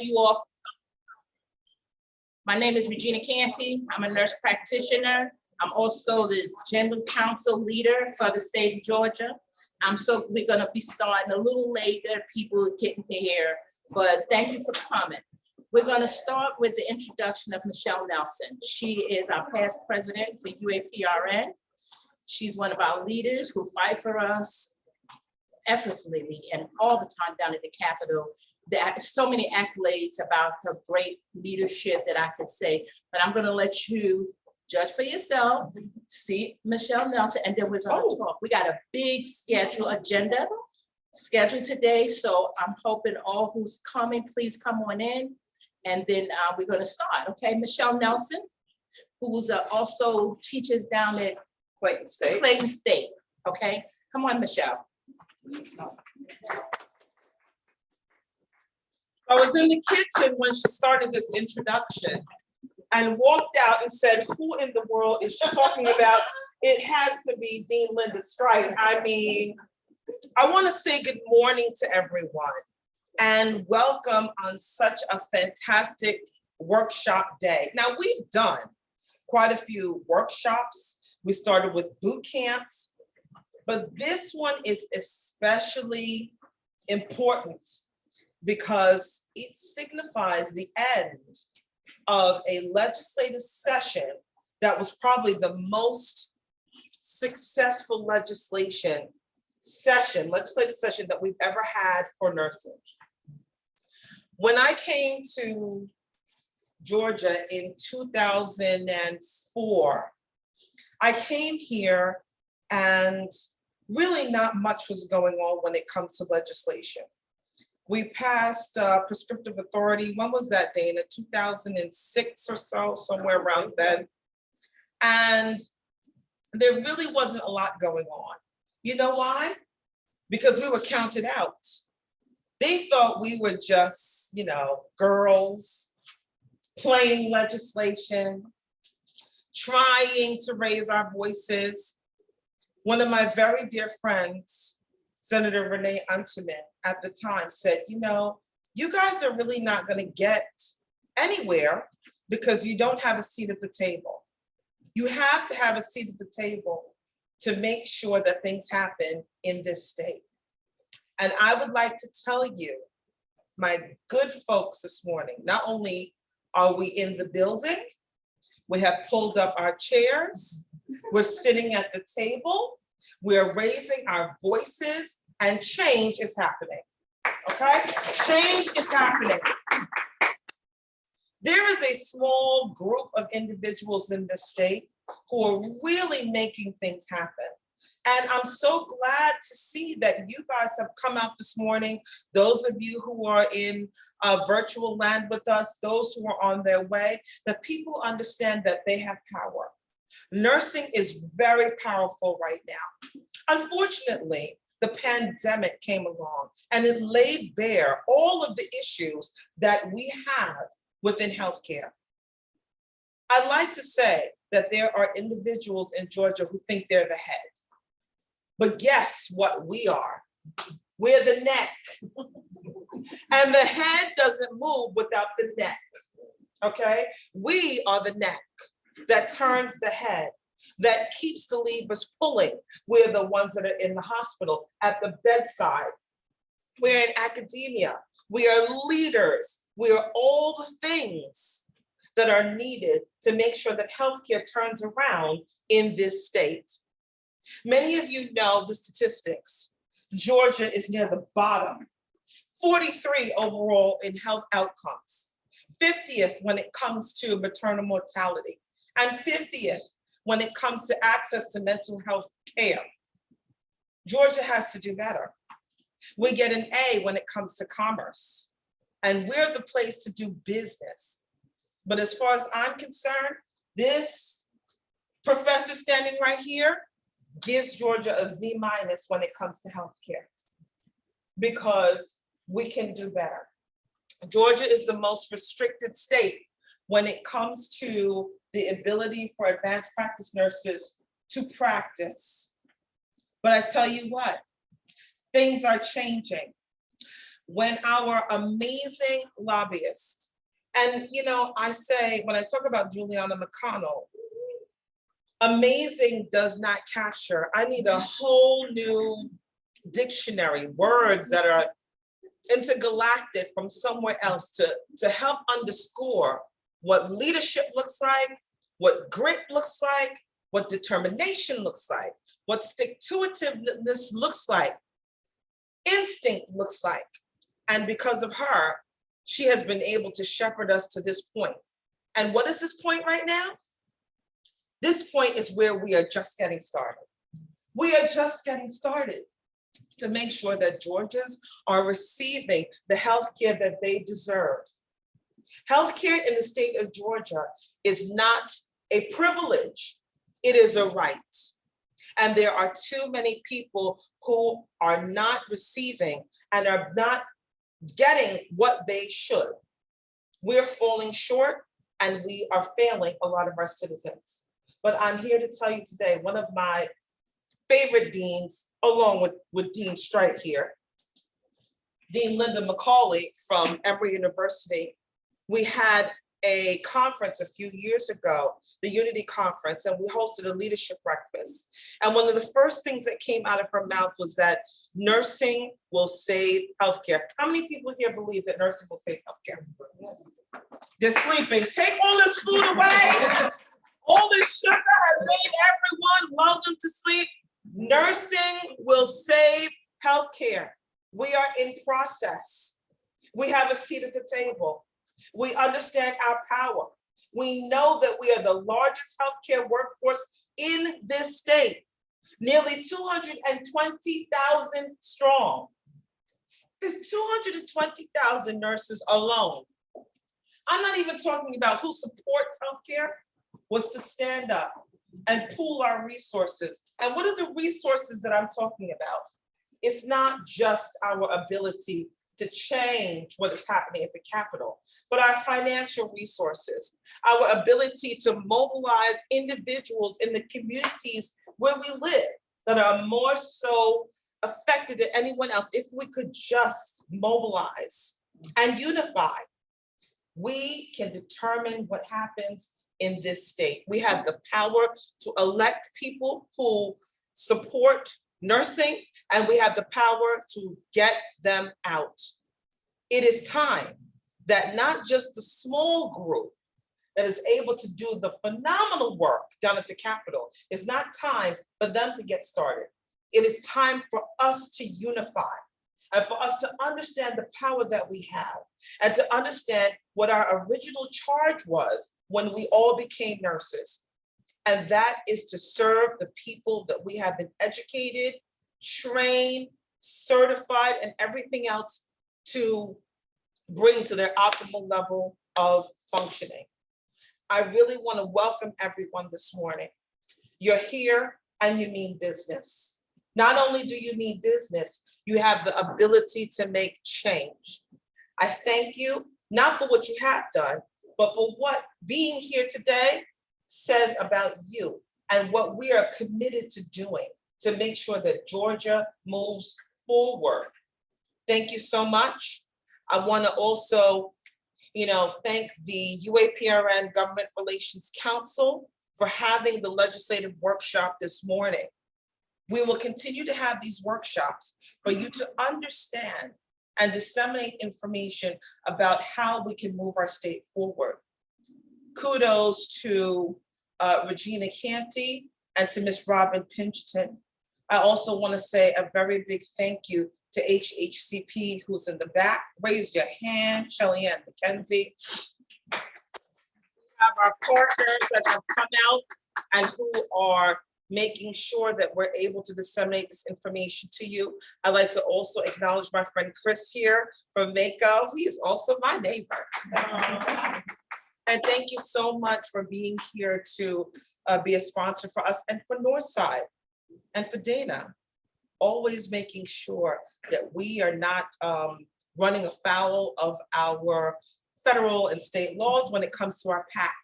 You all. My name is Regina Canty. I'm a nurse practitioner. I'm also the general counsel leader for the state of Georgia. We're gonna be starting a little later, people getting here, but thank you for coming. We're gonna start with the introduction of Michelle Nelson. She is our past president for UAPRN. She's one of our leaders who fight for us effortlessly and all the time down at the Capitol. There are so many accolades about her great leadership that I could say, but I'm gonna let you judge for yourself, see Michelle Nelson, and then we're gonna talk. We got a big agenda scheduled today, so I'm hoping all who's coming, please come on in, and then we're gonna start, okay? Michelle Nelson, who's also teaches down at Clayton State, okay? Come on, Michelle. I was in the kitchen when she started this introduction and walked out and said, who in the world is she talking about? It has to be Dean Linda Strike. I mean, I want to say good morning to everyone and welcome on such a fantastic workshop day. Now, we've done quite a few workshops. We started with boot camps, but this one is especially important because it signifies the end of a legislative session that was probably the most successful legislative session that we've ever had for nursing. When I came to Georgia in 2004, I came here and really not much was going on when it comes to legislation. We passed prescriptive authority. When was that, Dana? 2006 or so, somewhere around then. And there really wasn't a lot going on. You know why? Because we were counted out. They thought we were just, you know, girls playing legislation, trying to raise our voices. One of my very dear friends, Senator Renee Unterman, at the time said, you know, you guys are really not going to get anywhere because you don't have a seat at the table. You have to have a seat at the table to make sure that things happen in this state. And I would like to tell you, my good folks this morning, not only are we in the building, we have pulled up our chairs, we're sitting at the table, we're raising our voices, and change is happening, okay? Change is happening. There is a small group of individuals in this state who are really making things happen. And I'm so glad to see that you guys have come out this morning, those of you who are in virtual land with us, those who are on their way, that people understand that they have power. Nursing is very powerful right now. Unfortunately, the pandemic came along and it laid bare all of the issues that we have within healthcare. I'd like to say that there are individuals in Georgia who think they're the head. But guess what we are? We're the neck. And the head doesn't move without the neck, okay? We are the neck that turns the head, that keeps the levers pulling. We're the ones that are in the hospital, at the bedside. We're in academia. We are leaders. We are all the things that are needed to make sure that healthcare turns around in this state. Many of you know the statistics. Georgia is near the bottom. 43 overall in health outcomes. 50th when it comes to maternal mortality. And 50th when it comes to access to mental health care. Georgia has to do better. We get an A when it comes to commerce. And we're the place to do business. But as far as I'm concerned, this professor standing right here gives Georgia a Z- when it comes to healthcare, because we can do better. Georgia is the most restricted state when it comes to the ability for advanced practice nurses to practice. But I tell you what, things are changing. When our amazing lobbyists, and I say, when I talk about Juliana McConnell, amazing does not capture. I need a whole new dictionary, words that are intergalactic from somewhere else to help underscore what leadership looks like, what grit looks like, what determination looks like, what stick-to-itiveness looks like, instinct looks like. And because of her, she has been able to shepherd us to this point. And what is this point right now? This point is where we are just getting started. We are just getting started to make sure that Georgians are receiving the healthcare that they deserve. Healthcare in the state of Georgia is not a privilege, it is a right. And there are too many people who are not receiving and are not getting what they should. We're falling short and we are failing a lot of our citizens. But I'm here to tell you today, one of my favorite deans, along with Dean Strike here, Dean Linda McCauley from Emory University, we had a conference a few years ago, the Unity Conference, and we hosted a leadership breakfast. And one of the first things that came out of her mouth was that nursing will save healthcare. How many people here believe that nursing will save healthcare? They're sleeping. Take all this food away. All this sugar has made everyone lull them to sleep. Nursing will save healthcare. We are in process. We have a seat at the table. We understand our power. We know that we are the largest healthcare workforce in this state, nearly 220,000 strong. There's 220,000 nurses alone. I'm not even talking about who supports healthcare, was to stand up and pool our resources. And what are the resources that I'm talking about? It's not just our ability to change what is happening at the Capitol, but our financial resources, our ability to mobilize individuals in the communities where we live that are more so affected than anyone else. If we could just mobilize and unify, we can determine what happens in this state. We have the power to elect people who support nursing, and we have the power to get them out. It is time that not just the small group that is able to do the phenomenal work done at the Capitol, it's not time for them to get started. It is time for us to unify and for us to understand the power that we have and to understand what our original charge was when we all became nurses. And that is to serve the people that we have been educated, trained, certified, and everything else to bring to their optimal level of functioning. I really want to welcome everyone this morning. You're here and you mean business. Not only do you mean business, you have the ability to make change. I thank you, not for what you have done, but for what being here today says about you and what we are committed to doing to make sure that Georgia moves forward. Thank you so much. I want to also, thank the UAPRN Government Relations Council for having the legislative workshop this morning. We will continue to have these workshops for you to understand and disseminate information about how we can move our state forward. Kudos to Regina Canty and to Ms. Robin Pinchton. I also want to say a very big thank you to HHCP, who's in the back. Raise your hand, Shelly Ann McKenzie. We have our partners that have come out and who are making sure that we're able to disseminate this information to you. I'd like to also acknowledge my friend Chris here from Mako. He is also my neighbor. And thank you so much for being here to be a sponsor for us and for Northside and for Dana, always making sure that we are not running afoul of our federal and state laws when it comes to our PAC.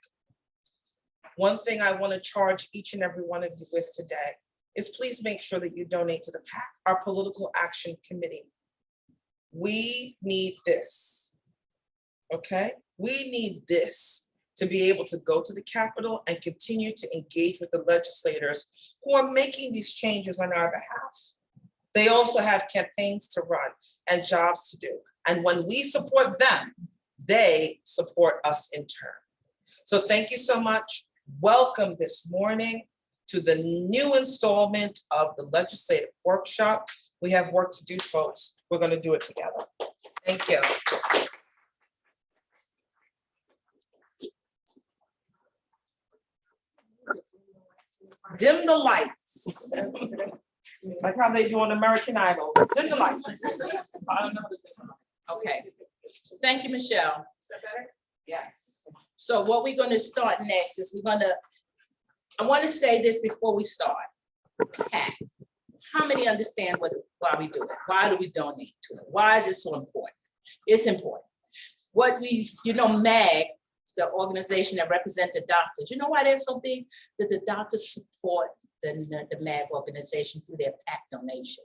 One thing I want to charge each and every one of you with today is please make sure that you donate to the PAC, our Political Action Committee. We need this, okay? We need this to be able to go to the Capitol and continue to engage with the legislators who are making these changes on our behalf. They also have campaigns to run and jobs to do. And when we support them, they support us in turn. So thank you so much. Welcome this morning to the new installment of the legislative workshop. We have work to do, folks. We're going to do it together. Thank you. Dim the lights. Like how they do on American Idol. Dim the lights. Okay, thank you, Michelle. Yes. So what we're gonna start next is I wanna say this before we start. PAC. How many understand why we do it? Why do we donate to it? Why is it so important? It's important. MAG, the organization that represents the doctors, you know why they're so big? That the doctors support the MAG organization through their PAC donation.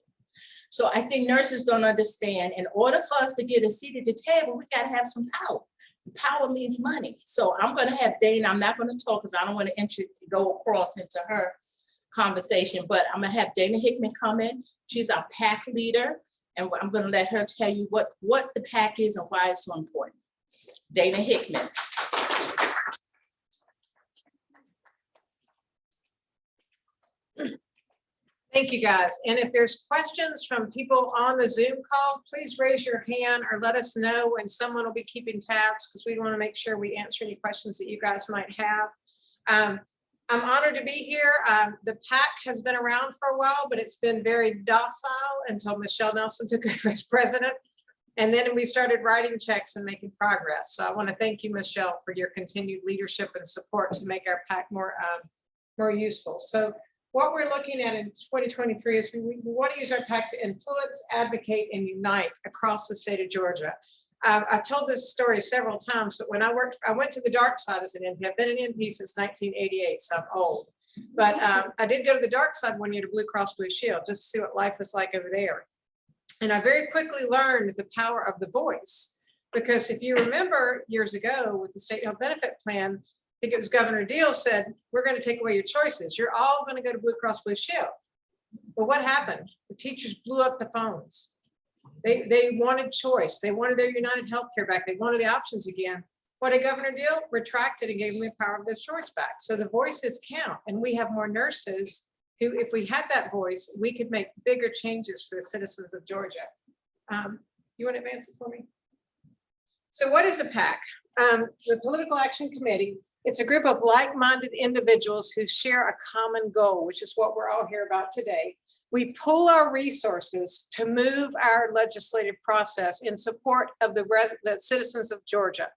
So I think nurses don't understand, in order for us to get a seat at the table, we gotta have some power. Power means money. So I'm gonna have Dana, I'm not gonna talk because I don't want to go across into her conversation, but I'm gonna have Dana Hickman come in. She's our PAC leader, and I'm gonna let her tell you what the PAC is and why it's so important. Dana Hickman. Thank you, guys. And if there's questions from people on the Zoom call, please raise your hand or let us know, and someone will be keeping tabs because we want to make sure we answer any questions that you guys might have. I'm honored to be here. The PAC has been around for a while, but it's been very docile until Michelle Nelson took over as president. And then we started writing checks and making progress. So I want to thank you, Michelle, for your continued leadership and support to make our PAC more useful. So what we're looking at in 2023 is we want to use our PAC to influence, advocate, and unite across the state of Georgia. I've told this story several times, but when I went to the dark side as an MP. I've been an MP since 1988, so I'm old. But I did go to the dark side one year to Blue Cross Blue Shield just to see what life was like over there. And I very quickly learned the power of the voice, because if you remember years ago with the state health benefit plan, I think it was Governor Deal said, we're going to take away your choices. You're all going to go to Blue Cross Blue Shield. Well, what happened? The teachers blew up the phones. They wanted choice. They wanted their United Healthcare back. They wanted the options again. What did Governor Deal? Retracted and gave them the power of this choice back. So the voices count, and we have more nurses who, if we had that voice, we could make bigger changes for the citizens of Georgia. You want to advance it for me? So what is a PAC? The Political Action Committee. It's a group of like-minded individuals who share a common goal, which is what we're all here about today. We pool our resources to move our legislative process in support of the citizens of Georgia.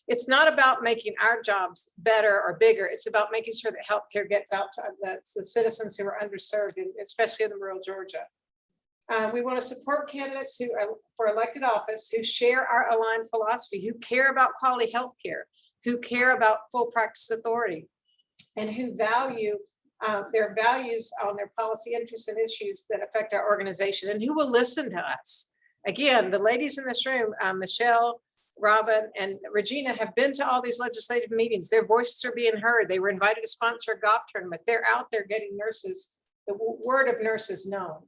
It's not about making our jobs better or bigger. It's about making sure that healthcare gets out to the citizens who are underserved, especially in the rural Georgia. We want to support candidates who are for elected office who share our aligned philosophy, who care about quality healthcare, who care about full practice authority, and who value their values on their policy interests and issues that affect our organization, and who will listen to us. Again, the ladies in this room, Michelle, Robin, and Regina, have been to all these legislative meetings. Their voices are being heard. They were invited to sponsor a golf tournament. They're out there getting nurses, the word of nurses known.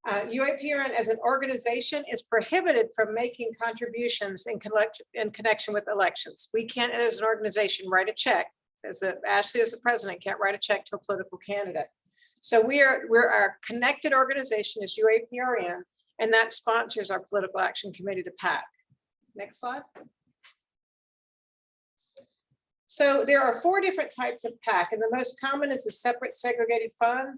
UAPRN as an organization is prohibited from making contributions in connection with elections. We can't, as an organization, write a check. Ashley, as the president, can't write a check to a political candidate. So we're our connected organization is UAPRN, and that sponsors our Political Action Committee, the PAC. Next slide. So there are 4 different types of PAC, and the most common is the separate segregated fund.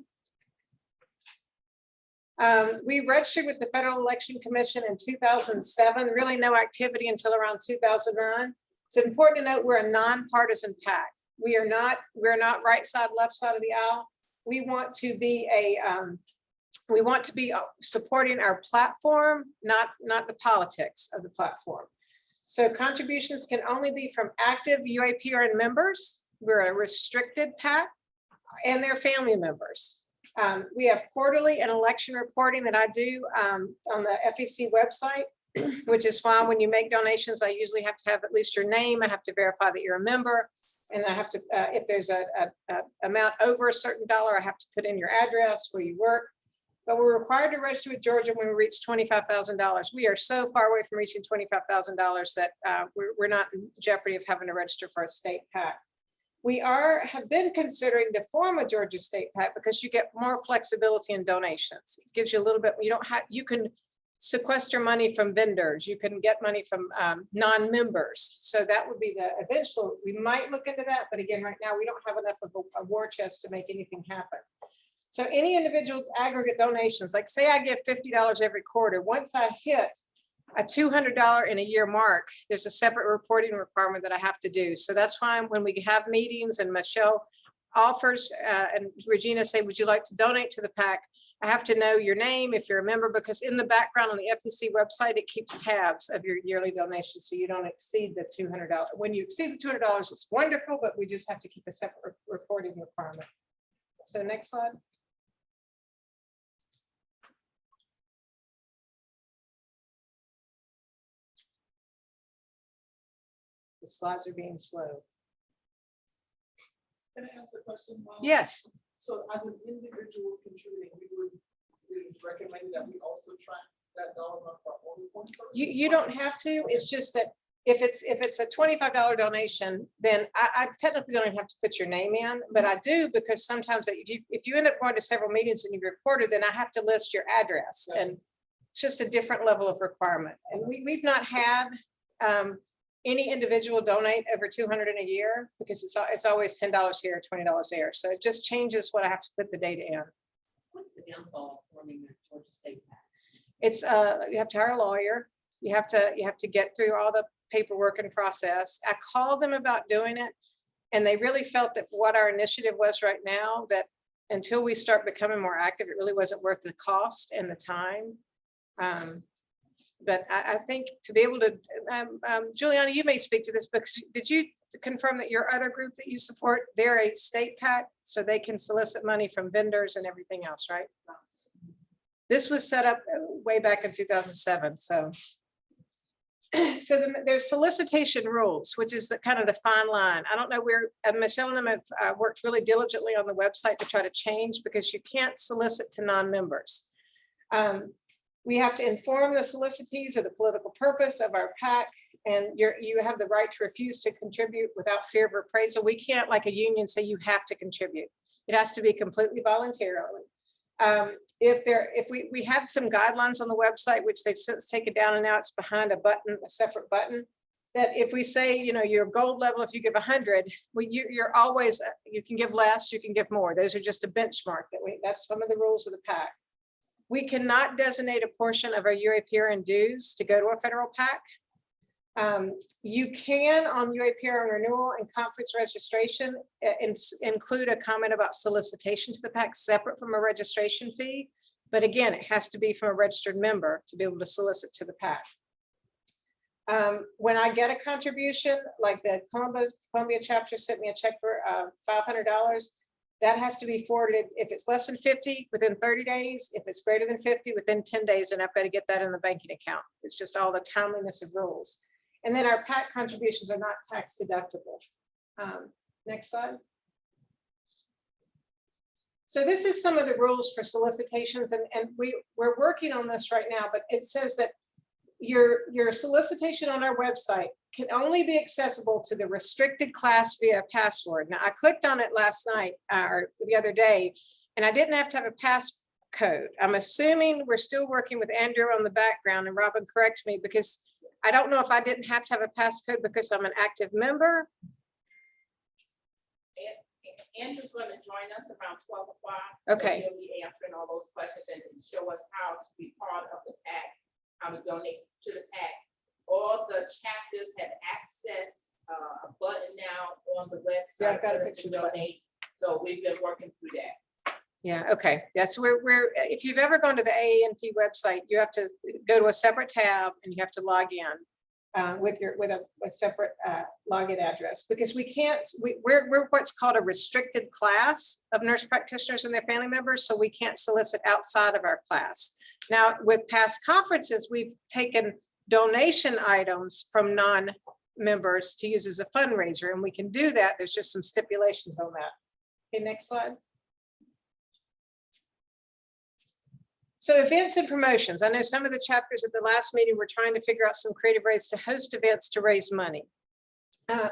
We registered with the Federal Election Commission in 2007, really no activity until around 2009. It's important to note we're a nonpartisan PAC. We're not right side, left side of the aisle. We want to be supporting our platform, not the politics of the platform. So contributions can only be from active UAPRN members. We're a restricted PAC and their family members. We have quarterly and election reporting that I do on the FEC website, which is why when you make donations, I usually have to have at least your name. I have to verify that you're a member. And I have to, if there's a amount over a certain dollar, I have to put in your address where you work. But we're required to register with Georgia when we reach $25,000. We are so far away from reaching $25,000 that we're not in jeopardy of having to register for a state PAC. We have been considering to form a Georgia state PAC because you get more flexibility in donations. It gives you a little bit, you can sequester money from vendors. You can get money from non-members. So that would be the eventual, we might look into that. But again, right now, we don't have enough of a war chest to make anything happen. So any individual aggregate donations, like say I give $50 every quarter, once I hit a $200 in a year mark, there's a separate reporting requirement that I have to do. So that's why when we have meetings and Michelle offers and Regina say, would you like to donate to the PAC? I have to know your name if you're a member, because in the background on the FEC website, it keeps tabs of your yearly donations so you don't exceed the $200. When you exceed the $200, it's wonderful, but we just have to keep a separate reporting requirement. So next slide. The slides are being slow. Can I ask a question? Mom? Yes. So as an individual contributing, we would recommend that we also track that dollar amount for our own reporting purposes? You don't have to. It's just that if it's a $25 donation, then I technically don't even have to put your name in, but I do because sometimes if you end up going to several meetings and you reported, then I have to list your address, and it's just a different level of requirement. And we've not had any individual donate over 200 in a year because it's always $10 here, $20 there. So it just changes what I have to put the data in. What's the downfall of forming a Georgia state PAC? It's you have to hire a lawyer. You have to get through all the paperwork and process. I called them about doing it, and they really felt that what our initiative was right now, that until we start becoming more active, it really wasn't worth the cost and the time. But I think to be able to, Juliana, you may speak to this, but did you confirm that your other group that you support, they're a state PAC, so they can solicit money from vendors and everything else, right? This was set up way back in 2007, so. So there's solicitation rules, which is kind of the fine line. I don't know where Michelle and them have worked really diligently on the website to try to change, because you can't solicit to non-members. We have to inform the solicitees of the political purpose of our PAC, and you have the right to refuse to contribute without fear of reprisal. We can't, like a union, say you have to contribute. It has to be completely voluntarily. If we have some guidelines on the website, which they've since taken down, and now it's behind a button, a separate button, that if we say, your gold level, if you give 100, you're always, you can give less, you can give more. Those are just a benchmark that's some of the rules of the PAC. We cannot designate a portion of our UAPRN dues to go to a federal PAC. You can, on UAPRN renewal and conference registration, include a comment about solicitation to the PAC separate from a registration fee. But again, it has to be from a registered member to be able to solicit to the PAC. When I get a contribution, like the Columbia chapter sent me a check for $500, that has to be forwarded. If it's less than 50, within 30 days. If it's greater than 50, within 10 days, and I've got to get that in the banking account. It's just all the timeliness of rules. And then our PAC contributions are not tax deductible. Next slide. So this is some of the rules for solicitations, and we're working on this right now, but it says that your solicitation on our website can only be accessible to the restricted class via password. Now, I clicked on it last night or the other day, and I didn't have to have a passcode. I'm assuming we're still working with Andrew on the background, and Robin, correct me, because I don't know if I didn't have to have a passcode because I'm an active member. Andrew's going to join us around 12 o'clock. Okay. So he'll be answering all those questions and show us how to be part of the PAC, how to donate to the PAC. All the chapters have access, a button now on the website. Yeah, I've got a to picture of the button. donate. So we've been working through that. Yeah, okay. That's where if you've ever gone to the AANP website, you have to go to a separate tab and you have to log in. with a separate login address, because we can't, we're what's called a restricted class of nurse practitioners and their family members, so we can't solicit outside of our class. Now, with past conferences, we've taken donation items from non-members to use as a fundraiser, and we can do that. There's just some stipulations on that. Okay, next slide. So events and promotions. I know some of the chapters at the last meeting were trying to figure out some creative ways to host events to raise money.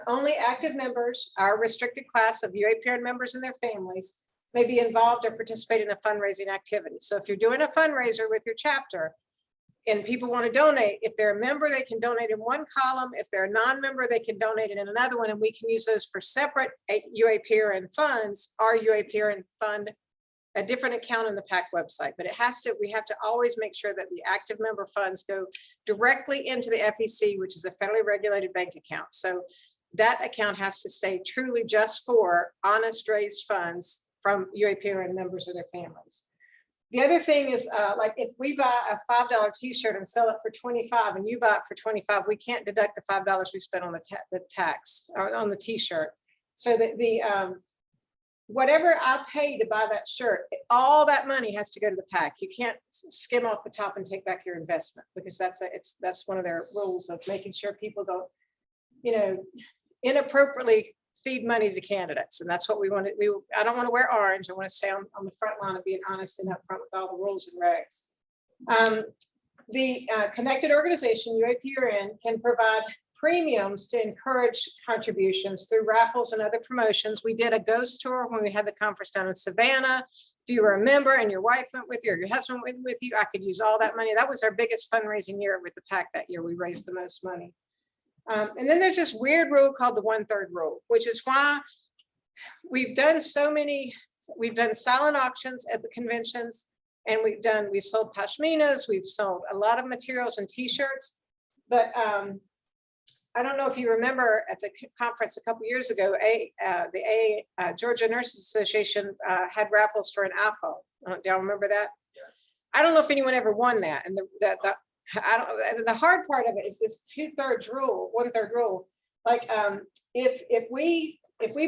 Only active members, our restricted class of UAPN members and their families, may be involved or participate in a fundraising activity. So if you're doing a fundraiser with your chapter and people want to donate, if they're a member, they can donate in one column. If they're a non-member, they can donate in another one, and we can use those for separate UAPN funds. Our UAPN fund a different account on the PAC website, but we have to always make sure that the active member funds go directly into the FEC, which is a federally regulated bank account. So that account has to stay truly just for honest raised funds from UAPN members or their families. The other thing is, like if we buy a $5 t-shirt and sell it for 25 and you buy it for 25, we can't deduct the $5 we spent on the tax or on the t-shirt. So that whatever I pay to buy that shirt, all that money has to go to the PAC. You can't skim off the top and take back your investment, because that's one of their rules of making sure people don't, inappropriately feed money to candidates. And that's what we want to, I don't want to wear orange. I want to stay on the front line of being honest and upfront with all the rules and regs. The connected organization, UAPN, can provide premiums to encourage contributions through raffles and other promotions. We did a ghost tour when we had the conference down in Savannah. If you were a member and your wife went with you or your husband went with you, I could use all that money. That was our biggest fundraising year with the PAC that year. We raised the most money. And then there's this weird rule called the 1/3 rule, which is why we've done silent auctions at the conventions, and we've sold pashminas, we've sold a lot of materials and t-shirts, but I don't know if you remember at the conference a couple years ago, the Georgia Nurses Association had raffles for an iPhone. Do y'all remember that? Yes. I don't know if anyone ever won that. And the hard part of it is this 1/3 rule. Like if we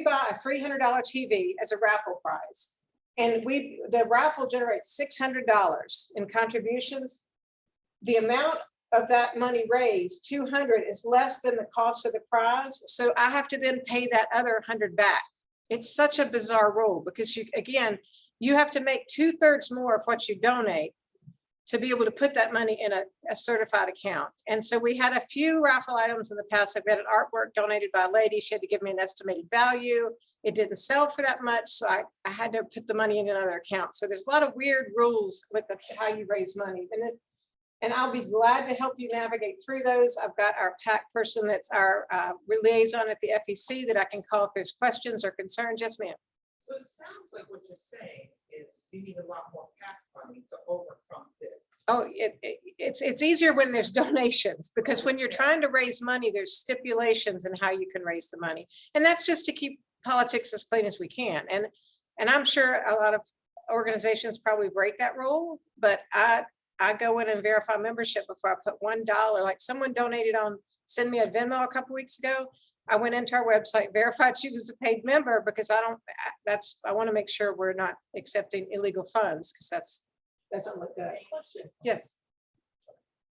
buy a $300 TV as a raffle prize, and the raffle generates $600 in contributions, the amount of that money raised, 200, is less than the cost of the prize. So I have to then pay that other 100 back. It's such a bizarre rule, because you have to make 2/3 more of what you donate to be able to put that money in a certified account. And so we had a few raffle items in the past. I've got an artwork donated by a lady. She had to give me an estimated value. It didn't sell for that much, so I had to put the money in another account. So there's a lot of weird rules with how you raise money. And I'll be glad to help you navigate through those. I've got our PAC person that's our liaison at the FEC that I can call if there's questions or concerns. Yes, ma'am. So it sounds like what you're saying is you need a lot more PAC money to overcome this. Oh, it's easier when there's donations, because when you're trying to raise money, there's stipulations in how you can raise the money. And that's just to keep politics as clean as we can. And I'm sure a lot of organizations probably break that rule, but I go in and verify membership before I put $1. Like someone donated send me a Venmo a couple weeks ago. I went into our website, verified she was a paid member, because I want to make sure we're not accepting illegal funds, because that doesn't look good. Question. Yes.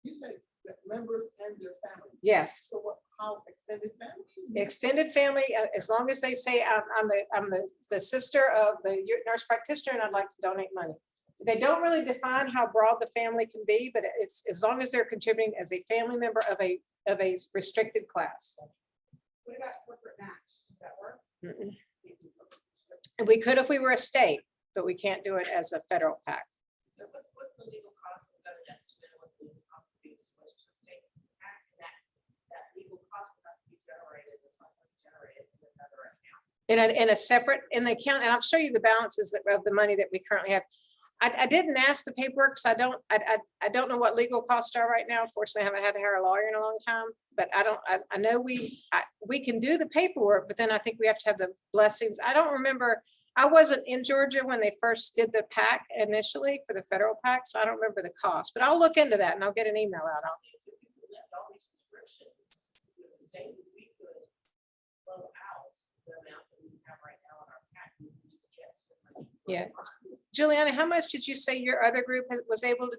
You said that members and their family. Yes. So how extended family? Extended family, as long as they say I'm the sister of the nurse practitioner and I'd like to donate money. They don't really define how broad the family can be, but it's as long as they're contributing as a family member of a restricted class. What about corporate match? Does that work? And we could if we were a state, but we can't do it as a federal PAC. So what's the legal cost? We've got an estimate of what the legal cost would be to switch to a state PAC, and that legal cost would have to be generated. It's not going to be generated in another account. In the account, and I'll show you the balances of the money that we currently have. I didn't ask the paperwork because I don't know what legal costs are right now. Fortunately, I haven't had to hire a lawyer in a long time, but I know we can do the paperwork, but then I think we have to have the blessings. I don't remember. I wasn't in Georgia when they first did the PAC initially for the federal PAC, so I don't remember the cost, but I'll look into that and I'll get an email out. state, we could blow out the amount that we have right now in our pack. We can just get so much. Yeah. Juliana, how much did you say your other group was able to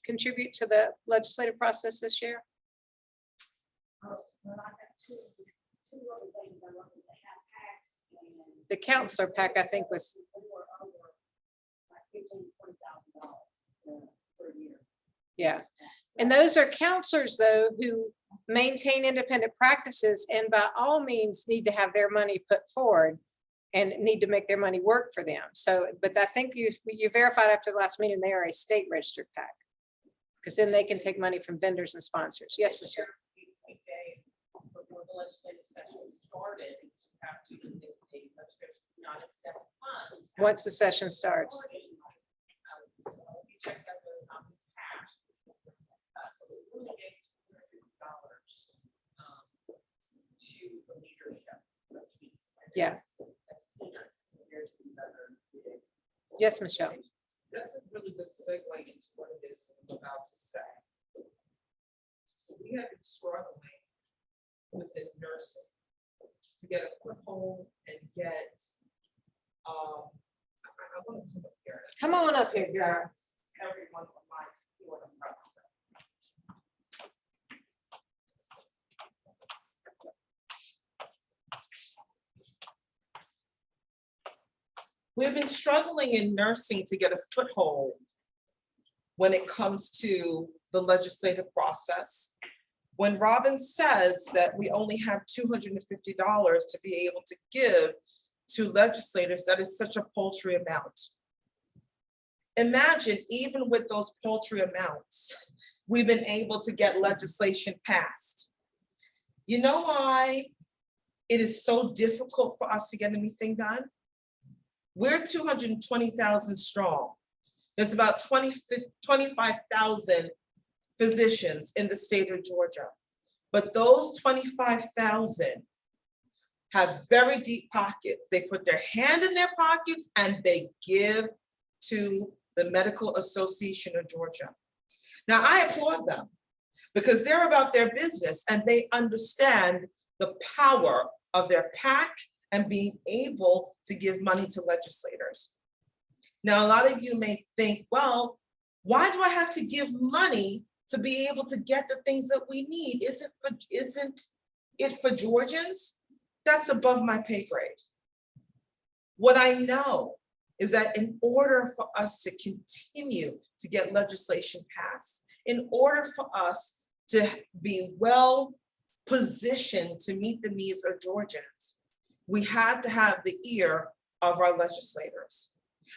contribute to the legislative process this year? Well, I got two other things. I love that they have packs and. The counselor pack, I think, was, They were over like $15,000-$20,000 per year. yeah. And those are counselors, though, who maintain independent practices and by all means need to have their money put forward and need to make their money work for them. So, but I think you verified after the last meeting, they are a state registered PAC. Because then they can take money from vendors and sponsors. Yes, Ms. York. We gave, before the legislative session started, you have to, the legislators do not accept funds. Once the session starts. So he checks out the cash. So we really gave $250 to the leadership of peace. And Yes. That's peanuts compared to these other. Yes, Michelle. That's a really good segue into what it is I'm about to say. So we have been struggling within nursing to get a foothold and get, I want to come up here. Come on up here, girl. Everyone would like to do a process. We've been struggling in nursing to get a foothold when it comes to the legislative process. When Robin says that we only have $250 to be able to give to legislators, that is such a paltry amount. Imagine, even with those paltry amounts, we've been able to get legislation passed. You know why it is so difficult for us to get anything done? We're 220,000 strong. There's about 25,000 physicians in the state of Georgia. But those 25,000 have very deep pockets. They put their hand in their pockets and they give to the Medical Association of Georgia. Now, I applaud them because they're about their business and they understand the power of their PAC and being able to give money to legislators. Now, a lot of you may think, well, why do I have to give money to be able to get the things that we need? Isn't it for Georgians? That's above my pay grade. What I know is that in order for us to continue to get legislation passed, in order for us to be well positioned to meet the needs of Georgians, we have to have the ear of our legislators.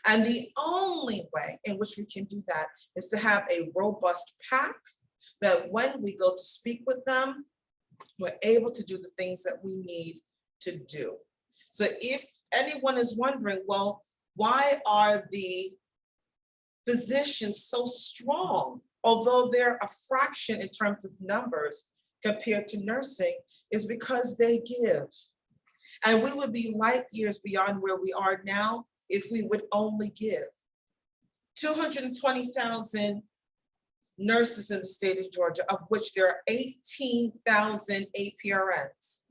And the only way in which we can do that is to have a robust PAC that when we go to speak with them, we're able to do the things that we need to do. So if anyone is wondering, well, why are the physicians so strong, although they're a fraction in terms of numbers compared to nursing, is because they give. And we would be light years beyond where we are now if we would only give. 220,000 nurses in the state of Georgia, of which there are 18,000 APRNs.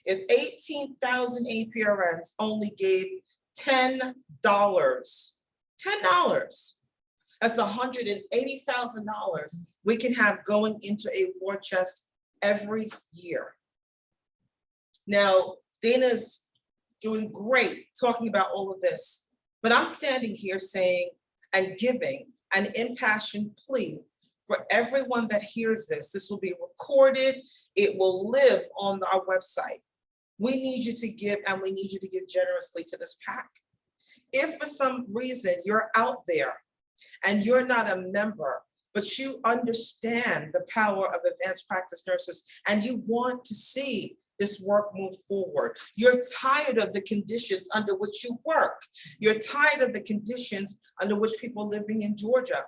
If 18,000 APRNs only gave $10, that's $180,000 we can have going into a war chest every year. Now, Dana's doing great talking about all of this, but I'm standing here saying and giving an impassioned plea for everyone that hears this. This will be recorded. It will live on our website. We need you to give, and we need you to give generously to this PAC. If for some reason you're out there and you're not a member, but you understand the power of advanced practice nurses and you want to see this work move forward. You're tired of the conditions under which you work. You're tired of the conditions under which people living in Georgia.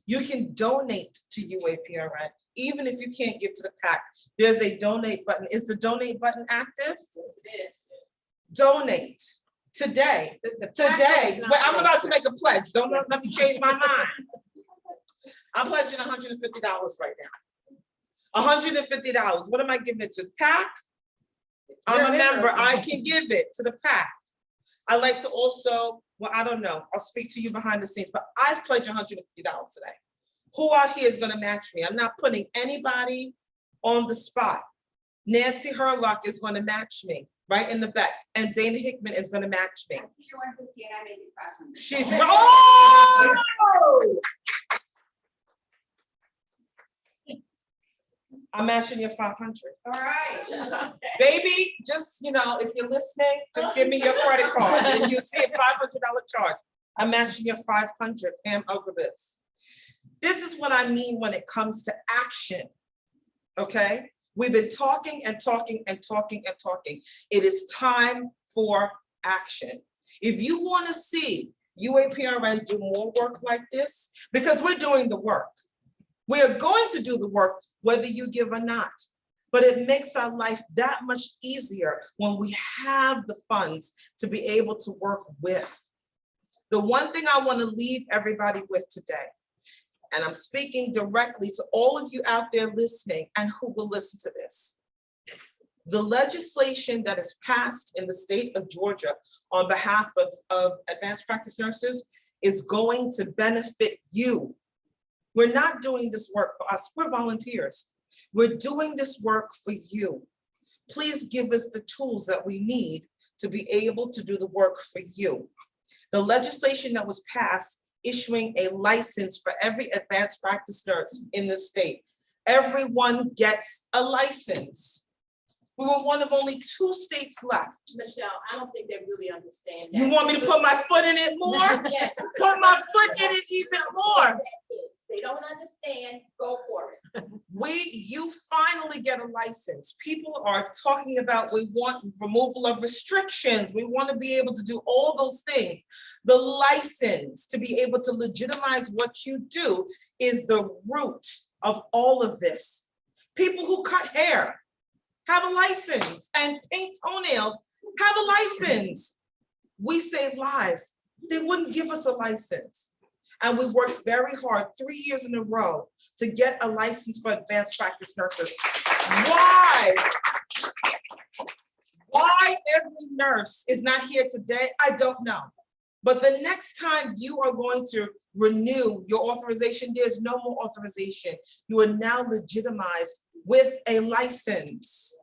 You can donate to UAPRN, even if you can't give to the PAC. There's a donate button. Is the donate button active? Donate today. Today. Wait, I'm about to make a pledge. Don't let me change my mind. I'm pledging $150 right now. $150. What am I giving it to? PAC I'm a member, I can give it to the PAC. I like to also, well, I don't know, I'll speak to you behind the scenes, but I pledge $150 today. Who out here is gonna match me? I'm not putting anybody on the spot. Nancy Herlock is gonna match me, right in the back, and Dana Hickman is gonna match me. I see your 150 and I made it 500. She's, oh! I'm matching your 500. All right. Baby, just, if you're listening, just give me your credit card and you'll see a $500 charge. I'm matching your 500, Pam Ogrovitz. This is what I mean when it comes to action, okay? We've been talking and talking and talking and talking. It is time for action. If you want to see UAPRN do more work like this, because we're doing the work. We are going to do the work whether you give or not, but it makes our life that much easier when we have the funds to be able to work with. The one thing I want to leave everybody with today, and I'm speaking directly to all of you out there listening and who will listen to this. The legislation that is passed in the state of Georgia on behalf of advanced practice nurses is going to benefit you. We're not doing this work for us, we're volunteers. We're doing this work for you. Please give us the tools that we need to be able to do the work for you. The legislation that was passed issuing a license for every advanced practice nurse in the state. Everyone gets a license. We were one of only 2 states left. Michelle, I don't think they really understand that. You want me to put my foot in it more? Yes. Put my foot in it even more. They don't understand, go for it. You finally get a license. People are talking about, we want removal of restrictions. We want to be able to do all those things. The license to be able to legitimize what you do is the root of all of this. People who cut hair have a license, and paint toenails have a license. We save lives. They wouldn't give us a license. And we worked very hard 3 years in a row to get a license for advanced practice nurses. Why? Why every nurse is not here today, I don't know. But the next time you are going to renew your authorization, there's no more authorization. You are now legitimized with a license.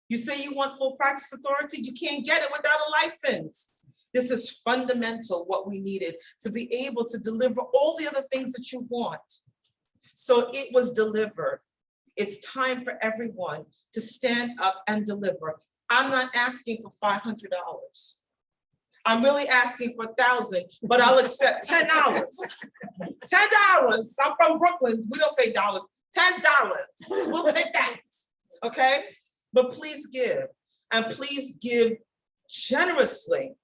You say you want full practice authority, you can't get it without a license. This is fundamental, what we needed to be able to deliver all the other things that you want. So it was delivered. It's time for everyone to stand up and deliver. I'm not asking for $500. I'm really asking for 1,000, but I'll accept $10. $10. I'm from Brooklyn. We don't say dollars. $10. We'll take that. Okay? But please give, and please give generously,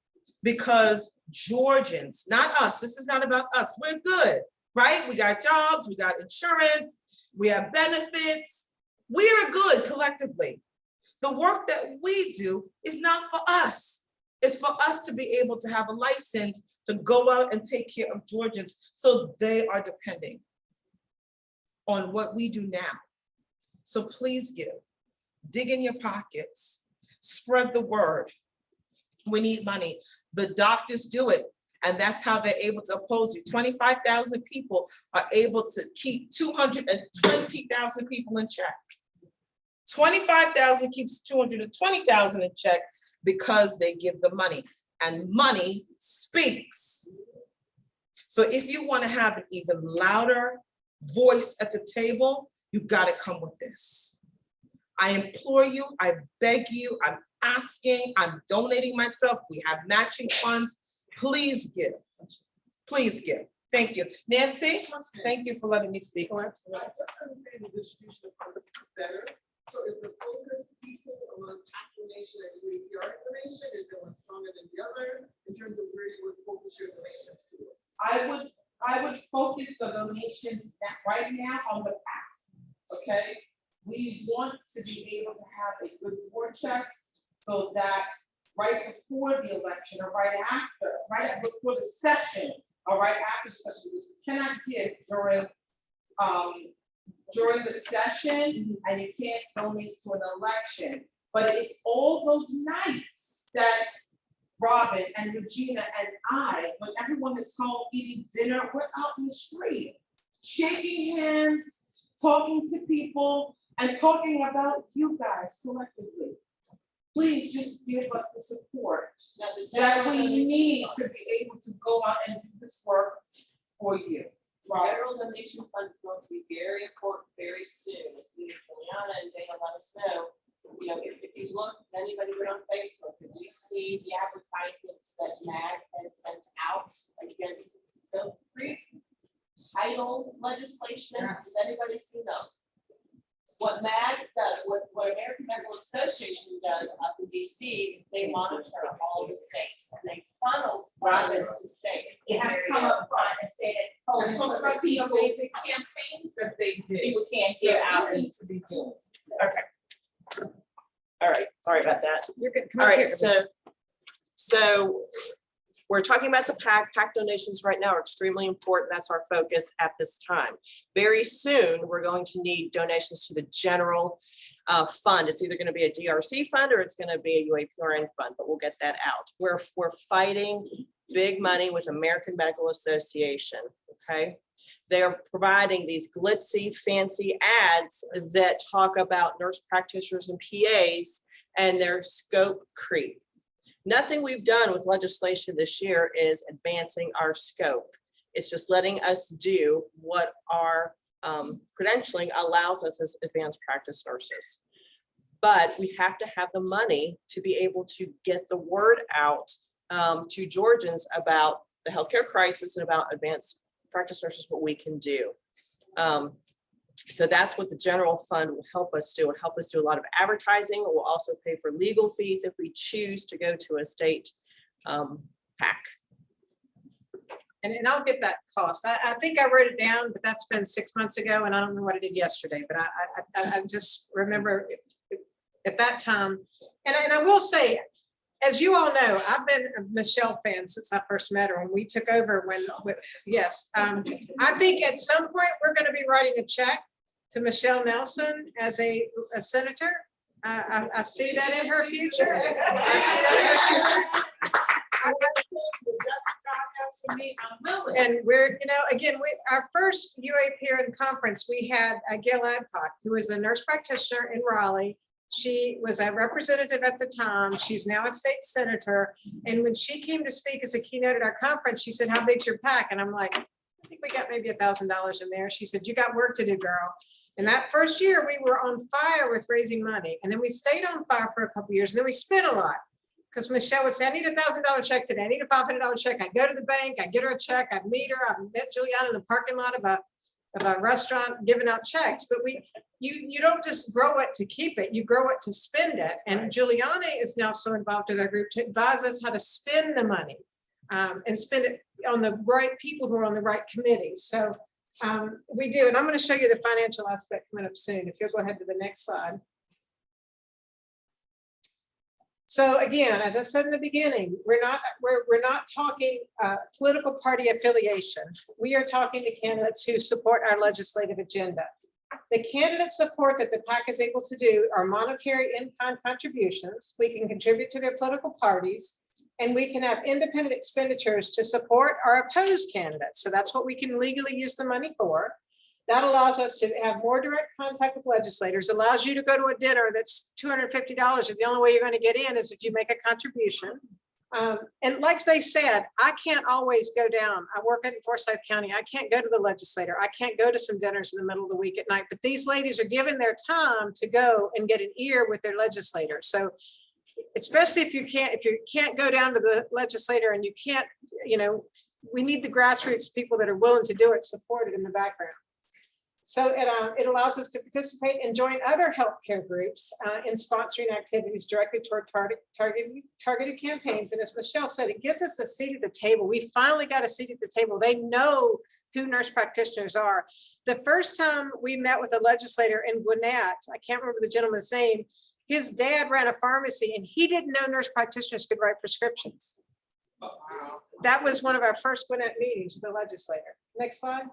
because Georgians, not us, this is not about us. We're good, right? We got jobs, we got insurance, we have benefits. We are good collectively. The work that we do is not for us. It's for us to be able to have a license to go out and take care of Georgians, so they are depending on what we do now. So please give, dig in your pockets, spread the word. We need money. The doctors do it, and that's how they're able to oppose you. 25,000 people are able to keep 220,000 people in check. 25,000 keeps 220,000 in check because they give the money, and money speaks. So if you want to have an even louder voice at the table, you've got to come with this. I implore you, I beg you, I'm asking, I'm donating myself. We have matching funds. Please give. Please give. Thank you. Nancy, thank you for letting me speak. I just understand the distribution of funds better. So is the focus equal among donation and UAPR information? Is there one stronger than the other in terms of where you would focus your donations towards? I would focus the donations right now on the PAC, okay? We want to be able to have a good war chest so that right before the election or right before the session or right after the session, you cannot give during the session and you can't donate to an election. But it's all those nights that Robin and Regina and I, when everyone is home eating dinner, we're out in the street, shaking hands, talking to people, and talking about you guys collectively. Please just give us the support that we need to be able to go out and do this work for you. Robin? General donation fund is going to be very important very soon. As soon as Juliana and Dana let us know, you know, if you look, anybody went on Facebook, and you see the advertisements that MAG has sent out against Stoke Creek title legislation, has anybody seen those? What MAG does, what American Medical Association does up in DC, they monitor all the states and they funnel funds to states. You have to come up front and say that. And talk about these amazing campaigns that they do. People can't get That out. we need to be doing. All right, sorry about that. You're good. Come All up right, here. so we're talking about the PAC. PAC donations right now are extremely important. That's our focus at this time. Very soon, we're going to need donations to the general fund. It's either going to be a DRC fund or it's going to be a UAPRN fund, but we'll get that out. We're fighting big money with American Medical Association, okay? They're providing these glitzy, fancy ads that talk about nurse practitioners and PAs and their scope creep. Nothing we've done with legislation this year is advancing our scope. It's just letting us do what our credentialing allows us as advanced practice nurses. But we have to have the money to be able to get the word out to Georgians about the healthcare crisis and about advanced practice nurses, what we can do. So that's what the general fund will help us do. It'll help us do a lot of advertising. It will also pay for legal fees if we choose to go to a state PAC. And I'll get that cost. I think I wrote it down, but that's been 6 months ago and I don't know what I did yesterday, but I just remember at that time. And I will say, as you all know, I've been a Michelle fan since I first met her when we took over yes. I think at some point we're going to be writing a check to Michelle Nelson as a senator. I see that in her future. I see that in her future. And we're, again, our first UAPRN conference, we had Gail Adcock, who was a nurse practitioner in Raleigh. She was a representative at the time. She's now a state senator. And when she came to speak as a keynote at our conference, she said, "How big's your PAC?" And I'm like, "I think we got maybe $1,000 in there." She said, "You got work to do, girl." And that first year we were on fire with raising money. And then we stayed on fire for a couple of years. And then we spent a lot. Because Michelle would say, "I need a $1,000 check today. I need a $500 check." I'd go to the bank, I'd get her a check, I'd meet her. I met Juliana in the parking lot of a restaurant giving out checks. But you don't just grow it to keep it, you grow it to spend it. And Juliana is now so involved with our group to advise us how to spend the money and spend it on the right people who are on the right committees. So we do, and I'm going to show you the financial aspect coming up soon. If you'll go ahead to the next slide. So again, as I said in the beginning, we're not talking political party affiliation. We are talking to candidates who support our legislative agenda. The candidate support that the PAC is able to do are monetary in-kind contributions. We can contribute to their political parties, and we can have independent expenditures to support or oppose candidates. So that's what we can legally use the money for. That allows us to have more direct contact with legislators, allows you to go to a dinner that's $250. The only way you're going to get in is if you make a contribution. And like they said, I can't always go down. I work in Forsyth County. I can't go to the legislator. I can't go to some dinners in the middle of the week at night, but these ladies are giving their time to go and get an ear with their legislator. So especially if you can't go down to the legislator and you can't, we need the grassroots people that are willing to do it, supported in the background. So it allows us to participate and join other healthcare groups in sponsoring activities directed toward targeted campaigns. And as Michelle said, it gives us a seat at the table. We finally got a seat at the table. They know who nurse practitioners are. The first time we met with a legislator in Gwinnett, I can't remember the gentleman's name, his dad ran a pharmacy and he didn't know nurse practitioners could write prescriptions. Wow. That was one of our first Gwinnett meetings with the legislator. Next slide.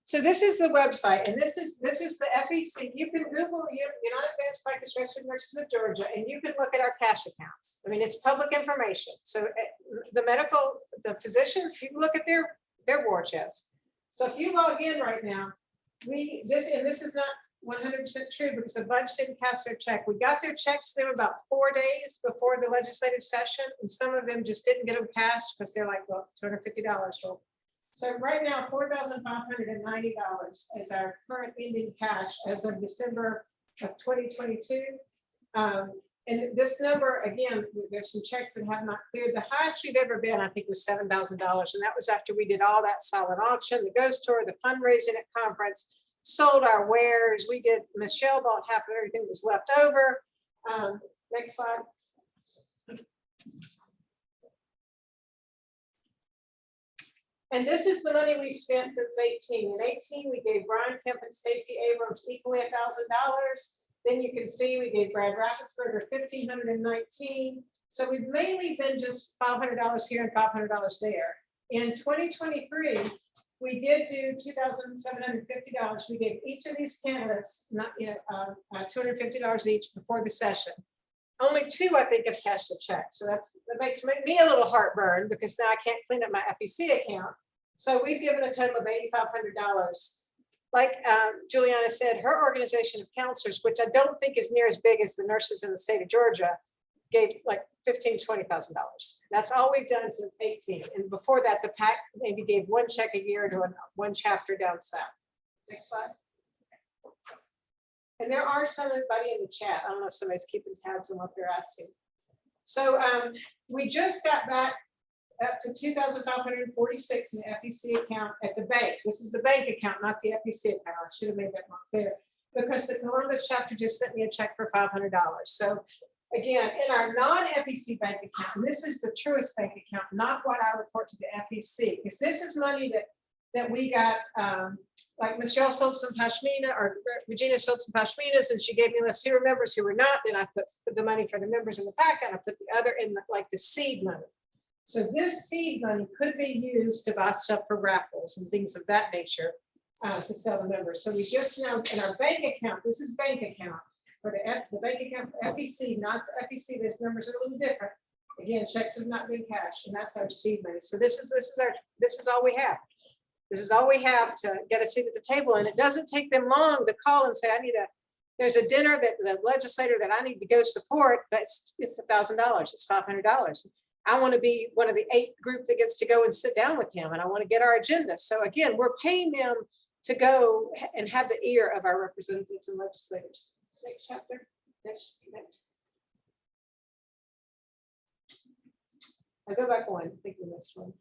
So this is the website, and this is the FEC. You can Google United Advanced Practice Registered Nurses of Georgia, and you can look at our cash accounts. I mean, it's public information. So the physicians, you can look at their war chest. So if you log in right now, this is not 100% true because the bunch didn't pass their check. We got their checks to them about 4 days before the legislative session, and some of them just didn't get them cashed because they're like, well, $250. Well, so right now, $4,590 is our current ending cash as of December of 2022. And this number, again, there's some checks that have not cleared. The highest we've ever been, I think, was $7,000. And that was after we did all that silent auction, the ghost tour, the fundraising at conference, sold our wares. We did, Michelle bought half of everything that was left over. Next slide. And this is the money we spent since 18. In 18, we gave Brian Kemp and Stacey Abrams equally $1,000. Then you can see we gave Brad Raffensperger $1,519. So we've mainly been just $500 here and $500 there. In 2023, we did do $2,750. We gave each of these candidates $250 each before the session. Only 2, I think, have cashed a check. So that makes me a little heartburn because now I can't clean up my FEC account. So we've given a total of $8,500. Like Juliana said, her organization of counselors, which I don't think is near as big as the nurses in the state of Georgia, gave like $15,000 to $20,000. That's all we've done since 18. And before that, the PAC maybe gave 1 check a year to one chapter down south. Next slide. And there are somebody in the chat. I don't know if somebody's keeping tabs on what they're asking. So we just got back up to 2,546 in the FEC account at the bank. This is the bank account, not the FEC account. I should have made that more clear because the Columbus chapter just sent me a check for $500. So again, in our non-FEC bank account, and this is the truest bank account, not what I report to the FEC, because this is money that we got, like Michelle sold some pashmina, or Regina sold some pashminas, and she gave me a list of members who were not. Then I put the money for the members in the pack, and I put the other in the seed money. So this seed money could be used to buy stuff for raffles and things of that nature to sell the members. So we just now in our bank account, this is bank account for the bank account for FEC, not the FEC. Those numbers are a little different. Again, checks have not been cashed, and that's our seed money. So this is all we have. This is all we have to get a seat at the table. And it doesn't take them long to call and say, there's a dinner that the legislator that I need to go support, it's $1,000, it's $500. I want to be one of the 8 group that gets to go and sit down with him, and I want to get our agenda. So again, we're paying them to go and have the ear of our representatives and legislators. Next chapter, next. I'll go back one, I think the next one.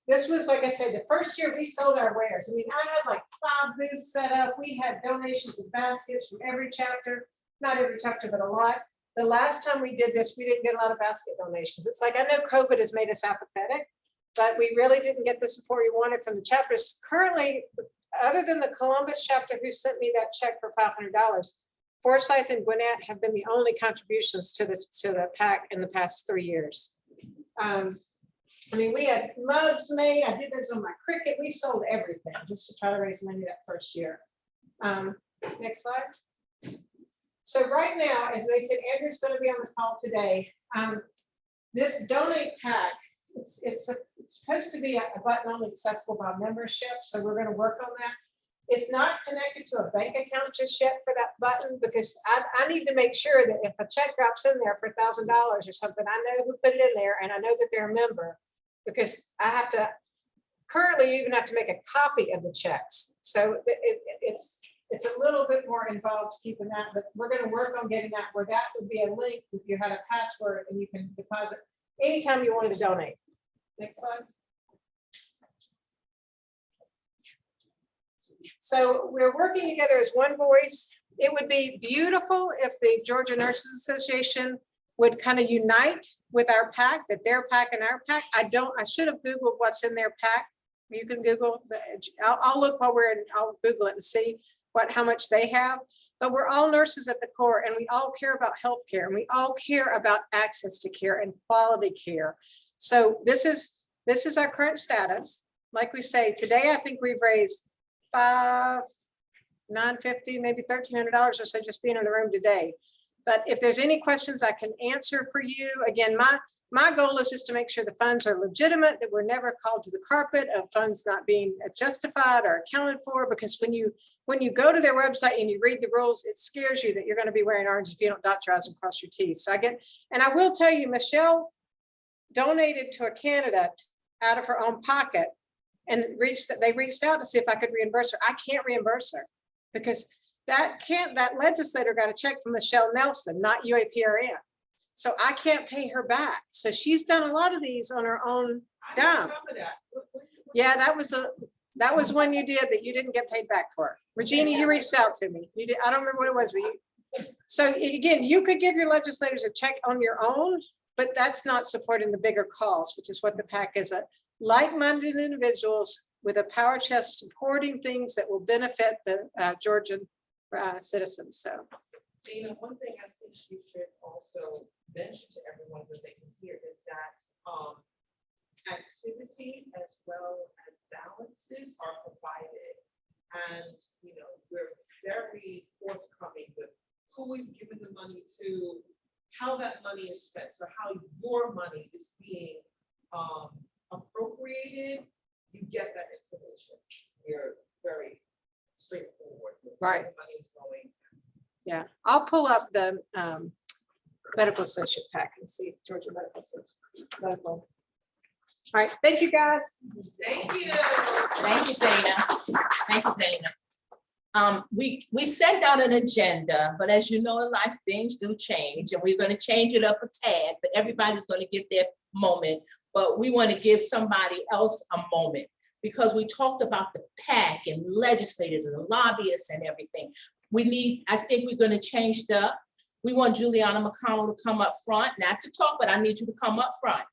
This was, like I said, the first year we sold our wares. I mean, I had like 5 booths set up. We had donations of baskets from every chapter, not every chapter, but a lot. The last time we did this, we didn't get a lot of basket donations. It's like, I know COVID has made us apathetic, but we really didn't get the support we wanted from the chapters. Currently, other than the Columbus chapter who sent me that check for $500, Forsyth and Gwinnett have been the only contributions to the PAC in the past 3 years. I mean, we had mugs made. I did those on my Cricut. We sold everything just to try to raise money that first year. Next slide. So right now, as they said, Andrew's going to be on the call today. This donate pack, it's supposed to be a button only accessible by membership. So we're going to work on that. It's not connected to a bank account just yet for that button, because I need to make sure that if a check drops in there for $1,000 or something, I know who put it in there and I know that they're a member, because I have to, currently you even have to make a copy of the checks. So it's a little bit more involved keeping that, but we're going to work on getting that where that would be a link if you had a password and you can deposit anytime you wanted to donate. Next slide. So we're working together as one voice. It would be beautiful if the Georgia Nurses Association would kind of unite with our PAC, that their PAC and our PAC. I should have Googled what's in their PAC. You can Google, I'll look while we're in, I'll Google it and see how much they have. But we're all nurses at the core, and we all care about healthcare, and we all care about access to care and quality care. So this is our current status. like we say, today, I think we've raised $950, maybe $1,300 or so just being in the room today. But if there's any questions I can answer for you, again, my goal is just to make sure the funds are legitimate, that we're never called to the carpet of funds not being justified or accounted for, because when you go to their website and you read the rules, it scares you that you're going to be wearing orange if you don't dot your I's and cross your T's. So and I will tell you, Michelle donated to a candidate out of her own pocket, and they reached out to see if I could reimburse her. I can't reimburse her because that legislator got a check from Michelle Nelson, not UAPRN. So I can't pay her back. So she's done a lot of these on her own I don't dime. remember that. Yeah, that was one you did that you didn't get paid back for. Regina, you reached out to me. You did, I don't remember what it was, but so again, you could give your legislators a check on your own, but that's not supporting the bigger cause, which is what the PAC is, a like-minded individuals with a power chest supporting things that will benefit the Georgian citizens. So Dana, one thing I think you should also mention to everyone that they can hear is that activity as well as balances are provided. And, we're very forthcoming with who we've given the money to, how that money is spent. So how your money is being appropriated, you get that information. We're very straightforward with where the money is going. yeah, I'll pull up the medical associate PAC and see Georgia Medical Associate. All right, thank you, guys. Thank you. Thank you, Dana. Thank you, Dana. We sent out an agenda, but as you know, in life, things do change, and we're gonna change it up a tad, but everybody's gonna get their moment. But we want to give somebody else a moment, because we talked about the PAC and legislators and lobbyists and everything. I think we're gonna change it up. We want Juliana McConnell to come up front, not to talk, but I need you to come up front.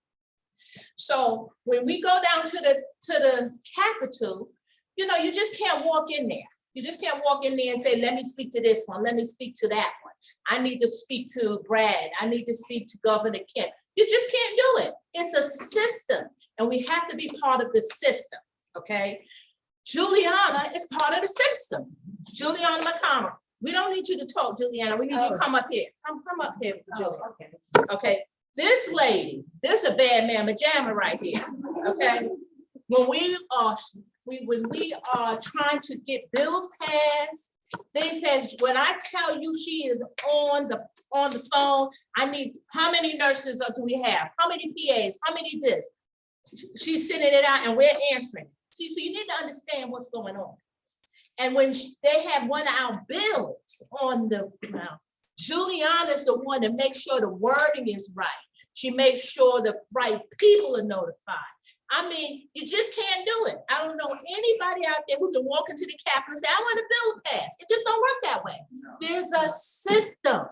So when we go down to the Capitol, you just can't walk in there. You just can't walk in there and say, let me speak to this one, let me speak to that one. I need to speak to Brad. I need to speak to Governor Kemp. You just can't do it. It's a system, and we have to be part of the system, okay? Juliana is part of the system. Juliana McConnell. We don't need you to talk, Juliana. We need you to come up here. Come up here, Juliana. Okay. This lady, this a bad mamma jamma right here, okay? When we are trying to get bills passed, things passed, when I tell you she is on the phone, I need, how many nurses do we have? How many PAs? How many this? She's sending it out and we're answering. See, so you need to understand what's going on. And when they have one of our bills on the ground, Juliana's the one to make sure the wording is right. She makes sure the right people are notified. I mean, you just can't do it. I don't know anybody out there who can walk into the Capitol and say, I want a bill passed. It just don't work that way. There's a system.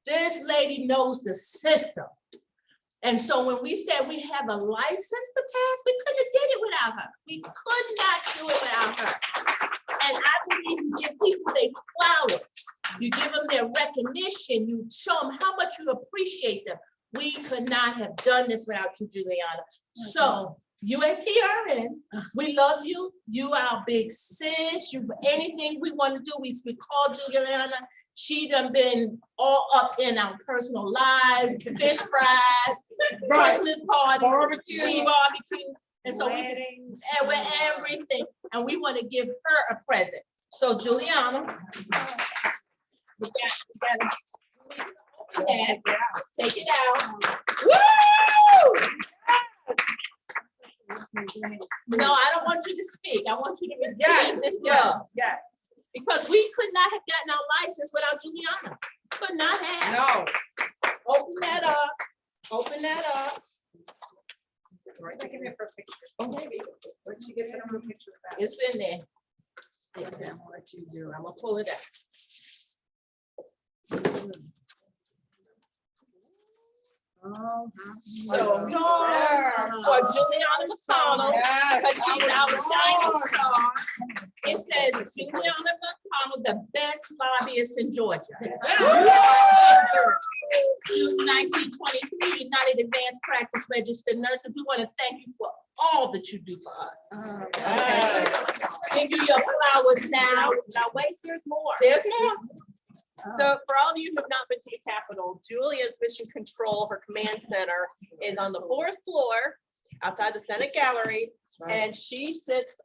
This lady knows the system. And so when we said we have a license to pass, we couldn't have did it without her. We could not do it without her. And I believe you give people their flowers. You give them their recognition. You show them how much you appreciate them. We could not have done this without you, Juliana. So UAPRN, we love you. You our big sis. Anything we want to do, we call Juliana. She done been all up in our personal lives, fish fries, Christmas parties, she barbecues. And so we're everything. And we want to give her a present. So Juliana, we gotta take it out. Woo! No, I don't want you to speak. I want you to receive this love. Yes. Because we could not have gotten our license without Juliana. Could not have. No. Open that up. Open that up. Give me a first picture. Okay. Where'd she get some picture of that? It's in there. Yeah, I'm gonna let you do. I'm gonna pull it out. So for Juliana McConnell, because she's our shining star, it says Juliana McConnell, the best lobbyist in Georgia. June 1923, United Advanced Practice Registered Nurses. We want to thank you for all that you do for us. Oh, Okay. Give you your flowers now. Now wait, there's more. There's more. So for all of you who have not been to the Capitol, Julia's Mission Control, her command center, is on the 4th floor outside the Senate Gallery. And she sits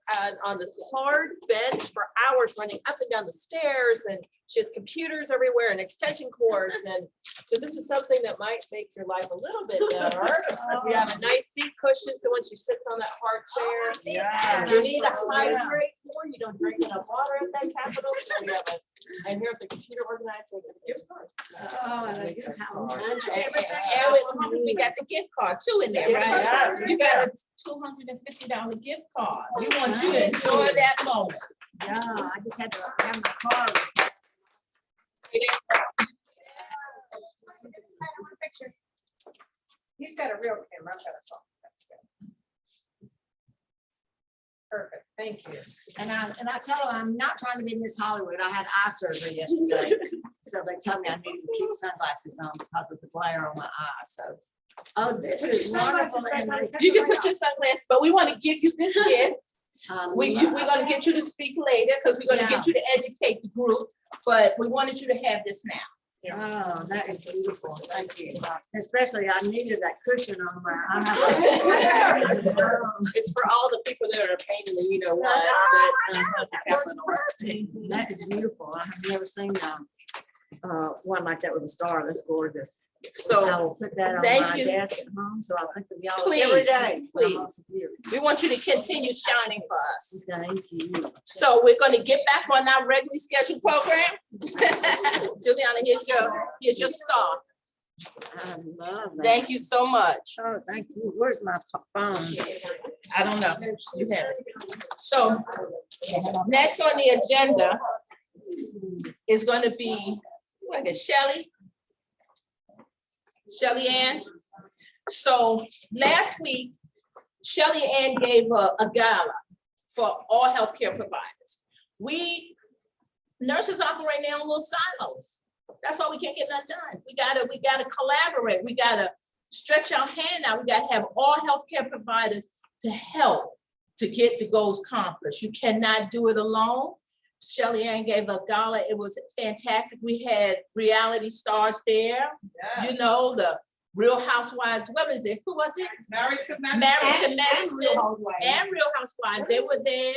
on this hard bench for hours, running up and down the stairs, and she has computers everywhere and extension cords. And so this is something that might make your life a little bit better. We have a nice seat cushion, so when she sits on that hard chair, Yeah. you need to hydrate more, you don't drink enough water at that Capitol. So we have and here's the computer organizer with a gift card. Oh, and a good house. And we got the gift card too in there, right? Yes. You got a $250 gift card. We want you to enjoy that moment. Yeah, I just had to have my car. He's got a real camera. I've got a phone. That's good. Perfect, thank you. And I tell them, I'm not trying to be Miss Hollywood. I had eye surgery yesterday. So they told me I needed to keep sunglasses on because of the glare on my eye. So, oh, this is wonderful. And You can put your sunglasses, but we want to give you this gift. We're love- gonna get you to speak later because we're gonna Yeah. get you to educate the group, but we wanted you to have this now. Oh, that is beautiful. Thank you. Especially I needed that cushion on my eye. It's for all the people that are a pain in the you know what. that, at the Capitol. That is beautiful. I have never seen one like that with a star. That's gorgeous. I So will put that on Thank my you. desk at home, so I'll think of y'all Please, every day. when I'm please. off of here. we want you to continue shining for us. Thank you. So we're gonna get back on our regularly scheduled program. Juliana, here's your star. I love that. Thank you so much. Oh, thank you. Where's my phone? I don't know. You have it. So next on the agenda is gonna be, I guess, Shelly Ann. So last week, Shelly Ann gave a gala for all healthcare providers. We nurses operate in their own little silos. That's why we can't get nothing done. We gotta collaborate. We gotta stretch our hand out. We gotta have all healthcare providers to help to get the goals accomplished. You cannot do it alone. Shelly Ann gave a gala. It was fantastic. We had reality stars there. You know, the Real Housewives, what is it? Who was it? Married to Medicine. Married to Medicine Housewives. and Real Housewives. They were there.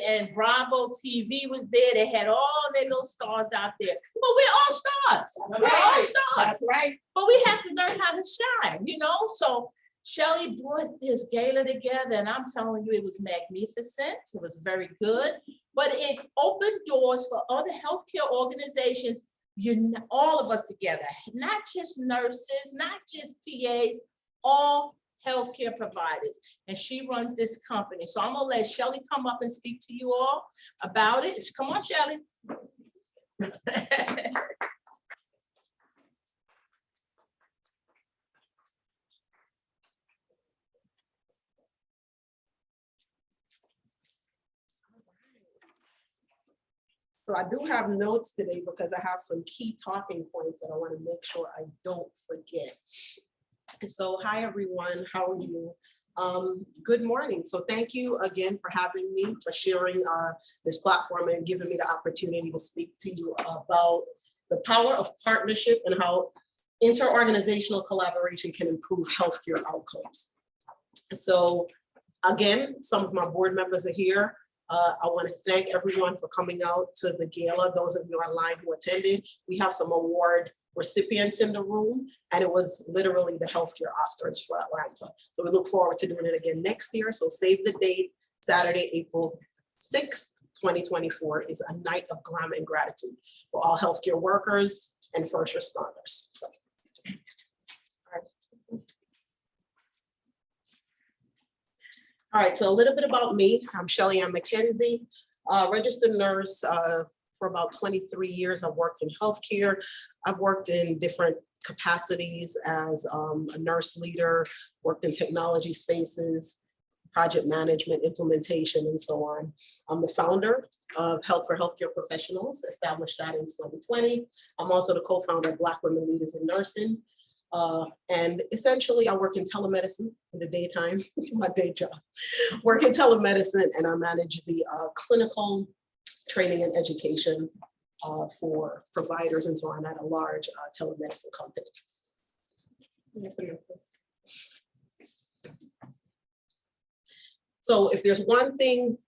And Bravo TV was there. They had all their little stars out there. But we're all stars. We're all stars. That's right. But we have to learn how to shine, you know? So Shelly brought this gala together, and I'm telling you, it was magnificent. It was very good. But it opened doors for other healthcare organizations, all of us together, not just nurses, not just PAs, all healthcare providers. And she runs this company. So I'm gonna let Shelly come up and speak to you all about it. Come on, Shelly. So I do have notes today because I have some key talking points that I want to make sure I don't forget. So hi, everyone. How are you? Good morning. So thank you again for having me, for sharing this platform and giving me the opportunity to speak to you about the power of partnership and how interorganizational collaboration can improve healthcare outcomes. So again, some of my board members are here. I want to thank everyone for coming out to the gala. Those of you online who attended, we have some award recipients in the room, and it was literally the healthcare Oscars for Atlanta. So we look forward to doing it again next year. So save the date, Saturday, April 6th, 2024 is a night of glamour and gratitude for all healthcare workers and first responders. So. All right, so a little bit about me. I'm Shelly Ann McKenzie, registered nurse for about 23 years. I've worked in healthcare. I've worked in different capacities as a nurse leader, worked in technology spaces, project management, implementation, and so on. I'm the founder of Health for Healthcare Professionals, established that in 2020. I'm also the co-founder of Black Women Leaders in Nursing. And essentially, I work in telemedicine in the daytime, my day job. Work in telemedicine, and I manage the clinical training and education for providers and so on at a large telemedicine company. So if there's one thing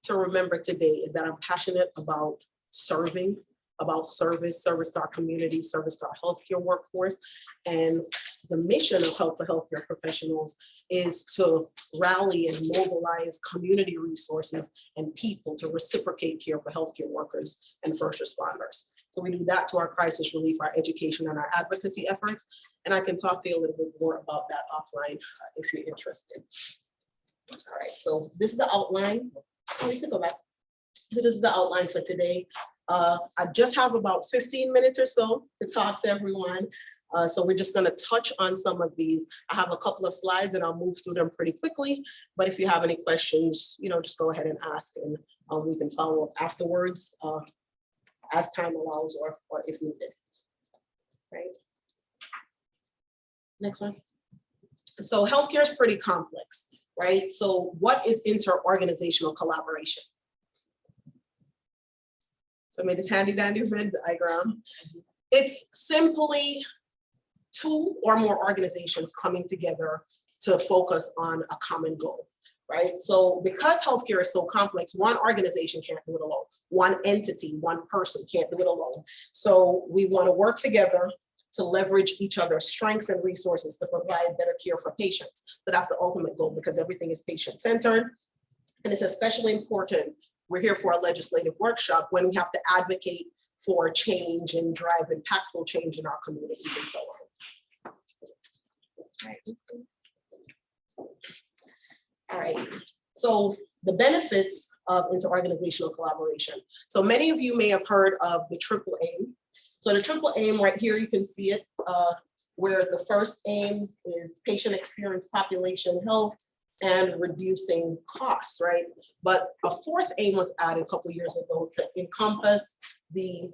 to remember today is that I'm passionate about serving, about service to our community, service to our healthcare workforce. And the mission of Health for Healthcare Professionals is to rally and mobilize community resources and people to reciprocate care for healthcare workers and first responders. So we do that to our crisis relief, our education, and our advocacy efforts. And I can talk to you a little bit more about that offline if you're interested. All right, so this is the outline. Oh, you can go back. So this is the outline for today. I just have about 15 minutes or so to talk to everyone. So we're just gonna touch on some of these. I have a couple of slides and I'll move through them pretty quickly. But if you have any questions, just go ahead and ask, and we can follow up afterwards as time allows or if needed. Right. Next one. So healthcare is pretty complex, right? So what is inter-organizational collaboration? So I made this handy dandy Venn diagram. It's simply two or more organizations coming together to focus on a common goal, right? So because healthcare is so complex, one organization can't do it alone. One entity, one person can't do it alone. So we want to work together to leverage each other's strengths and resources to provide better care for patients. So that's the ultimate goal, because everything is patient-centered. And it's especially important, we're here for a legislative workshop, when we have to advocate for change and drive impactful change in our communities and so on. All right, so the benefits of interorganizational collaboration. So many of you may have heard of the triple aim. So the triple aim right here, you can see it, where the first aim is patient experience, population health, and reducing costs, right? But a fourth aim was added a couple of years ago to encompass the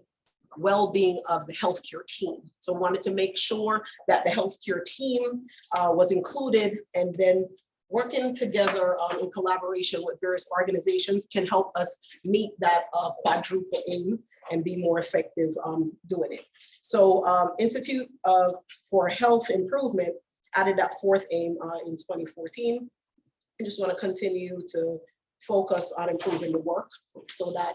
well-being of the healthcare team. So wanted to make sure that the healthcare team was included, and then working together in collaboration with various organizations can help us meet that quadruple aim and be more effective doing it. So Institute for Health Improvement added that fourth aim in 2014. I just want to continue to focus on improving the work so that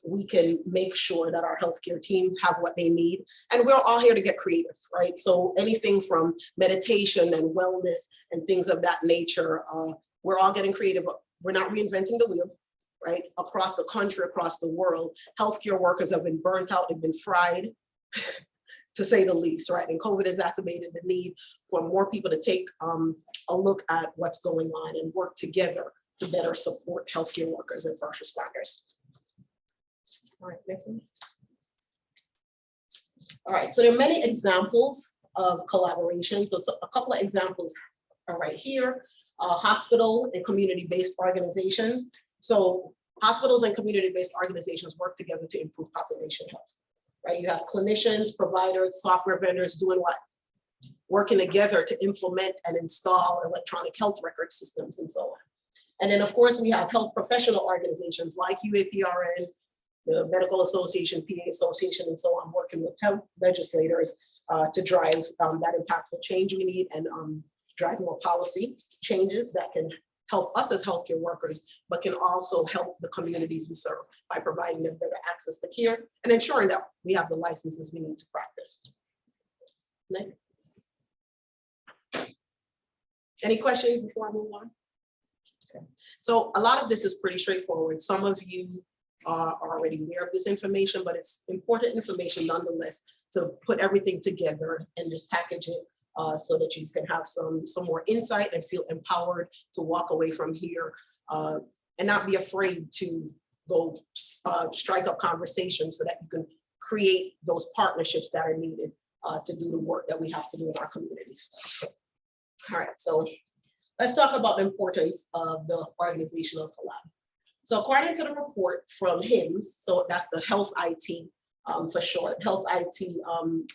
we can make sure that our healthcare team have what they need. And we're all here to get creative, right? So anything from meditation and wellness and things of that nature, we're all getting creative. We're not reinventing the wheel, right? Across the country, across the world, healthcare workers have been burnt out, they've been fried, to say the least, right? And COVID exacerbated the need for more people to take a look at what's going on and work together to better support healthcare workers and first responders. All right, next one. All right, so there are many examples of collaboration. So a couple of examples are right here. Hospital and community-based organizations. So hospitals and community-based organizations work together to improve population health, right? You have clinicians, providers, software vendors doing what? Working together to implement and install electronic health record systems and so on. And then of course we have health professional organizations like UAPRN, the Medical Association, PA Association, and so on, working with health legislators to drive that impactful change we need and drive more policy changes that can help us as healthcare workers, but can also help the communities we serve by providing them better access to care and ensuring that we have the licenses we need to practice. Next. Any questions before I move on? Okay. So a lot of this is pretty straightforward. Some of you are already aware of this information, but it's important information nonetheless to put everything together and just package it so that you can have some more insight and feel empowered to walk away from here and not be afraid to go strike up conversations so that you can create those partnerships that are needed to do the work that we have to do in our communities. All right, so let's talk about the importance of the organizational collab. So according to the report from HIMSS, so that's the Health IT for short, Health IT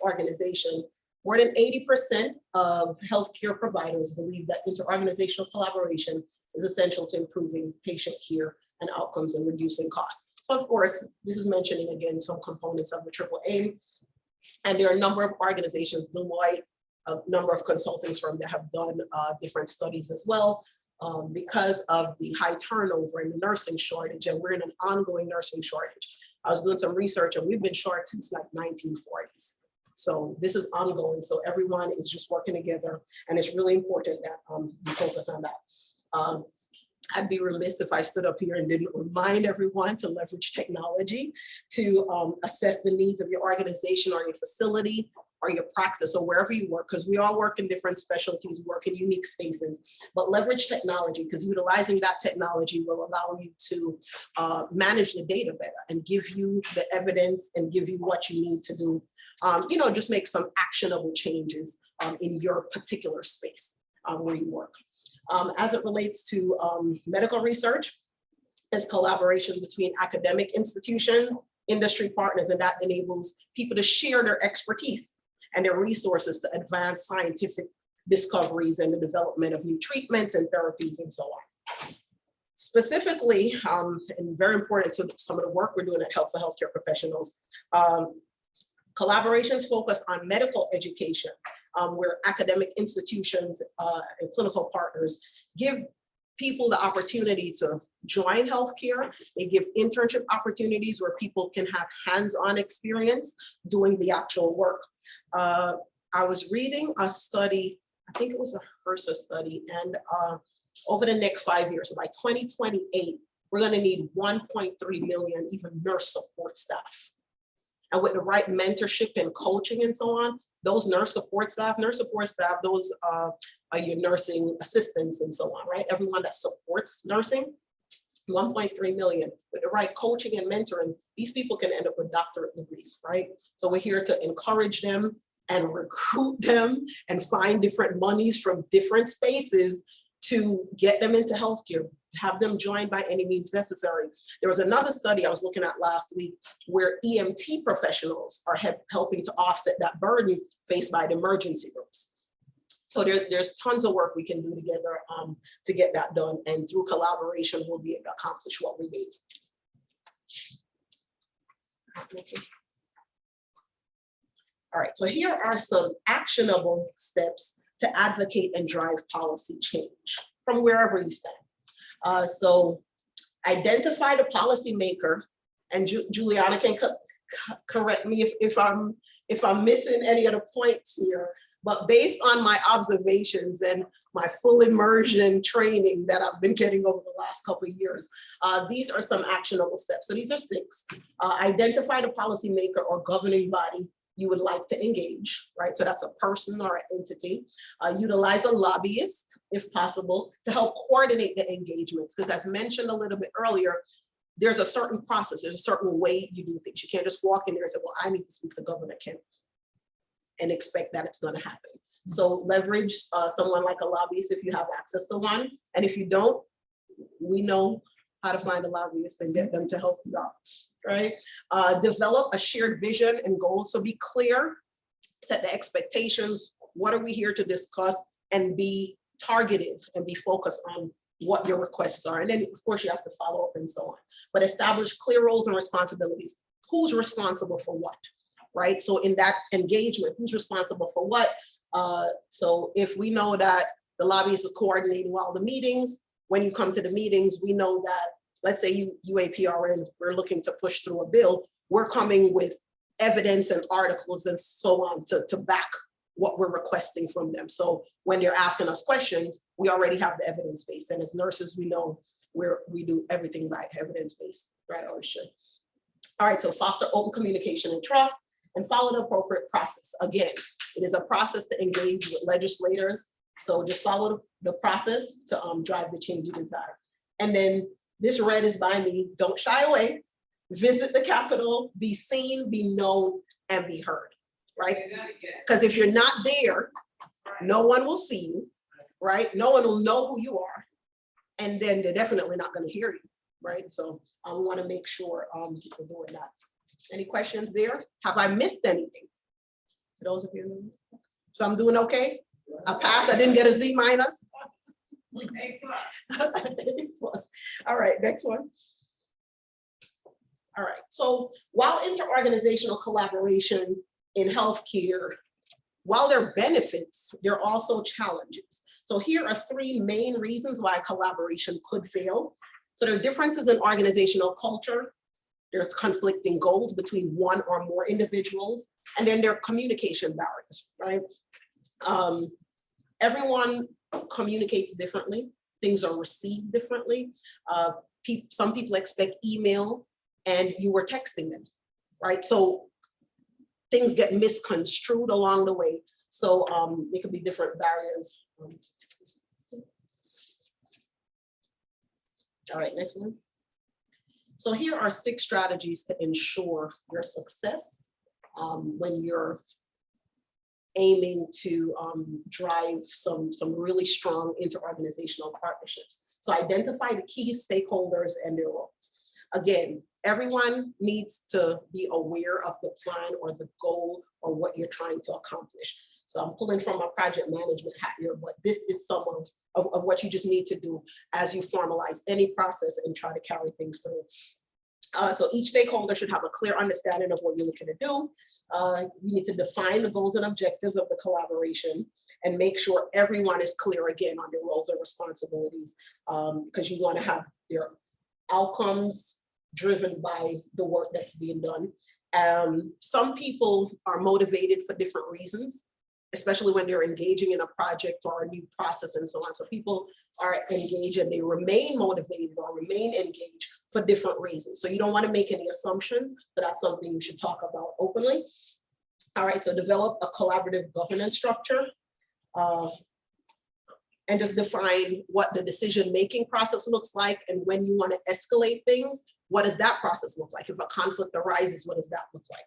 organization, More than 80% of healthcare providers believe that interorganizational collaboration is essential to improving patient care and outcomes and reducing costs. So of course, this is mentioning again some components of the triple aim. And there are a number of organizations, Deloitte, a number of consulting firms that have done different studies as well. Because of the high turnover and the nursing shortage, and we're in an ongoing nursing shortage. I was doing some research and we've been short since like 1940s. So this is ongoing. So everyone is just working together, and it's really important that we focus on that. I'd be remiss if I stood up here and didn't remind everyone to leverage technology to assess the needs of your organization or your facility or your practice or wherever you work, because we all work in different specialties, work in unique spaces, but leverage technology, because utilizing that technology will allow you to manage the data better and give you the evidence and give you what you need to do, just make some actionable changes in your particular space where you work. As it relates to medical research, is collaboration between academic institutions, industry partners, and that enables people to share their expertise and their resources to advance scientific discoveries and the development of new treatments and therapies and so on. Specifically, and very important to some of the work we're doing at Health for Healthcare Professionals, collaborations focus on medical education, where academic institutions and clinical partners give people the opportunity to join healthcare. They give internship opportunities where people can have hands-on experience doing the actual work. I was reading a study, I think it was a HRSA study, and over the next 5 years, so by 2028, we're gonna need 1.3 million even nurse support staff. And with the right mentorship and coaching and so on, those nurse support staff, those are your nursing assistants and so on, right? Everyone that supports nursing, 1.3 million. With the right coaching and mentoring, these people can end up with doctorate degrees, right? So we're here to encourage them and recruit them and find different monies from different spaces to get them into healthcare, have them join by any means necessary. There was another study I was looking at last week where EMT professionals are helping to offset that burden faced by the emergency rooms. So there's tons of work we can do together to get that done. And through collaboration, we'll be able to accomplish what we need. All right, so here are some actionable steps to advocate and drive policy change from wherever you stand. So identify the policymaker, and Juliana can correct me if I'm missing any of the points here, but based on my observations and my full immersion training that I've been getting over the last couple of years, these are some actionable steps. So these are 6. Identify the policymaker or governing body you would like to engage, right? So that's a person or an entity. Utilize a lobbyist, if possible, to help coordinate the engagements. Because as mentioned a little bit earlier, there's a certain process, there's a certain way you do things. You can't just walk in there and say, well, I need to speak to Governor Kemp and expect that it's gonna happen. So leverage someone like a lobbyist if you have access to one. And if you don't, we know how to find a lobbyist and get them to help you out, right? Develop a shared vision and goals. So be clear, set the expectations. What are we here to discuss, and be targeted and be focused on what your requests are. And then of course you have to follow up and so on, but establish clear roles and responsibilities. Who's responsible for what, right? So in that engagement, who's responsible for what? So if we know that the lobbyist is coordinating all the meetings, when you come to the meetings, we know that, let's say UAPRN, we're looking to push through a bill, we're coming with evidence and articles and so on to back what we're requesting from them. So when they're asking us questions, we already have the evidence base. And as nurses, we know we do everything by evidence based, right? Or we should. All right, so foster open communication and trust and follow the appropriate process. Again, it is a process to engage with legislators. So just follow the process to drive the change you desire. And then this red is by me, don't shy away, visit the Capitol, be seen, be known, and be heard, right? Because if you're not there, no one will see you, right? No one will know who you are. And then they're definitely not gonna hear you, right? So we wanna make sure we're doing that. Any questions there? Have I missed anything? For those of you. So I'm doing okay? I passed, I didn't get a Z minus? A plus. A plus. All right, next one. All right, so while interorganizational collaboration in healthcare, while there are benefits, there are also challenges. So here are three main reasons why collaboration could fail. So there are differences in organizational culture, there's conflicting goals between one or more individuals, and then there are communication barriers, right? Everyone communicates differently, things are received differently. Some people expect email and you were texting them, right? So things get misconstrued along the way. So it could be different barriers. All right, next one. So here are 6 strategies to ensure your success when you're aiming to drive some really strong interorganizational partnerships. So identify the key stakeholders and their roles. Again, everyone needs to be aware of the plan or the goal or what you're trying to accomplish. So I'm pulling from my project management hat here, but this is some of what you just need to do as you formalize any process and try to carry things through. So each stakeholder should have a clear understanding of what you're looking to do. You need to define the goals and objectives of the collaboration and make sure everyone is clear again on their roles and responsibilities, because you want to have their outcomes driven by the work that's being done. Some people are motivated for different reasons, especially when they're engaging in a project or a new process and so on. So people are engaged and they remain motivated or remain engaged for different reasons. So you don't want to make any assumptions, but that's something you should talk about openly. All right, so develop a collaborative governance structure and just define what the decision-making process looks like, and when you want to escalate things, what does that process look like? If a conflict arises, what does that look like?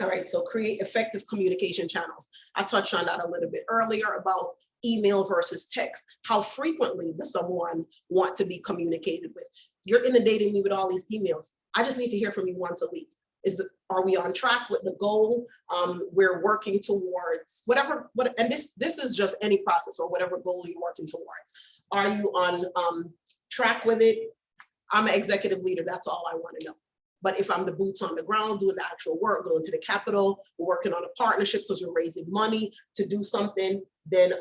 All right, so create effective communication channels. I touched on that a little bit earlier about email versus text. How frequently does someone want to be communicated with? You're inundating me with all these emails. I just need to hear from you once a week. Are we on track with the goal? We're working towards whatever, and this is just any process or whatever goal you're working towards. Are you on track with it? I'm an executive leader, that's all I want to know. But if I'm the boots on the ground, doing the actual work, going to the Capitol, working on a partnership because we're raising money to do something, then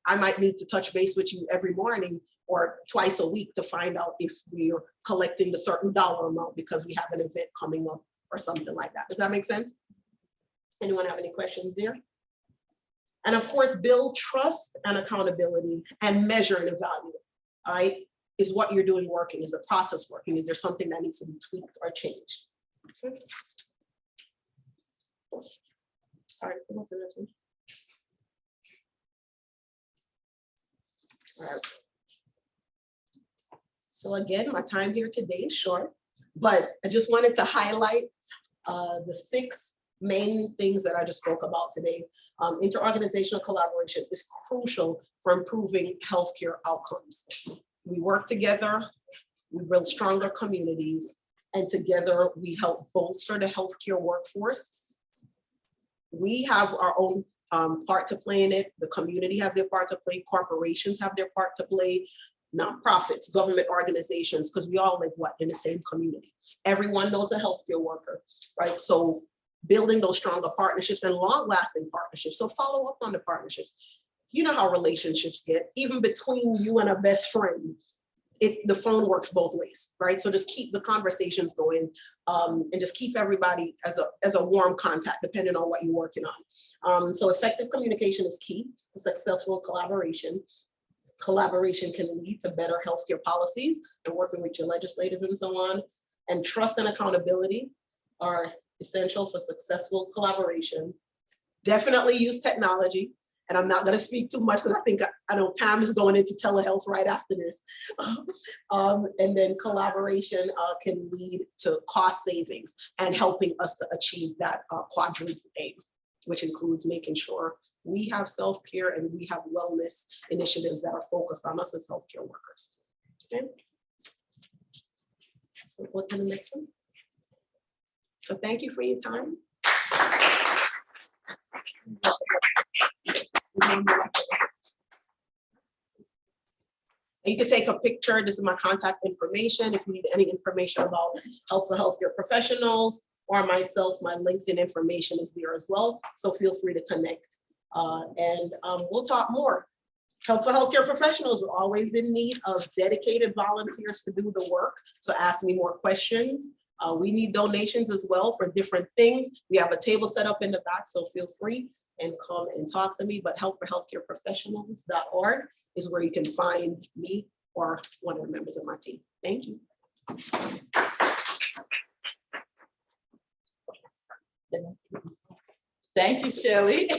I might need to touch base with you every morning or twice a week to find out if we're collecting a certain dollar amount because we have an event coming up or something like that. Does that make sense? Anyone have any questions there? And of course, build trust and accountability and measure and evaluate, all right? Is what you're doing working? Is the process working? Is there something that needs to be tweaked or changed? Okay. All right, come on to the next one. All right. So again, my time here today is short, but I just wanted to highlight the 6 main things that I just spoke about today. Interorganizational collaboration is crucial for improving healthcare outcomes. We work together, we build stronger communities, and together we help bolster the healthcare workforce. We have our own part to play in it. The community has their part to play. Corporations have their part to play. Nonprofits, government organizations, because we all live in the same community. Everyone knows a healthcare worker, right? So building those stronger partnerships and long-lasting partnerships. So follow up on the partnerships. You know how relationships get, even between you and a best friend, the phone works both ways, right? So just keep the conversations going and just keep everybody as a warm contact, depending on what you're working on. So effective communication is key to successful collaboration. Collaboration can lead to better healthcare policies and working with your legislators and so on. And trust and accountability are essential for successful collaboration. Definitely use technology. And I'm not going to speak too much because I know Pam is going into telehealth right after this. And then collaboration can lead to cost savings and helping us to achieve that quadruple aim, which includes making sure we have self-care and we have wellness initiatives that are focused on us as healthcare workers. Okay. So what to the next one? So thank you for your time. name you like. You can take a picture. This is my contact information. If you need any information about Health for Healthcare Professionals or myself, my LinkedIn information is there as well. So feel free to connect. And we'll talk more. Health for Healthcare Professionals, we're always in need of dedicated volunteers to do the work. So ask me more questions. We need donations as well for different things. We have a table set up in the back, so feel free and come and talk to me. But healthforhealthcareprofessionals.org is where you can find me or one of the members of my team. Thank you. Thank you, Shirley.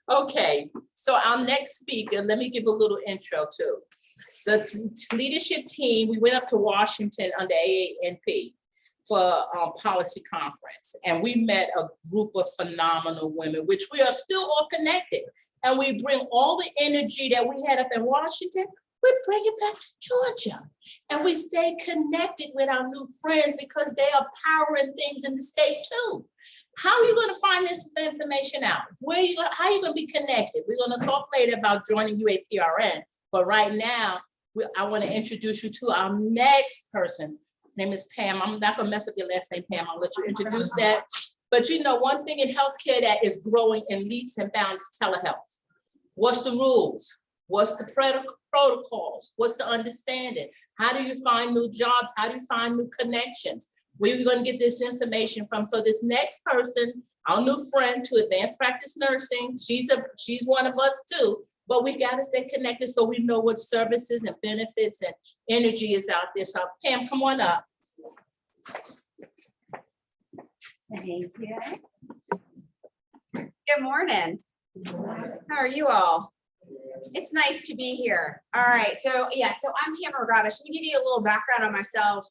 Okay, so our next speaker, let me give a little intro too. The leadership team, we went up to Washington under AANP for a policy conference, and we met a group of phenomenal women, which we are still all connected. And we bring all the energy that we had up in Washington, we bring it back to Georgia. And we stay connected with our new friends because they are powering things in the state too. How are you going to find this information out? How are you going to be connected? We're going to talk later about joining UAPRN, but right now, I want to introduce you to our next person. Her name is Pam. I'm not going to mess up your last name, Pam. I'll let you introduce that. But you know, one thing in healthcare that is growing in leaps and bounds is telehealth. What's the rules? What's the protocols? What's the understanding? How do you find new jobs? How do you find new connections? Where are we going to get this information from? So this next person, our new friend to advanced practice nursing, she's one of us too. But we got to stay connected so we know what services and benefits and energy is out there. So Pam, come on up. Thank you. Good morning. How are you all? It's nice to be here. All right, so yeah, so I'm Pam Rogavish. Let me give you a little background on myself,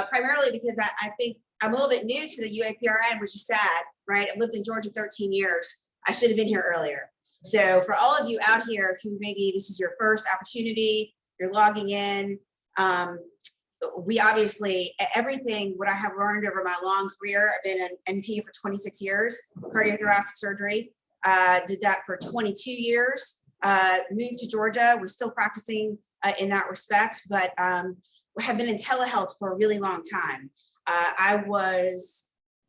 primarily because I think I'm a little bit new to the UAPRN, which is sad, right? I've lived in Georgia 13 years. I should have been here earlier. So for all of you out here who maybe this is your first opportunity, you're logging in, we obviously, everything what I have learned over my long career, I've been an NP for 26 years, cardiothoracic surgery, did that for 22 years, moved to Georgia, we're still practicing in that respect, but have been in telehealth for a really long time. I was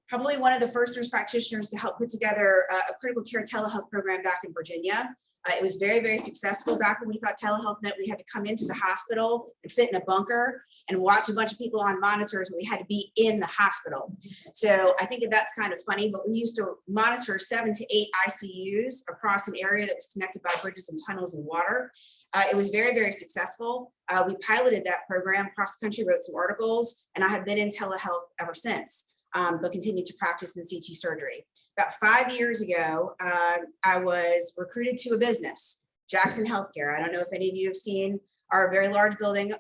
probably one of the first nurse practitioners to help put together a critical care telehealth program back in Virginia. It was very, very successful back when we thought telehealth meant we had to come into the hospital and sit in a bunker and watch a bunch of people on monitors when we had to be in the hospital. So I think that's kind of funny, but we used to monitor 7 to 8 ICUs across an area that was connected by bridges and tunnels and water. It was very, very successful. We piloted that program across the country, wrote some articles, and I have been in telehealth ever since. But continued to practice in CT surgery. About 5 years ago, I was recruited to a business, Jackson Healthcare. I don't know if any of you have seen our very large building,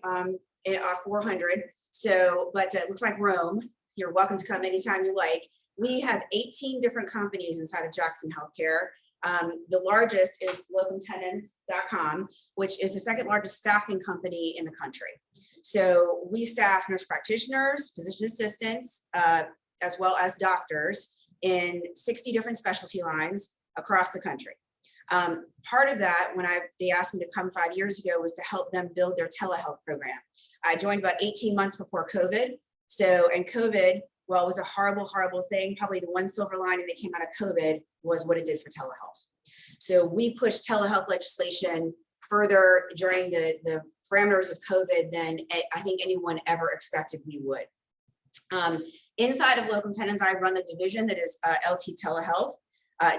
400. So, but it looks like Rome. You're welcome to come anytime you like. We have 18 different companies inside of Jackson Healthcare. The largest is locumtenens.com, which is the second largest staffing company in the country. So we staff nurse practitioners, physician assistants, as well as doctors in 60 different specialty lines across the country. Part of that, when they asked me to come 5 years ago, was to help them build their telehealth program. I joined about 18 months before COVID. So, and COVID, well, it was a horrible, horrible thing. Probably the one silver lining that came out of COVID was what it did for telehealth. So we pushed telehealth legislation further during the parameters of COVID than I think anyone ever expected we would. Inside of Locum Tenens, I run the division that is LT Telehealth.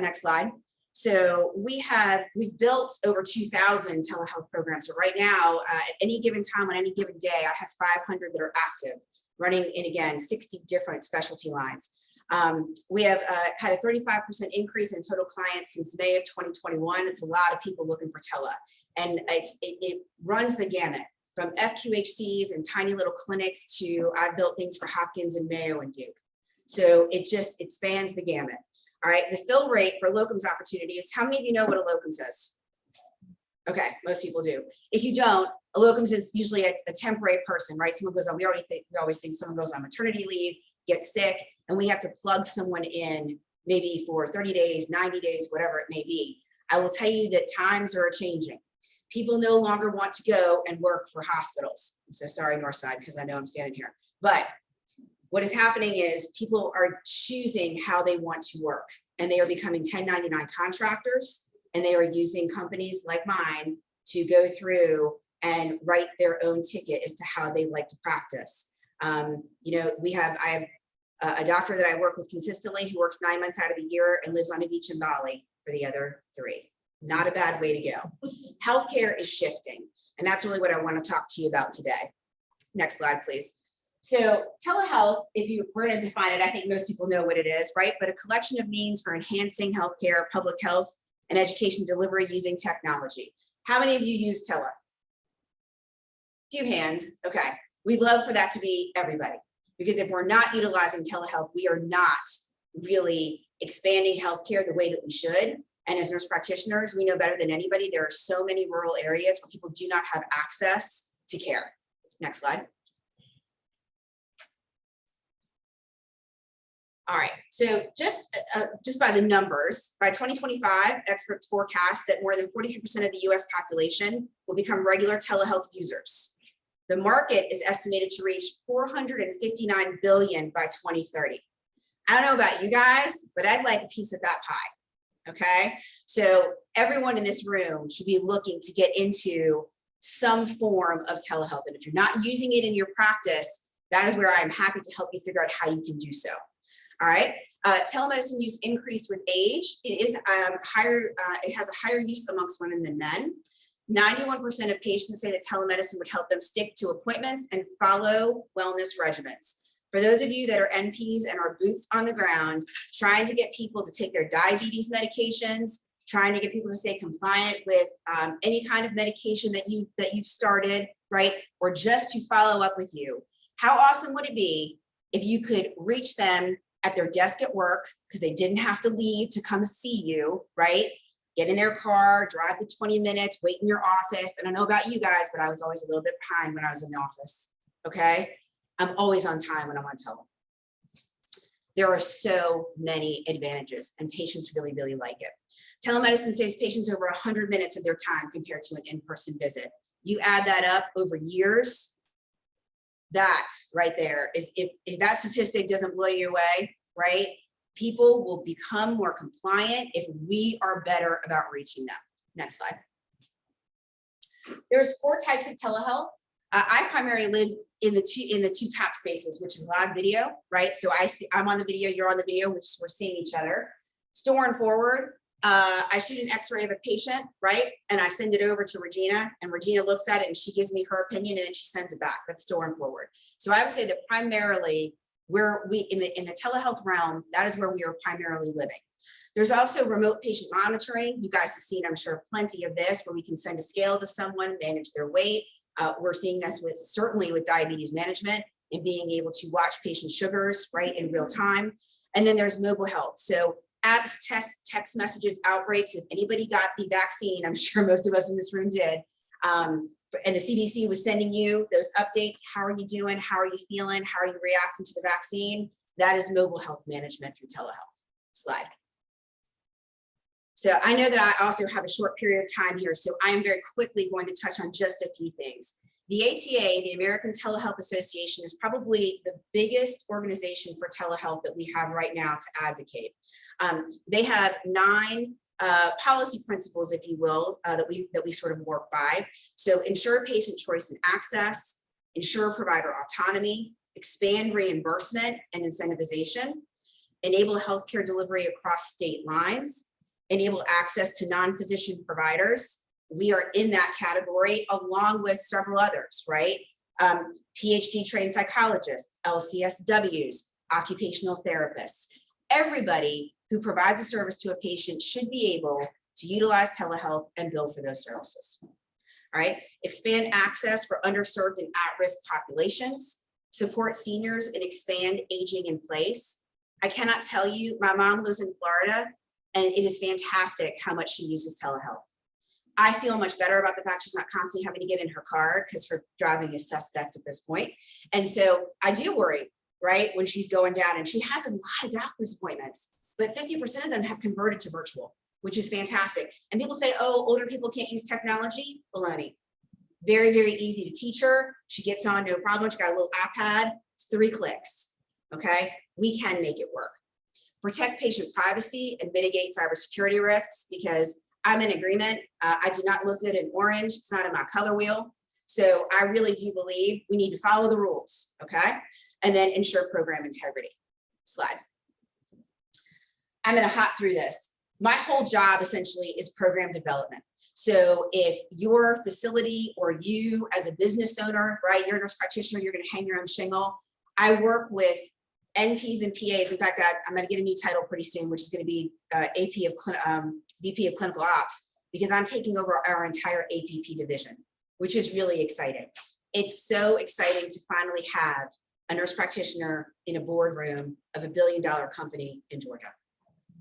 Next slide. So we've built over 2,000 telehealth programs. So right now, at any given time on any given day, I have 500 that are active, running in, again, 60 different specialty lines. We have had a 35% increase in total clients since May of 2021. It's a lot of people looking for tele, and it runs the gamut from FQHCs and tiny little clinics to I've built things for Hopkins and Mayo and Duke. So it spans the gamut. All right, the fill rate for locums opportunities. How many of you know what a locums is? Okay, most people do. If you don't, a locums is usually a temporary person, right? Someone goes on, we always think someone goes on maternity leave, gets sick, and we have to plug someone in maybe for 30 days, 90 days, whatever it may be. I will tell you that times are changing. People no longer want to go and work for hospitals. I'm so sorry, Northside, because I know I'm standing here. But what is happening is people are choosing how they want to work, and they are becoming 1099 contractors, and they are using companies like mine to go through and write their own ticket as to how they like to practice. You know, I have a doctor that I work with consistently who works 9 months out of the year and lives on a beach in Bali for the other 3. Not a bad way to go. Healthcare is shifting, and that's really what I want to talk to you about today. Next slide, please. So telehealth, we're going to define it, I think most people know what it is, right? But a collection of means for enhancing healthcare, public health, and education delivery using technology. How many of you use tele? Few hands, okay. We'd love for that to be everybody, because if we're not utilizing telehealth, we are not really expanding healthcare the way that we should. And as nurse practitioners, we know better than anybody, there are so many rural areas where people do not have access to care. Next slide. All right, so just by the numbers, by 2025, experts forecast that more than 43% of the US population will become regular telehealth users. The market is estimated to reach $459 billion by 2030. I don't know about you guys, but I'd like a piece of that pie, okay? So everyone in this room should be looking to get into some form of telehealth. And if you're not using it in your practice, that is where I'm happy to help you figure out how you can do so. All right, telemedicine use increased with age. It is higher. It has a higher use amongst women than men. 91% of patients say that telemedicine would help them stick to appointments and follow wellness regimens. For those of you that are NPs and are boots on the ground, trying to get people to take their diabetes medications, trying to get people to stay compliant with any kind of medication that you've started, right? Or just to follow up with you. How awesome would it be if you could reach them at their desk at work, because they didn't have to leave to come see you, right? Get in their car, drive the 20 minutes, wait in your office. And I know about you guys, but I was always a little bit behind when I was in the office, okay? I'm always on time when I'm on tele. There are so many advantages, and patients really, really like it. Telemedicine saves patients over 100 minutes of their time compared to an in-person visit. You add that up over years, that right there is, if that statistic doesn't blow you away, right? People will become more compliant if we are better about reaching them. Next slide. There's 4 types of telehealth. I primarily live in the two top spaces, which is live video, right? So I'm on the video, you're on the video, which we're seeing each other. Store and forward. I shoot an x-ray of a patient, right? And I send it over to Regina, and Regina looks at it and she gives me her opinion, and then she sends it back. That's store and forward. So I would say that primarily where we, in the telehealth realm, that is where we are primarily living. There's also remote patient monitoring. You guys have seen, I'm sure, plenty of this, where we can send a scale to someone, manage their weight. We're seeing this certainly with diabetes management and being able to watch patient sugars, right, in real time. And then there's mobile health. So apps, text messages, outbreaks. If anybody got the vaccine, I'm sure most of us in this room did. And the CDC was sending you those updates. How are you doing? How are you feeling? How are you reacting to the vaccine? That is mobile health management through telehealth. Slide. So I know that I also have a short period of time here, so I am very quickly going to touch on just a few things. The ATA, the American Telehealth Association, is probably the biggest organization for telehealth that we have right now to advocate. They have 9 policy principles, if you will, that we sort of work by. So ensure patient choice and access, ensure provider autonomy, expand reimbursement and incentivization, enable healthcare delivery across state lines, enable access to non-physician providers. We are in that category along with several others, right? PhD trained psychologists, LCSWs, occupational therapists. Everybody who provides a service to a patient should be able to utilize telehealth and bill for those services. All right, expand access for underserved and at-risk populations, support seniors and expand aging in place. I cannot tell you, my mom lives in Florida, and it is fantastic how much she uses telehealth. I feel much better about the fact she's not constantly having to get in her car because her driving is suspect at this point. And so I do worry, right, when she's going down, and she has a lot of doctor's appointments, but 50% of them have converted to virtual, which is fantastic. And people say, oh, older people can't use technology. Baloney. Very, very easy to teach her. She gets on, no problem. She got a little iPad. It's 3 clicks. Okay, we can make it work. Protect patient privacy and mitigate cybersecurity risks, because I'm in agreement. I do not look good in orange. It's not in my color wheel. So I really do believe we need to follow the rules, okay? And then ensure program integrity. Slide. I'm gonna hop through this. My whole job essentially is program development. So if your facility or you as a business owner, right, you're a nurse practitioner, you're gonna hang your own shingle. I work with NPs and PAs. In fact, I'm gonna get a new title pretty soon, which is gonna be VP of Clinical Ops, because I'm taking over our entire APP division, which is really exciting. It's so exciting to finally have a nurse practitioner in a boardroom of $1 billion company in Georgia,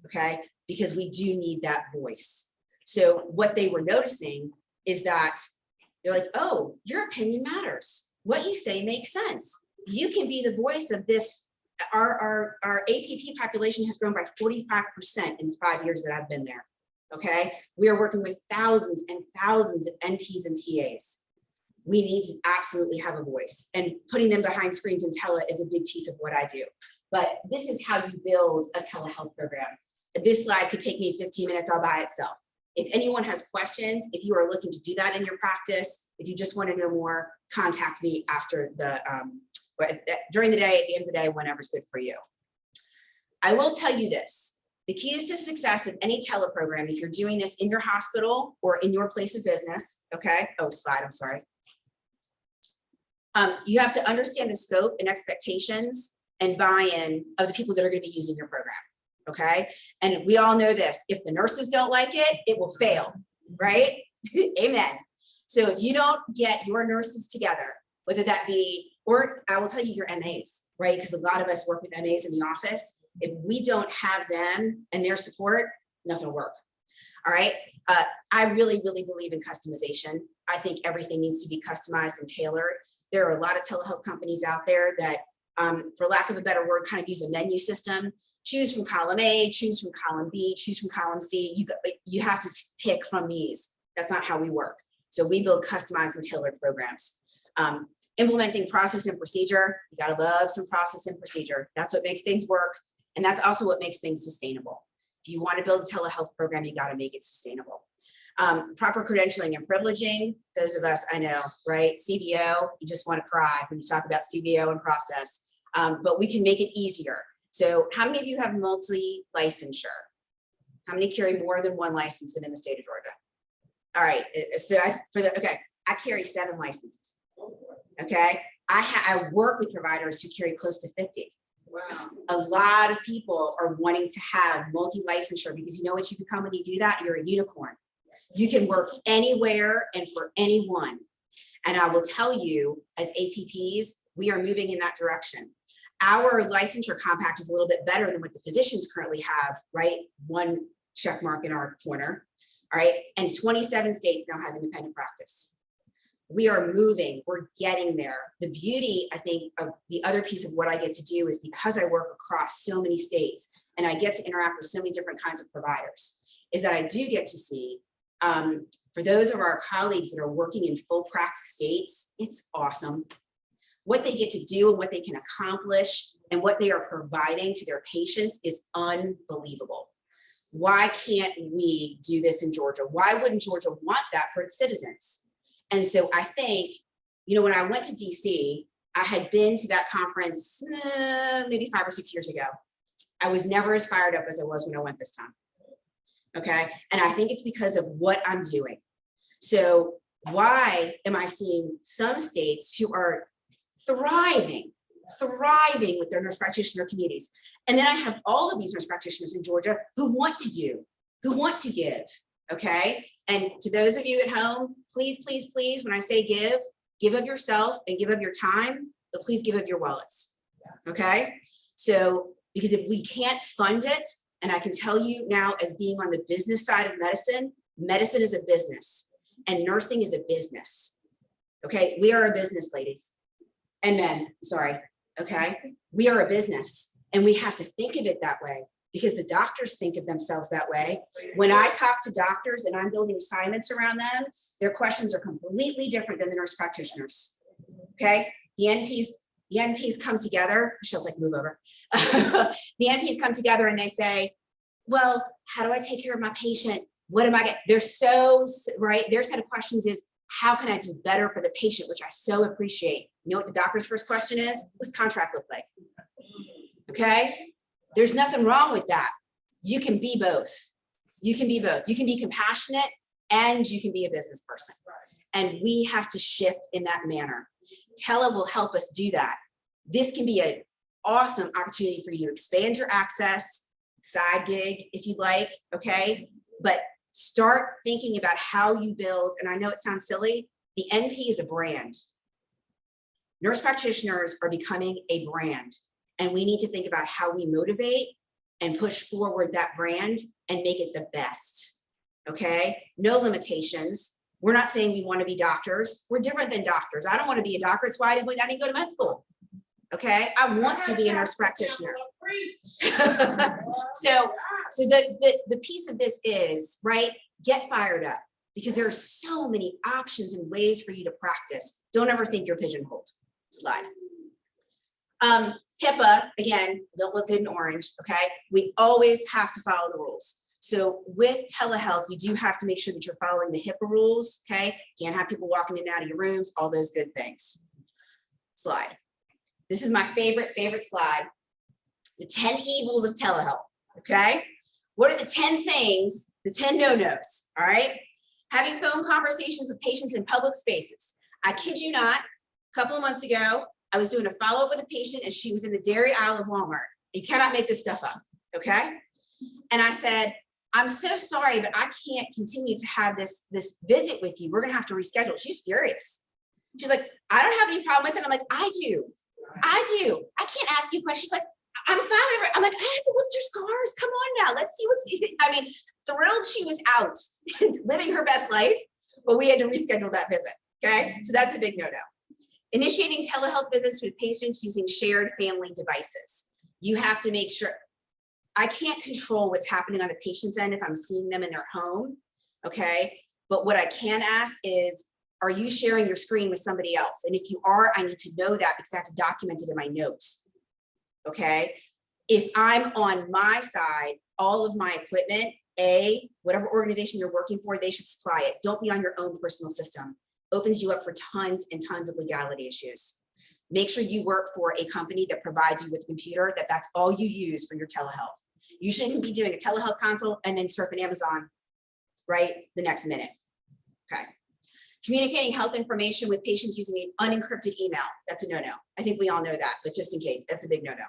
okay? Because we do need that voice. So what they were noticing is that they're like, oh, your opinion matters. What you say makes sense. You can be the voice of this. Our APP population has grown by 45% in the 5 years that I've been there, okay? We are working with thousands and thousands of NPs and PAs. We need to absolutely have a voice, and putting them behind screens in tele is a big piece of what I do. But this is how you build a telehealth program. This slide could take me 15 minutes all by itself. If anyone has questions, if you are looking to do that in your practice, if you just want to know more, contact me after the, during the day, at the end of the day, whenever's good for you. I will tell you this, the keys to success of any teleprogram, if you're doing this in your hospital or in your place of business, okay? Oh, slide, I'm sorry. You have to understand the scope and expectations and buy-in of the people that are going to be using your program, okay? And we all know this, if the nurses don't like it, it will fail, right? Amen. So if you don't get your nurses together, whether that be, or I will tell you your MAs, right? Because a lot of us work with MAs in the office. If we don't have them and their support, nothing will work. All right. I really, really believe in customization. I think everything needs to be customized and tailored. There are a lot of telehealth companies out there that, for lack of a better word, kind of use a menu system. Choose from column A, choose from column B, choose from column C. You have to pick from these. That's not how we work. So we build customized and tailored programs. Implementing process and procedure. You gotta love some process and procedure. That's what makes things work. And that's also what makes things sustainable. If you want to build a telehealth program, you gotta make it sustainable. Proper credentialing and privileging. Those of us, I know, right? CBO, you just want to cry when you talk about CBO and process, but we can make it easier. So how many of you have multi-licensure? How many carry more than one license in the state of Georgia? All right, so I carry 7 licenses. Okay, I work with providers who carry close to 50. Wow. A lot of people are wanting to have multi-licensure, because you know what you become when you do that? You're a unicorn. You can work anywhere and for anyone. And I will tell you, as APPs, we are moving in that direction. Our licensure compact is a little bit better than what the physicians currently have, right? 1 check mark in our corner, all right? And 27 states now have independent practice. We are moving, we're getting there. The beauty, I think, of the other piece of what I get to do is because I work across so many states and I get to interact with so many different kinds of providers, is that I do get to see, for those of our colleagues that are working in full practice states, it's awesome. What they get to do and what they can accomplish and what they are providing to their patients is unbelievable. Why can't we do this in Georgia? Why wouldn't Georgia want that for its citizens? And so I think, you know, when I went to DC, I had been to that conference maybe 5 or 6 years ago. I was never as fired up as I was when I went this time. Okay. And I think it's because of what I'm doing. So why am I seeing some states who are thriving with their nurse practitioner communities? And then I have all of these nurse practitioners in Georgia who want to do, who want to give. Okay. And to those of you at home, please, please, please, when I say give of yourself and give of your time, but please give of your wallets. Okay. So, because if we can't fund it, and I can tell you now, as being on the business side of medicine, medicine is a business and nursing is a business. Okay. We are a business, ladies and men, sorry. Okay. We are a business and we have to think of it that way. because the doctors think of themselves that way. When I talk to doctors and I'm building assignments around them, their questions are completely different than the nurse practitioners. Okay, the NPs come together. Michelle's like, move over. The NPs come together and they say, well, how do I take care of my patient? What am I getting? They're so, right? Their set of questions is, how can I do better for the patient, which I so appreciate. You know what the doctor's first question is? What's contract look like? Okay, there's nothing wrong with that. You can be both. You can be both. You can be compassionate and you can be a business person. And we have to shift in that manner. Tele will help us do that. This can be an awesome opportunity for you to expand your access, side gig if you like, okay? But start thinking about how you build, and I know it sounds silly, the NP is a brand. Nurse practitioners are becoming a brand, and we need to think about how we motivate and push forward that brand and make it the best, okay? No limitations. We're not saying we want to be doctors. We're different than doctors. I don't want to be a doctor. It's why I didn't go to med school, okay? I want to be a nurse practitioner. So the piece of this is, right, get fired up because there are so many options and ways for you to practice. Don't ever think you're pigeonholed. Slide. HIPAA, again, don't look good in orange, okay? We always have to follow the rules. So with telehealth, you do have to make sure that you're following the HIPAA rules, okay? Can't have people walking in and out of your rooms, all those good things. Slide. This is my favorite slide. The 10 evils of telehealth, okay? What are the 10 things, the 10 no-nos, all right? Having phone conversations with patients in public spaces. I kid you not, a couple of months ago, I was doing a follow-up with a patient and she was in the dairy aisle of Walmart. You cannot make this stuff up, okay? And I said, I'm so sorry, but I can't continue to have this visit with you. We're gonna have to reschedule. She's furious. She's like, I don't have any problem with it. I'm like, I do. I can't ask you questions. She's like, I'm fine. I'm like, I have to look at your scars. Come on now. Let's see what's, I mean, thrilled she was out living her best life, but we had to reschedule that visit. Okay. So that's a big no-no. Initiating telehealth visits with patients using shared family devices. You have to make sure, I can't control what's happening on the patient's end if I'm seeing them in their home. Okay. But what I can ask is, are you sharing your screen with somebody else? And if you are, I need to know that because I have to document it in my notes. Okay, if I'm on my side, all of my equipment, whatever organization you're working for, they should supply it. Don't be on your own personal system. Opens you up for tons and tons of legality issues. Make sure you work for a company that provides you with a computer, that's all you use for your telehealth. You shouldn't be doing a telehealth consult and then surfing Amazon right the next minute. Okay. Communicating health information with patients using an unencrypted email. That's a no-no. I think we all know that, but just in case, that's a big no-no.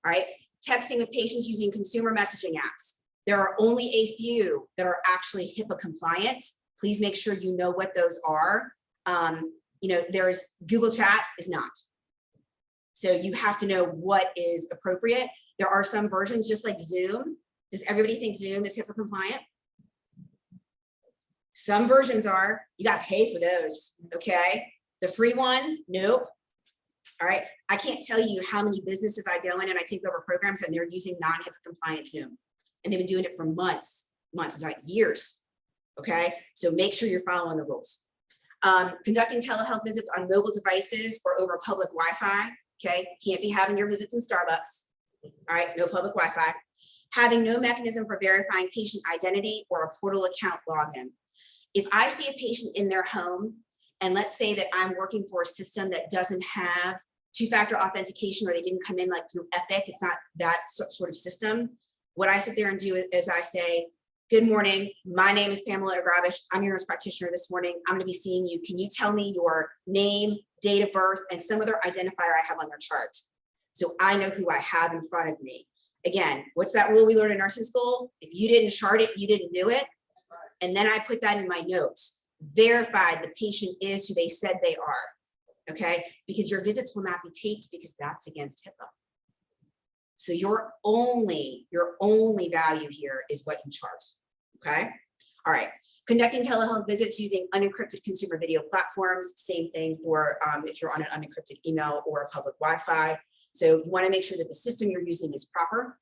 All right. Texting with patients using consumer messaging apps. There are only a few that are actually HIPAA compliant. Please make sure you know what those are. You know, there's Google Chat is not. So you have to know what is appropriate. There are some versions just like Zoom. Does everybody think Zoom is HIPAA compliant? Some versions are, you got to pay for those, okay? The free one, nope. All right, I can't tell you how many businesses I go in and I take over programs and they're using non-HIPAA compliant Zoom. And they've been doing it for months, I'm talking years, okay? So make sure you're following the rules. Conducting telehealth visits on mobile devices or over public Wi-Fi, okay? Can't be having your visits in Starbucks, all right? No public Wi-Fi. Having no mechanism for verifying patient identity or a portal account login. If I see a patient in their home, and let's say that I'm working for a system that doesn't have two-factor authentication or they didn't come in like through Epic, it's not that sort of system. What I sit there and do is I say, good morning, my name is Pamela Agravish. I'm your nurse practitioner this morning. I'm gonna be seeing you. Can you tell me your name, date of birth, and some other identifier I have on their chart? So I know who I have in front of me. Again, what's that rule we learned in nursing school? If you didn't chart it, you didn't do it. And then I put that in my notes. Verified the patient is who they said they are, okay? Because your visits will not be taped because that's against HIPAA. So your only value here is what you chart, okay? All right, conducting telehealth visits using unencrypted consumer video platforms, same thing for if you're on an unencrypted email or a public Wi-Fi. So you wanna make sure that the system you're using is proper.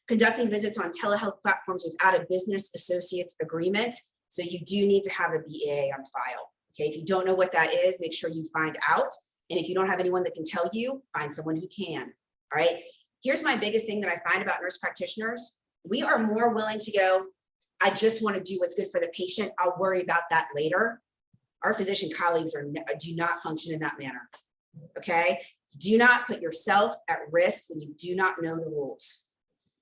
Conducting visits on telehealth platforms without a business associates agreement. So you do need to have a BAA on file. Okay, if you don't know what that is, make sure you find out. And if you don't have anyone that can tell you, find someone who can. All right. Here's my biggest thing that I find about nurse practitioners. We are more willing to go, I just want to do what's good for the patient. I'll worry about that later. Our physician colleagues do not function in that manner. Okay. Do not put yourself at risk when you do not know the rules.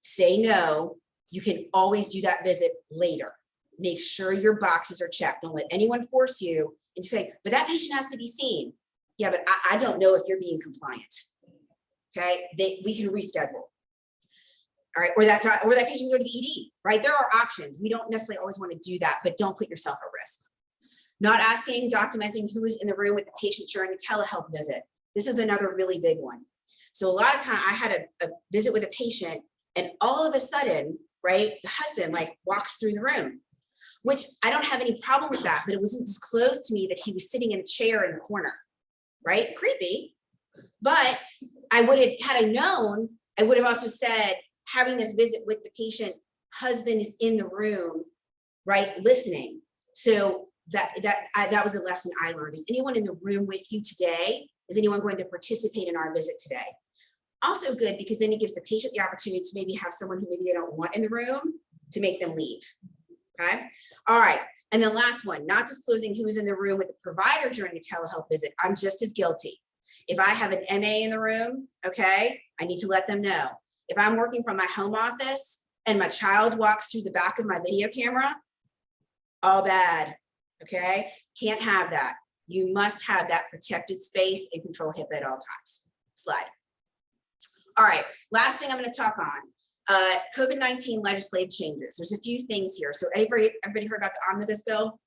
Say no. You can always do that visit later. Make sure your boxes are checked. Don't let anyone force you and say, but that patient has to be seen. Yeah, but I don't know if you're being compliant. Okay, we can reschedule. All right, or that patient can go to the ED, right? There are options. We don't necessarily always want to do that, but don't put yourself at risk. Not asking, documenting who is in the room with the patient during a telehealth visit. This is another really big one. So a lot of time I had a visit with a patient and all of a sudden, right, the husband like walks through the room, which I don't have any problem with that, but it wasn't disclosed to me that he was sitting in a chair in the corner, right? Creepy. But I would have, had I known, I would have also said, having this visit with the patient, husband is in the room, right, listening. So that was a lesson I learned. Is anyone in the room with you today? Is anyone going to participate in our visit today? Also good, because then it gives the patient the opportunity to maybe have someone who maybe they don't want in the room to make them leave. Okay. All right. And then last one, not disclosing who's in the room with the provider during a telehealth visit. I'm just as guilty. If I have an MA in the room, okay, I need to let them know. If I'm working from my home office and my child walks through the back of my video camera, all bad. Okay. Can't have that. You must have that protected space and control HIPAA at all times. Slide. All right. Last thing I'm going to talk on. COVID-19 legislative changes. There's a few things here. So everybody heard about the omnibus bill?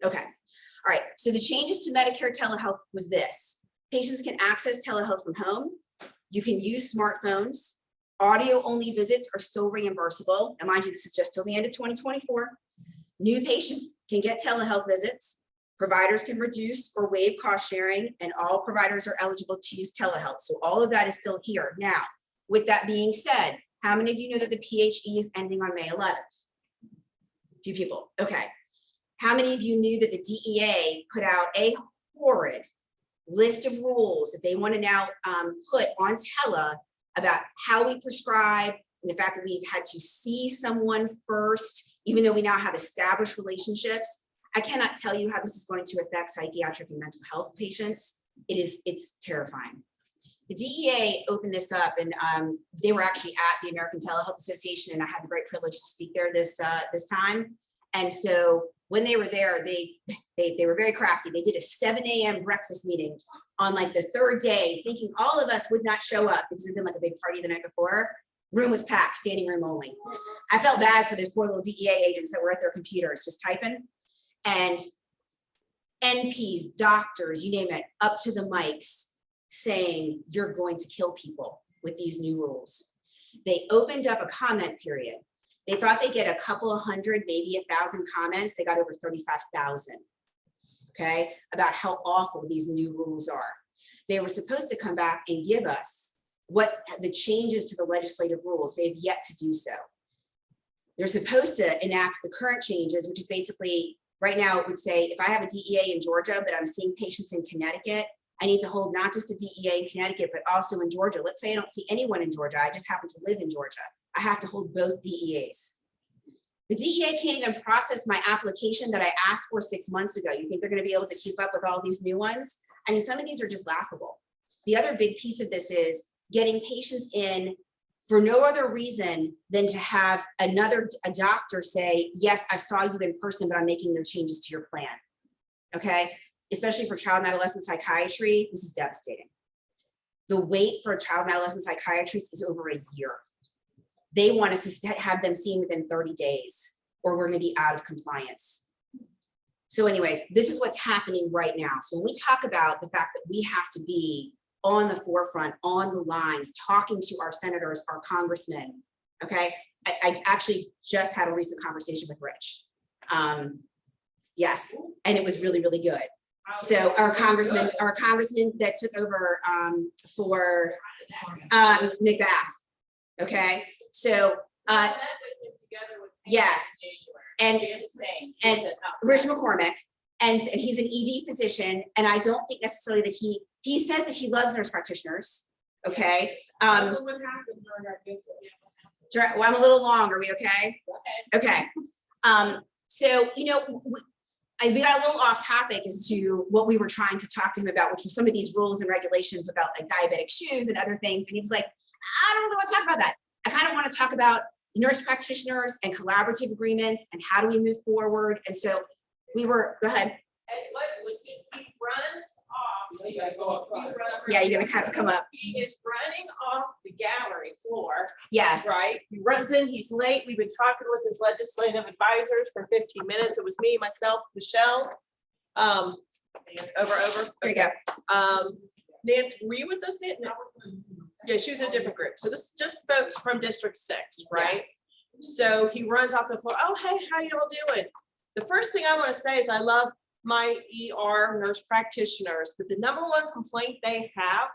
Okay. All right. So the changes to Medicare telehealth was this. Patients can access telehealth from home. You can use smartphones. Audio only visits are still reimbursable. And mind you, this is just till the end of 2024. New patients can get telehealth visits. Providers can reduce or waive cost sharing, and all providers are eligible to use telehealth. So all of that is still here. Now, with that being said, how many of you know that the PHE is ending on May 11th? A few people. Okay. How many of you knew that the DEA put out a horrid list of rules that they want to now put on tele about how we prescribe, and the fact that we've had to see someone first, even though we now have established relationships? I cannot tell you how this is going to affect psychiatric and mental health patients. It's terrifying. The DEA opened this up, and they were actually at the American Telehealth Association, and I had the great privilege to speak there this time. And so when they were there, they were very crafty. They did a 7 a.m. breakfast meeting on like the third day, thinking all of us would not show up because there'd been like a big party the night before. Room was packed, standing room only. I felt bad for these poor little DEA agents that were at their computers just typing. And NPs, doctors, you name it, up to the mics saying you're going to kill people with these new rules. They opened up a comment period. They thought they'd get a couple of hundred, maybe 1,000 comments. They got over 35,000, okay, about how awful these new rules are. They were supposed to come back and give us what the changes to the legislative rules. They've yet to do so. They're supposed to enact the current changes, which is basically, right now it would say, if I have a DEA in Georgia, but I'm seeing patients in Connecticut, I need to hold not just a DEA in Connecticut, but also in Georgia. Let's say I don't see anyone in Georgia. I just happen to live in Georgia. I have to hold both DEAs. The DEA can't even process my application that I asked for 6 months ago. You think they're going to be able to keep up with all these new ones? I mean, some of these are just laughable. The other big piece of this is getting patients in for no other reason than to have a doctor say, yes, I saw you in person, but I'm making no changes to your plan. Okay. Especially for child and adolescent psychiatry, this is devastating. The wait for a child and adolescent psychiatrist is over a year. They want us to have them seen within 30 days, or we're going to be out of compliance. So anyways, this is what's happening right now. So when we talk about the fact that we have to be on the forefront, on the lines, talking to our senators, our congressmen, okay? I actually just had a recent conversation with Rich. Yes, and it was really, really good. So our congressman that took over for McGrath, okay? So Uh, yes, and Rich McCormick, and he's an ED physician, and I don't think necessarily that he says that he loves nurse practitioners, okay? What happened during our visit? Well, I'm a little long, are we okay? Okay, so, you know, we got a little off topic as to what we were trying to talk to him about, which was some of these rules and regulations about like diabetic shoes and other things, and he was like, I don't really want to talk about that. I kind of want to talk about nurse practitioners and collaborative agreements and how do we move forward, and so we were, go ahead. And when he runs off. You gotta go up front. Yeah, you're gonna have to come up. He is running off the gallery floor, Yes, right? He runs in, he's late. We've been talking with his legislative advisors for 15 minutes. It was me, myself, Michelle. Over. there you go. Nancy, were you with us, Nancy? Yeah, she was in a different group. So this is just folks from District 6, right? Yes. So he runs off the floor. Oh, hey, how y'all doing? The first thing I want to say is I love my ER nurse practitioners, but the number one complaint they have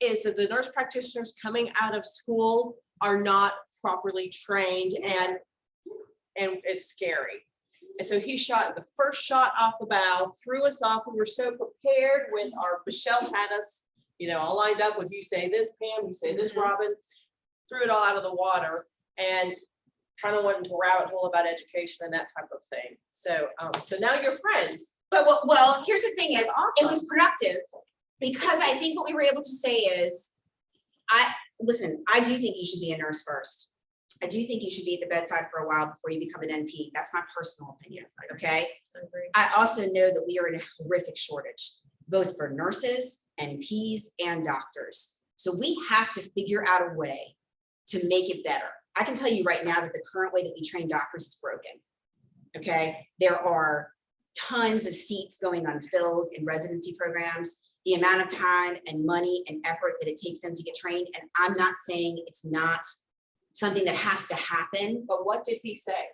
is that the nurse practitioners coming out of school are not properly trained, and it's scary. And so he shot the first shot off the bow, threw us off. We were so prepared with Michelle had us, you know, all lined up with you say this, Pam, you say this, Robin, threw it all out of the water and kind of went into a rabbit hole about education and that type of thing. So, so now you're friends. But well, here's the thing is, That's it awesome. was productive because I think what we were able to say is, I do think you should be a nurse first. I do think you should be at the bedside for a while before you become an NP. That's my personal opinion, okay? I also know that we are in a horrific shortage, both for nurses, NPs, and doctors. So we have to figure out a way to make it better. I can tell you right now that the current way that we train doctors is broken, okay? There are tons of seats going unfilled in residency programs. The amount of time and money and effort that it takes them to get trained, and I'm not saying it's not something that has to happen. But what did he say?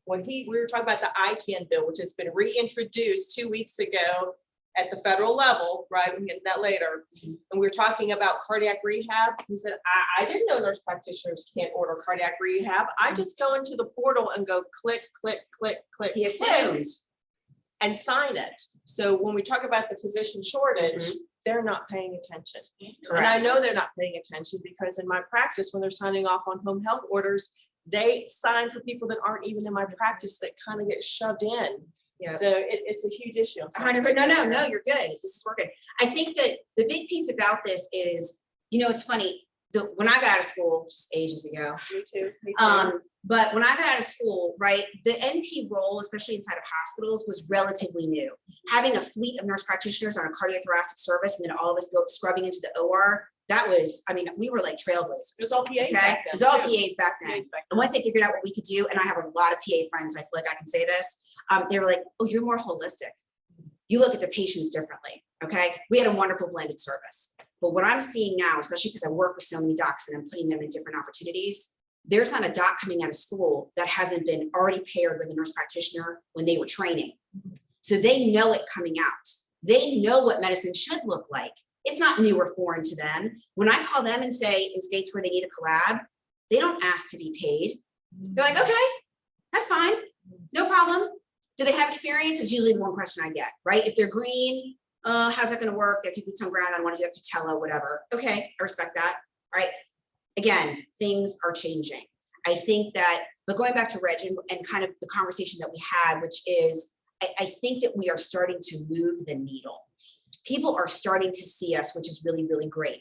When we were talking about the ICANN bill, which has been reintroduced 2 weeks ago at the federal level, right? We can get that later. And we were talking about cardiac rehab. He said, I didn't know nurse practitioners can't order cardiac rehab. I just go into the portal and go click, click, click, click, He click, assumed. and sign it. So when we talk about the physician shortage, they're not paying attention. And I Correct. know they're not paying attention because in my practice, when they're signing off on home health orders, they sign for people that aren't even in my practice that kind of get shoved in. Yeah. So it's a huge issue. I'm sorry. 100%. No, you're good. This is working. I think that the big piece about this is, you know, it's funny. When I got out of school, just ages ago, Me too. Me too. but when I got out of school, right, the NP role, especially inside of hospitals, was relatively new. Having a fleet of nurse practitioners on a cardiothoracic service and then all of us go scrubbing into the OR, that was, I mean, we were like trailblazers. It was all PAs Okay, back it then, was all too. PAs back then. PAs back And once they figured out what we could do, and I have a lot of PA friends, so I feel like I can say this, they were like, oh, you're more holistic. You look at the patients differently, okay? We had a wonderful blended service. But what I'm seeing now, especially because I work with so many docs and I'm putting them in different opportunities, there's not a doc coming out of school that hasn't been already paired with a nurse practitioner when they were training. So they know it coming out. They know what medicine should look like. It's not new or foreign to them. When I call them and say in states where they need a collab, they don't ask to be paid. They're like, okay, that's fine, no problem. Do they have experience? It's usually the one question I get, right? If they're green, how's that gonna work? They have to put some ground, I want to do that to Tela, whatever. Okay, I respect that, right? Again, things are changing. I think that, but going back to Reg and kind of the conversation that we had, which is, I think that we are starting to move the needle. People are starting to see us, which is really, really great.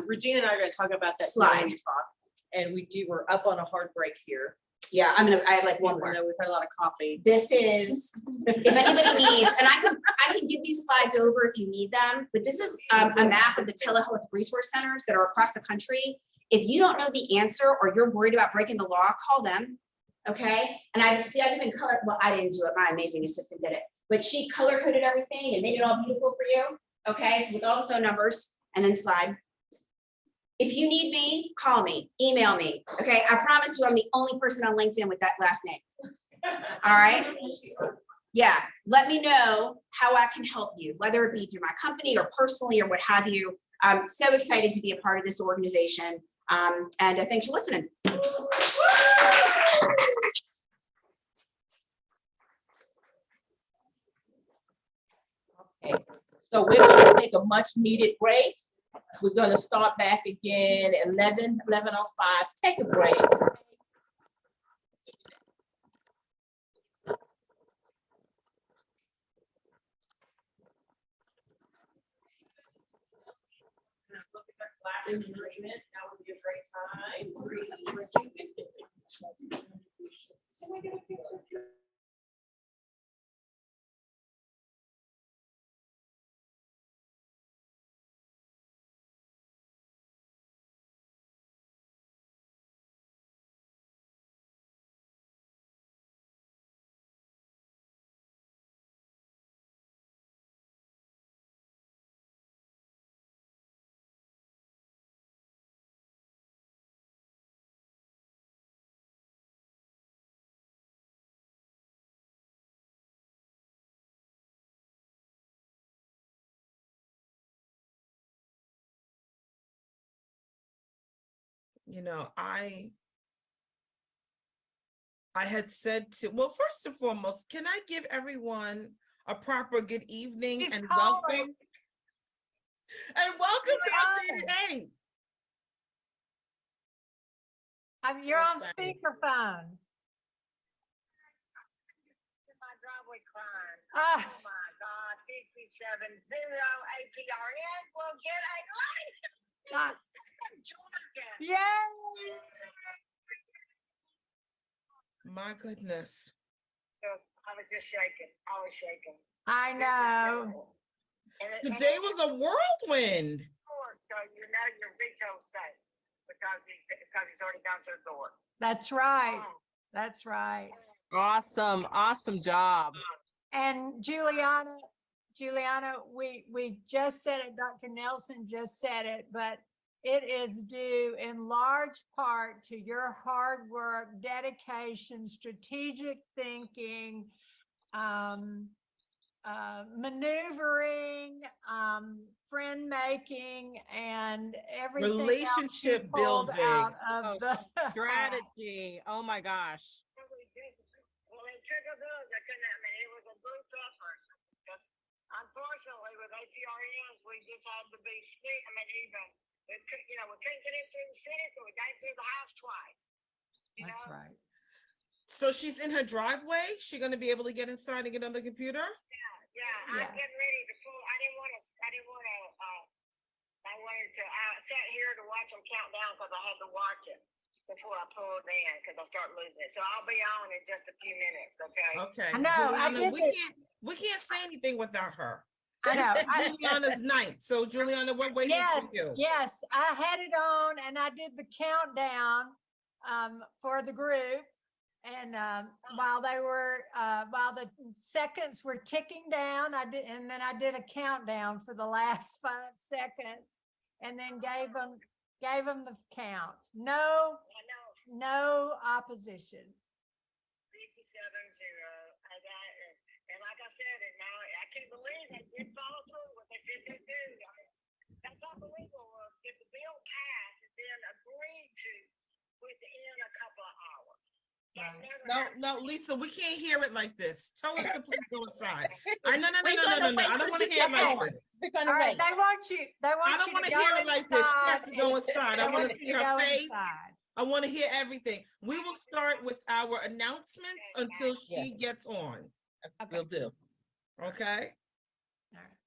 Regina and I are going to talk about that. Slide. when we talk. And we're up on a hard break here. Yeah, I have like one more. I know we've had a lot of coffee. This is, if anybody needs, and I can give these slides over if you need them, but this is a map of the telehealth resource centers that are across the country. If you don't know the answer or you're worried about breaking the law, call them, okay? And I've even colored, well, I didn't do it, my amazing assistant did it, but she color coded everything and made it all beautiful for you, okay? So with all the phone numbers and then slide. If you need me, call me, email me, okay? I promise you I'm the only person on LinkedIn with that last name. All right? Yeah, let me know how I can help you, whether it be through my company or personally or what have you. I'm so excited to be a part of this organization. And thanks for listening. Okay, so we're gonna take a much needed break. We're gonna start back again at 11:05. Take a break. Just look at that class agreement, that would be a great time. You know, I had said to, well, first and foremost, can I give everyone a proper good evening She's and calling. welcome? And welcome to Updated 8. You're on speakerphone. My driveway climb. Ah, Oh my God, 57 APRN will get a license. ah, Georgia. yay! My goodness. So I was just shaking. I was shaking. I know. Today was a whirlwind. So you know your veto's safe because he's already gone to the door. That's right. That's right. Awesome, awesome job. And Juliana, we just said it, Dr. Nelson just said it, but it is due in large part to your hard work, dedication, strategic thinking, maneuvering, friend making, and everything else you Relationship pulled building. out of the Strategy, oh my gosh. Well, it took a village. It was a group effort. Because unfortunately, with APRNs, we just had to be split. We couldn't get in through the city, so we got through the house twice. That's right. So she's in her driveway. She gonna be able to get inside and get on the computer? Yeah, I'm getting ready to pull. I sat here to watch them count down because I had to watch it before I pulled in because I start losing it. So I'll be on in just a few minutes, okay? Okay. I know, I Juliana, did we can't say anything without her. I know. Juliana's night. So Juliana, we're waiting Yes, for you. yes, I had it on and I did the countdown for the group. And while the seconds were ticking down, and then I did a countdown for the last 5 seconds, and then gave them the count. No opposition. 57-0. And like I said, I can't believe they did follow through what they said they do. That's unbelievable. If the bill passed and then agreed to within a couple of hours. No, Lisa, we can't hear it like this. Tell her to please go inside. No. We're I gonna don't wait want to till hear it she like gets this. We're gonna All right, wait. they want you I don't to want to go hear it like this. She has to go inside. inside. I They want to you see to her go face. inside. I want to hear everything. We will start with our announcements until she gets on. Will do. Okay? All right.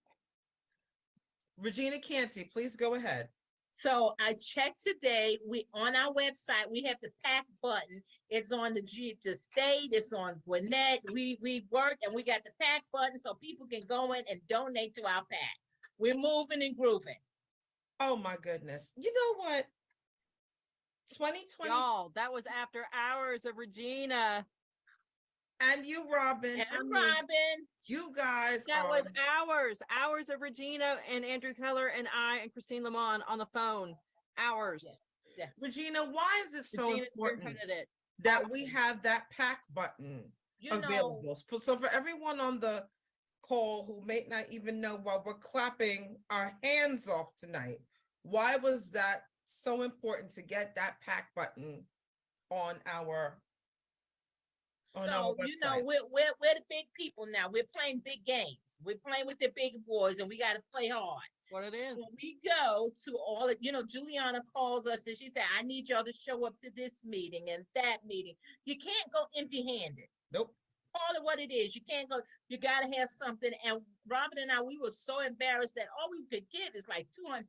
Regina Canty, please go ahead. So I checked today, we, on our website, we have the PAC button. It's on the state, it's on Gwinnett. We worked and we got the PAC button so people can go in and donate to our PAC. We're moving and grooving. Oh my goodness. You know what? 2020 Y'all, that was after hours of Regina. and you, Robin. And I mean, Robin, you guys That are was hours of Regina and Andrew Keller and I and Christine Lamont on the phone. Hours. yes. Regina, why is it so Regina important spearheaded it. that we have that PAC button You know, available? So for everyone on the call who may not even know why we're clapping our hands off tonight, why was that so important to get that PAC button on our So, you know, website. we're the big people now. We're playing big games. We're playing with the big boys and we gotta play hard. What it So is. when we go to all, you know, Juliana calls us and she said, I need y'all to show up to this meeting and that meeting. You can't go empty-handed. Nope. Call it what it is. You can't go, you gotta have something. And Robin and I, we were so embarrassed that all we could get is like $250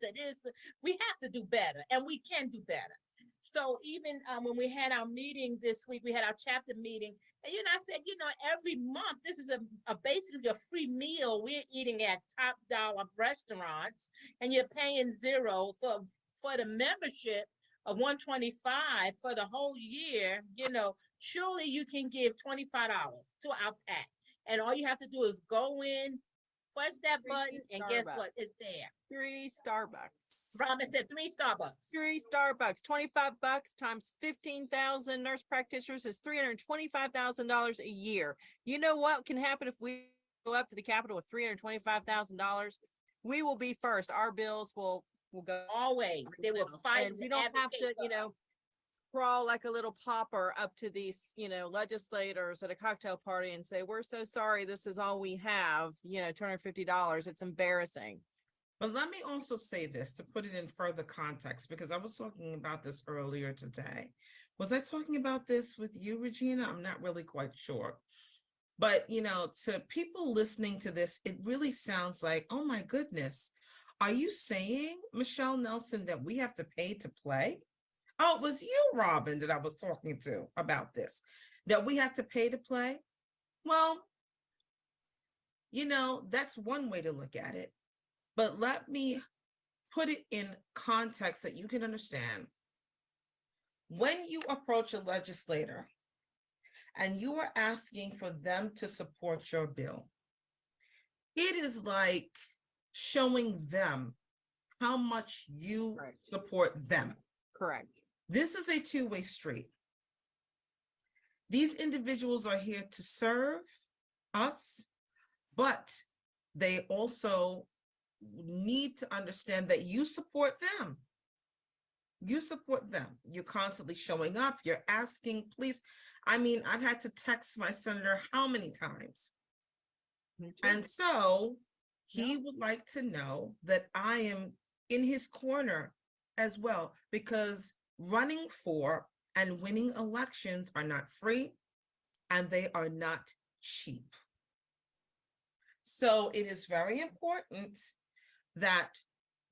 to this. We have to do better and we can do better. So even when we had our meeting this week, we had our chapter meeting, and you know, I said, you know, every month this is a basically a free meal. We're eating at top dollar restaurants, and you're paying $0 for the membership of $125 for the whole year. You know, surely you can give $25 to our pack, and all you have to do is go in, push that Free button, and guess Starbucks. what? It's there. 3 Starbucks. Robin said 3 Starbucks. 3 Starbucks, $25 times 15,000 nurse practitioners is $325,000 a year. You know what can happen if we go up to the Capitol with $325,000? We will be first. Our bills will go. Always. They will fight. And you don't have to, you know, crawl like a little pauper up to these, you know, legislators at a cocktail party and say, we're so sorry, this is all we have, you know, $250. It's embarrassing. But let me also say this to put it in further context, because I was talking about this earlier today. Was I talking about this with you, Regina? I'm not really quite sure. But, you know, to people listening to this, it really sounds like, oh my goodness, are you saying, Michelle Nelson, that we have to pay to play? Oh, it was you, Robin, that I was talking to about this, that we have to pay to play? Well, you know, that's one way to look at it. But let me put it in context that you can understand. When you approach a legislator and you are asking for them to support your bill, it is like showing them how much you support them. Correct. This is a two-way street. These individuals are here to serve us, but they also need to understand that you support them. You support them. You're constantly showing up. You're asking, please. I mean, I've had to text my senator how many times? And so he would like to know that I am in his corner as well, because running for and winning elections are not free and they are not cheap. So it is very important that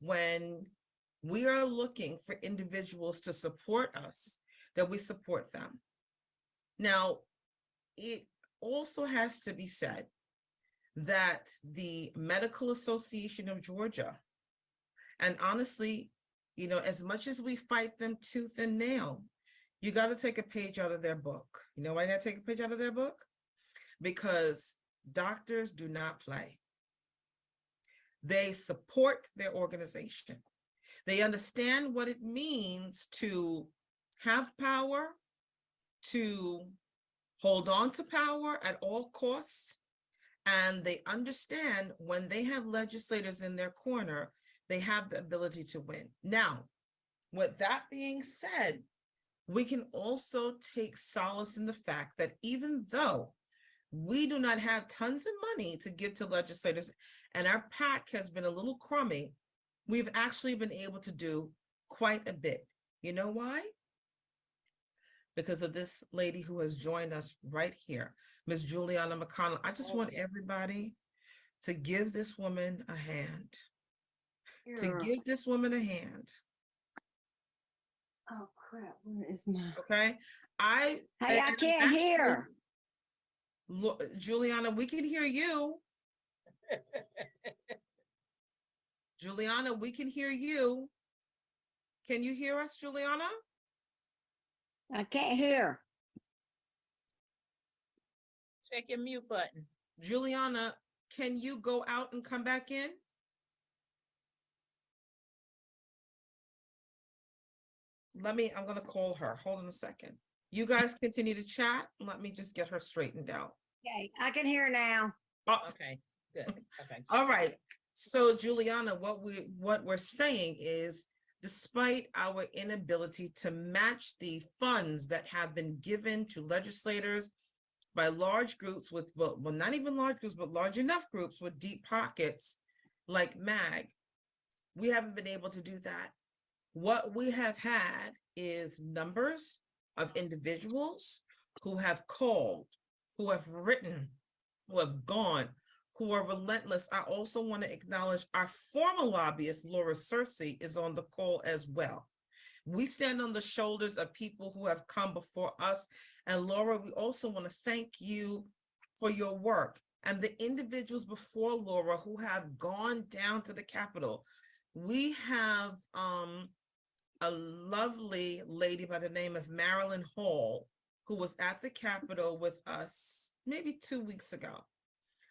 when we are looking for individuals to support us, that we support them. Now, it also has to be said that the Medical Association of Georgia, and honestly, you know, as much as we fight them tooth and nail, you got to take a page out of their book. You know why I got to take a page out of their book? Because doctors do not play. They support their organization. They understand what it means to have power, to hold on to power at all costs, and they understand when they have legislators in their corner, they have the ability to win. Now, with that being said, we can also take solace in the fact that even though we do not have tons of money to give to legislators, and our PAC has been a little crummy, we've actually been able to do quite a bit. You know why? Because of this lady who has joined us right here, Ms. Juliana McConnell. I just want everybody to give this woman a hand. To give this woman a hand. Oh crap, where is my? Okay? Hey, I can't hear. Look, Juliana, we can hear you. Juliana, we can hear you. Can you hear us, Juliana? I can't hear. Check your mute button. Juliana, can you go out and come back in? I'm gonna call her. Hold on a second. You guys continue to chat. Let me just get her straightened out. Okay, I can hear now. Oh, Okay, good. Okay. all right. So Juliana, what we're saying is despite our inability to match the funds that have been given to legislators by large groups with, well, not even large groups, but large enough groups with deep pockets like MAG, we haven't been able to do that. What we have had is numbers of individuals who have called, who have written, who have gone, who are relentless. I also want to acknowledge our former lobbyist, Laura Searcy, is on the call as well. We stand on the shoulders of people who have come before us. And Laura, we also want to thank you for your work and the individuals before Laura who have gone down to the Capitol. We have a lovely lady by the name of Marilyn Hall, who was at the Capitol with us maybe 2 weeks ago.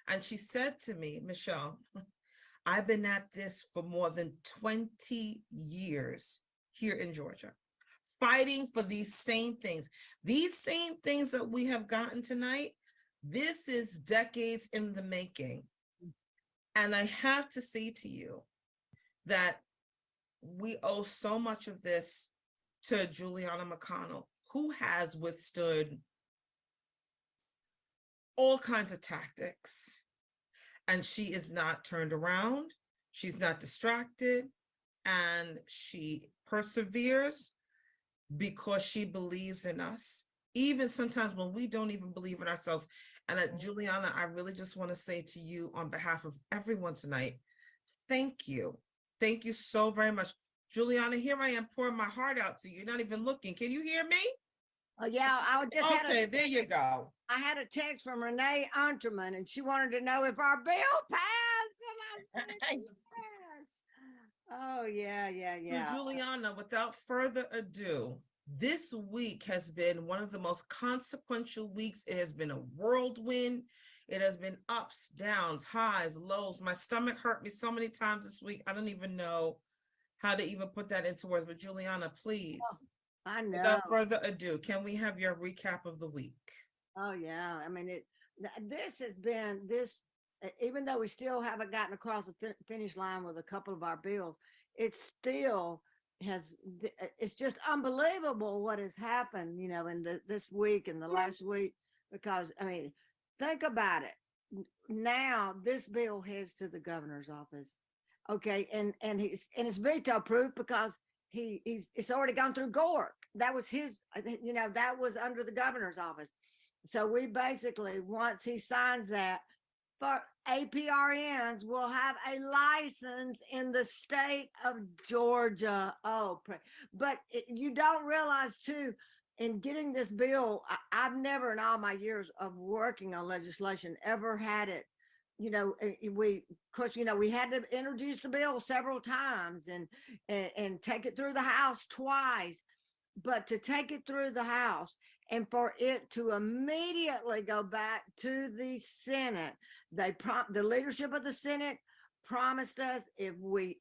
And she said to me, Michelle, I've been at this for more than 20 years here in Georgia, fighting for these same things. These same things that we have gotten tonight, this is decades in the making. And I have to say to you that we owe so much of this to Juliana McConnell, who has withstood all kinds of tactics. And she is not turned around, she's not distracted, and she perseveres because she believes in us, even sometimes when we don't even believe in ourselves. And Juliana, I really just want to say to you on behalf of everyone tonight, thank you. Thank you so very much. Juliana, here I am pouring my heart out to you. You're not even looking. Can you hear me? Oh, yeah, I just had Okay, there you go. I had a text from Renee Unterman, and she wanted to know if our bill passed, and I said yes. Oh, yeah. So Juliana, without further ado, this week has been one of the most consequential weeks. It has been a whirlwind. It has been ups, downs, highs, lows. My stomach hurt me so many times this week. I don't even know how to even put that into words. But Juliana, please, I know. without further ado, can we have your recap of the week? Oh, yeah. I mean, this has been even though we still haven't gotten across the finish line with a couple of our bills, it still it's just unbelievable what has happened, in this week and the last week, because, I mean, think about it. Now this bill heads to the governor's office. Okay. And it's veto proof because it's already gone through Gork. That was that was under the governor's office. So we basically, once he signs that, for APRNs will have a license in the state of Georgia. Oh, but you don't realize too, in getting this bill, I've never in all my years of working on legislation ever had it. We had to introduce the bill several times and take it through the House twice. But to take it through the House and for it to immediately go back to the Senate, the leadership of the Senate promised us if we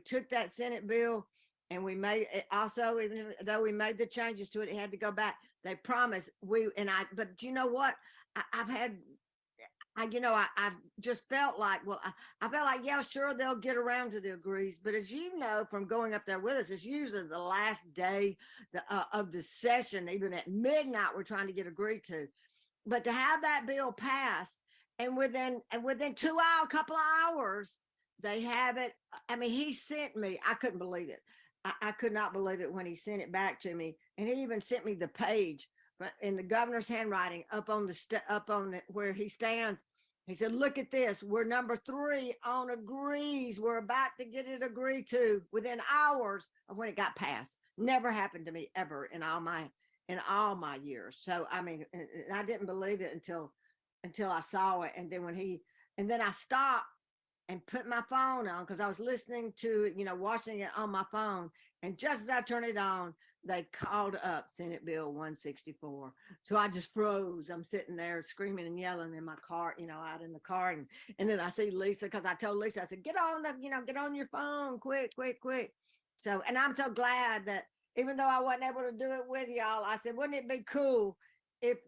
took that Senate bill and we made it also, even though we made the changes to it, it had to go back. They promised but you know what? I've just felt like, I felt like, yeah, sure, they'll get around to the agrees. But as you know, from going up there with us, it's usually the last day of the session, even at midnight, we're trying to get agreed to. But to have that bill passed and within a couple of hours, they have it. I mean, he sent me, I couldn't believe it. I could not believe it when he sent it back to me. And he even sent me the page in the governor's handwriting up on where he stands. He said, look at this. We're number 3 on agrees. We're about to get it agreed to within hours of when it got passed. Never happened to me ever in all my years. So, I mean, I didn't believe it until I saw it. And then I stopped and put my phone on because I was listening to it, watching it on my phone. And just as I turned it on, they called up Senate Bill 164. So I just froze. I'm sitting there screaming and yelling in my car, out in the car. And then I see Lisa, because I told Lisa, I said, get on your phone, quick. So, and I'm so glad that even though I wasn't able to do it with y'all, I said, wouldn't it be cool if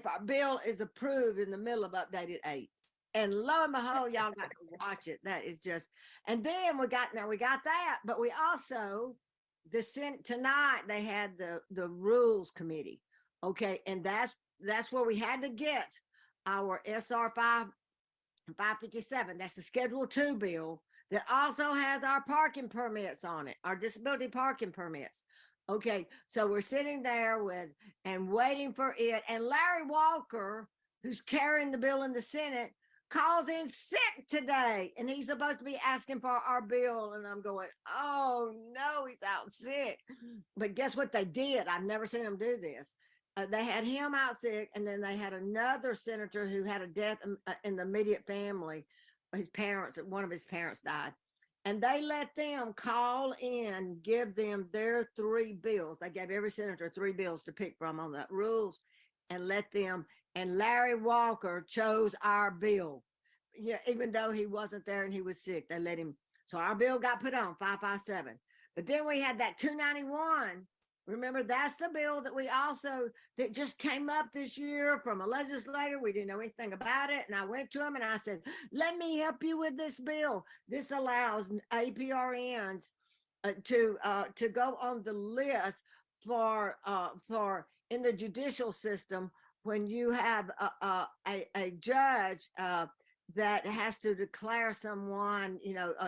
our bill is approved in the middle of updated 8? And lo and behold, y'all got to watch it. That is just, and then we got that, but we also the Senate tonight, they had the Rules Committee. Okay, and that's where we had to get our SR 557. That's the Schedule 2 bill that also has our parking permits on it, our disability parking permits. Okay, so we're sitting there and waiting for it. And Larry Walker, who's carrying the bill in the Senate, calls in sick today, and he's supposed to be asking for our bill. And I'm going, oh no, he's out sick. But guess what they did? I've never seen them do this. They had him out sick, and then they had another senator who had a death in the immediate family. One of his parents died. And they let them call in, give them their 3 bills. They gave every senator 3 bills to pick from on the rules, and let them, and Larry Walker chose our bill. Yeah, even though he wasn't there and he was sick, they let him. So our bill got put on 557. But then we had that 291. Remember, that's the bill that just came up this year from a legislator. We didn't know anything about it. And I went to him and I said, let me help you with this bill. This allows APRNs to go on the list for in the judicial system when you have a judge that has to declare someone,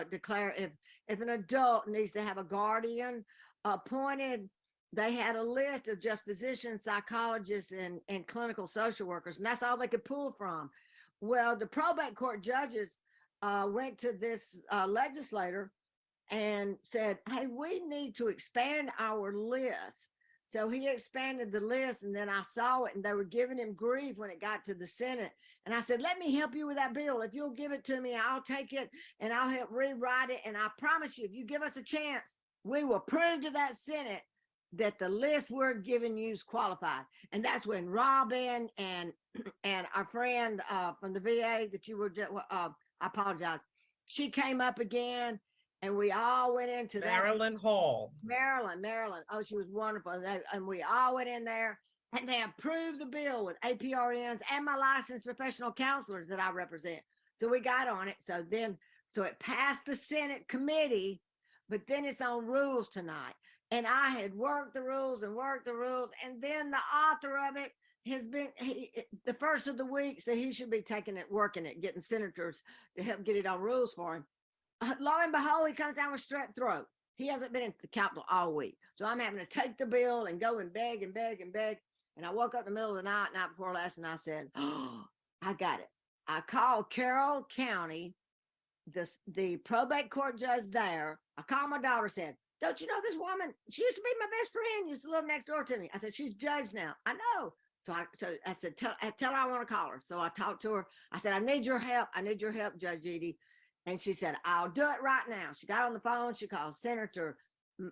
declare if an adult needs to have a guardian appointed. They had a list of just physicians, psychologists, and clinical social workers, and that's all they could pull from. Well, the probate court judges went to this legislator and said, hey, we need to expand our list. So he expanded the list, and then I saw it, and they were giving him grief when it got to the Senate. And I said, let me help you with that bill. If you'll give it to me, I'll take it, and I'll help rewrite it. And I promise you, if you give us a chance, we will prove to that Senate that the list we're giving you is qualified. And that's when Robin and our friend from the VA that you were just, I apologize, she came up again, and we all went into Marilyn Hall. Marilyn. Oh, she was wonderful. And we all went in there, and they approved the bill with APRNs and my licensed professional counselors that I represent. So we got on it. So it passed the Senate committee, but then it's on rules tonight. And I had worked the rules, and then the author of it has been the first of the week, so he should be taking it, working it, getting senators to help get it on rules for him. Lo and behold, he comes down with strep throat. He hasn't been at the Capitol all week, so I'm having to take the bill and go and beg and beg and beg. And I woke up in the middle of the night before last, and I said, oh, I got it. I called Carroll County, the probate court judge there. I called my daughter, said, don't you know this woman? She used to be my best friend, used to live next door to me. I said, she's judge now. I know. So I said, tell her I want to call her. So I talked to her. I said, I need your help. Judge Edie. And she said, I'll do it right now. She got on the phone. She called Senator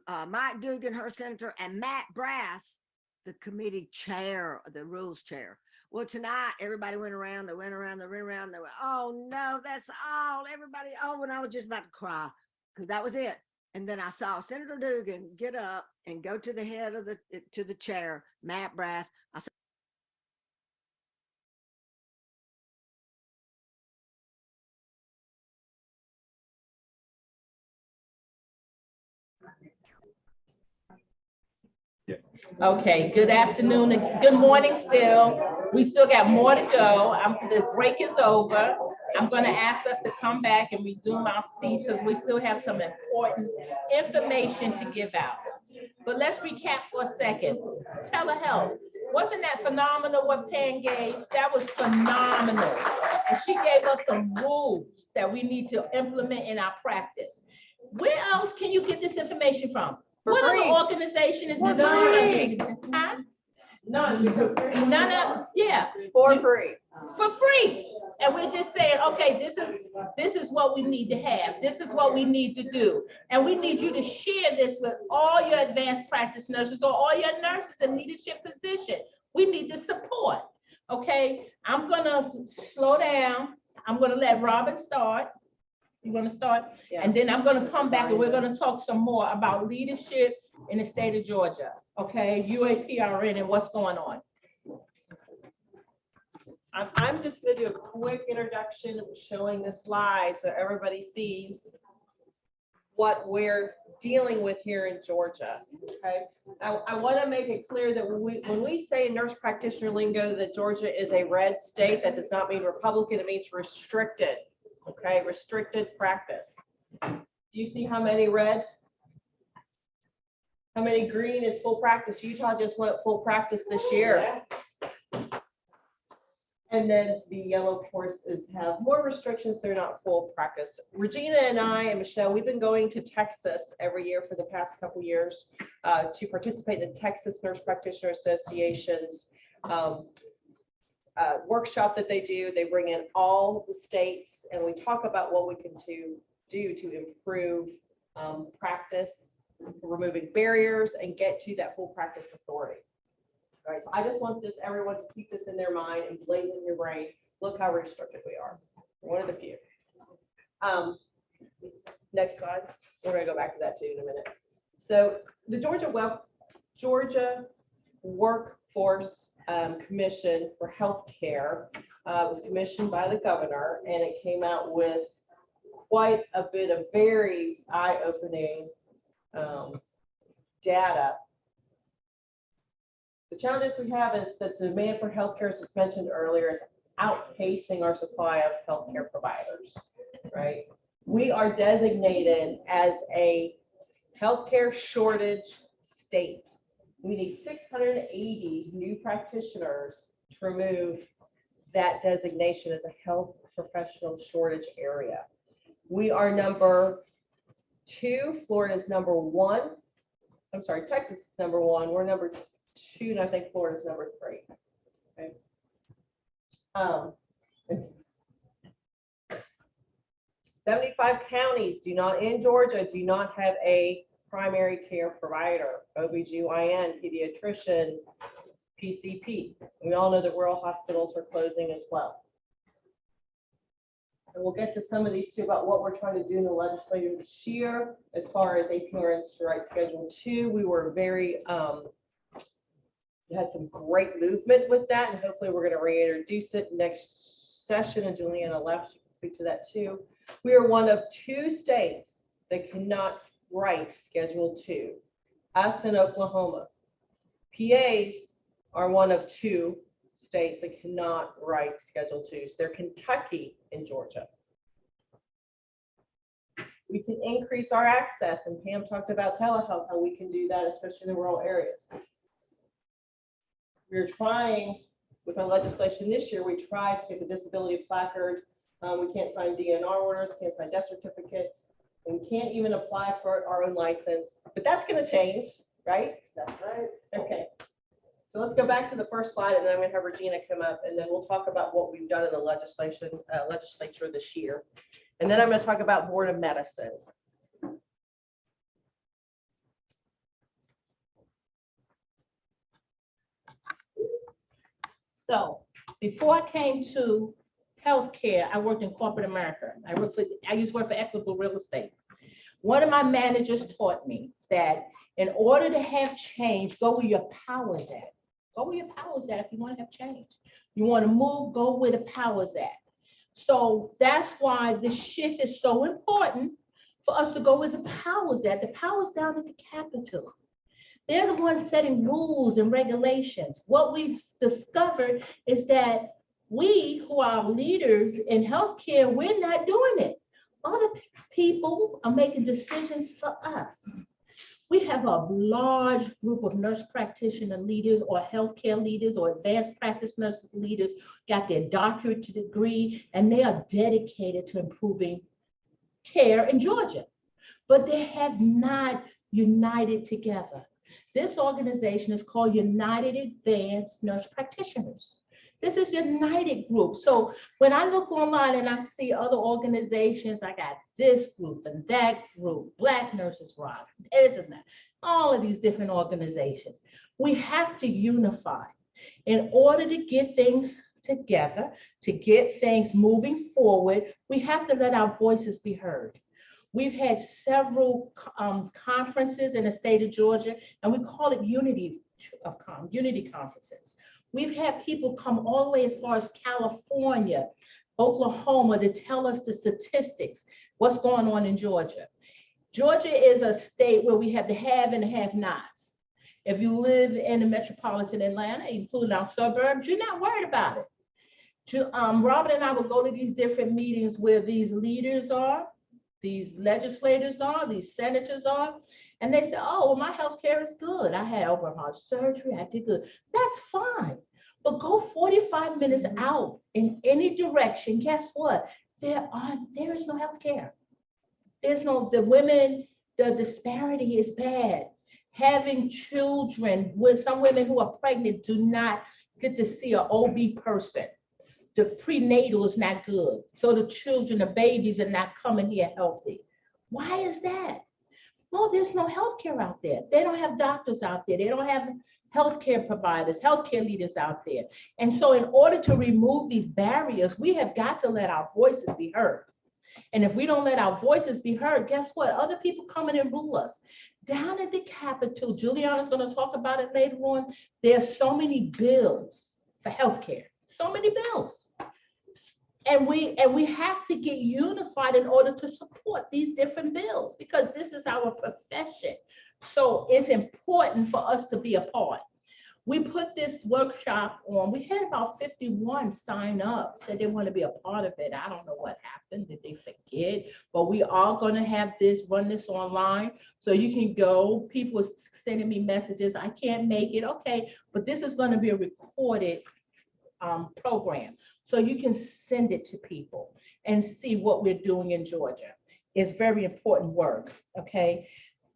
Mike Dugan, her senator, and Matt Brass, the committee chair, the rules chair. Well, tonight, everybody went around. They went, oh, no, that's all. Everybody, and I was just about to cry because that was it. And then I saw Senator Dugan get up and go to the head of the chair, Matt Brass. I said, Okay, good afternoon and good morning still. We still got more to go. The break is over. I'm going to ask us to come back and resume our seats because we still have some important information to give out. But let's recap for a second. Telehealth. Wasn't that phenomenal what Pam gave? That was phenomenal. And she gave us some rules that we need to implement in our practice. Where else can you get this information from? What other organization is developing? Huh? None, because None of, yeah. For free. For free. And we're just saying, okay, this is what we need to have. This is what we need to do. And we need you to share this with all your advanced practice nurses or all your nurses in leadership position. We need the support. Okay, I'm gonna slow down. I'm gonna let Robin start. You're gonna start, and then I'm gonna come back and we're gonna talk some more about leadership in the state of Georgia. Okay, UAPRN and what's going on. I'm just gonna do a quick introduction showing the slide so everybody sees what we're dealing with here in Georgia, okay? I want to make it clear that when we say nurse practitioner lingo, that Georgia is a red state, that does not mean Republican, it means restricted, okay? Restricted practice. Do you see how many red? How many green is full practice? Utah just went full practice this year. And then the yellow, of course, have more restrictions. They're not full practice. Regina and I and Michelle, we've been going to Texas every year for the past couple years to participate in the Texas Nurse Practitioner Association's workshop that they do. They bring in all the states and we talk about what we can do to improve practice, removing barriers and get to that full practice authority. All right, so I just want everyone to keep this in their mind and blaze it in your brain. Look how restricted we are. One of the few. Next slide. We're gonna go back to that too in a minute. So the Georgia Workforce Commission for Healthcare was commissioned by the governor, and it came out with quite a bit of very eye-opening data. The challenges we have is that the demand for healthcare, as was mentioned earlier, is outpacing our supply of healthcare providers, right? We are designated as a healthcare shortage state. We need 680 new practitioners to remove that designation as a health professional shortage area. We are number 2, Florida's number 1. I'm sorry, Texas is number 1. We're number 2, and I think Florida's number 3. Okay. 75 counties in Georgia do not have a primary care provider, OBGYN, pediatrician, PCP. We all know that rural hospitals are closing as well. And we'll get to some of these too about what we're trying to do in the legislature this year. As far as APRNs to write Schedule 2, we were very, had some great movement with that, and hopefully we're going to reintroduce it next session, and Juliana left, she can speak to that too. We are one of 2 states that cannot write Schedule 2, us and Oklahoma. PAs are one of 2 states that cannot write Schedule 2s. They're Kentucky and Georgia. We can increase our access, and Pam talked about telehealth, how we can do that, especially in the rural areas. We're trying, with our legislation this year, we tried to get the disability placard. We can't sign DNR orders, can't sign death certificates, and we can't even apply for our own license. But that's going to change, right? That's right. Okay. So let's go back to the first slide, and then I'm going to have Regina come up, and then we'll talk about what we've done in the legislature this year. And then I'm going to talk about Board of Medicine. So before I came to healthcare, I worked in corporate America. I used to work for Equitable Real Estate. One of my managers taught me that in order to have change, go where your power is at. Go where your power is at if you want to have change. You want to move, go where the power is at. So that's why this shift is so important for us to go where the power is at. The power is down at the Capitol. They're the ones setting rules and regulations. What we've discovered is that we who are leaders in healthcare, we're not doing it. Other people are making decisions for us. We have a large group of nurse practitioner leaders or healthcare leaders or advanced practice nurses leaders, got their doctorate degree, and they are dedicated to improving care in Georgia, but they have not united together. This organization is called United Advanced Nurse Practitioners. This is a united group. So when I look online and I see other organizations, I got this group and that group, Black Nurses Rock, this and that, all of these different organizations. We have to unify in order to get things together, to get things moving forward. We have to let our voices be heard. We've had several conferences in the state of Georgia, and we call it unity conferences. We've had people come all the way as far as California, Oklahoma, to tell us the statistics, what's going on in Georgia. Georgia is a state where we have the have and the have-nots. If you live in the metropolitan Atlanta, including our suburbs, you're not worried about it. Robin and I will go to these different meetings where these leaders are, these legislators are, these senators are, and they say, oh, well, my health care is good. I had open heart surgery, I did good. That's fine. But go 45 minutes out in any direction, guess what? There is no health care. There's no, the women, the disparity is bad. Having children, with some women who are pregnant do not get to see an OB person. The prenatal is not good. So the children, the babies are not coming here healthy. Why is that? Well, there's no healthcare out there. They don't have doctors out there. They don't have healthcare providers, healthcare leaders out there. And so in order to remove these barriers, we have got to let our voices be heard. And if we don't let our voices be heard, guess what? Other people come in and rule us. Down at the Capitol, Juliana's going to talk about it later on. There's so many bills for healthcare, so many bills. And we have to get unified in order to support these different bills, because this is our profession. So it's important for us to be a part. We put this workshop on. We had about 51 sign up, said they want to be a part of it. I don't know what happened. Did they forget? But we are going to have this, run this online. So you can go. People are sending me messages. I can't make it. Okay, but this is going to be a recorded program. So you can send it to people and see what we're doing in Georgia. It's very important work, okay?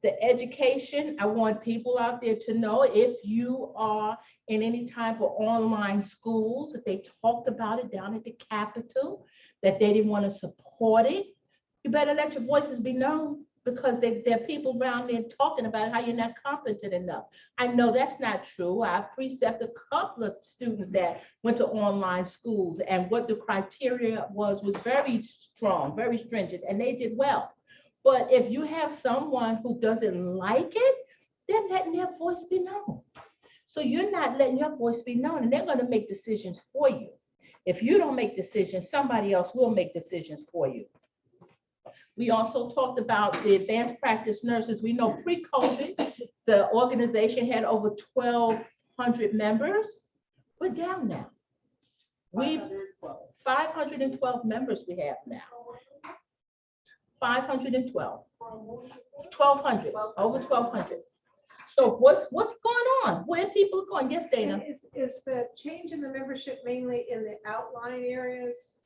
The education, I want people out there to know, if you are in any type of online schools, that they talked about it down at the Capitol, that they didn't want to support it, you better let your voices be known, because there are people around there talking about how you're not competent enough. I know that's not true. I precept a couple of students that went to online schools, and what the criteria was very strong, very stringent, and they did well. But if you have someone who doesn't like it, they're letting their voice be known. So you're not letting your voice be known, and they're going to make decisions for you. If you don't make decisions, somebody else will make decisions for you. We also talked about the advanced practice nurses. We know pre-COVID, the organization had over 1,200 members. We're down now. We've 512 members we have now. 512, 1,200, over 1,200. So what's going on? Where people are going? Yes, Dana. Is the change in the membership mainly in the outlying areas?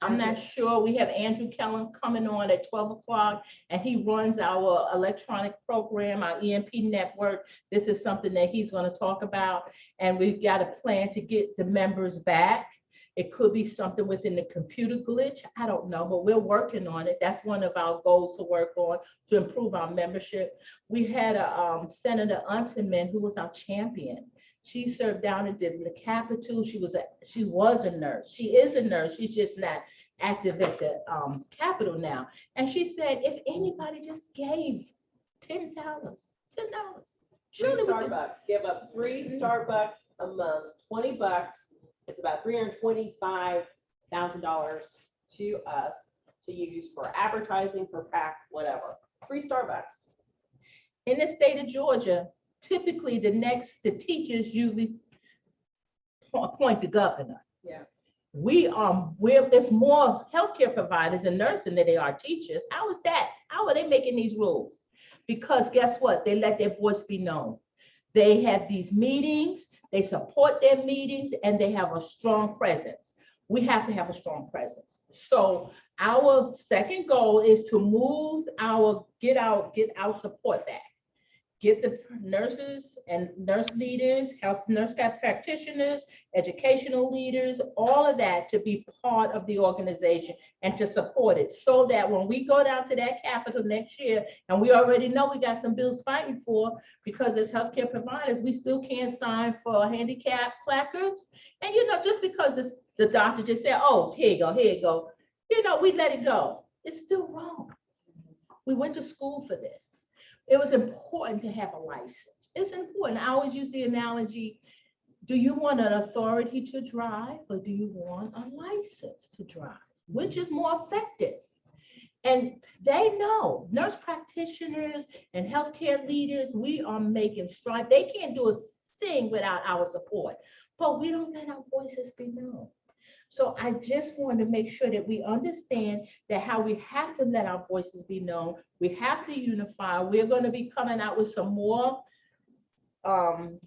I'm not sure. We have Andrew Kellen coming on at 12 o'clock, and he runs our electronic program, our EMP network. This is something that he's going to talk about, and we've got a plan to get the members back. It could be something within the computer glitch. I don't know, but we're working on it. That's one of our goals to work on, to improve our membership. We had a Senator Unterman, who was our champion. She served down at the Capitol. She was a nurse. She is a nurse. She's just not active at the Capitol now. And she said, if anybody just gave $10, surely we could. Starbucks, give up 3 Starbucks a month, $20. It's about $325,000 to us to use for advertising, for PAC, whatever. 3 Starbucks. In the state of Georgia, typically the teachers usually appoint the governor. Yeah. It's more healthcare providers and nursing than they are teachers. How is that? How are they making these rules? Because guess what? They let their voice be known. They have these meetings, they support their meetings, and they have a strong presence. We have to have a strong presence. So our second goal is to get our support back. Get the nurses and nurse leaders, nurse practitioners, educational leaders, all of that to be part of the organization and to support it, so that when we go down to that Capitol next year, and we already know we got some bills fighting for, because as healthcare providers, we still can't sign for handicap placards. And just because the doctor just said, oh, here you go, we let it go. It's still wrong. We went to school for this. It was important to have a license. It's important. I always use the analogy, do you want an authority to drive, or do you want a license to drive? Which is more effective? And they know, nurse practitioners and healthcare leaders, we are making strides. They can't do a thing without our support, but we don't let our voices be known. So I just wanted to make sure that we understand that how we have to let our voices be known. We have to unify. We're going to be coming out with some more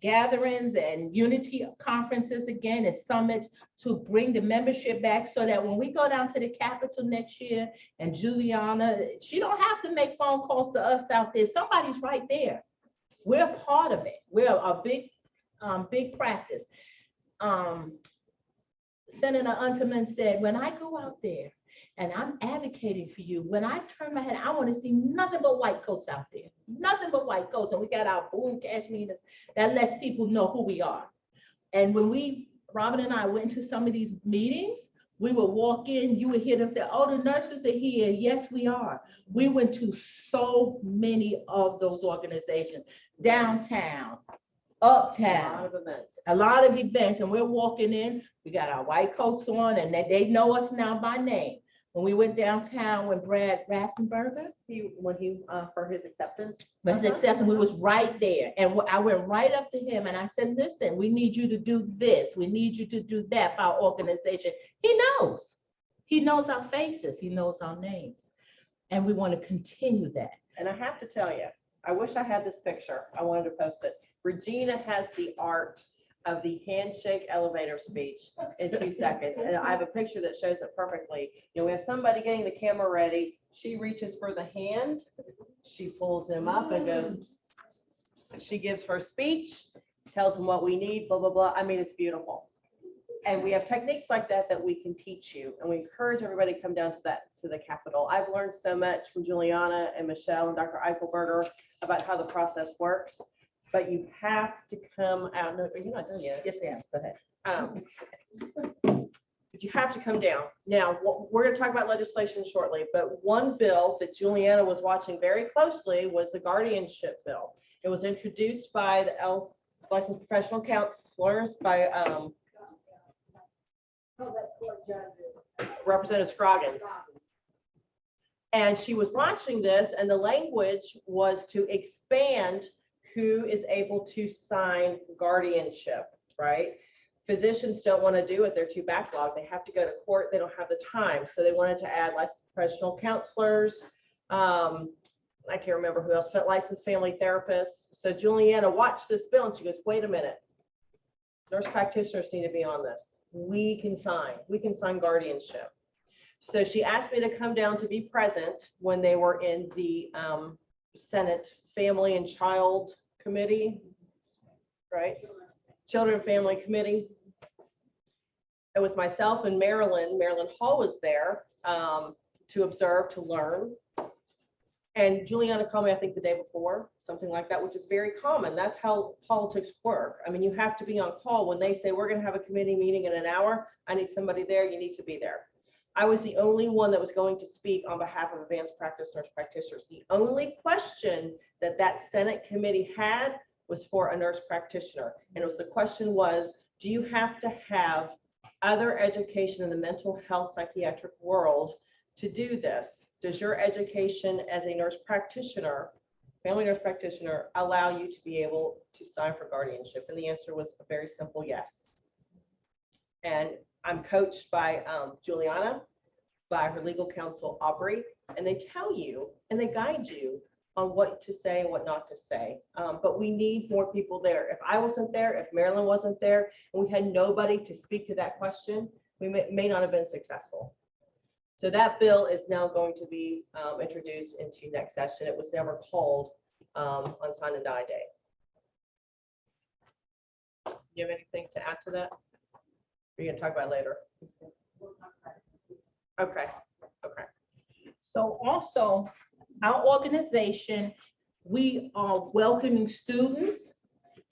gatherings and unity conferences again and summits to bring the membership back so that when we go down to the Capitol next year and Juliana, she don't have to make phone calls to us out there. Somebody's right there. We're part of it. We're a big practice. Senator Unterman said, when I go out there and I'm advocating for you, when I turn my head, I want to see nothing but white coats out there, nothing but white coats. And we got our blue cashmeres that lets people know who we are. And when Robin and I went to some of these meetings, we would walk in, you would hear them say, oh, the nurses are here. Yes, we are. We went to so many of those organizations, downtown, uptown, a lot of events, and we're walking in, we got our white coats on, and they know us now by name. When we went downtown, when Brad Raffenberger, For his acceptance. his acceptance, we was right there. And I went right up to him and I said, listen, we need you to do this. We need you to do that for our organization. He knows. He knows our faces. He knows our names. And we want to continue that. And I have to tell you, I wish I had this picture. I wanted to post it. Regina has the art of the handshake elevator speech in 2 seconds. And I have a picture that shows it perfectly. You know, we have somebody getting the camera ready. She reaches for the hand. She pulls him up and goes, she gives her speech, tells him what we need, blah, blah, blah. I mean, it's beautiful. And we have techniques like that that we can teach you. And we encourage everybody to come down to the Capitol. I've learned so much from Juliana and Michelle and Dr. Eichelberger about how the process works. But you have to come out. No, you're not done yet. Yes, ma'am. Go ahead. But you have to come down. Now, we're going to talk about legislation shortly, but one bill that Juliana was watching very closely was the guardianship bill. It was introduced by the licensed professional counselors by Representative Scroggins. And she was watching this, and the language was to expand who is able to sign guardianship, right? Physicians don't want to do it. They're too backlogged. They have to go to court. They don't have the time. So they wanted to add licensed professional counselors. I can't remember who else, but licensed family therapists. So Juliana watched this bill and she goes, wait a minute. Nurse practitioners need to be on this. We can sign guardianship. So she asked me to come down to be present when they were in the Senate Family and Child Committee, right? Children and Family Committee. It was myself and Marilyn Hall was there to observe, to learn. And Juliana called me, I think the day before, something like that, which is very common. That's how politics work. I mean, you have to be on call when they say, we're going to have a committee meeting in an hour. I need somebody there. You need to be there. I was the only one that was going to speak on behalf of advanced practice nurse practitioners. The only question that Senate committee had was for a nurse practitioner. And it was, the question was, do you have to have other education in the mental health psychiatric world to do this? Does your education as a nurse practitioner, family nurse practitioner, allow you to be able to sign for guardianship? And the answer was a very simple yes. And I'm coached by Juliana, by her legal counsel, Aubrey, and they tell you and they guide you on what to say and what not to say. But we need more people there. If I wasn't there, if Marilyn wasn't there, and we had nobody to speak to that question, we may not have been successful. So that bill is now going to be introduced into next session. It was never called on Sign and Die Day. Do you have anything to add to that? We're going to talk about it later. Okay. Okay. So also, our organization, we are welcoming students,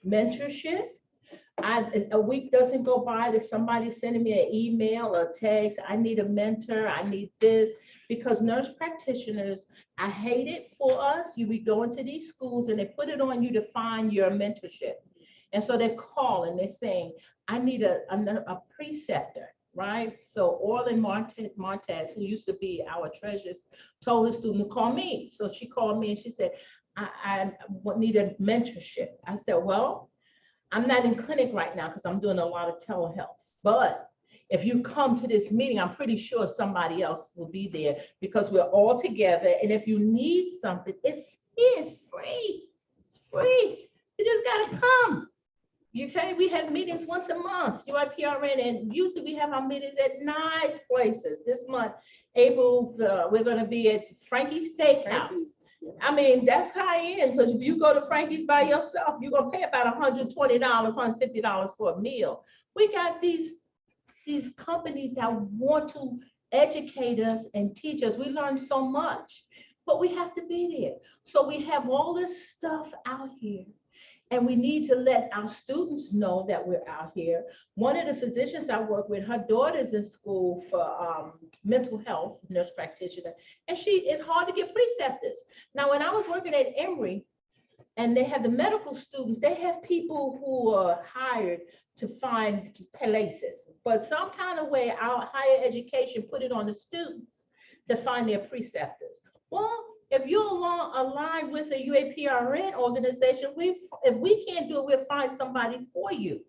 mentorship. A week doesn't go by that somebody's sending me an email or text, I need a mentor, I need this, because nurse practitioners, I hate it for us. You be going to these schools and they put it on you to find your mentorship. And so they're calling, they're saying, I need a preceptor. right? So Orlin Montez, who used to be our treasureress, told his student to call me. So she called me and she said, I need a mentorship. I said, well, I'm not in clinic right now because I'm doing a lot of telehealth. But if you come to this meeting, I'm pretty sure somebody else will be there because we're all together. And if you need something, it's free. It's free. You just gotta come. Okay, we have meetings once a month, UIPRN, and usually we have our meetings at nice places. This month, April, we're gonna be at Frankie's Steakhouse. I mean, that's high end, because if you go to Frankie's by yourself, you're gonna pay about $120, $150 for a meal. We got these companies that want to educate us and teach us. We learn so much, but we have to be there. So we have all this stuff out here. And we need to let our students know that we're out here. One of the physicians I work with, her daughter's in school for mental health, nurse practitioner, and it's hard to get preceptors. Now, when I was working at Emory, and they have the medical students, they have people who are hired to find places. But some kind of way, our higher education put it on the students to find their preceptors. Well, if you're aligned with a UAPRN organization, if we can't do it, we'll find somebody for you.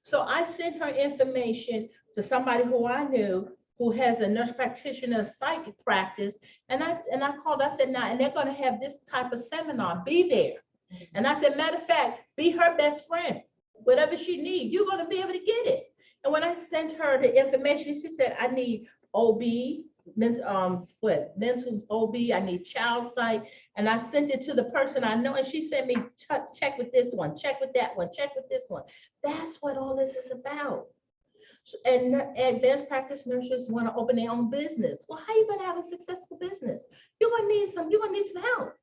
So I sent her information to somebody who I knew who has a nurse practitioner psychic practice. And I called, I said, now, and they're gonna have this type of seminar, be there. And I said, matter of fact, be her best friend. Whatever she needs, you're gonna be able to get it. And when I sent her the information, she said, I need OB, mental OB, I need child psych, and I sent it to the person I know, and she sent me, check with this one, check with that one, check with this one. That's what all this is about. And advanced practice nurses want to open their own business. Well, how are you going to have a successful business? You're going to need some help.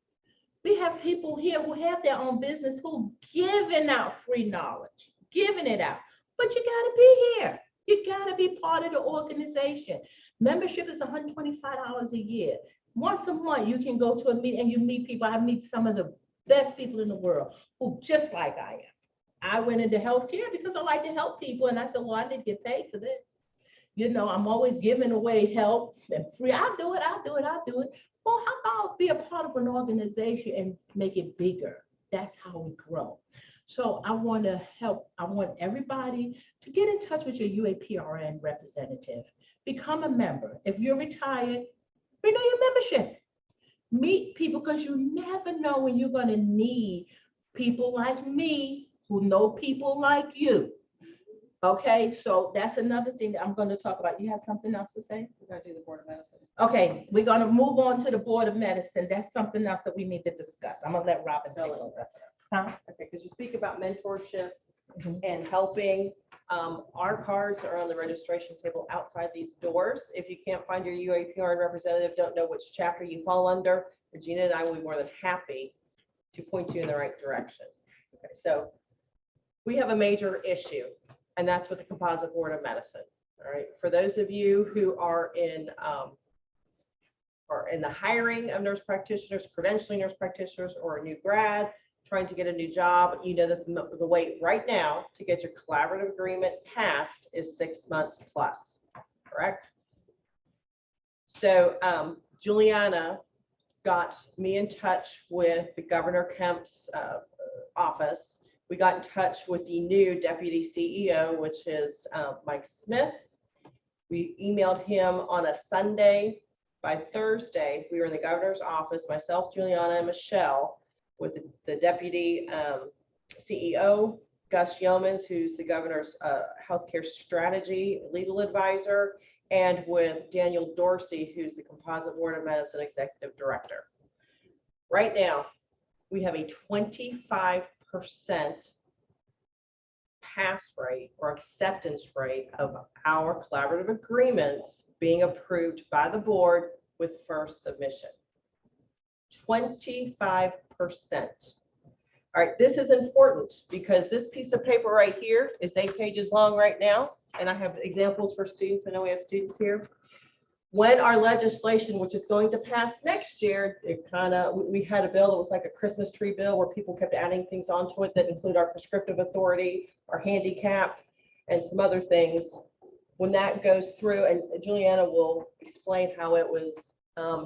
We have people here who have their own business who giving out free knowledge, giving it out, but you got to be here. You got to be part of the organization. Membership is $125 a year. Once a month, you can go to a meeting and you meet people. I meet some of the best people in the world who just like I am. I went into healthcare because I like to help people. And I said, well, I need to get paid for this. You know, I'm always giving away help and free. I'll do it. Well, how about be a part of an organization and make it bigger? That's how we grow. So I want to help. I want everybody to get in touch with your UAPRN representative. Become a member. If you're retired, renew your membership. Meet people, because you never know when you're going to need people like me who know people like you. Okay, so that's another thing that I'm going to talk about. You have something else to say? We're gonna do the Board of Medicine. Okay, we're going to move on to the Board of Medicine. That's something else that we need to discuss. I'm going to let Robin take over. Huh? Okay, because you speak about mentorship Mhm. and helping. Our cards are on the registration table outside these doors. If you can't find your UAPRN representative, don't know which chapter you fall under, Regina and I will be more than happy to point you in the right direction. Okay, so we have a major issue, and that's with the Composite Board of Medicine. All right, for those of you who are in the hiring of nurse practitioners, credentialing nurse practitioners, or a new grad trying to get a new job, you know that the wait right now to get your collaborative agreement passed is 6 months plus, correct? So Juliana got me in touch with the Governor Kemp's office. We got in touch with the new deputy CEO, which is Mike Smith. We emailed him on a Sunday. By Thursday, we were in the governor's office, myself, Juliana, and Michelle, with the deputy CEO, Gus Yeomans, who's the governor's healthcare strategy legal advisor, and with Daniel Dorsey, who's the Composite Board of Medicine executive director. Right now, we have a 25% pass rate or acceptance rate of our collaborative agreements being approved by the board with first submission. 25%. All right, this is important because this piece of paper right here is 8 pages long right now, and I have examples for students. I know we have students here. When our legislation, which is going to pass next year, we had a bill that was like a Christmas tree bill where people kept adding things onto it that include our prescriptive authority, our handicap, and some other things. when that goes through, and Juliana will explain how it was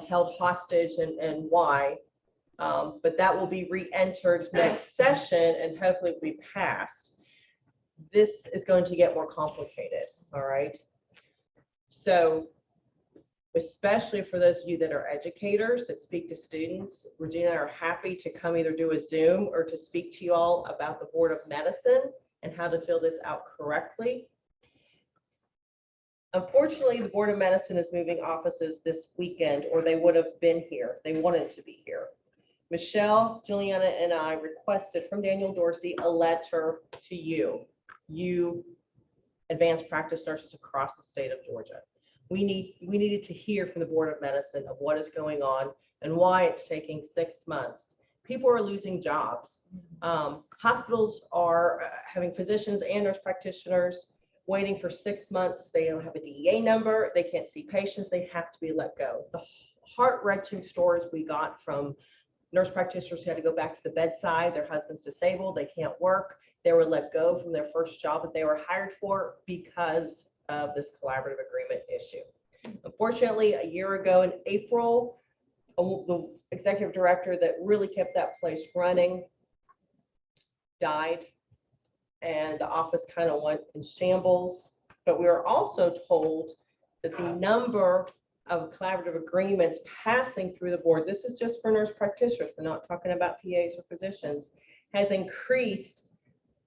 held hostage and why. But that will be re-entered next session and hopefully will be passed. This is going to get more complicated, all right? So especially for those of you that are educators that speak to students, Regina and I are happy to come either do a Zoom or to speak to you all about the Board of Medicine and how to fill this out correctly. Unfortunately, the Board of Medicine is moving offices this weekend, or they would have been here. They wanted to be here. Michelle, Juliana, and I requested from Daniel Dorsey a letter to you advanced practice nurses across the state of Georgia. We needed to hear from the Board of Medicine of what is going on and why it's taking 6 months. People are losing jobs. Hospitals are having physicians and nurse practitioners waiting for 6 months. They don't have a DEA number. They can't see patients. They have to be let go. The heart-wrenching stories we got from nurse practitioners who had to go back to the bedside. Their husband's disabled. They can't work. They were let go from their first job that they were hired for because of this collaborative agreement issue. Unfortunately, a year ago in April, the executive director that really kept that place running died, and the office kind of went in shambles. But we were also told that the number of collaborative agreements passing through the board, this is just for nurse practitioners, we're not talking about PAs or physicians, has increased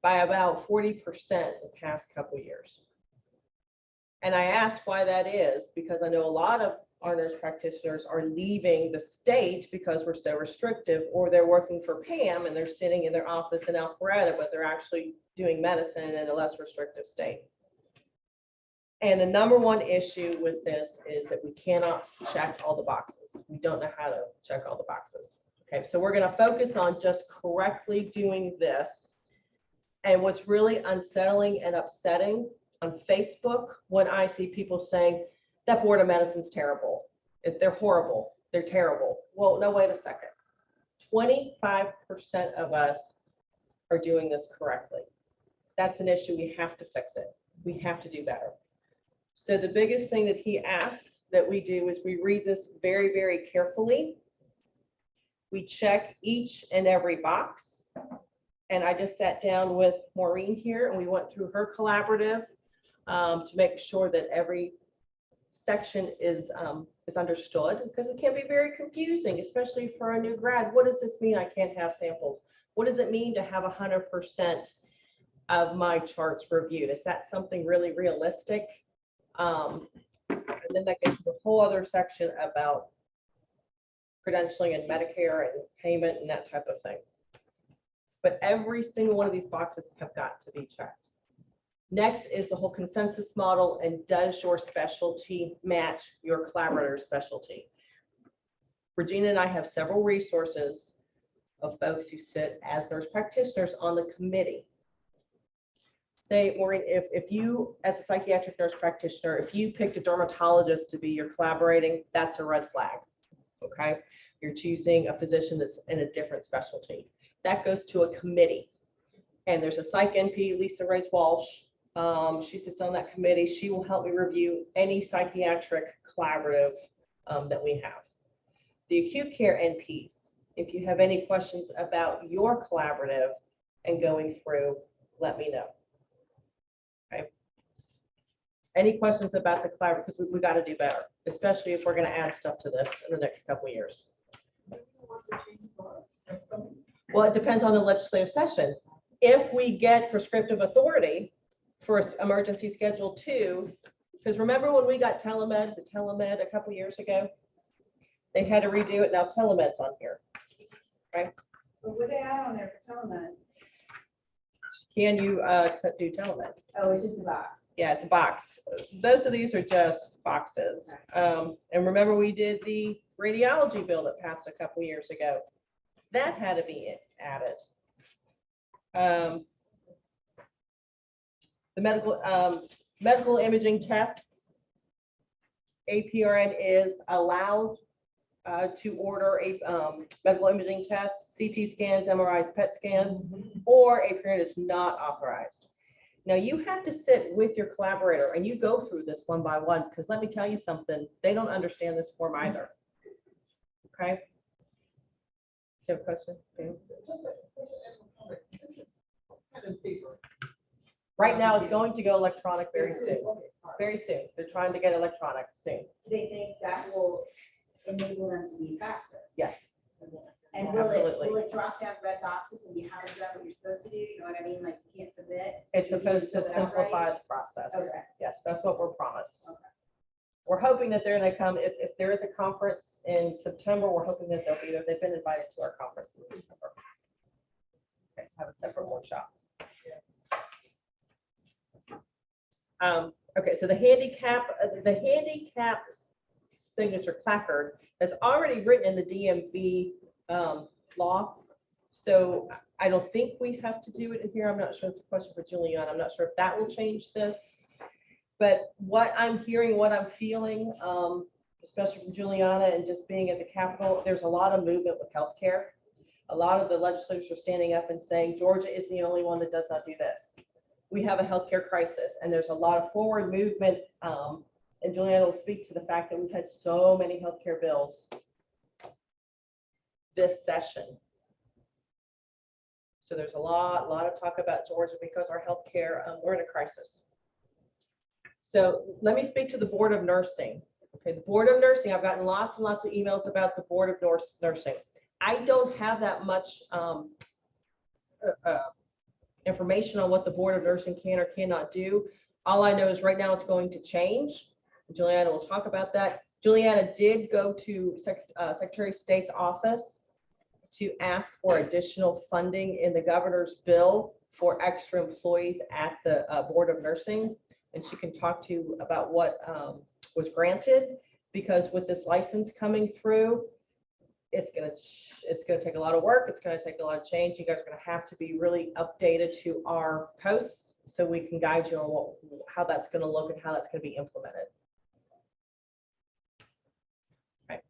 by about 40% the past couple of years. And I asked why that is, because I know a lot of our nurse practitioners are leaving the state because we're so restrictive, or they're working for PAM and they're sitting in their office in Alpharetta, but they're actually doing medicine in a less restrictive state. And the number one issue with this is that we cannot check all the boxes. We don't know how to check all the boxes. Okay, so we're going to focus on just correctly doing this. And what's really unsettling and upsetting on Facebook, when I see people saying that Board of Medicine's terrible, they're horrible, they're terrible. Well, no, wait a second. 25% of us are doing this correctly. That's an issue. We have to fix it. We have to do better. So the biggest thing that he asks that we do is we read this very, very carefully. We check each and every box. And I just sat down with Maureen here and we went through her collaborative to make sure that every section is understood, because it can be very confusing, especially for a new grad. What does this mean I can't have samples? What does it mean to have 100% of my charts reviewed? Is that something really realistic? And then that gets to a whole other section about credentialing and Medicare and payment and that type of thing. But every single one of these boxes have got to be checked. Next is the whole consensus model, and does your specialty match your collaborator specialty? Regina and I have several resources of folks who sit as nurse practitioners on the committee. Say, Maureen, if you, as a psychiatric nurse practitioner, if you picked a dermatologist to be your collaborating, that's a red flag, okay? You're choosing a physician that's in a different specialty. That goes to a committee. And there's a psych NP, Lisa Rose Walsh. She sits on that committee. She will help me review any psychiatric collaborative that we have. The acute care NPs, if you have any questions about your collaborative and going through, let me know. Okay. Any questions about the collaborative? Because we got to do better, especially if we're going to add stuff to this in the next couple of years. Well, it depends on the legislative session. If we get prescriptive authority for emergency schedule 2, because remember when we got the telemed a couple of years ago, they had to redo it. Now telemed's on here, right? But what they add on there for telemed? Can you do telemed? Oh, it's just a box. Yeah, it's a box. Those of these are just boxes. And remember we did the radiology bill that passed a couple of years ago. That had to be added. The medical imaging tests, APRN is allowed to order a medical imaging test, CT scans, MRIs, PET scans, or APRN is not authorized. Now, you have to sit with your collaborator and you go through this one by one, because let me tell you something, they don't understand this form either. Okay? Do you have a question? Dan? Right now, it's going to go electronic very soon. Very soon. They're trying to get electronic soon. Do they think that will enable them to be faster? Yes. And Absolutely. will it drop down red boxes when you haven't done what you're supposed to do? You know what I mean? Like you can't submit? It's because you didn't supposed to fill it out right? simplify the process. Okay. Yes, that's what we're promised. Okay. We're hoping that they're gonna come, if there is a conference in September, we're hoping that they'll be there. They've been invited to our conference in September. Okay, have a separate workshop. Okay, so the handicap signature placard is already written in the DMV law. So I don't think we have to do it in here. I'm not sure. It's a question for Juliana. I'm not sure if that will change this. But what I'm hearing, what I'm feeling, especially from Juliana and just being at the Capitol, there's a lot of movement with healthcare. A lot of the legislators are standing up and saying, Georgia is the only one that does not do this. We have a healthcare crisis, and there's a lot of forward movement. And Juliana will speak to the fact that we've had so many healthcare bills this session. So there's a lot of talk about Georgia because our healthcare, we're in a crisis. So let me speak to the Board of Nursing. Okay, the Board of Nursing, I've gotten lots and lots of emails about the Board of Nursing. I don't have that much information on what the Board of Nursing can or cannot do. All I know is right now it's going to change. Juliana will talk about that. Juliana did go to Secretary of State's office to ask for additional funding in the governor's bill for extra employees at the Board of Nursing. And she can talk to you about what was granted, because with this license coming through, it's gonna take a lot of work. It's gonna take a lot of change. You guys are gonna have to be really updated to our posts so we can guide you on how that's gonna look and how that's gonna be implemented. Okay.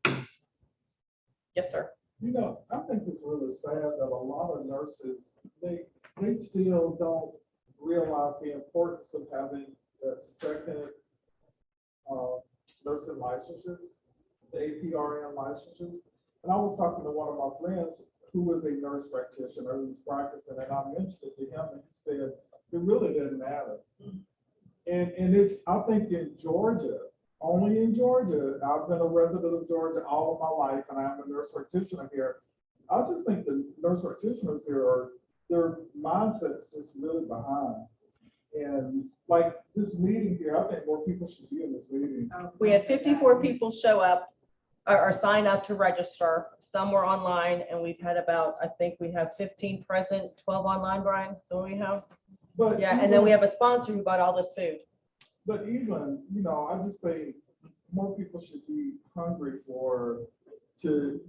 Yes, sir. You know, I think it's really sad that a lot of nurses, they still don't realize the importance of having that second nursing licensures, the APRN licensures. And I was talking to one of my friends who is a nurse practitioner who's practicing, and I mentioned it to him, and he said, it really didn't matter. And it's, I think in Georgia, only in Georgia, I've been a resident of Georgia all of my life, and I'm a nurse practitioner here. I just think the nurse practitioners here their mindset's just really behind. And like this meeting here, I think more people should be in this meeting. We had 54 people show up or sign up to register. Some were online, and we've had about, I think we have 15 present, 12 online, Brian. So we have, But yeah, and then we have a sponsor who bought all this food. But even, you know, I just think more people should be hungry for the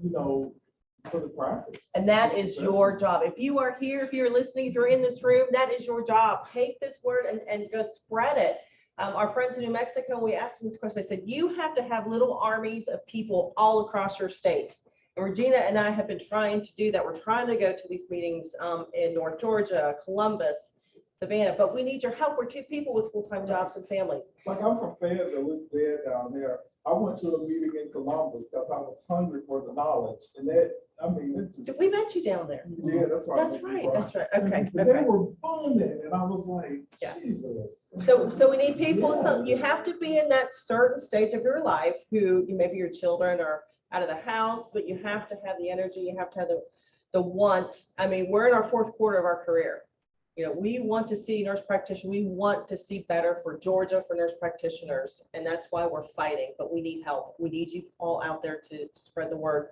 practice. And that is your job. If you are here, if you're listening, if you're in this room, that is your job. Take this word and go spread it. Our friends in New Mexico, we asked them this question. They said, you have to have little armies of people all across your state. And Regina and I have been trying to do that. We're trying to go to these meetings in North Georgia, Columbus, Savannah, but we need your help. We're two people with full-time jobs and families. Like I'm from Fayetteville, it's dead down there. I went to a meeting in Columbus because I was hungry for the knowledge. And that, I mean, it's just. We met you down there. Yeah, that's right. That's right. That's right. Okay. But they were booming, and I was like, Yeah. Jesus. So we need people, Yeah. you have to be in that certain stage of your life who maybe your children are out of the house, but you have to have the energy, you have to have the want. I mean, we're in our fourth quarter of our career. You know, we want to see nurse practitioners, we want to see better for Georgia, for nurse practitioners, and that's why we're fighting, but we need help. We need you all out there to spread the word.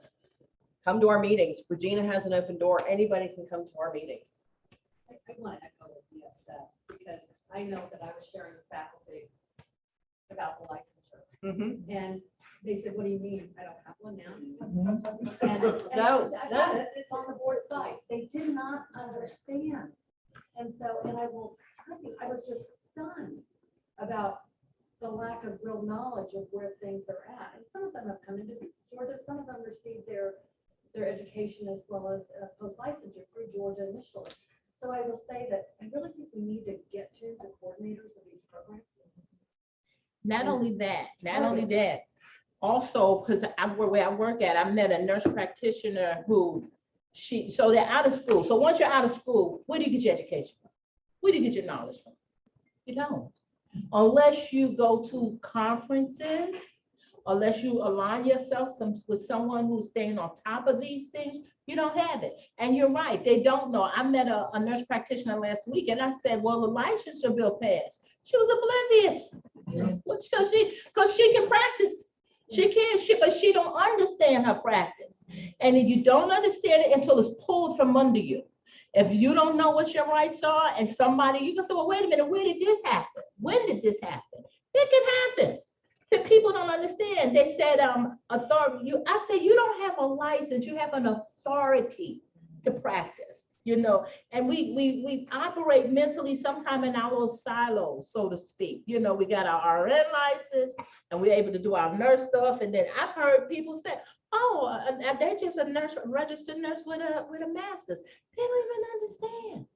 Come to our meetings. Regina has an open door. Anybody can come to our meetings. I want to echo what Mia said, because I know that I was sharing with faculty about the licensure. And they said, what do you mean? I don't have one now. And No, I no. got it. It's on the board site. They did not understand. And so, and I will tell you, I was just stunned about the lack of real knowledge of where things are at. And some of them have come into Georgia, some of them received their education as well as post-licensure through Georgia initially. So I will say that I really think we need to get too, the coordinators of these programs? Not only that, also, because where I work at, I met a nurse practitioner who so they're out of school. So once you're out of school, where do you get your education from? Where do you get your knowledge from? You don't. Unless you go to conferences, unless you align yourself with someone who's staying on top of these things, you don't have it. And you're right, they don't know. I met a nurse practitioner last week and I said, well, the licensure bill passed. She was oblivious. Because she can practice. She can, but she don't understand her practice. And if you don't understand it until it's pulled from under you. If you don't know what your rights are and somebody, you can say, well, wait a minute, where did this happen? When did this happen? It can happen. But people don't understand. They said, authority, I said, you don't have a license, you have an authority to practice, you know, and we operate mentally sometime in our little silos, so to speak. You know, we got our RN license and we're able to do our nurse stuff. And then I've heard people say, oh, they're just a nurse, registered nurse with a master's. They don't even understand.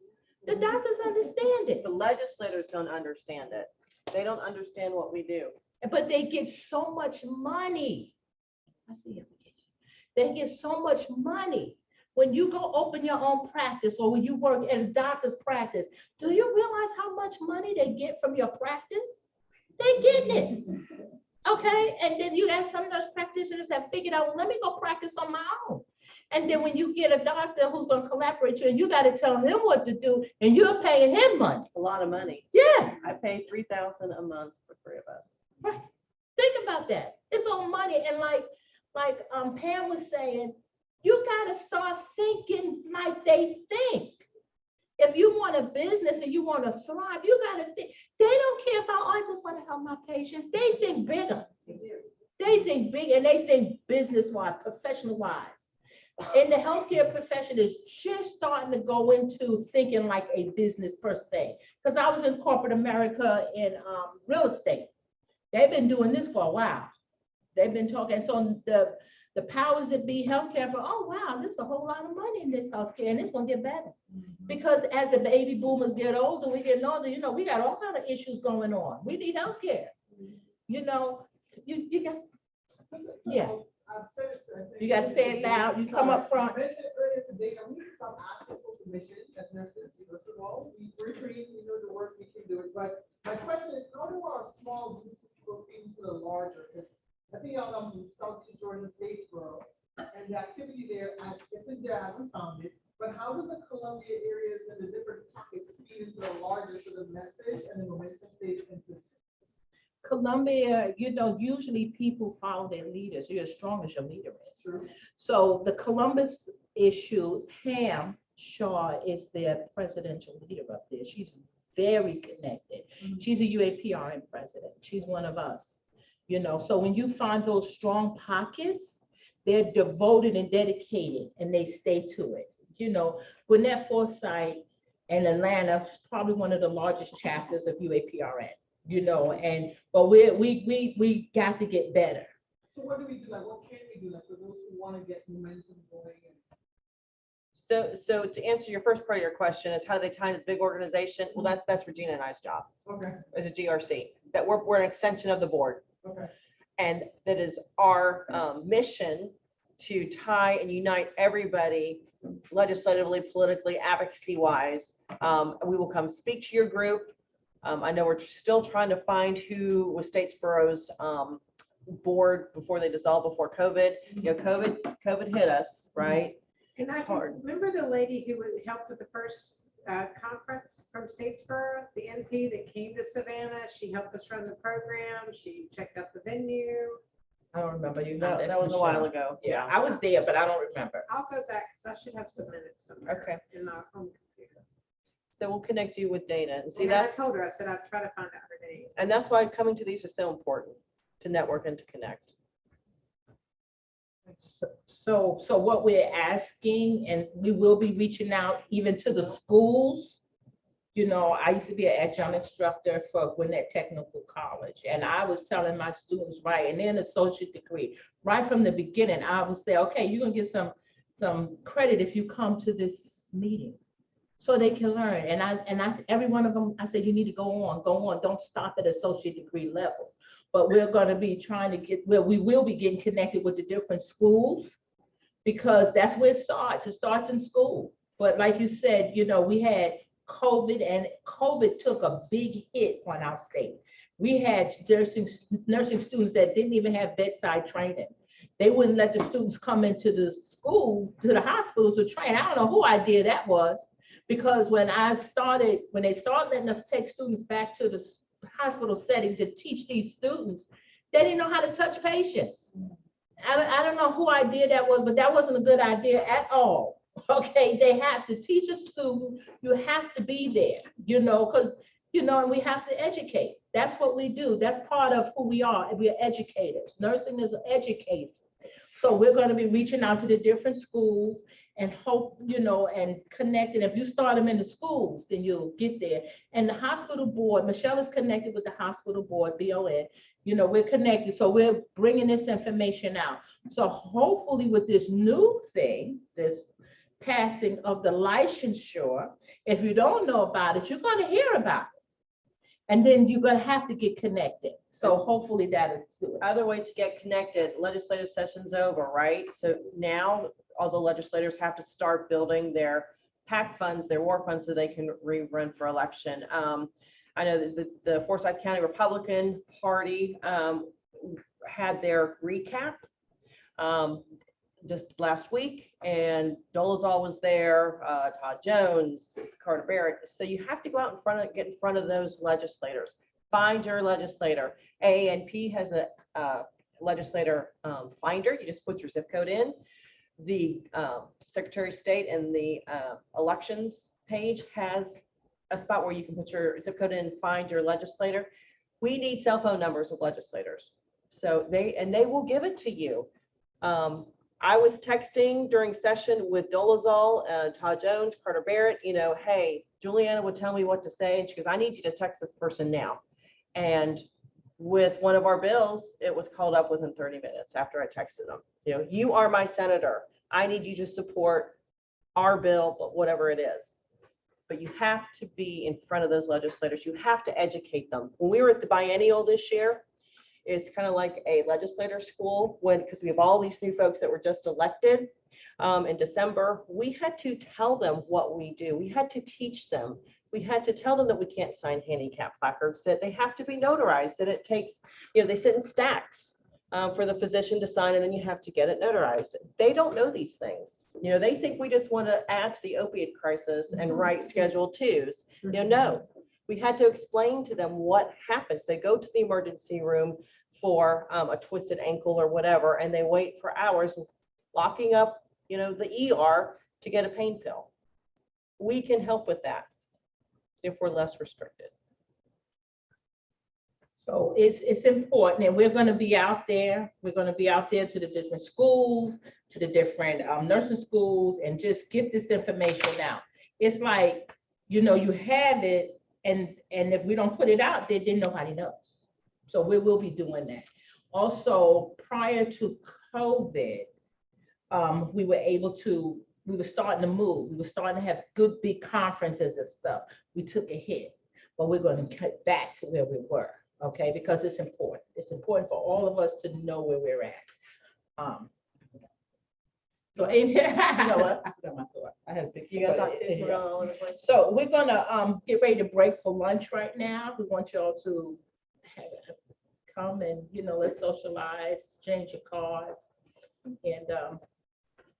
The doctors understand it. The legislators don't understand it. They don't understand what we do. But they get so much money. I see it. They get so much money. When you go open your own practice or when you work at a doctor's practice, do you realize how much money they get from your practice? They getting it. Okay, and then you got some nurse practitioners that figured out, well, let me go practice on my own. And then when you get a doctor who's going to collaborate with you, and you got to tell him what to do, and you're paying him money. A lot of money. Yeah. I pay $3,000 a month for 3 of us. Right. Think about that. It's all money. And like Pam was saying, you got to start thinking like they think. If you want a business and you want to thrive, you got to think. They don't care about, oh, I just want to help my patients. They think bigger. They think big and they think business-wise, professional-wise. And the healthcare profession is just starting to go into thinking like a business per se. Because I was in corporate America in real estate. They've been doing this for a while. They've been talking. So the powers that be healthcare, for, oh, wow, there's a whole lot of money in this healthcare and it's going to get better. Because as the baby boomers get older, we get older, you know, we got all kinds of issues going on. We need healthcare. You know, you guys, yeah. You got to say it loud. You come up front. I mentioned earlier today that we need to stop asking for permission as nurses. First of all, we're trained, we know the work, we can do it. But my question is, how do our small groups of people fit into the larger? Because I think y'all know from Southeast Georgia, Statesboro, and the activity there, if it's there, I haven't found it. But how do the Columbia areas and the different topics feed into the larger sort of message and the momentum stays consistent? Columbia, you know, usually people follow their leaders. You're as strong as your leader is. True. So the Columbus issue, Pam Shaw is their presidential leader up there. She's very connected. She's a UAPRN president. She's one of us. You know, so when you find those strong pockets, they're devoted and dedicated and they stay to it. You know, Gwinnett Forsyth in Atlanta is probably one of the largest chapters of UAPRN. You know, but we got to get better. So what do we do? Like, what can we do? Like, for those who want to get momentum going? So to answer your first part of your question is how do they tie into the big organization? Well, that's Regina and I's job. Okay. As a GRC, that we're an extension of the board. Okay. And that is our mission to tie and unite everybody legislatively, politically, advocacy wise. We will come speak to your group. I know we're still trying to find who was Statesboro's board before they dissolved before COVID. You know, COVID hit us, right? And I remember the lady who would help with the first conference from Statesboro, the NP that came to Savannah. She helped us run the program. She checked out the venue. I don't remember you. That was a while ago. Yeah, I was there, but I don't remember. I'll go back because I should have some minutes somewhere. Okay. In my home computer. So we'll connect you with Dana and see And that's. I told her, I said, I'd try to find out her name. And that's why coming to these is so important, to network and to connect. So what we're asking, and we will be reaching out even to the schools. You know, I used to be an adjunct instructor for Gwinnett Technical College, and I was telling my students, right, and then associate degree, right from the beginning, I would say, okay, you're gonna get some credit if you come to this meeting. so they can learn. And every one of them, I said, you need to go on, don't stop at associate degree level. But we're gonna be trying to get, well, we will be getting connected with the different schools, because that's where it starts in school. But like you said, you know, we had COVID, and COVID took a big hit on our state. We had nursing students that didn't even have bedside training. They wouldn't let the students come into the school, to the hospitals to train. I don't know who idea that was, because when they started letting us take students back to the hospital setting to teach these students, they didn't know how to touch patients. I don't know who idea that was, but that wasn't a good idea at all. Okay, they have to teach a student, you have to be there, you know, because, you know, and we have to educate. That's what we do. That's part of who we are. We are educators. Nursing is educated. So we're going to be reaching out to the different schools and hope, you know, and connecting. If you start them in the schools, then you'll get there. And the hospital board, Michelle is connected with the hospital board, BON. You know, we're connected. So we're bringing this information out. So hopefully with this new thing, this passing of the licensure, if you don't know about it, you're going to hear about it. And then you're going to have to get connected. So hopefully that'll do it. Other way to get connected, legislative session's over, right? So now all the legislators have to start building their PAC funds, their war funds, so they can rerun for election. I know that the Forsyth County Republican Party had their recap just last week, and Dolezal was there, Todd Jones, Carter Barrett. So you have to go out in front of, get in front of those legislators. Find your legislator. AANP has a legislator finder. You just put your zip code in. The Secretary of State and the elections page has a spot where you can put your zip code in and find your legislator. We need cell phone numbers of legislators. So they will give it to you. I was texting during session with Dolezal, Todd Jones, Carter Barrett, you know, hey, Juliana would tell me what to say. And she goes, I need you to text this person now. And with one of our bills, it was called up within 30 minutes after I texted them. You know, you are my senator. I need you to support our bill, but whatever it is. But you have to be in front of those legislators. You have to educate them. When we were at the biennial this year, it's kind of like a legislator school because we have all these new folks that were just elected in December. We had to tell them what we do. We had to teach them. We had to tell them that we can't sign handicap placards, that they have to be notarized, that it takes, you know, they sit in stacks for the physician to sign, and then you have to get it notarized. They don't know these things. You know, they think we just want to add to the opiate crisis and write Schedule 2s. You know, no, we had to explain to them what happens. They go to the emergency room for a twisted ankle or whatever, and they wait for hours locking up, you know, the ER to get a pain pill. We can help with that if we're less restricted. So it's important, and we're going to be out there. We're going to be out there to the different schools, to the different nursing schools, and just get this information out. It's like, you know, you have it, and if we don't put it out there, then nobody knows. So we will be doing that. Also, prior to COVID, we were starting to move. We were starting to have good big conferences and stuff. We took a hit, but we're going to cut back to where we were, okay? Because it's important. It's important for all of us to know where we're at. So Amy, you know what? I forgot my thought. I had a big. You got that too? We're going all over the place. So we're gonna get ready to break for lunch right now. We want y'all to come and, you know, let's socialize, exchange your cards. And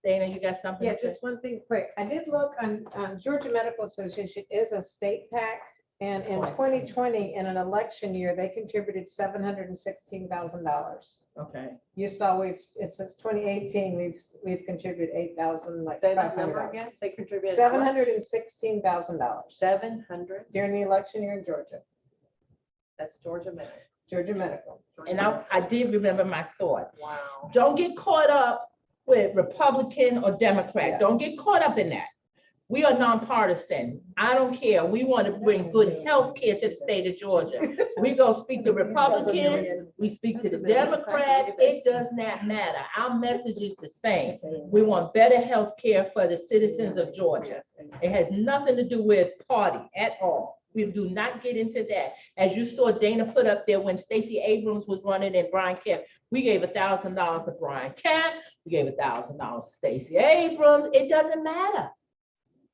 Dana, you got something? Yeah, to say? just one thing quick. I did look on Georgia Medical Association is a state PAC. And in 2020, in an election year, they contributed $716,000. Okay. You saw since 2018, we've contributed 8,000, like Say that number $500. again. They contributed how much? $716,000 700. during the election year in Georgia. That's Georgia Medical. Georgia Medical. And I did remember my thought. Wow. Don't get caught up with Republican or Democrat. Yeah. Don't get caught up in that. We are nonpartisan. I don't care. We want to bring good health care to the state of Georgia. We gonna speak to Republicans, we speak to the Democrats. It does not matter. Our message is the same. We want better health care for the citizens of Georgia. It has nothing to do with party at all. We do not get into that. As you saw Dana put up there when Stacey Abrams was running and Brian Kemp, we gave $1,000 to Brian Kemp. We gave $1,000 to Stacey Abrams. It doesn't matter.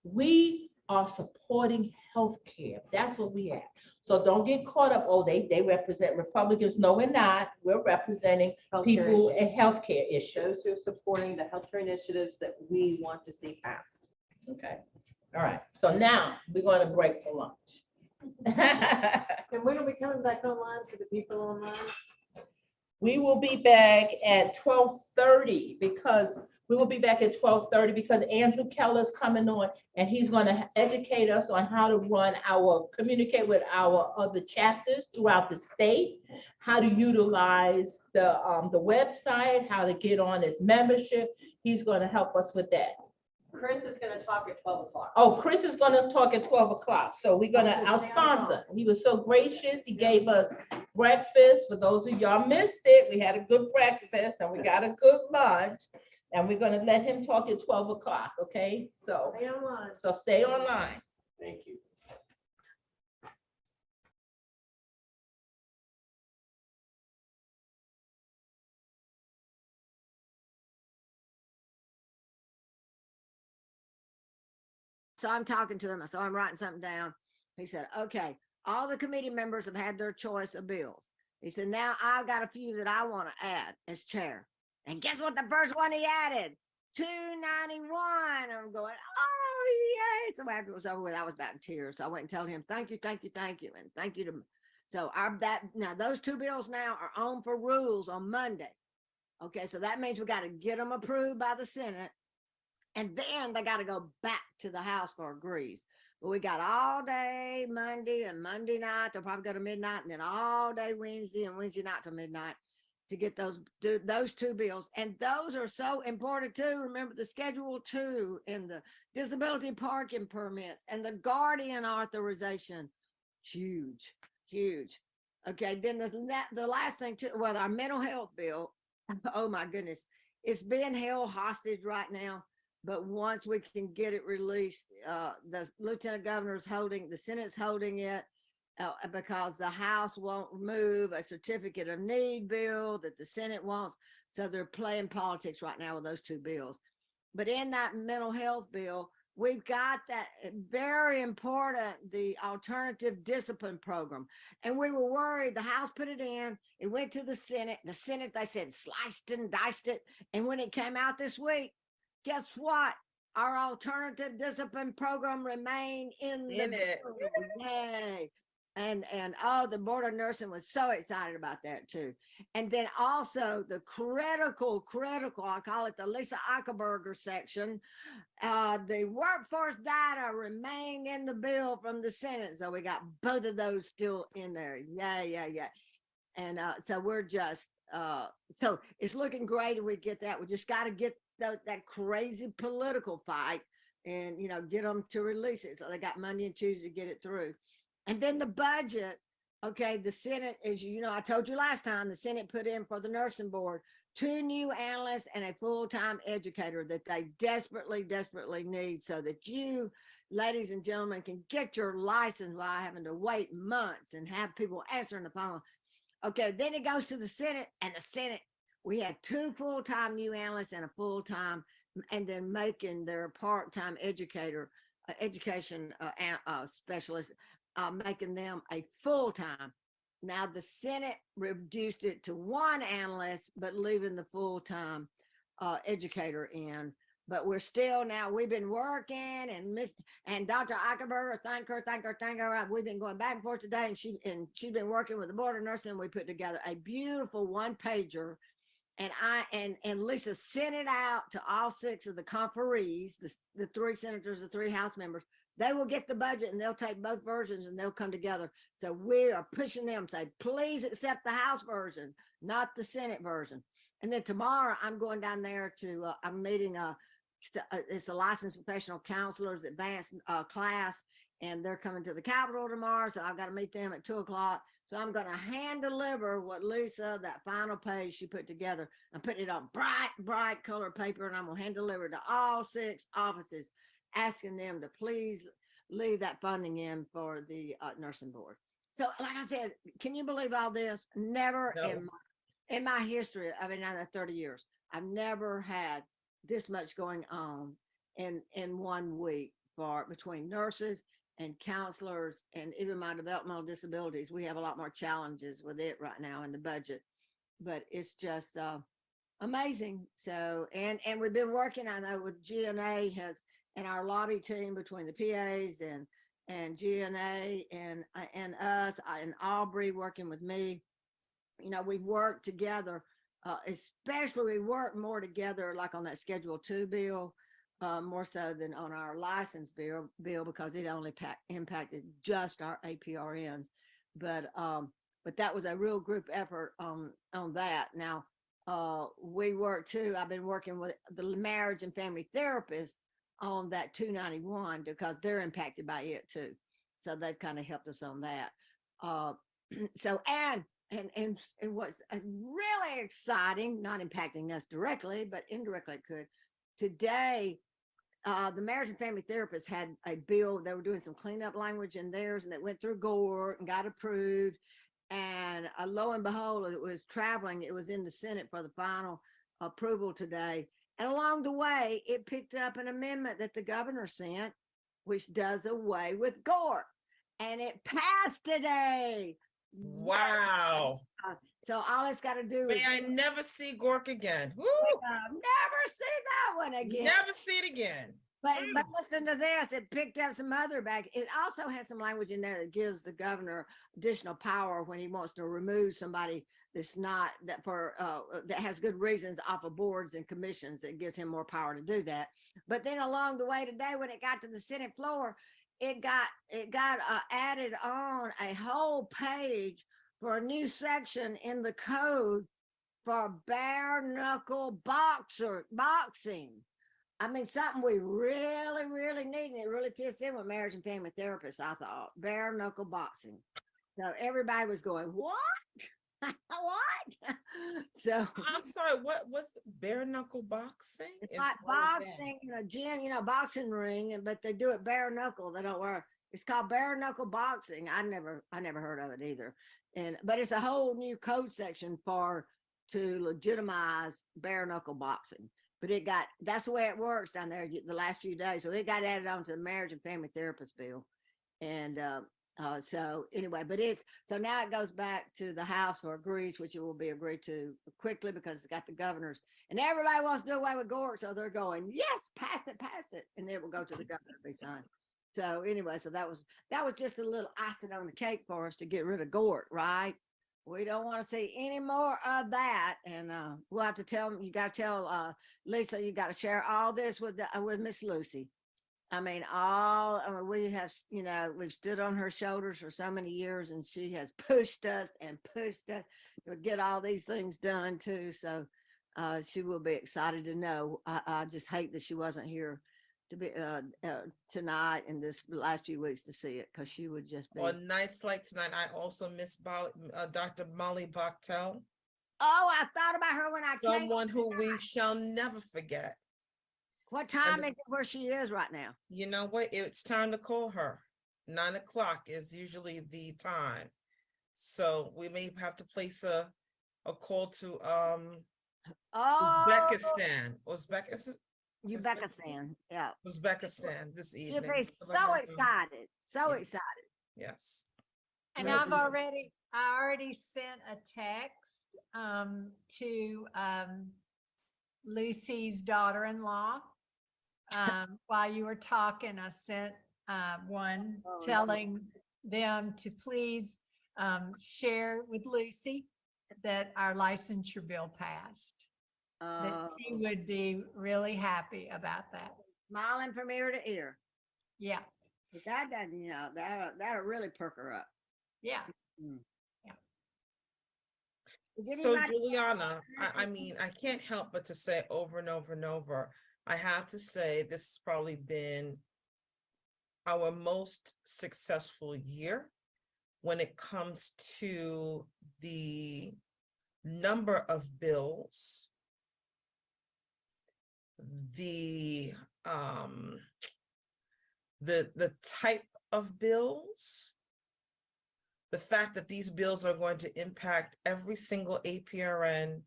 We are supporting healthcare. That's what we have. So don't get caught up, oh, they represent Republicans. No, we're not. We're representing people and healthcare issues. Those who are supporting the healthcare initiatives that we want to see passed. Okay, all right. So now we're going to break for lunch. And when are we coming back online for the people online? We will be back at 12:30 because we will be back at 12:30 because Andrew Keller's coming on and he's going to educate us on how to communicate with our other chapters throughout the state, how to utilize the website, how to get on his membership. He's going to help us with that. Chris is going to talk at 12 o'clock. Oh, Chris is going to talk at 12 o'clock. So we're going to, our sponsor, he was so gracious. He gave us breakfast. For those of y'all missed it, we had a good breakfast and we got a good lunch. And we're going to let him talk at 12 o'clock, okay? So Stay online. So stay online. Thank you. So I'm talking to him. So I'm writing something down. He said, okay, all the committee members have had their choice of bills. He said, now I've got a few that I want to add as chair. And guess what? The first one he added, 291. I'm going, oh, yay. So after it was over with, I was about in tears. So I went and told him, thank you, thank you, thank you. And thank you to, so now those two bills now are on for rules on Monday. Okay, so that means we got to get them approved by the Senate. And then they got to go back to the House for agrees. But we got all day Monday and Monday night. They'll probably go to midnight, and then all day Wednesday and Wednesday night to midnight to get those two bills. And those are so important too. Remember the Schedule 2 and the disability parking permits and the guardian authorization. Huge, huge. Okay, then the last thing too, well, our mental health bill. Oh my goodness, it's being held hostage right now. But once we can get it released, the lieutenant governor's holding, the Senate's holding it because the House won't move a certificate of need bill that the Senate wants. So they're playing politics right now with those two bills. But in that mental health bill, we've got that very important, the alternative discipline program. And we were worried, the House put it in, it went to the Senate, they said sliced and diced it. And when it came out this week, guess what? Our alternative discipline program remained in it. Yay. And oh, the Board of Nursing was so excited about that too. And then also the critical, I call it the Lisa Eichelberger section, the workforce data remained in the bill from the Senate. So we got both of those still in there. Yeah. And so we're just, so it's looking great if we get that. We just got to get that crazy political fight and, get them to release it. So they got Monday and Tuesday to get it through. And then the budget, okay, the Senate, as I told you last time, the Senate put in for the nursing board 2 new analysts and a full-time educator that they desperately need so that you, ladies and gentlemen, can get your license without having to wait months and have people answering the phone. Okay, then it goes to the Senate, and the Senate, we had 2 full-time new analysts and a full-time, and then making their part-time education specialist, making them a full-time. Now the Senate reduced it to 1 analyst, but leaving the full-time educator in. But we're still now, we've been working and Dr. Eichelberger, thank her. We've been going back and forth today, and she's been working with the Board of Nursing. We put together a beautiful 1-pager, and Lisa sent it out to all 6 of the conferees, the 3 senators, the 3 House members. They will get the budget and they'll take both versions and they'll come together. So we are pushing them, say, please accept the House version, not the Senate version. And then tomorrow I'm going down there I'm meeting it's a licensed professional counselors advanced class, and they're coming to the Capitol tomorrow, so I've got to meet them at 2 o'clock. So I'm gonna hand deliver what Lisa, that final page she put together, and put it on bright color paper, and I'm gonna hand deliver it to all 6 offices, asking them to please leave that funding in for the nursing board. So like I said, can you believe all this? Never No. in my history, I mean, 30 years, I've never had this much going on in 1 week for between nurses and counselors and even my developmental disabilities. We have a lot more challenges with it right now in the budget, but it's just amazing. So, and we've been working, I know, with GNA has, and our lobby team between the PAs and GNA and us and Aubrey working with me. You know, we've worked together, especially we work more together like on that Schedule 2 bill, more so than on our license bill because it only impacted just our APRNs. But that was a real group effort on that. Now, we work too, I've been working with the marriage and family therapists on that 291 because they're impacted by it too. So they've kind of helped us on that. So, and what's really exciting, not impacting us directly, but indirectly it could. Today, the marriage and family therapist had a bill. They were doing some cleanup language in theirs, and it went through Gore and got approved. And lo and behold, it was traveling. It was in the Senate for the final approval today. And along the way, it picked up an amendment that the governor sent, which does away with Gore. And it passed today. Wow. So all it's got to do is May I never see Gork again. Woo! never see that one again. Never see it again. But listen to this. It picked up some other back. It also has some language in there that gives the governor additional power when he wants to remove somebody that's not that for that has good reasons off of boards and commissions. It gives him more power to do that. But then along the way today, when it got to the Senate floor, it got added on a whole page for a new section in the code for bare knuckle boxing. I mean, something we really, really need, and it really fits in with marriage and family therapists, I thought, bare knuckle boxing. So everybody was going, what? What? So I'm sorry, what's bare knuckle boxing? it's like boxing in a gym, boxing ring, but they do it bare knuckle. They don't wear, it's called bare knuckle boxing. I never heard of it either. But it's a whole new code section to legitimize bare knuckle boxing. But that's the way it works down there the last few days. So it got added on to the marriage and family therapist bill. And so anyway, so now it goes back to the House for agrees, which it will be agreed to quickly because it's got the governors and everybody wants to do away with Gore. So they're going, yes, pass it. And then it will go to the governor to be signed. So anyway, so that was just a little icing on the cake for us to get rid of Gore, right? We don't want to see any more of that. And we'll have to you got to tell Lisa, you got to share all this with Miss Lucy. I mean, we have, we've stood on her shoulders for so many years, and she has pushed us to get all these things done too. So she will be excited to know. I just hate that she wasn't here to be tonight and this last few weeks to see it, because she would just be. On nights like tonight, I also miss Dr. Molly Bachtel. Oh, I thought about her when I came. Someone who we shall never forget. What time is it where she is right now? You know what? It's time to call her. 9 o'clock is usually the time. So we may have to place a call to Uzbekistan. Uzbekistan, yeah. Uzbekistan this evening. She'll be so excited, excited. Yes. And I already sent a text to Lucy's daughter-in-law. While you were talking, I sent one telling them to please share with Lucy that our licensure bill passed. That she would be really happy about that. Smiling from ear to ear. Yeah. That doesn't, that'll really perk her up. Yeah. So Juliana, I mean, I can't help but to say over and over and over, I have to say, this has probably been our most successful year when it comes to the number of bills, the type of bills, the fact that these bills are going to impact every single APRN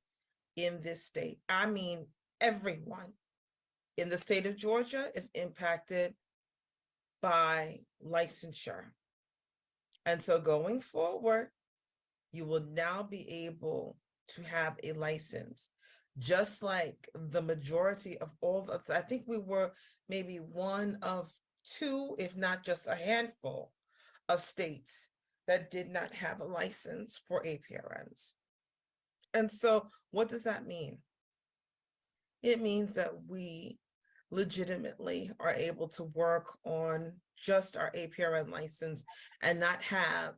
in this state. I mean, everyone in the state of Georgia is impacted by licensure. And so going forward, you will now be able to have a license, just like the majority of all of, I think we were maybe one of two, if not just a handful of states that did not have a license for APRNs. And so what does that mean? It means that we legitimately are able to work on just our APRN license and not have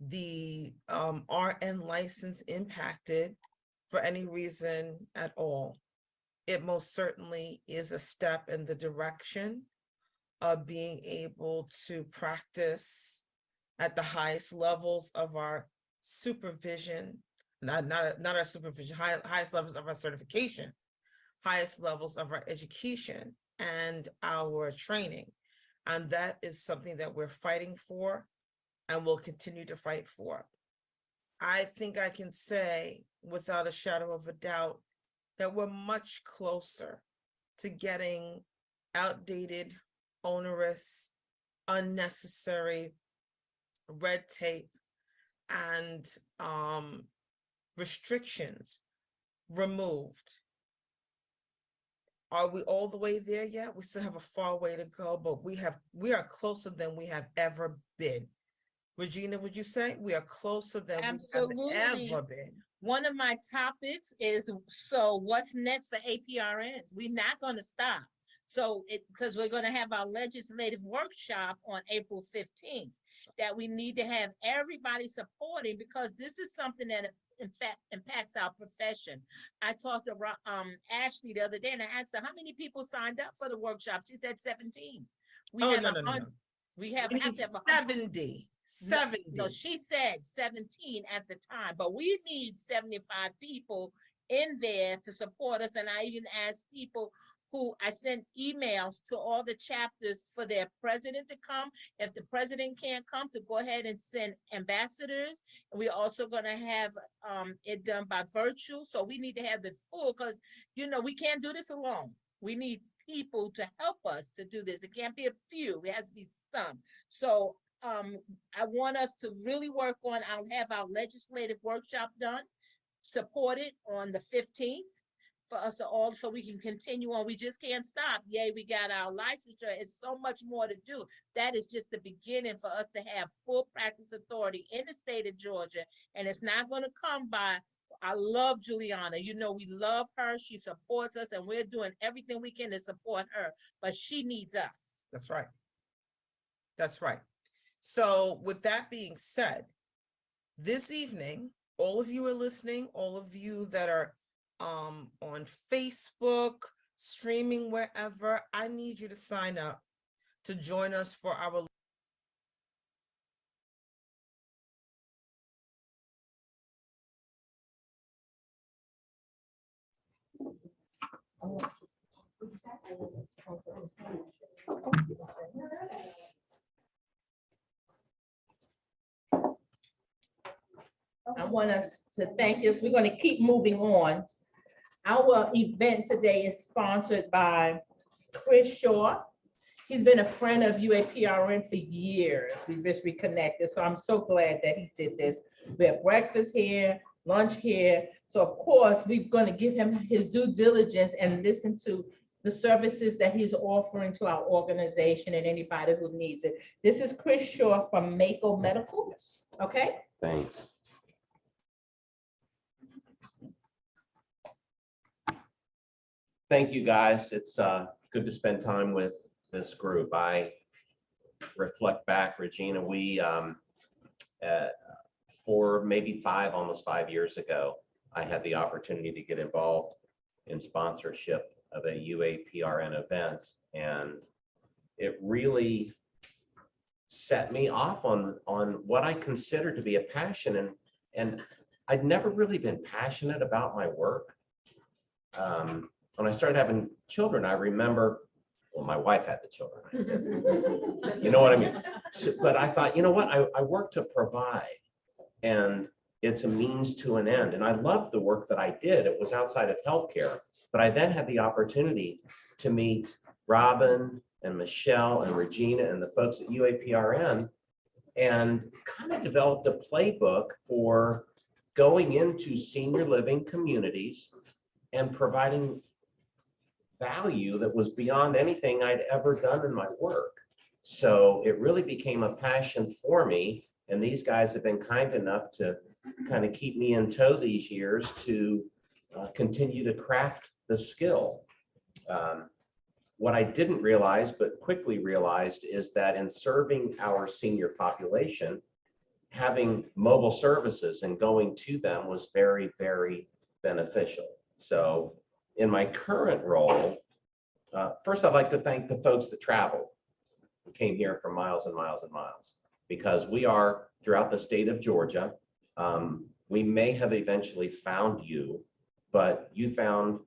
the RN license impacted for any reason at all. It most certainly is a step in the direction of being able to practice at the highest levels of our supervision, not our supervision, highest levels of our certification, highest levels of our education and our training. And that is something that we're fighting for and will continue to fight for. I think I can say without a shadow of a doubt that we're much closer to getting outdated, onerous, unnecessary red tape and restrictions removed. Are we all the way there yet? We still have a far way to go, but we are closer than we have ever been. Regina, would you say we are closer than Absolutely. we have ever been? One of my topics is, so what's next for APRNs? We're not going to stop. So because we're going to have our legislative workshop on April 15th, that we need to have everybody supporting, because this is something that in fact impacts our profession. I talked to Ashley the other day and I asked her how many people signed up for the workshop. She said 17. We have no. We have, We have need to have 70. 70. No, she said 17 at the time, but we need 75 people in there to support us. And I even asked people who I sent emails to all the chapters for their president to come. If the president can't come, to go ahead and send ambassadors. And we're also going to have it done by virtual. So we need to have it full, because, you know, we can't do this alone. We need people to help us to do this. It can't be a few, it has to be some. So I want us to really work on, I'll have our legislative workshop done, supported on the 15th for us to all, so we can continue on. We just can't stop. Yay, we got our licensure. It's so much more to do. That is just the beginning for us to have full practice authority in the state of Georgia. And it's not going to come by, I love Juliana. You know, we love her. She supports us and we're doing everything we can to support her, but she needs us. That's right. That's right. So with that being said, this evening, all of you are listening, all of you that are on Facebook, streaming wherever, I need you to sign up to join us for our I want us to thank us. We're going to keep moving on. Our event today is sponsored by Chris Shaw. He's been a friend of UAPRN for years. We just reconnected. So I'm so glad that he did this. We have breakfast here, lunch here. So of course, we're going to give him his due diligence and listen to the services that he's offering to our organization and anybody who needs it. This is Chris Shaw from Mako Medical. Okay. Thanks. Thank you, guys. It's good to spend time with this group. I reflect back, Regina, we 4, maybe 5, almost 5 years ago, I had the opportunity to get involved in sponsorship of a UAPRN event, and it really set me off on what I consider to be a passion, and I'd never really been passionate about my work. When I started having children, I remember, well, my wife had the children. You know what I mean? But I thought, you know what, I work to provide, and it's a means to an end. And I loved the work that I did. It was outside of healthcare, but I then had the opportunity to meet Robin and Michelle and Regina and the folks at UAPRN, and kind of developed a playbook for going into senior living communities and providing value that was beyond anything I'd ever done in my work. So it really became a passion for me. And these guys have been kind enough to kind of keep me in tow these years to continue to craft the skill. What I didn't realize, but quickly realized, is that in serving our senior population, having mobile services and going to them was very, very beneficial. So in my current role, first I'd like to thank the folks that traveled, who came here for miles and miles and miles, because we are throughout the state of Georgia. We may have eventually found you, but you found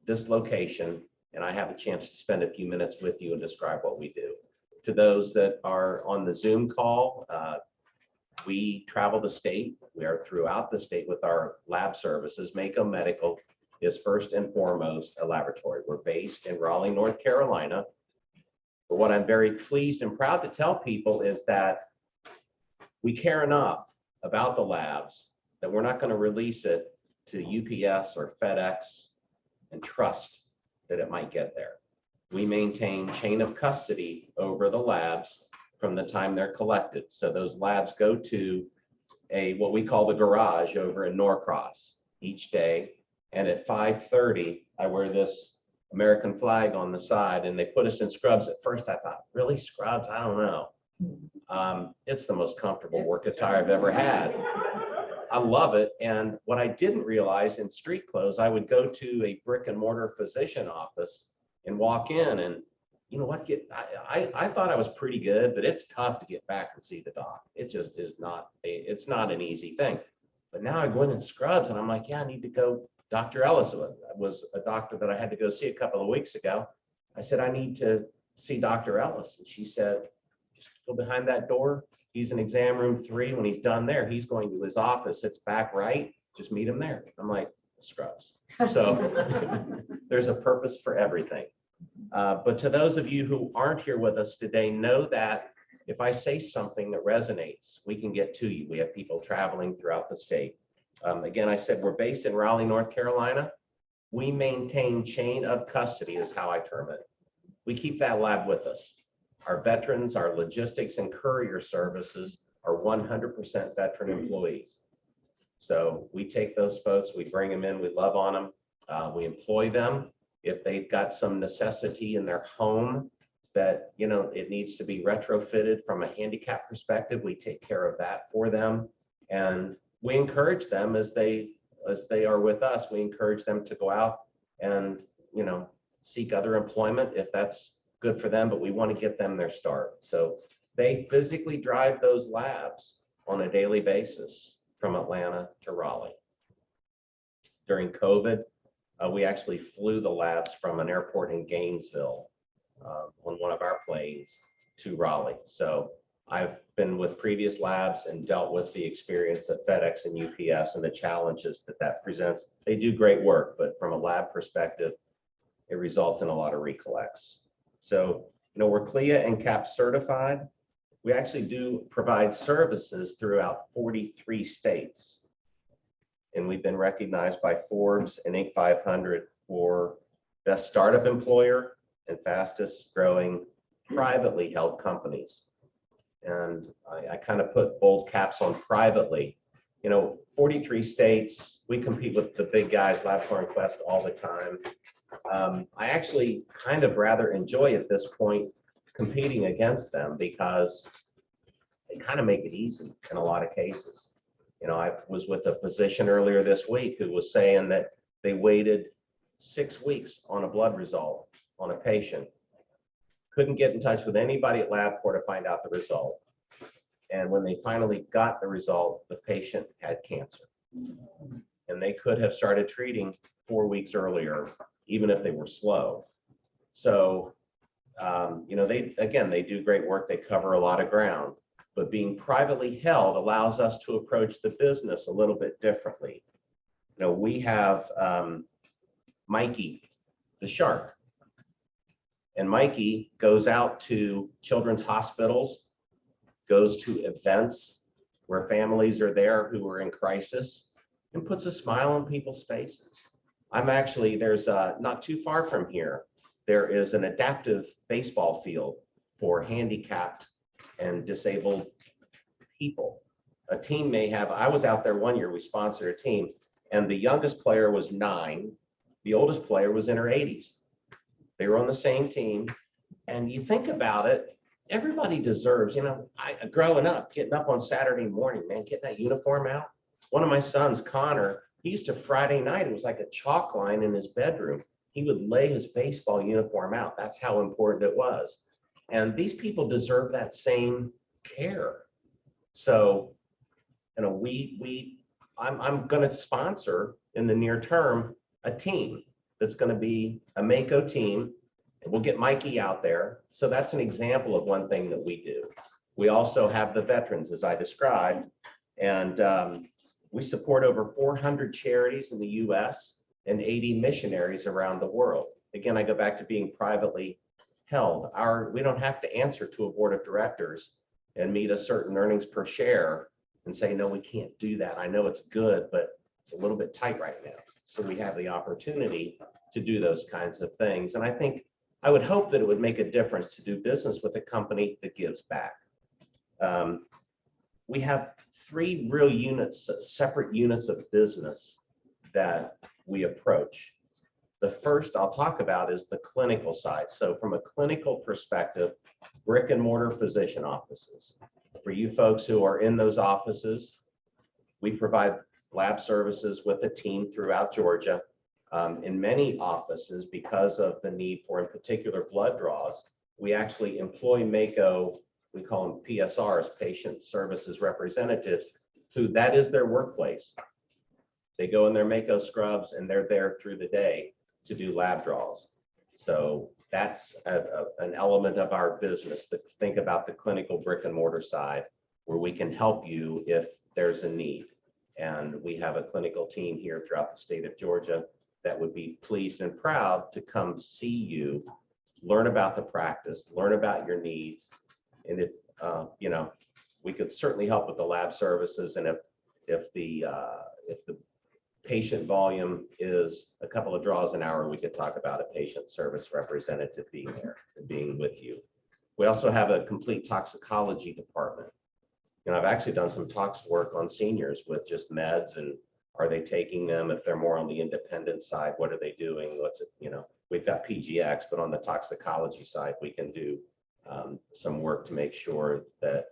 this location, and I have a chance to spend a few minutes with you and describe what we do. To those that are on the Zoom call, we travel the state. We are throughout the state with our lab services. Mako Medical is first and foremost a laboratory. We're based in Raleigh, North Carolina. But what I'm very pleased and proud to tell people is that we care enough about the labs that we're not going to release it to UPS or FedEx and trust that it might get there. We maintain chain of custody over the labs from the time they're collected. So those labs go to what we call the garage over in Norcross each day. And at 5:30, I wear this American flag on the side, and they put us in scrubs. At first I thought, really, scrubs? I don't know. It's the most comfortable work attire I've ever had. I love it. And what I didn't realize, in street clothes, I would go to a brick and mortar physician office and walk in, and you know what, I thought I was pretty good, but it's tough to get back and see the doc. It just is not, it's not an easy thing. But now I go in scrubs and I'm like, yeah, I need to go. Dr. Ellis was a doctor that I had to go see a couple of weeks ago. I said, I need to see Dr. Ellis. And she said, just go behind that door. He's in exam room 3. When he's done there, he's going to his office. It's back right. Just meet him there. I'm like, scrubs. So there's a purpose for everything. But to those of you who aren't here with us today, know that if I say something that resonates, we can get to you. We have people traveling throughout the state. Again, I said we're based in Raleigh, North Carolina. We maintain chain of custody, is how I term it. We keep that lab with us. Our veterans, our logistics and courier services are 100% veteran employees. So we take those folks, we bring them in, we love on them, we employ them. If they've got some necessity in their home that, you know, it needs to be retrofitted from a handicap perspective, we take care of that for them. And we encourage them as they are with us, we encourage them to go out and, you know, seek other employment if that's good for them, but we want to get them their start. So they physically drive those labs on a daily basis from Atlanta to Raleigh. During COVID, we actually flew the labs from an airport in Gainesville on one of our planes to Raleigh. So I've been with previous labs and dealt with the experience at FedEx and UPS and the challenges that presents. They do great work, but from a lab perspective, it results in a lot of recollects. So, you know, we're CLIA and CAP certified. We actually do provide services throughout 43 states. And we've been recognized by Forbes and Inc. 500 for best startup employer and fastest growing privately held companies. And I kind of put bold caps on privately. You know, 43 states, we compete with the big guys, Labcorp and Quest, all the time. I actually kind of rather enjoy at this point competing against them because they kind of make it easy in a lot of cases. You know, I was with a physician earlier this week who was saying that they waited 6 weeks on a blood result on a patient. Couldn't get in touch with anybody at LabCorp to find out the result. And when they finally got the result, the patient had cancer. And they could have started treating 4 weeks earlier, even if they were slow. So, you know, they do great work. They cover a lot of ground, but being privately held allows us to approach the business a little bit differently. You know, we have Mikey, the shark. And Mikey goes out to children's hospitals, goes to events where families are there who are in crisis, and puts a smile on people's faces. There's not too far from here, there is an adaptive baseball field for handicapped and disabled people. A team may have, I was out there one year, we sponsored a team, and the youngest player was 9, the oldest player was in her 80s. They were on the same team. And you think about it, everybody deserves, you know, growing up, getting up on Saturday morning, man, get that uniform out. One of my sons, Connor, he used to Friday night, it was like a chalk line in his bedroom. He would lay his baseball uniform out. That's how important it was. And these people deserve that same care. So, you know, I'm going to sponsor in the near term a team that's going to be a Mako team. And we'll get Mikey out there. So that's an example of one thing that we do. We also have the veterans, as I described, and we support over 400 charities in the US and 80 missionaries around the world. Again, I go back to being privately held. We don't have to answer to a board of directors and meet a certain earnings per share and say, no, we can't do that. I know it's good, but it's a little bit tight right now. So we have the opportunity to do those kinds of things. And I would hope that it would make a difference to do business with a company that gives back. We have 3 real units, separate units of business that we approach. The first I'll talk about is the clinical side. So from a clinical perspective, brick and mortar physician offices. For you folks who are in those offices, we provide lab services with a team throughout Georgia. In many offices, because of the need for, in particular, blood draws, we actually employ Mako, we call them PSRs, patient services representatives, who that is their workplace. They go in their Mako scrubs and they're there through the day to do lab draws. So that's an element of our business, to think about the clinical brick and mortar side, where we can help you if there's a need. And we have a clinical team here throughout the state of Georgia that would be pleased and proud to come see you, learn about the practice, learn about your needs. And if, you know, we could certainly help with the lab services. And if the patient volume is a couple of draws an hour, we could talk about a patient service representative being there and being with you. We also have a complete toxicology department. You know, I've actually done some tox work on seniors with just meds, and are they taking them? If they're more on the independent side, what are they doing? What's it, you know, we've got PGX, but on the toxicology side, we can do some work to make sure that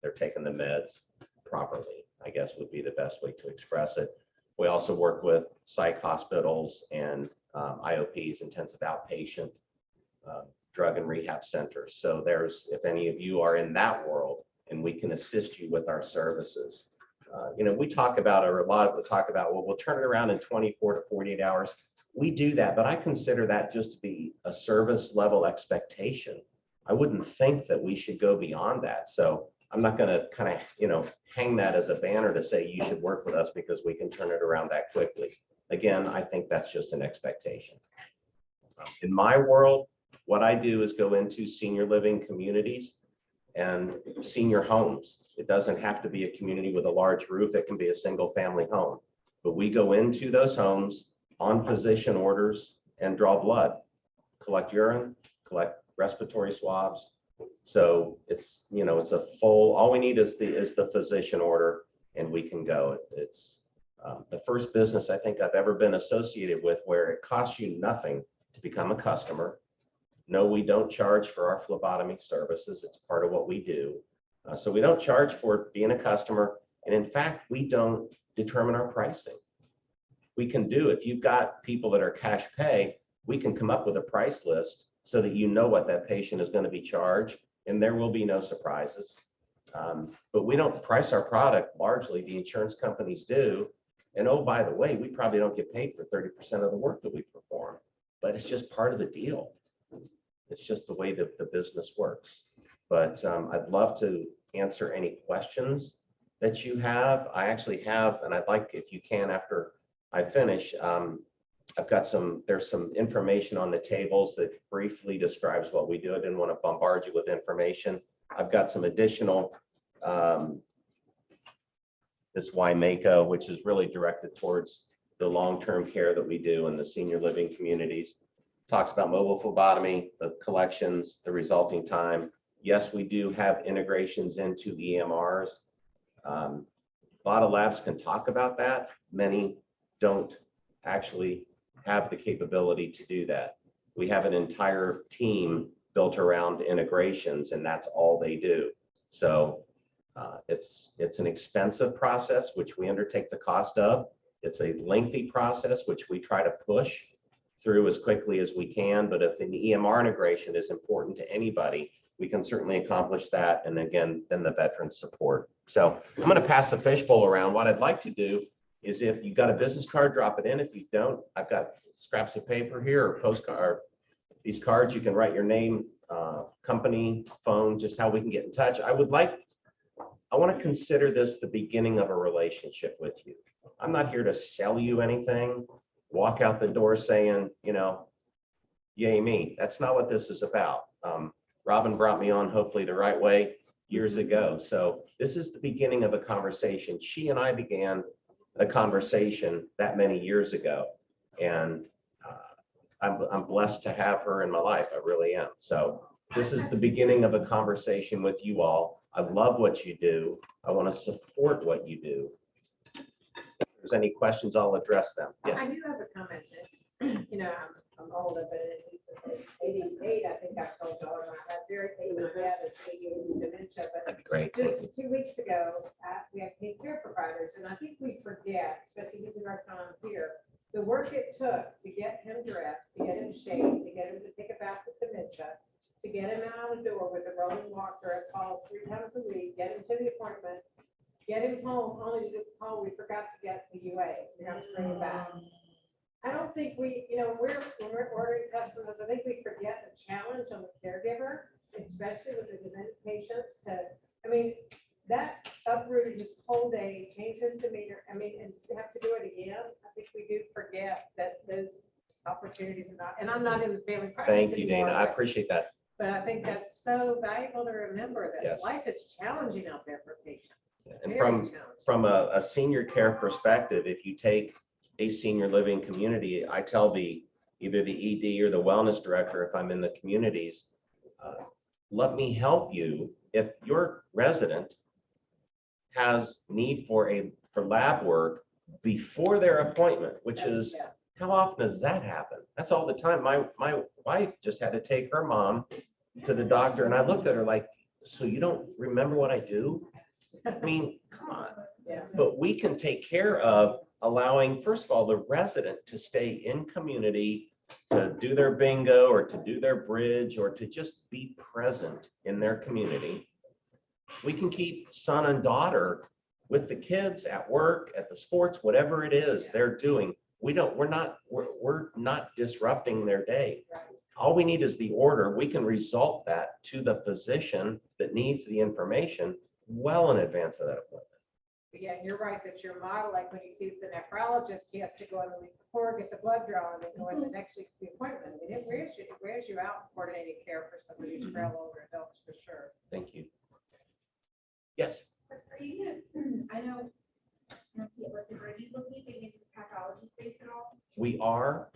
they're taking the meds properly, I guess would be the best way to express it. We also work with psych hospitals and IOPs, intensive outpatient drug and rehab centers. So there's, if any of you are in that world, and we can assist you with our services. You know, we talk about, or a lot of us talk about, well, we'll turn it around in 24 to 48 hours. We do that, but I consider that just to be a service level expectation. I wouldn't think that we should go beyond that. So I'm not going to kind of, you know, hang that as a banner to say you should work with us because we can turn it around that quickly. Again, I think that's just an expectation. In my world, what I do is go into senior living communities and senior homes. It doesn't have to be a community with a large roof. It can be a single family home. But we go into those homes on physician orders and draw blood, collect urine, collect respiratory swabs. So it's, you know, it's a full, all we need is the physician order and we can go. It's the first business I think I've ever been associated with where it costs you nothing to become a customer. No, we don't charge for our phlebotomy services. It's part of what we do. So we don't charge for being a customer. And in fact, we don't determine our pricing. we can do, if you've got people that are cash pay, we can come up with a price list so that you know what that patient is going to be charged, and there will be no surprises. But we don't price our product largely, the insurance companies do. And oh, by the way, we probably don't get paid for 30% of the work that we perform, but it's just part of the deal. It's just the way that the business works. But I'd love to answer any questions that you have. I actually have, and I'd like, if you can, after I finish, I've got there's some information on the tables that briefly describes what we do. I didn't want to bombard you with information. I've got some additional, this YMACO, which is really directed towards the long-term care that we do in the senior living communities. Talks about mobile phlebotomy, the collections, the resulting time. Yes, we do have integrations into EMRs. A lot of labs can talk about that. Many don't actually have the capability to do that. We have an entire team built around integrations, and that's all they do. So it's an expensive process, which we undertake the cost of. It's a lengthy process, which we try to push through as quickly as we can. But if an EMR integration is important to anybody, we can certainly accomplish that. And again, then the veteran support. So I'm going to pass the fishbowl around. What I'd like to do is, if you got a business card, drop it in. If you don't, I've got scraps of paper here or postcard. These cards, you can write your name, company, phone, just how we can get in touch. I want to consider this the beginning of a relationship with you. I'm not here to sell you anything, walk out the door saying, you know, yay me. That's not what this is about. Robin brought me on hopefully the right way years ago. So this is the beginning of a conversation. She and I began a conversation that many years ago. And I'm blessed to have her in my life. I really am. So this is the beginning of a conversation with you all. I love what you do. I want to support what you do. If there's any questions, I'll address them. Yes. I do have a comment. You know, I'm older, but it's 88, I think I told y'all, and I had very my dad is 88 with dementia, but That'd be great. just 2 weeks ago, we have paid care providers, and I think we forget, especially using our time here, the work it took to get him dressed, to get him shaved, to get him to take a bath with dementia, to get him out the door with a rolling walker at calls 3 times a week, get him to the appointment, get him home, only to call, we forgot to get the UA, we have to bring him back. I don't think we, you know, when we're ordering customers, I think we forget the challenge on the caregiver, especially with the dementia patients I mean, that uprooted his whole day, changed his demeanor. I mean, and to have to do it again, I think we do forget that those opportunities are not, and I'm not in the family practice Thank you, anymore, Dana. I appreciate that. but I think that's so valuable to remember that Yes. life is challenging out there for patients. And Very from challenging. a senior care perspective, if you take a senior living community, I tell either the ED or the wellness director, if I'm in the communities, let me help you. If your resident has need for lab work before their appointment, which is, how often does that happen? That's all the time. My wife just had to take her mom to the doctor, and I looked at her like, so you don't remember what I do? I mean, come on. Yeah. But we can take care of allowing, first of all, the resident to stay in community, to do their bingo or to do their bridge or to just be present in their community. We can keep son and daughter with the kids at work, at the sports, whatever it is they're doing. We're not disrupting their day. All we need is the order. We can result that to the physician that needs the information well in advance of that appointment. But yeah, you're right that your model, like when he sees the nephrologist, he has to go in the week before, get the blood drawn, and then go in the next week to the appointment. I mean, it wears you out coordinating care for some of these frail older adults, for sure. Thank you. Yes. Are you gonna, I know, I don't see it listed, but are you looking at getting into the pathology space at all? We are.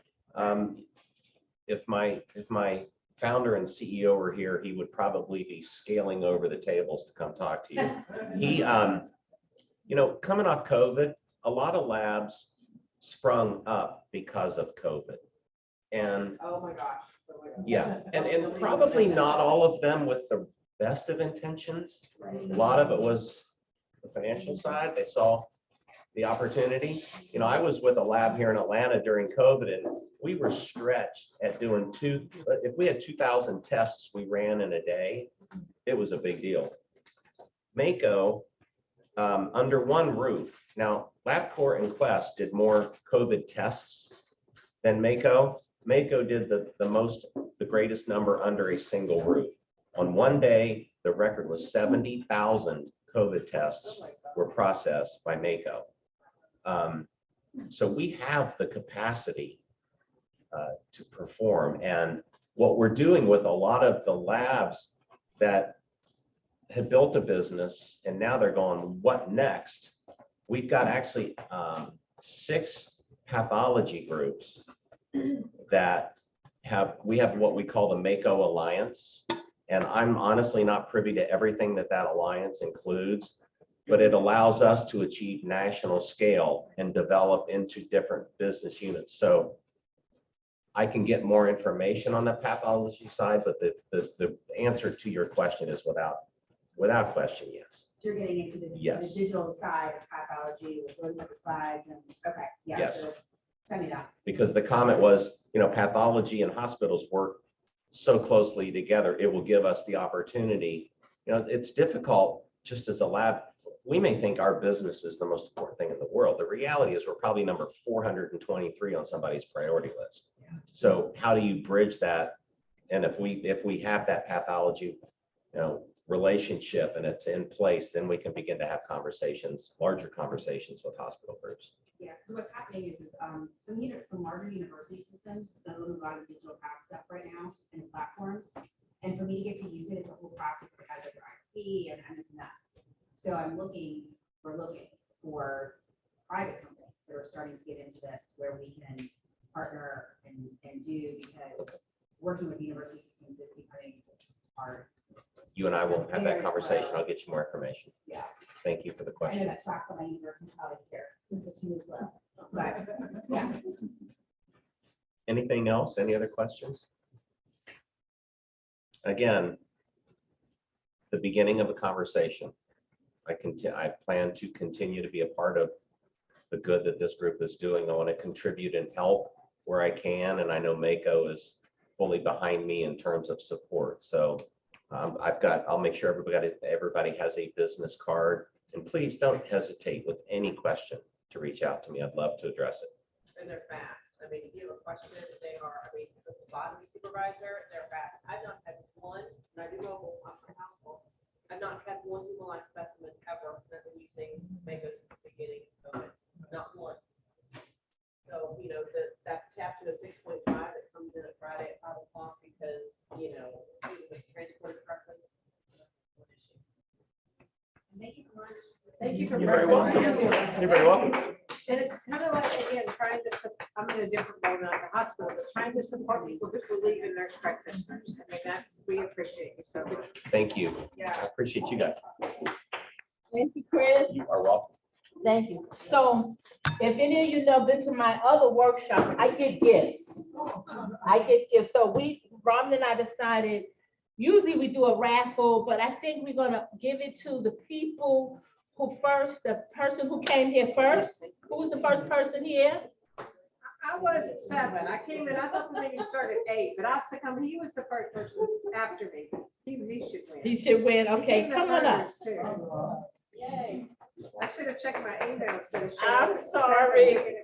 If my founder and CEO were here, he would probably be scaling over the tables to come talk to you. He, you know, coming off COVID, a lot of labs sprung up because of COVID. And oh my gosh. Yeah, and probably not all of them with the best of intentions. A lot of it was the financial side. They saw the opportunity. You know, I was with a lab here in Atlanta during COVID, and we were stretched at doing if we had 2,000 tests we ran in a day, it was a big deal. Mako, under one roof. Now, LabCorp and Quest did more COVID tests than Mako. Mako did the greatest number under a single roof. On one day, the record was 70,000 COVID tests were processed by Mako. So we have the capacity to perform. And what we're doing with a lot of the labs that had built a business and now they're going, what next? We've got actually 6 pathology groups that we have what we call the Mako Alliance. And I'm honestly not privy to everything that alliance includes, but it allows us to achieve national scale and develop into different business units. So I can get more information on the pathology side, but the answer to your question is without question, yes. So you're getting into the Yes. digital side of pathology, with looking at the slides and, okay, yeah. Yes. so Tell me that. Because the comment was, pathology and hospitals work so closely together, it will give us the opportunity. It's difficult just as a lab. We may think our business is the most important thing in the world. The reality is we're probably number 423 on somebody's priority list. So how do you bridge that? And if we have that pathology, relationship and it's in place, then we can begin to have larger conversations with hospital groups. Yeah, so what's happening is some larger university systems that own a lot of digital path stuff right now and platforms. And for me to get to use it, it's a whole process. I gotta go through IRP and it's a mess. So we're looking for private companies that are starting to get into this where we can partner and do, because working with university systems is becoming hard. You and I will have that Very conversation. slow. I'll get you more information. Yeah. Thank you for the I know question. that track from my university colleague here, because he was slow. But, yeah. Anything else? Any other questions? Again, the beginning of a conversation. I plan to continue to be a part of the good that this group is doing. I want to contribute and help where I can, and I know Mako is fully behind me in terms of support. So I'll make sure everybody has a business card, and please don't hesitate with any question to reach out to me. I'd love to address it. And they're fast. I mean, if you have a question, they are, the phlebotomy supervisor, they're fast. I've not had one, and I do mobile hospitals. I've not had one utilized specimen ever that I've been using Mako since the beginning of it, not one. So, that capsule of 6.5 that comes in at Friday at 5 o'clock because, it was transported correctly. Thank you for lunch. Thank you for. You're very welcome. You're very welcome. And it's kind of like, again, I'm in a different role than at the hospital, but trying to support people who believe in nurse practitioners. I mean, we appreciate you so much. Thank you. Yeah. I appreciate you guys. Thank you, Chris. You are welcome. Thank you. So if any of you know been to my other workshop, I get gifts. So Robin and I decided, usually we do a raffle, but I think we're gonna give it to the people the person who came here first. Who was the first person here? I was at 7. I came in, I thought the meeting started at 8, but I'll come, he was the first person after me. He should win. He should win. Okay, He came come on up. first, too. Yay. I should have checked my email instead of. I'm sorry.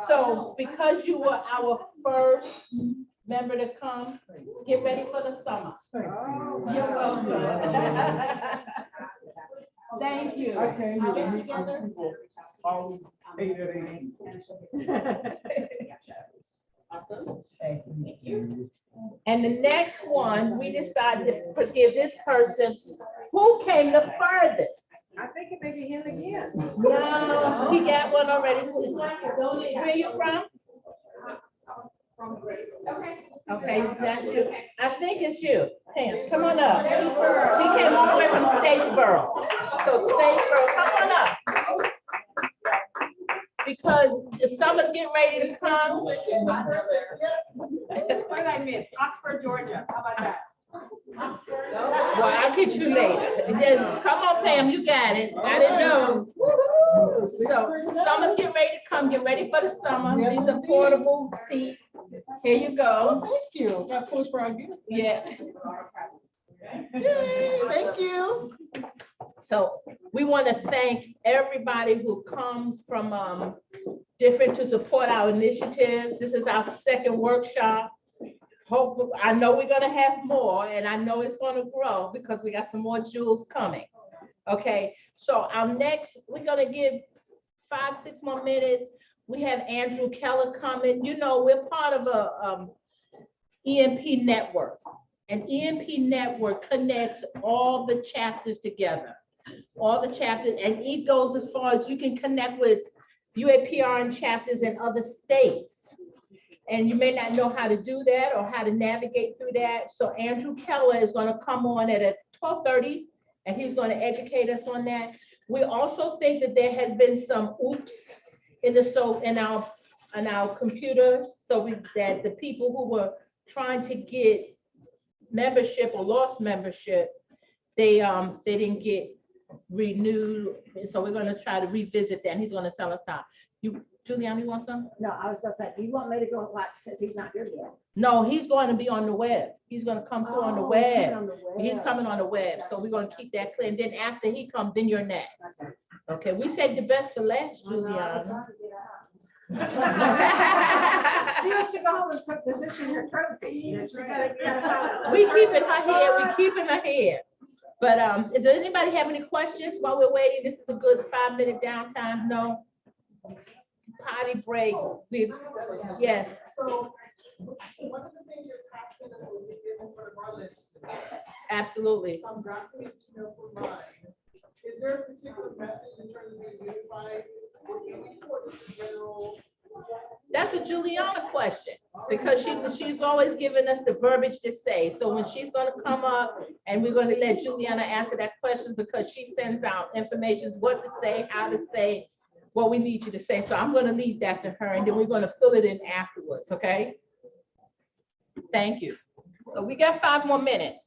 So because you were our first member to come, get ready for the summer. Oh, You're wow. welcome. Thank you. I came here Are to we meet together? with people, always 8 at 8. Awesome. Thank you. And the next one, we decided to give this person who came the furthest. I think it may be him again. No, he got one already. Where are you from? Okay, that's you. I think it's you. Pam, come on up. She came all the way from Statesboro. So Statesboro, come on up. Because the summer's getting ready to come. What did I miss? Oxford, Georgia. How about that? Well, I'll get you later. Come on, Pam, you got it. I didn't know. So summer's getting ready to come. Get ready for the summer. These are portable seats. Here you go. Thank you. Got push right here. Yeah. Yay, thank you. So we want to thank everybody who comes from different to support our initiatives. This is our second workshop. Hope, I know we're gonna have more, and I know it's gonna grow because we got some more jewels coming. Okay, so our next, we're gonna give 5-6 more minutes. We have Andrew Keller coming. You know, we're part of a EMP network. An EMP network connects all the chapters together. All the chapters, and it goes as far as you can connect with UAPRN chapters in other states. And you may not know how to do that or how to navigate through that. So Andrew Keller is going to come on at 12:30, and he's going to educate us on that. We also think that there has been some oops in our computers, so that the people who were trying to get membership or lost membership, they didn't get renewed. And so we're going to try to revisit that, and he's going to tell us how. Juliana, you want some? No, I was gonna say, do you want me to go like, since he's not here yet? No, he's going to be on the web. He's going to come through on the Oh, he's coming web. on the He's web. coming on the web, so we're going to keep that clear. And then after he comes, then you're next. Okay, we saved the best for last, Juliana. She has to go home and put position her trophy. You know, she's gotta- We keeping her here, we keeping her here. But does anybody have any questions while we're waiting? This is a good 5-minute downtime. No? Potty break. Yes. So one of the things you're asking us will be given for our legislature. Absolutely. So I'm drafting it, for mine. Is there a particular message in terms of being unified or any portion of general? That's a Juliana question, because she's always given us the verbiage to say. So when she's gonna come up, and we're gonna let Juliana answer that question, because she sends out information, what to say, how to say, what we need you to say. So I'm gonna leave that to her, and then we're gonna fill it in afterwards, okay? Thank you. So we got 5 more minutes.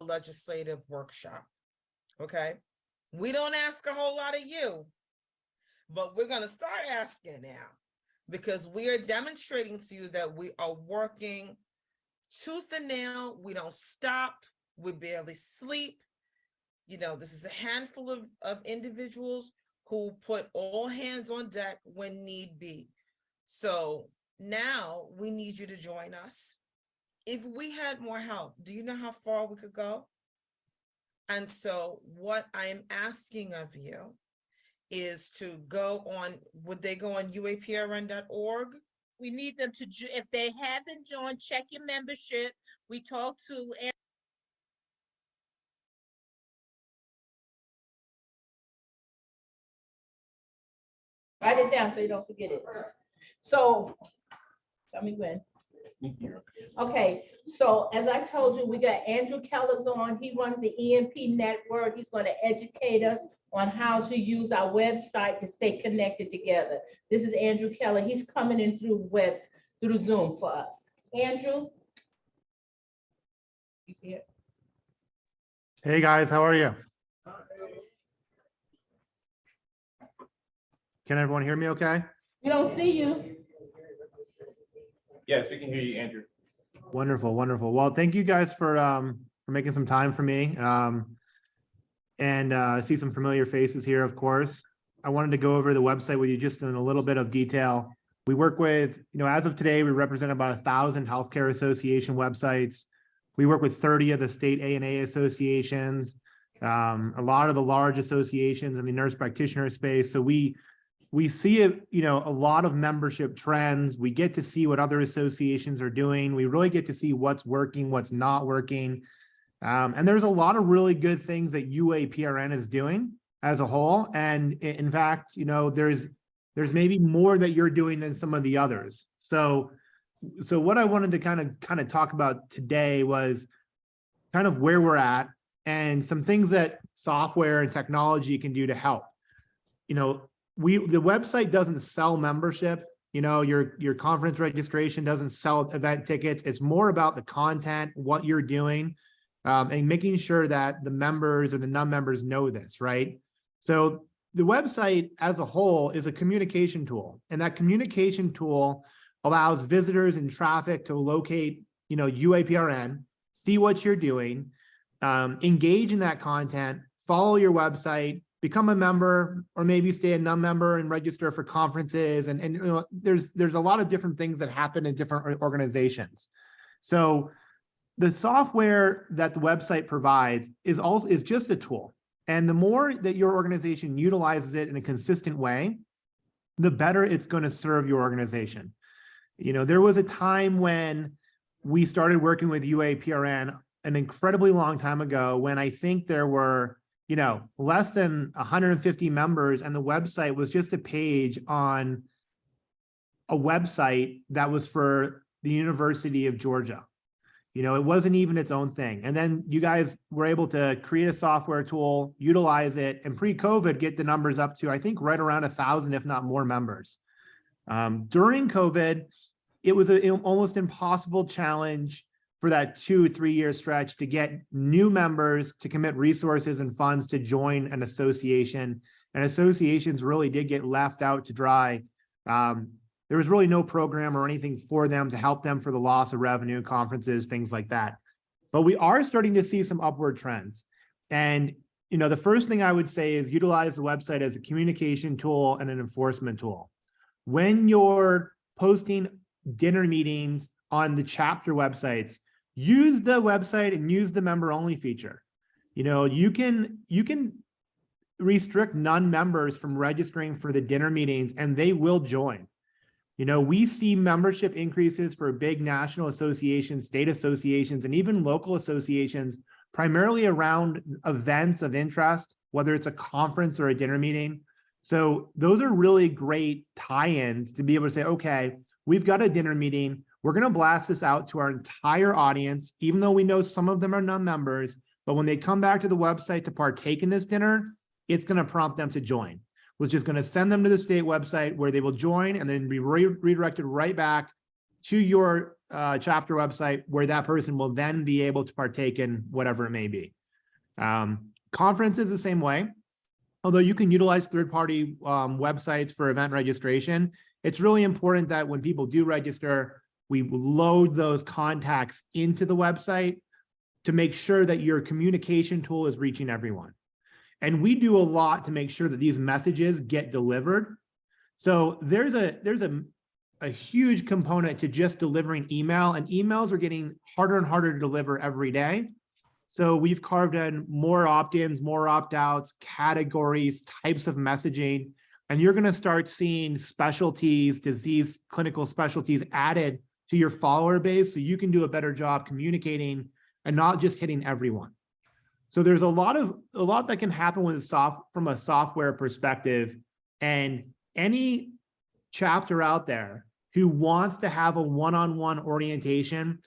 Legislative workshop, okay? We don't ask a whole lot of you, but we're gonna start asking now, because we are demonstrating to you that we are working tooth and nail. We don't stop, we barely sleep. You know, this is a handful of individuals who put all hands on deck when need be. So now we need you to join us. If we had more help, do you know how far we could go? And so what I am asking of you is to go on, would they go on uaprn.org? We need them to, if they haven't joined, check your membership. We talked to write it down so you don't forget it. So, tell me when. Okay, so as I told you, we got Andrew Keller's on. He runs the EMP network. He's going to educate us on how to use our website to stay connected together. This is Andrew Keller. He's coming in through Zoom for us. Andrew? You see it? Hey guys, how are you? Can everyone hear me okay? We don't see you. Yes, we can hear you, Andrew. Wonderful, wonderful. Well, thank you guys for making some time for me. I see some familiar faces here, of course. I wanted to go over the website with you just in a little bit of detail. We work with, as of today, we represent about 1,000 healthcare association websites. We work with 30 of the state ANA associations. a lot of the large associations in the nurse practitioner space. So we see a lot of membership trends. We get to see what other associations are doing. We really get to see what's working, what's not working. And there's a lot of really good things that UAPRN is doing as a whole. And in fact, there's maybe more that you're doing than some of the others. So what I wanted to kind of talk about today was kind of where we're at and some things that software and technology can do to help. The website doesn't sell membership. Your conference registration doesn't sell event tickets. It's more about the content, what you're doing, and making sure that the members or the non-members know this, right? So the website as a whole is a communication tool, and that communication tool allows visitors and traffic to locate, UAPRN, see what you're doing, engage in that content, follow your website, become a member, or maybe stay a non-member and register for conferences. And there's a lot of different things that happen in different organizations. So the software that the website provides is just a tool. And the more that your organization utilizes it in a consistent way, the better it's going to serve your organization. There was a time when we started working with UAPRN an incredibly long time ago when I think there were, less than 150 members, and the website was just a page on a website that was for the University of Georgia. It wasn't even its own thing. And then you guys were able to create a software tool, utilize it, and pre-COVID get the numbers up to, I think, right around 1,000, if not more members. During COVID, it was an almost impossible challenge for that 2-3 year stretch to get new members to commit resources and funds to join an association. And associations really did get left out to dry. There was really no program or anything for them to help them for the loss of revenue, conferences, things like that. But we are starting to see some upward trends. And the first thing I would say is utilize the website as a communication tool and an enforcement tool. When you're posting dinner meetings on the chapter websites, use the website and use the member only feature. You can restrict non-members from registering for the dinner meetings and they will join. We see membership increases for big national associations, state associations, and even local associations, primarily around events of interest, whether it's a conference or a dinner meeting. So those are really great tie-ins to be able to say, okay, we've got a dinner meeting. We're going to blast this out to our entire audience, even though we know some of them are non-members. But when they come back to the website to partake in this dinner, it's going to prompt them to join, which is going to send them to the state website where they will join and then be redirected right back to your chapter website where that person will then be able to partake in whatever it may be. Conferences the same way. Although you can utilize third-party websites for event registration, it's really important that when people do register, we load those contacts into the website to make sure that your communication tool is reaching everyone. And we do a lot to make sure that these messages get delivered. So there's a huge component to just delivering email, and emails are getting harder and harder to deliver every day. So we've carved in more opt-ins, more opt-outs, categories, types of messaging, and you're going to start seeing specialties, disease clinical specialties added to your follower base so you can do a better job communicating and not just hitting everyone. So there's a lot that can happen with from a software perspective, and any chapter out there who wants to have a one-on-one orientation,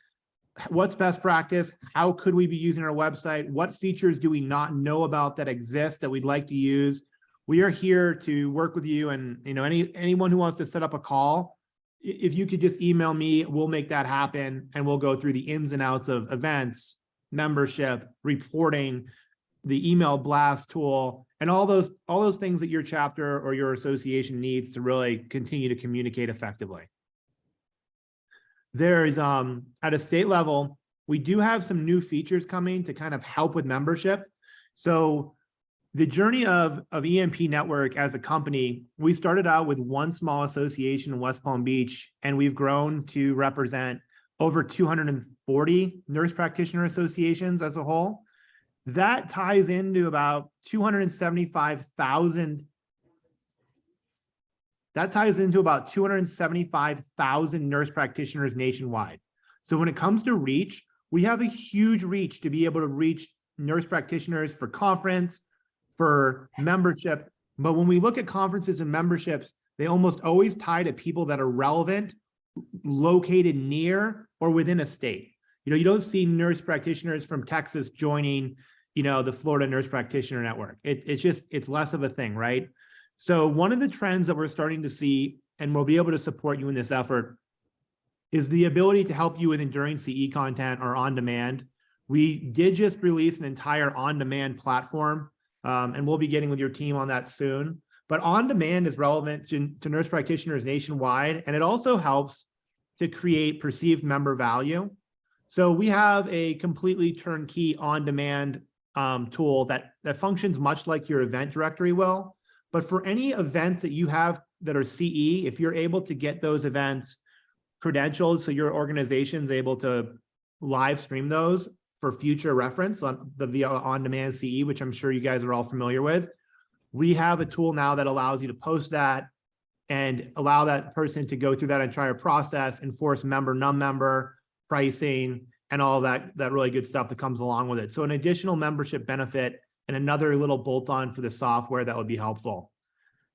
what's best practice? How could we be using our website? What features do we not know about that exist that we'd like to use? We are here to work with you, and anyone who wants to set up a call, if you could just email me, we'll make that happen, and we'll go through the ins and outs of events, membership, reporting, the email blast tool, and all those things that your chapter or your association needs to really continue to communicate effectively. There's at a state level, we do have some new features coming to kind of help with membership. So the journey of EMP Network as a company, we started out with one small association in West Palm Beach, and we've grown to represent over 240 nurse practitioner associations as a whole. That ties into about 275,000. That ties into about 275,000 nurse practitioners nationwide. So when it comes to reach, we have a huge reach to be able to reach nurse practitioners for conference, for membership. But when we look at conferences and memberships, they almost always tie to people that are relevant, located near or within a state. You know, you don't see nurse practitioners from Texas joining, you know, the Florida Nurse Practitioner Network. It's less of a thing, right? So one of the trends that we're starting to see, and we'll be able to support you in this effort, is the ability to help you with enduring CE content or on demand. We did just release an entire on-demand platform, and we'll be getting with your team on that soon. But on demand is relevant to nurse practitioners nationwide, and it also helps to create perceived member value. So we have a completely turnkey on-demand tool that functions much like your event directory will. But for any events that you have that are CE, if you're able to get those events credentialed so your organization's able to live stream those for future reference on the via on-demand CE, which I'm sure you guys are all familiar with, we have a tool now that allows you to post that and allow that person to go through that entire process, enforce member, non-member, pricing, and all that really good stuff that comes along with it. So an additional membership benefit and another little bolt-on for the software that would be helpful.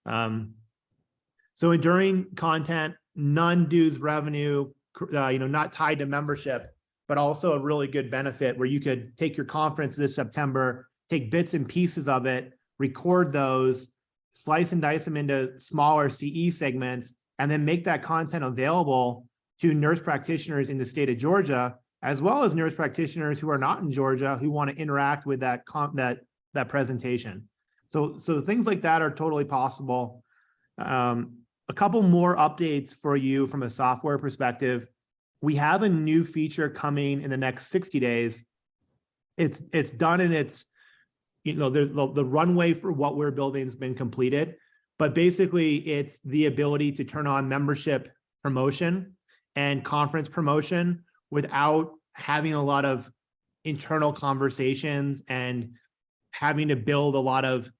So enduring content, non-dues revenue, not tied to membership, but also a really good benefit where you could take your conference this September, take bits and pieces of it, record those, slice and dice them into smaller CE segments, and then make that content available to nurse practitioners in the state of Georgia, as well as nurse practitioners who are not in Georgia who want to interact with that presentation. So things like that are totally possible. A couple more updates for you from a software perspective. We have a new feature coming in the next 60 days. It's done and it's, the runway for what we're building has been completed, but basically it's the ability to turn on membership promotion and conference promotion without having a lot of internal conversations and having to build a lot of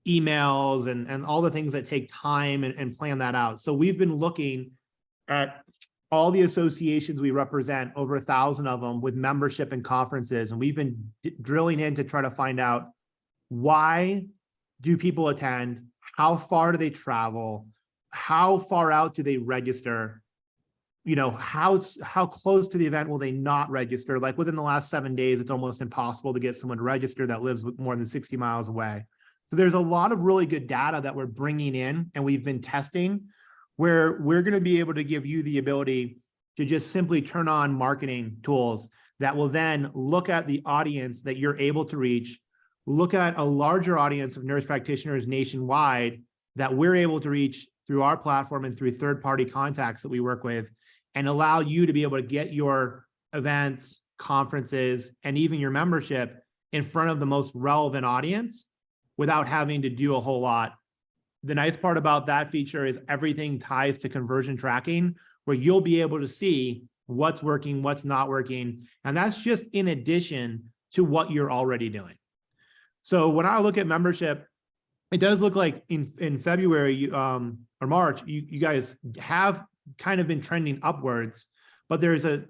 emails and all the things that take time and plan that out. So we've been looking at all the associations we represent, over 1,000 of them with membership and conferences. And we've been drilling in to try to find out, why do people attend? How far do they travel? How far out do they register? How close to the event will they not register? Like within the last 7 days, it's almost impossible to get someone to register that lives more than 60 miles away. So there's a lot of really good data that we're bringing in and we've been testing, where we're going to be able to give you the ability to just simply turn on marketing tools that will then look at the audience that you're able to reach, look at a larger audience of nurse practitioners nationwide that we're able to reach through our platform and through third-party contacts that we work with, and allow you to be able to get your events, conferences, and even your membership in front of the most relevant audience without having to do a whole lot. The nice part about that feature is everything ties to conversion tracking, where you'll be able to see what's working, what's not working. And that's just in addition to what you're already doing. So when I look at membership, it does look like in February or March, you guys have kind of been trending upwards, but there's a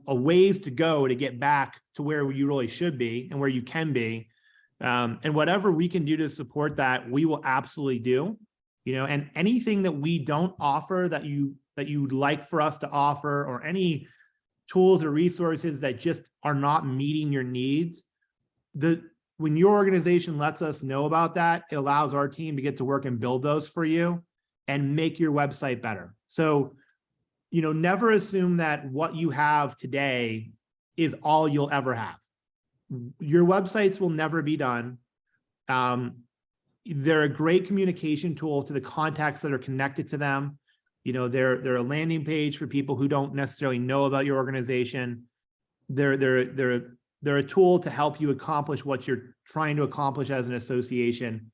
ways to go to get back to where you really should be and where you can be. And whatever we can do to support that, we will absolutely do. And anything that we don't offer that you'd like for us to offer, or any tools or resources that just are not meeting your needs, when your organization lets us know about that, it allows our team to get to work and build those for you and make your website better. So, never assume that what you have today is all you'll ever have. Your websites will never be done. They're a great communication tool to the contacts that are connected to them. They're a landing page for people who don't necessarily know about your organization. They're a tool to help you accomplish what you're trying to accomplish as an association.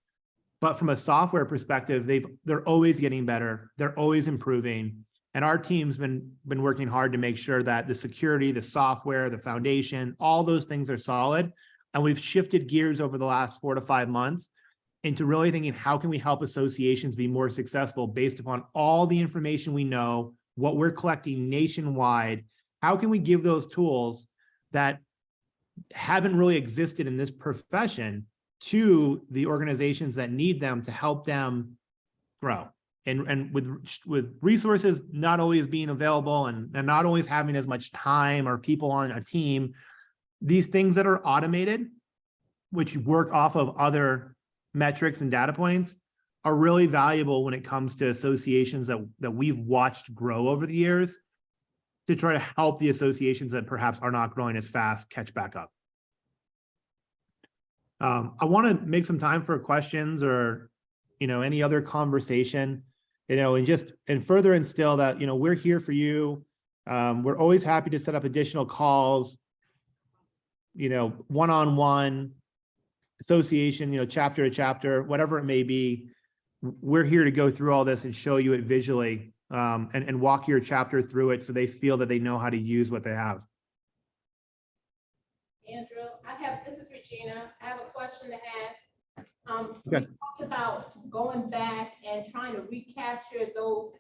But from a software perspective, they're always getting better. They're always improving. And our team's been working hard to make sure that the security, the software, the foundation, all those things are solid, And we've shifted gears over the last 4 to 5 months into really thinking, how can we help associations be more successful based upon all the information we know, what we're collecting nationwide? How can we give those tools that haven't really existed in this profession to the organizations that need them to help them grow? And with resources not always being available and not always having as much time or people on a team, these things that are automated, which work off of other metrics and data points, are really valuable when it comes to associations that we've watched grow over the years, to try to help the associations that perhaps are not growing as fast catch back up. I want to make some time for questions or, any other conversation, and further instill that, we're here for you. We're always happy to set up additional calls, one-on-one, association, chapter to chapter, whatever it may be. We're here to go through all this and show you it visually, and walk your chapter through it so they feel that they know how to use what they have. Andrew, this is Regina. I have a question to ask. Okay. We talked about going back and trying to recapture those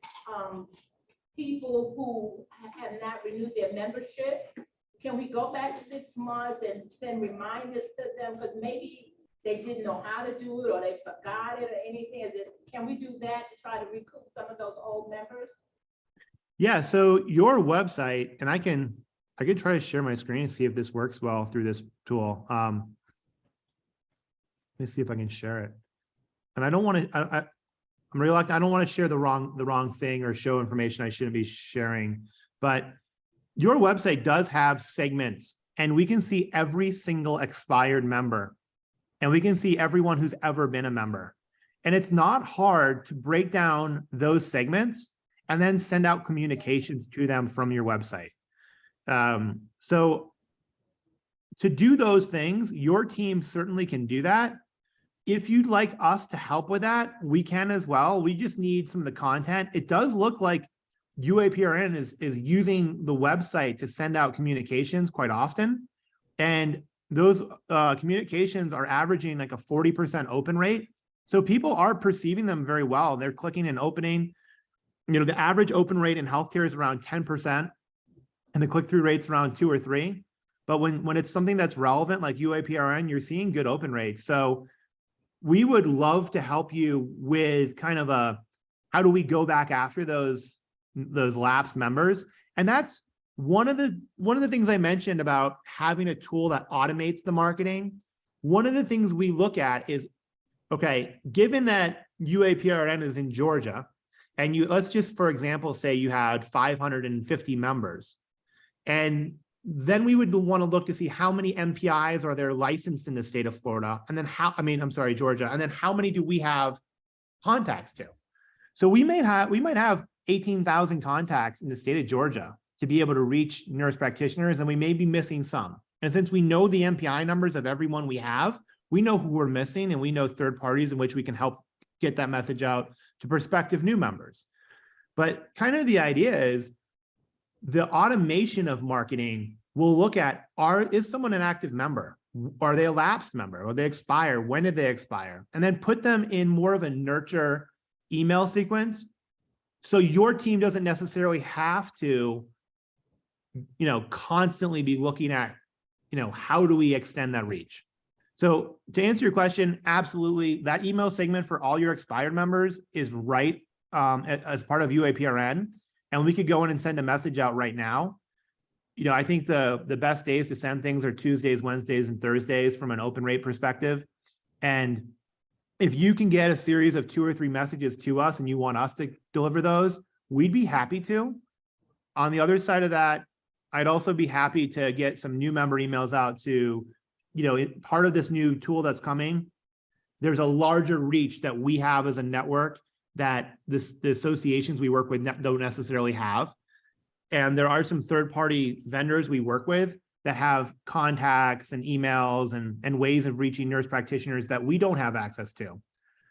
people who have not renewed their membership. Can we go back 6 months and send reminders to them? Because maybe they didn't know how to do it or they forgot it or anything. Can we do that to try to recoup some of those old members? Yeah, so your website, and I can try to share my screen and see if this works well through this tool. Let me see if I can share it. And I don't want to, I'm reluctant. I don't want to share the wrong thing or show information I shouldn't be sharing. But your website does have segments, and we can see every single expired member, and we can see everyone who's ever been a member. And it's not hard to break down those segments and then send out communications to them from your website. So to do those things, your team certainly can do that. If you'd like us to help with that, we can as well. We just need some of the content. It does look like UAPRN is using the website to send out communications quite often. And those communications are averaging like a 40% open rate. So people are perceiving them very well. They're clicking and opening. The average open rate in healthcare is around 10%, and the click-through rate's around 2 or 3. But when it's something that's relevant like UAPRN, you're seeing good open rates. So we would love to help you with kind of how do we go back after those lapsed members? And that's one of the things I mentioned about having a tool that automates the marketing. One of the things we look at is, okay, given that UAPRN is in Georgia, and let's just, for example, say you had 550 members, and then we would want to look to see how many MPIs are there licensed in the state of Florida, and then Georgia, and then how many do we have contacts to? So we might have 18,000 contacts in the state of Georgia to be able to reach nurse practitioners, and we may be missing some. And since we know the MPI numbers of everyone we have, we know who we're missing, and we know third parties in which we can help get that message out to prospective new members. But kind of the idea is the automation of marketing will look at, is someone an active member? Are they a lapsed member? Or they expire? When did they expire? And then put them in more of a nurture email sequence. So your team doesn't necessarily have to, constantly be looking at, how do we extend that reach? So to answer your question, absolutely, that email segment for all your expired members is right as part of UAPRN, and we could go in and send a message out right now. I think the best days to send things are Tuesdays, Wednesdays, and Thursdays from an open rate perspective. And if you can get a series of 2 or 3 messages to us and you want us to deliver those, we'd be happy to. On the other side of that, I'd also be happy to get some new member emails out to, part of this new tool that's coming. There's a larger reach that we have as a network that the associations we work with don't necessarily have. And there are some third-party vendors we work with that have contacts and emails and ways of reaching nurse practitioners that we don't have access to.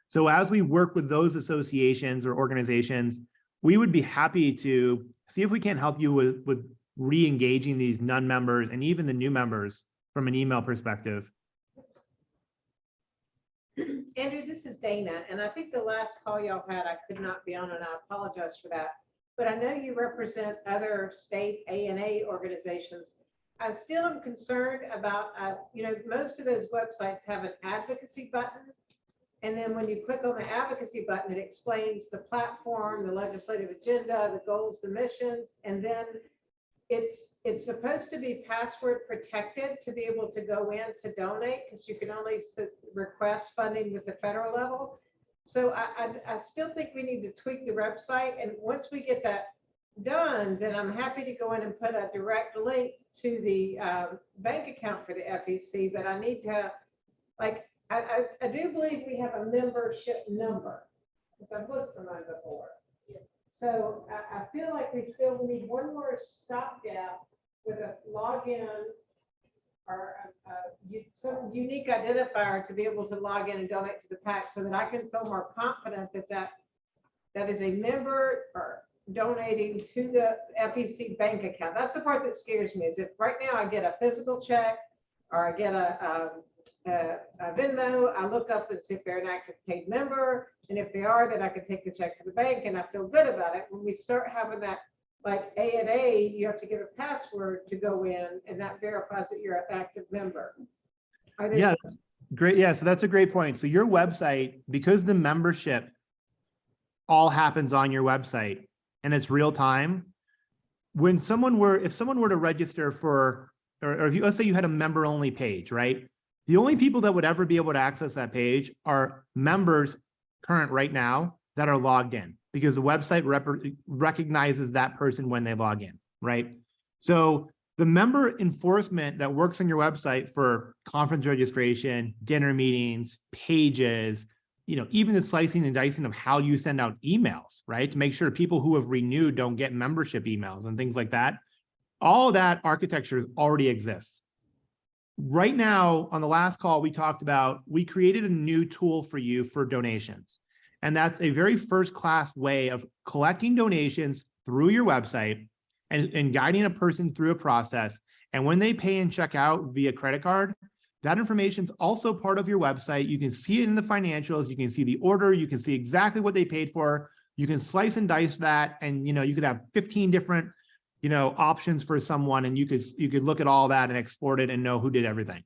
So as we work with those associations or organizations, we would be happy to see if we can help you with re-engaging these non-members and even the new members from an email perspective. Andrew, this is Dana, and I think the last call y'all had, I could not be on, and I apologize for that. But I know you represent other state ANA organizations. I still am concerned about, most of those websites have an advocacy button. And then when you click on the advocacy button, it explains the platform, the legislative agenda, the goals, the missions, and then it's supposed to be password protected to be able to go in to donate, because you can only request funding with the federal level. So I still think we need to tweak the website, and once we get that done, then I'm happy to go in and put a direct link to the bank account for the FEC, but I need to, I do believe we have a membership number, because I've looked for mine before. So I feel like we still need one more stopgap with a login or some unique identifier to be able to log in and donate to the PAC, so that I can feel more confident that is a member or donating to the FEC bank account. That's the part that scares me, is if right now I get a physical check or I get a Venmo, I look up and see if they're an active paid member. And if they are, then I can take the check to the bank and I feel good about it. When we start having that, like ANA, you have to give a password to go in, and that verifies that you're an active member. Yeah, that's great. Yeah, so that's a great point. So your website, because the membership all happens on your website and it's real time, if someone were to register for, or if you, let's say you had a member only page, right? The only people that would ever be able to access that page are members current right now that are logged in, because the website recognizes that person when they log in, right? So the member enforcement that works on your website for conference registration, dinner meetings, pages, even the slicing and dicing of how you send out emails, right? To make sure people who have renewed don't get membership emails and things like that. All that architecture already exists. Right now, on the last call, we talked about, we created a new tool for you for donations. And that's a very first-class way of collecting donations through your website and guiding a person through a process. And when they pay and check out via credit card, that information is also part of your website. You can see it in the financials. You can see the order. You can see exactly what they paid for. You can slice and dice that. And, you could have 15 different options for someone, and you could look at all that and export it and know who did everything.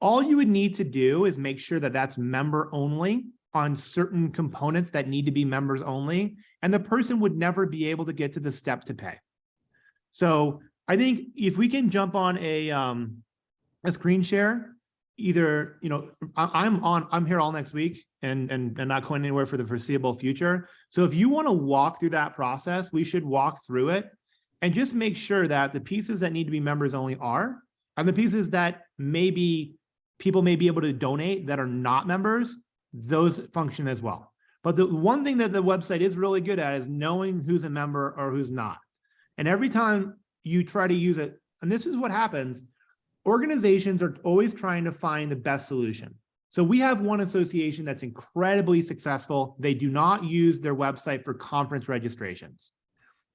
All you would need to do is make sure that that's member only on certain components that need to be members only, and the person would never be able to get to the step to pay. So I think if we can jump on a screen share, either, I'm here all next week and not going anywhere for the foreseeable future. So if you want to walk through that process, we should walk through it. And just make sure that the pieces that need to be members only are the pieces that maybe people may be able to donate that are not members, those function as well. But the one thing that the website is really good at is knowing who's a member or who's not. And every time you try to use it, and this is what happens, organizations are always trying to find the best solution. So we have one association that's incredibly successful. They do not use their website for conference registrations.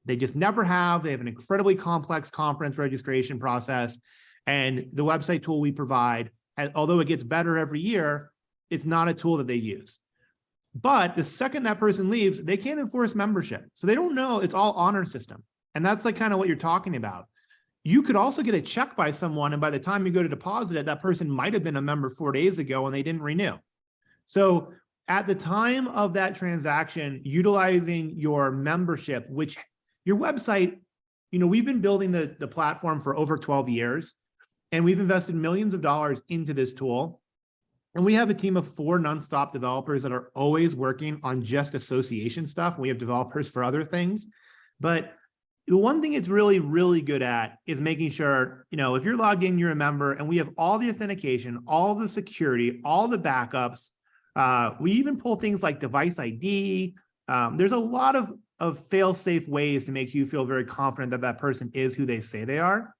They just never have. They have an incredibly complex conference registration process. And the website tool we provide, although it gets better every year, it's not a tool that they use. But the second that person leaves, they can't enforce membership. So they don't know, it's all honor system. And that's like kind of what you're talking about. You could also get a check by someone, and by the time you go to deposit it, that person might have been a member 4 days ago and they didn't renew. So at the time of that transaction, utilizing your membership, which your website, we've been building the platform for over 12 years, and we've invested millions of dollars into this tool. And we have a team of 4 nonstop developers that are always working on just association stuff. We have developers for other things. But the one thing it's really, really good at is making sure, if you're logged in, you're a member, and we have all the authentication, all the security, all the backups. We even pull things like device ID. There's a lot of fail-safe ways to make you feel very confident that that person is who they say they are.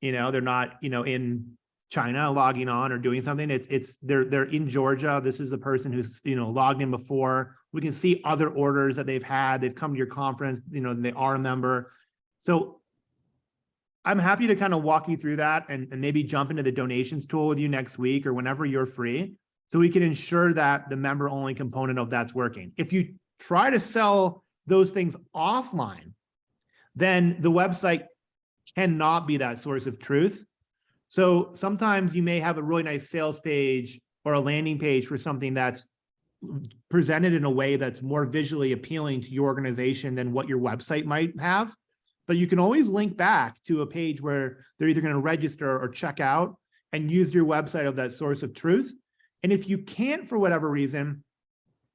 They're not, in China logging on or doing something. They're in Georgia. This is the person who's, logged in before. We can see other orders that they've had. They've come to your conference, they are a member. So I'm happy to kind of walk you through that and maybe jump into the donations tool with you next week or whenever you're free. So we can ensure that the member only component of that's working. If you try to sell those things offline, then the website cannot be that source of truth. So sometimes you may have a really nice sales page or a landing page for something that's presented in a way that's more visually appealing to your organization than what your website might have. But you can always link back to a page where they're either going to register or check out and use your website of that source of truth. And if you can't, for whatever reason,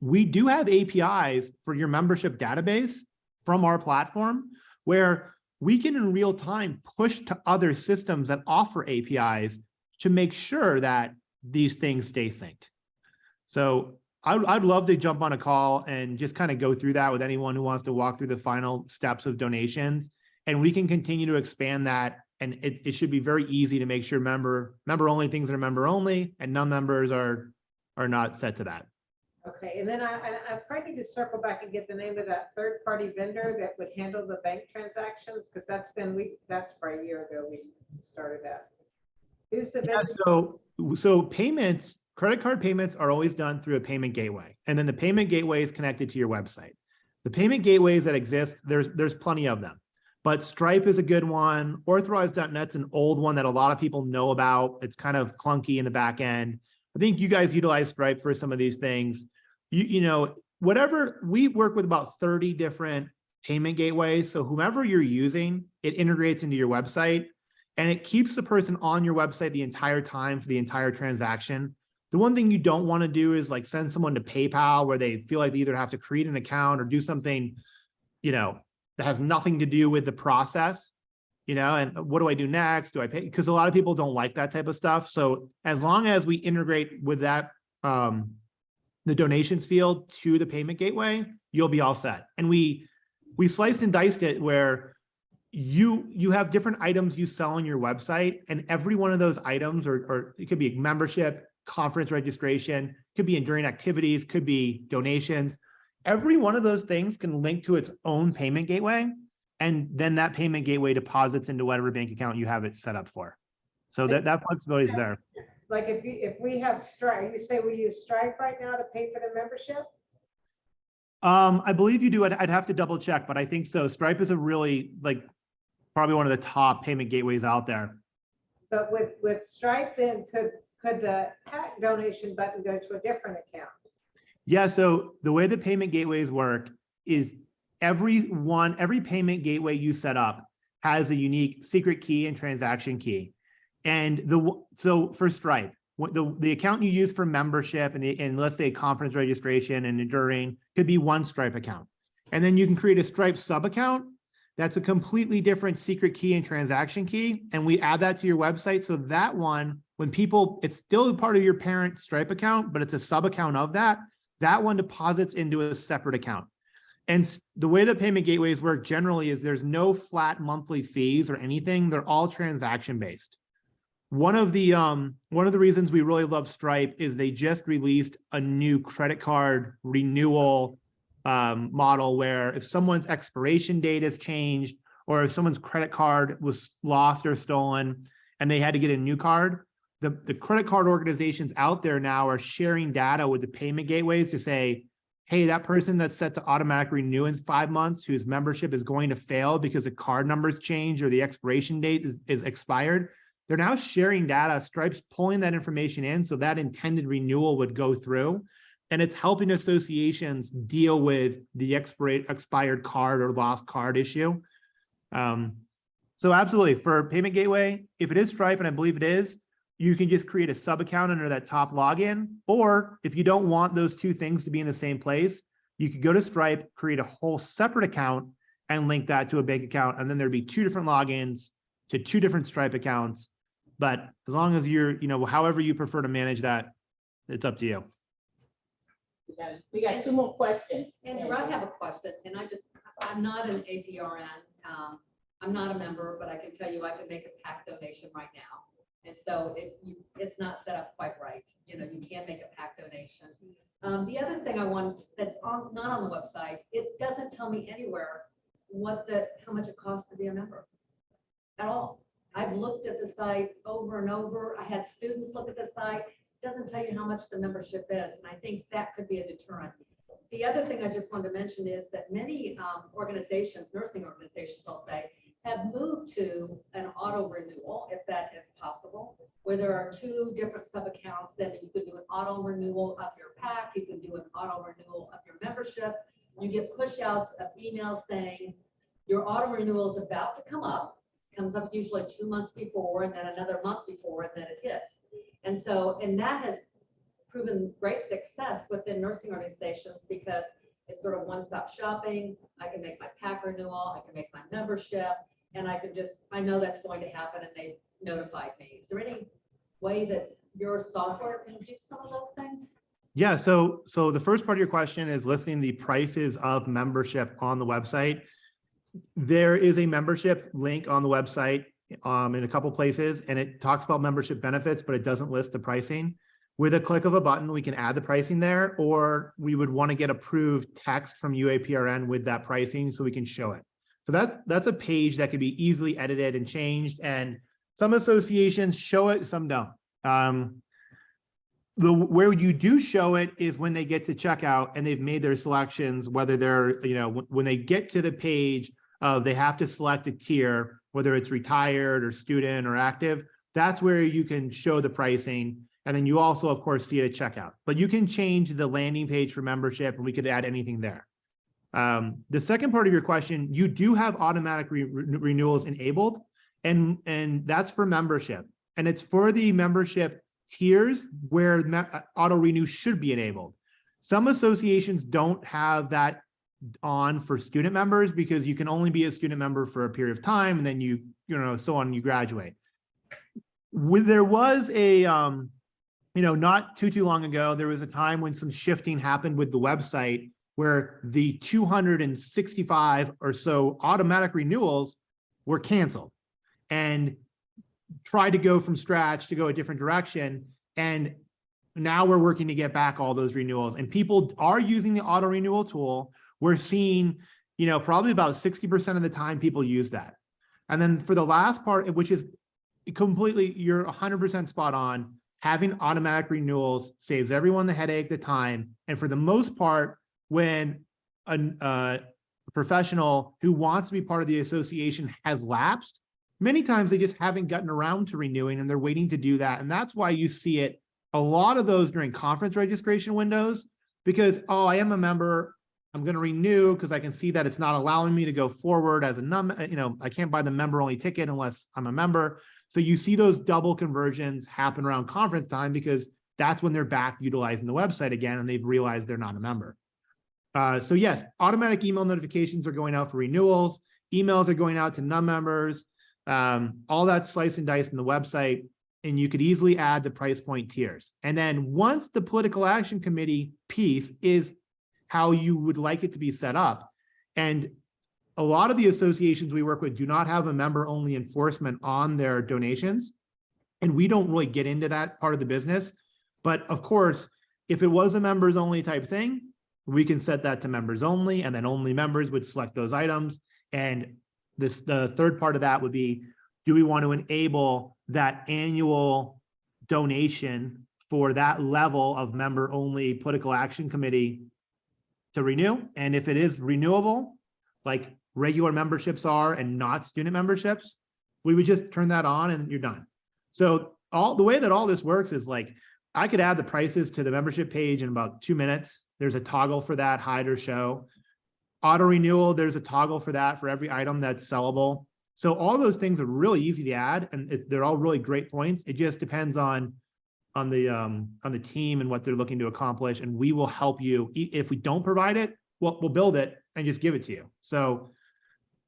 we do have APIs for your membership database from our platform where we can in real time push to other systems that offer APIs to make sure that these things stay synced. So I'd love to jump on a call and just kind of go through that with anyone who wants to walk through the final steps of donations. And we can continue to expand that. And it should be very easy to make sure member only things are member only and non-members are not set to that. Okay, and then I probably need to circle back and get the name of that third-party vendor that would handle the bank transactions, because that's for a year ago we started that. Who's the Yeah, vendor? so payments, credit card payments are always done through a payment gateway. And then the payment gateway is connected to your website. The payment gateways that exist, there's plenty of them. But Stripe is a good one. Authorize.net's an old one that a lot of people know about. It's kind of clunky in the back end. I think you guys utilize Stripe for some of these things. You know, whatever, we work with about 30 different payment gateways. So whomever you're using, it integrates into your website and it keeps the person on your website the entire time for the entire transaction. The one thing you don't want to do is like send someone to PayPal where they feel like they either have to create an account or do something, you know, that has nothing to do with the process, you know, and what do I do next? Do I pay? Because a lot of people don't like that type of stuff. So as long as we integrate with that, the donations field to the payment gateway, you'll be all set. And we sliced and diced it where you have different items you sell on your website, and every one of those items, or it could be membership, conference registration, could be enduring activities, could be donations. Every one of those things can link to its own payment gateway, and then that payment gateway deposits into whatever bank account you have it set up for. So that flexibility is there. Like if we have Stripe, you say we use Stripe right now to pay for the membership? I believe you do. I'd have to double check, but I think so. Stripe is a really probably one of the top payment gateways out there. But with Stripe, then could the PAC donation button go to a different account? Yeah, so the way the payment gateways work is every payment gateway you set up has a unique secret key and transaction key. And so for Stripe, the account you use for membership and let's say conference registration and enduring could be one Stripe account. And then you can create a Stripe sub account that's a completely different secret key and transaction key. And we add that to your website. So that one, when people, it's still part of your parent Stripe account, but it's a sub account of that one deposits into a separate account. And the way the payment gateways work generally is there's no flat monthly fees or anything. They're all transaction based. One of the reasons we really love Stripe is they just released a new credit card renewal model where if someone's expiration date has changed or if someone's credit card was lost or stolen and they had to get a new card, the credit card organizations out there now are sharing data with the payment gateways to say, hey, that person that's set to automatic renew in 5 months, whose membership is going to fail because the card numbers change or the expiration date is expired. They're now sharing data. Stripe's pulling that information in so that intended renewal would go through. And it's helping associations deal with the expired card or lost card issue. So absolutely, for payment gateway, if it is Stripe, and I believe it is, you can just create a sub account under that top login. Or if you don't want those two things to be in the same place, you could go to Stripe, create a whole separate account and link that to a bank account. And then there'd be 2 different logins to 2 different Stripe accounts. But as long as you're, however you prefer to manage that, it's up to you. We got 2 more questions. Andrew, I have a question, and I'm not an APRN. I'm not a member, but I can tell you I can make a PAC donation right now. And so it's not set up quite right. You can't make a PAC donation. The other thing I want that's not on the website, it doesn't tell me anywhere how much it costs to be a member at all. I've looked at the site over and over. I had students look at the site, doesn't tell you how much the membership is, and I think that could be a deterrent. The other thing I just wanted to mention is that many organizations, nursing organizations, I'll say, have moved to an auto renewal, if that is possible, where there are 2 different sub-accounts, then you could do an auto renewal of your PAC, you can do an auto renewal of your membership. You get push outs of emails saying your auto renewal is about to come up, comes up usually 2 months before, and then another month before, and then it hits. And so, and that has proven great success within nursing organizations because it's sort of one-stop shopping. I can make my PAC renewal, I can make my membership, and I can just, I know that's going to happen and they notified me. Is there any way that your software can do some of those things? Yeah, so the first part of your question is listing the prices of membership on the website. There is a membership link on the website in a couple places, and it talks about membership benefits, but it doesn't list the pricing. With a click of a button, we can add the pricing there, or we would want to get approved text from UAPRN with that pricing so we can show it. So that's a page that could be easily edited and changed, and some associations show it, some don't. Where you do show it is when they get to checkout and they've made their selections, whether they're, when they get to the page, they have to select a tier, whether it's retired or student or active. That's where you can show the pricing. And then you also, of course, see it at checkout. But you can change the landing page for membership, and we could add anything there. The second part of your question, you do have automatic renewals enabled, and that's for membership. And it's for the membership tiers where auto renew should be enabled. Some associations don't have that on for student members because you can only be a student member for a period of time, and then you you graduate. There was a not too long ago, there was a time when some shifting happened with the website where the 265 or so automatic renewals were canceled and tried to go from scratch to go a different direction. And now we're working to get back all those renewals, and people are using the auto renewal tool. We're seeing, probably about 60% of the time people use that. And then for the last part, which is completely, you're 100% spot on, having automatic renewals saves everyone the headache, the time. And for the most part, when a professional who wants to be part of the association has lapsed, many times they just haven't gotten around to renewing and they're waiting to do that. And that's why you see it, a lot of those during conference registration windows, because, oh, I am a member, I'm going to renew because I can see that it's not allowing me to go forward as a I can't buy the member only ticket unless I'm a member. So you see those double conversions happen around conference time because that's when they're back utilizing the website again and they've realized they're not a member. So yes, automatic email notifications are going out for renewals. Emails are going out to non-members. All that slice and dice in the website, and you could easily add the price point tiers. And then once the political action committee piece is how you would like it to be set up. And a lot of the associations we work with do not have a member only enforcement on their donations. And we don't really get into that part of the business. But of course, if it was a members only type thing, we can set that to members only, and then only members would select those items. And the third part of that would be, do we want to enable that annual donation for that level of member only political action committee to renew? And if it is renewable, like regular memberships are and not student memberships, we would just turn that on and you're done. So the way that all this works is like, I could add the prices to the membership page in about 2 minutes. There's a toggle for that, hide or show. Auto renewal, there's a toggle for that for every item that's sellable. So all those things are really easy to add, and they're all really great points. It just depends on the team and what they're looking to accomplish, and we will help you. If we don't provide it, we'll build it and just give it to you. So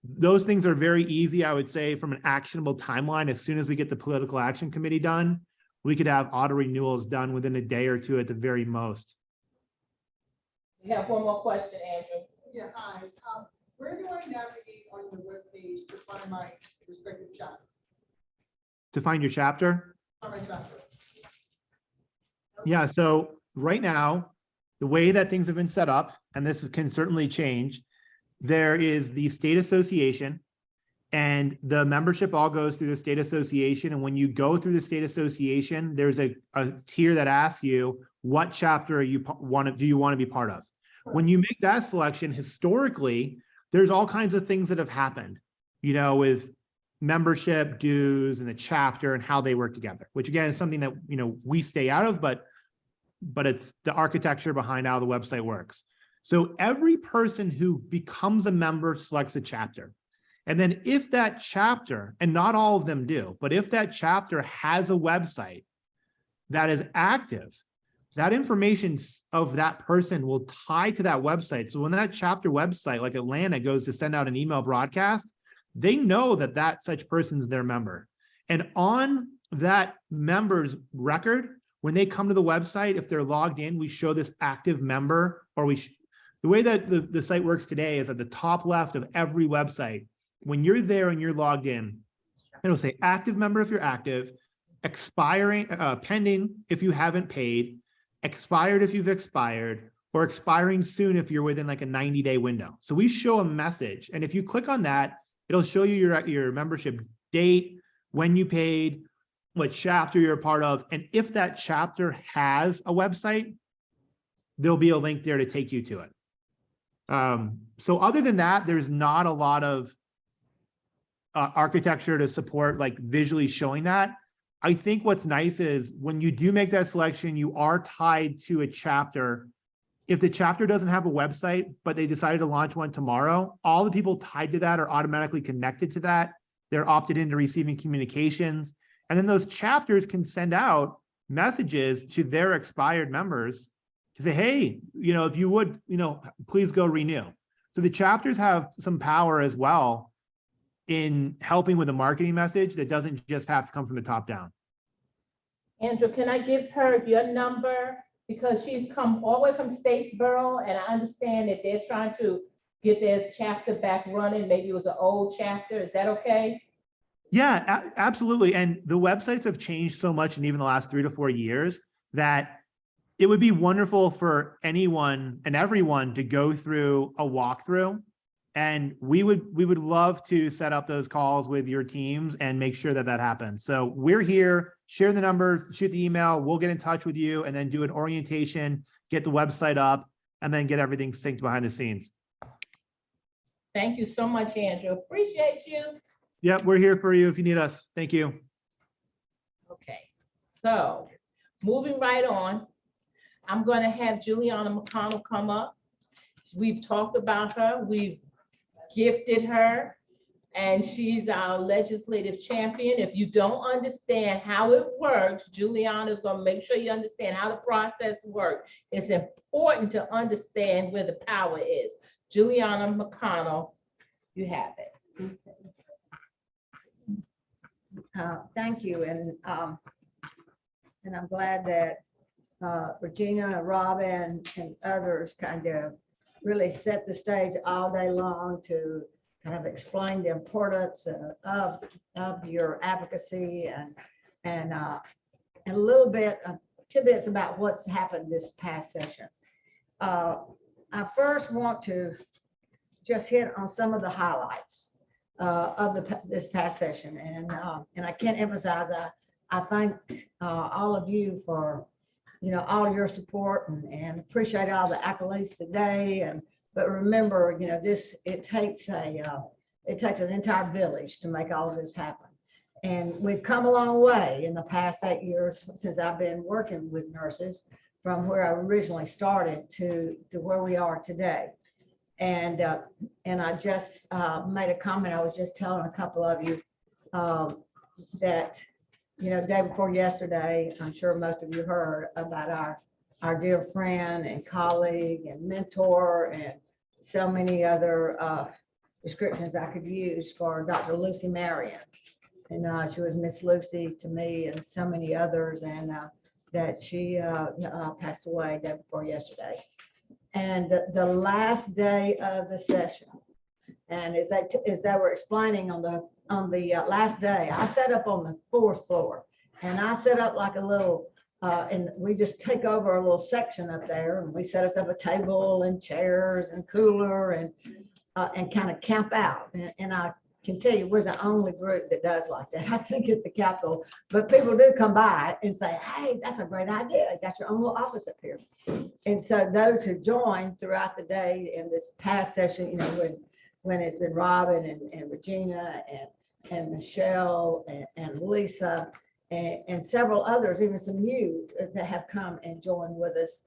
those things are very easy, I would say, from an actionable timeline. As soon as we get the political action committee done, we could have auto renewals done within a day or two at the very most. We have one more question, Andrew. Yeah, hi. Where do I navigate on the webpage to find my respective chapter? To find your chapter? Find my chapter. Yeah, so right now, the way that things have been set up, and this can certainly change, there is the state association, And the membership all goes through the state association. And when you go through the state association, there's a tier that asks you, what chapter do you want to be part of? When you make that selection, historically, there's all kinds of things that have happened, with membership dues and the chapter and how they work together, which again is something that, we stay out of, but it's the architecture behind how the website works. So every person who becomes a member selects a chapter. And then if that chapter, and not all of them do, but if that chapter has a website that is active, that information of that person will tie to that website. So when that chapter website, like Atlanta, goes to send out an email broadcast, they know that such person's their member. And on that member's record, when they come to the website, if they're logged in, we show this active member, or the way that the site works today is at the top left of every website. When you're there and you're logged in, it'll say active member if you're active, expiring, pending if you haven't paid, expired if you've expired, or expiring soon if you're within like a 90-day window. So we show a message, and if you click on that, it'll show you your membership date, when you paid, what chapter you're a part of, and if that chapter has a website, there'll be a link there to take you to it. So other than that, there's not a lot of architecture to support like visually showing that. I think what's nice is when you do make that selection, you are tied to a chapter. If the chapter doesn't have a website, but they decided to launch one tomorrow, all the people tied to that are automatically connected to that. They're opted into receiving communications. And then those chapters can send out messages to their expired members to say, hey, if you would, please go renew. So the chapters have some power as well in helping with a marketing message that doesn't just have to come from the top down. Andrew, can I give her your number? Because she's come all the way from Statesboro, and I understand that they're trying to get their chapter back running. Maybe it was an old chapter. Is that okay? Yeah, absolutely. And the websites have changed so much in even the last 3 to 4 years that it would be wonderful for anyone and everyone to go through a walkthrough. And we would love to set up those calls with your teams and make sure that happens. So we're here, share the number, shoot the email, we'll get in touch with you and then do an orientation, get the website up, and then get everything synced behind the scenes. Thank you so much, Andrew. Appreciate you. Yep, we're here for you if you need us. Thank you. Okay, so moving right on, I'm going to have Juliana McConnell come up. We've talked about her. We've gifted her, and she's our legislative champion. If you don't understand how it works, Juliana is going to make sure you understand how the process works. It's important to understand where the power is. Juliana McConnell, you have it. Thank you, and I'm glad that Regina, Robin, and others kind of really set the stage all day long to kind of explain the importance of your advocacy and a little bit of tidbits about what's happened this past session. I first want to just hit on some of the highlights of this past session, and I can't emphasize I thank all of you for all your support and appreciate all the accolades today. But remember, it takes an entire village to make all of this happen. And we've come a long way in the past 8 years since I've been working with nurses, from where I originally started to where we are today. And I just made a comment. I was just telling a couple of you that day before yesterday, I'm sure most of you heard about our dear friend and colleague and mentor and so many other descriptions I could use for Dr. Lucy Marion. And she was Miss Lucy to me and so many others, and that she passed away day before yesterday. And the last day of the session, and as they were explaining on the last day, I sat up on the 4th floor, and I set up like a little, and we just take over a little section up there, and we set us up a table and chairs and cooler and kind of camp out. And I can tell you, we're the only group that does like that, I think, at the Capitol. But people do come by and say, hey, that's a great idea. You got your own little office up here. And so those who join throughout the day in this past session, you know, when it's been Robin and Regina and Michelle and Lisa and several others, even some new that have come and joined with us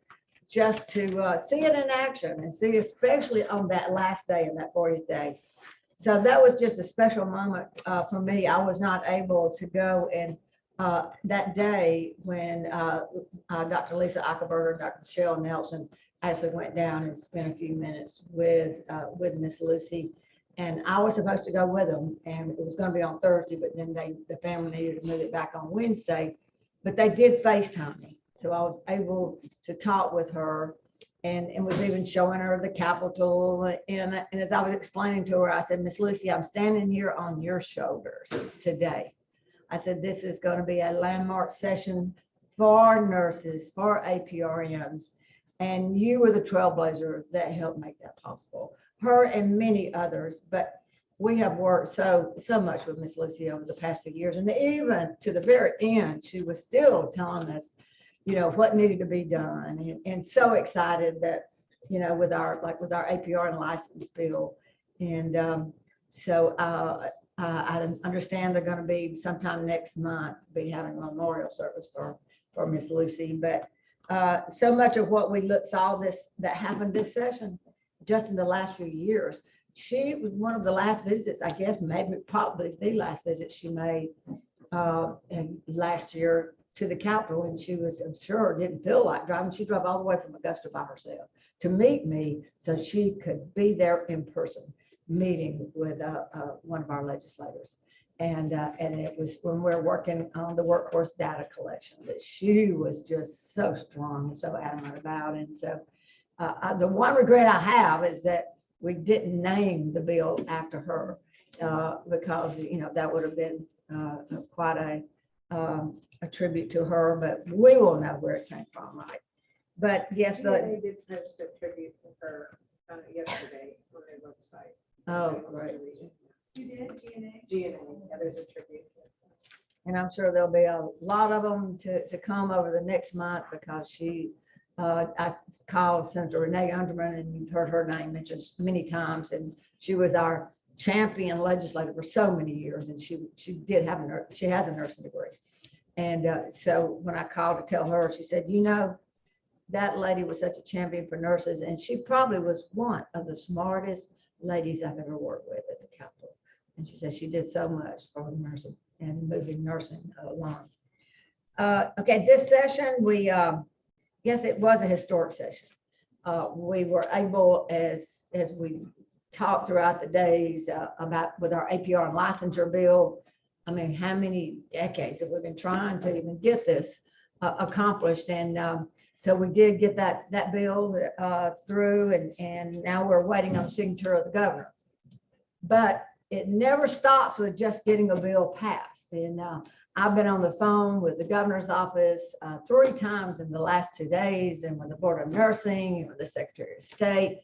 just to see it in action and see, especially on that last day of that 40th day. So that was just a special moment for me. I was not able to go and that day when Dr. Lisa Ackerberger and Dr. Michelle Nelson actually went down and spent a few minutes with Miss Lucy. And I was supposed to go with them, and it was going to be on Thursday, but then the family needed to move it back on Wednesday. But they did FaceTime me, so I was able to talk with her, and was even showing her the Capitol. And as I was explaining to her, I said, Miss Lucy, I'm standing here on your shoulders today. I said, this is going to be a landmark session for nurses, for APRNs, and you were the trailblazer that helped make that possible. Her and many others, but we have worked so much with Miss Lucy over the past few years, and even to the very end, she was still telling us, you know, what needed to be done, and so excited that, you know, with our APRN license bill, and so I understand they're going to be sometime next month be having a memorial service for Miss Lucy, but so much of what we saw that happened this session. Just in the last few years, she was one of the last visits, I guess, maybe probably the last visit she made last year to the Capitol, and she was, I'm sure, didn't feel like driving. She drove all the way from Augusta by herself to meet me so she could be there in person, meeting with one of our legislators. And it was when we were working on the workforce data collection that she was just so strong and so adamant about. And so the one regret I have is that we didn't name the bill after her because, you know, that would have been quite a tribute to her, but we will know where it came from, right? But yes, They did post a tribute to her yesterday on their website. Oh, great. You did, GNA? GNA, yeah, there's a tribute. And I'm sure there'll be a lot of them to come over the next month because I called Senator Renee Underman, and you've heard her name mentioned many times, and she was our champion legislator for so many years, and she has a nursing degree. And so when I called to tell her, she said, you know, that lady was such a champion for nurses, and she probably was one of the smartest ladies I've ever worked with at the Capitol. And she said she did so much for nursing and moving nursing along. Okay, this session, yes, it was a historic session. We were able, as we talked throughout the days about with our APR and licensure bill, I mean, how many decades have we been trying to even get this accomplished? And so we did get that bill through, and now we're waiting on the signature of the governor. But it never stops with just getting a bill passed. And I've been on the phone with the governor's office 3 times in the last 2 days, and with the Board of Nursing and with the Secretary of State,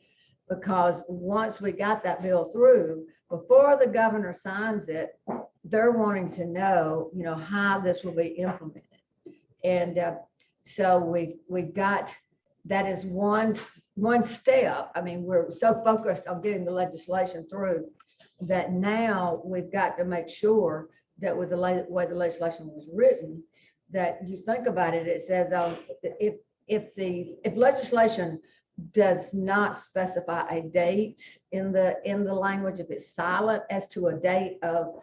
because once we got that bill through, before the governor signs it, they're wanting to know, you know, how this will be implemented. And so we've got, that is one step. I mean, we're so focused on getting the legislation through that now we've got to make sure that with the way the legislation was written, that you think about it, it says if legislation does not specify a date in the language, if it's silent as to a date of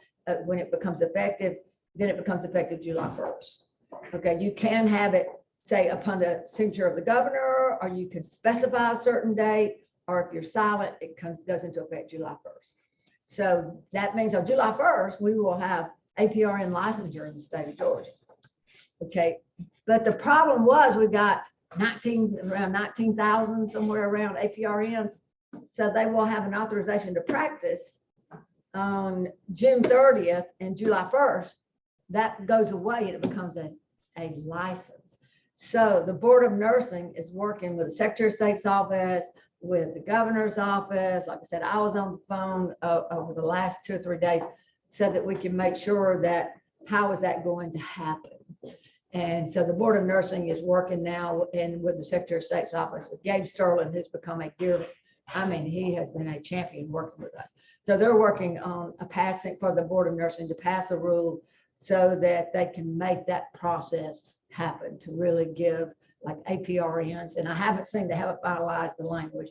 when it becomes effective, then it becomes effective July 1st. Okay, you can have it say upon the signature of the governor, or you can specify a certain date, or if you're silent, it goes into effect July 1st. So that means on July 1st, we will have APRN licensure in the state of Georgia. Okay, but the problem was we got around 19,000, somewhere around APRNs. So they will have an authorization to practice on June 30th and July 1st. That goes away and it becomes a license. So the Board of Nursing is working with the Secretary of State's office, with the governor's office. Like I said, I was on the phone over the last 2 or 3 days so that we can make sure that how is that going to happen? And so the Board of Nursing is working now and with the Secretary of State's office with Gabe Sterling, who's become a dear, I mean, he has been a champion working with us. So they're working on a passing for the Board of Nursing to pass a rule so that they can make that process happen to really give like APRNs. And I haven't seen, they haven't finalized the language.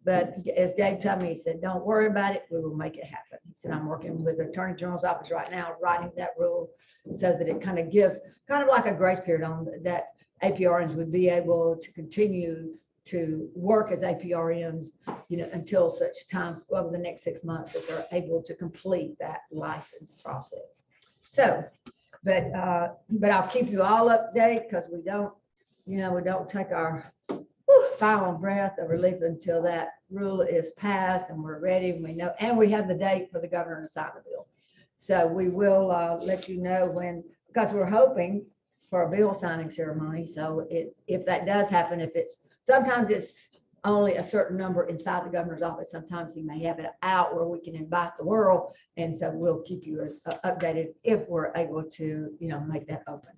But as Gabe told me, he said, don't worry about it. We will make it happen. He said, I'm working with the Attorney General's office right now, writing that rule so that it kind of gives kind of like a grace period on that APRNs would be able to continue to work as APRNs, you know, until such time over the next 6 months that they're able to complete that license process. So, but I'll keep you all updated because we don't, you know, we don't take our final breath of relief until that rule is passed and we're ready and we know, and we have the date for the governor to sign the bill. So we will let you know when, because we're hoping for a bill signing ceremony. So if that does happen, if it's, sometimes it's only a certain number inside the governor's office. Sometimes he may have it out where we can invite the world. And so we'll keep you updated if we're able to, you know, make that open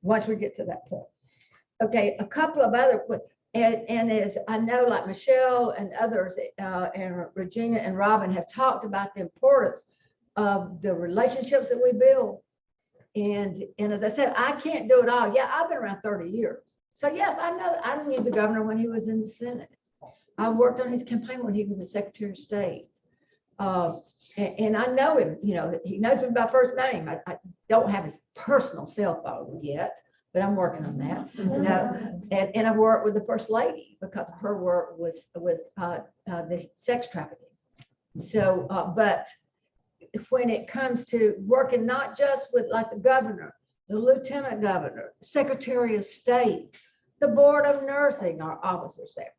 once we get to that point. Okay, a couple of other, and as I know, like Michelle and others, and Regina and Robin have talked about the importance of the relationships that we build. And as I said, I can't do it all. Yeah, I've been around 30 years. So yes, I know, I knew the governor when he was in the Senate. I worked on his campaign when he was the Secretary of State. And I know him, you know, he knows me by first name. I don't have his personal cell phone yet, but I'm working on that. You know, and I've worked with the First Lady because of her work was the sex trafficking. So, but when it comes to working not just with like the governor, the lieutenant governor, Secretary of State, the Board of Nursing, our officers there,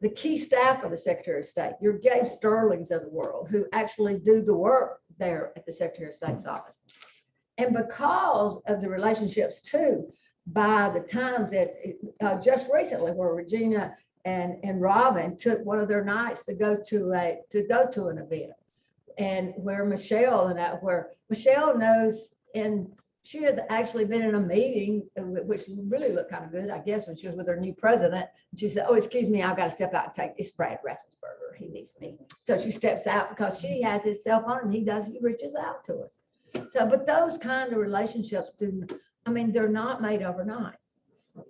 the key staff of the Secretary of State, your Gabe Sterlings of the world, who actually do the work there at the Secretary of State's office. And because of the relationships too, by the times that just recently where Regina and Robin took one of their nights to go to an event, and where Michelle where Michelle knows, and she has actually been in a meeting, which really looked kind of good, I guess, when she was with her new president. And she said, oh, excuse me, I've got to step out and take this Brad Raffensperger. He needs me. So she steps out because she has his cell phone and he reaches out to us. So, but those kind of relationships I mean, they're not made overnight.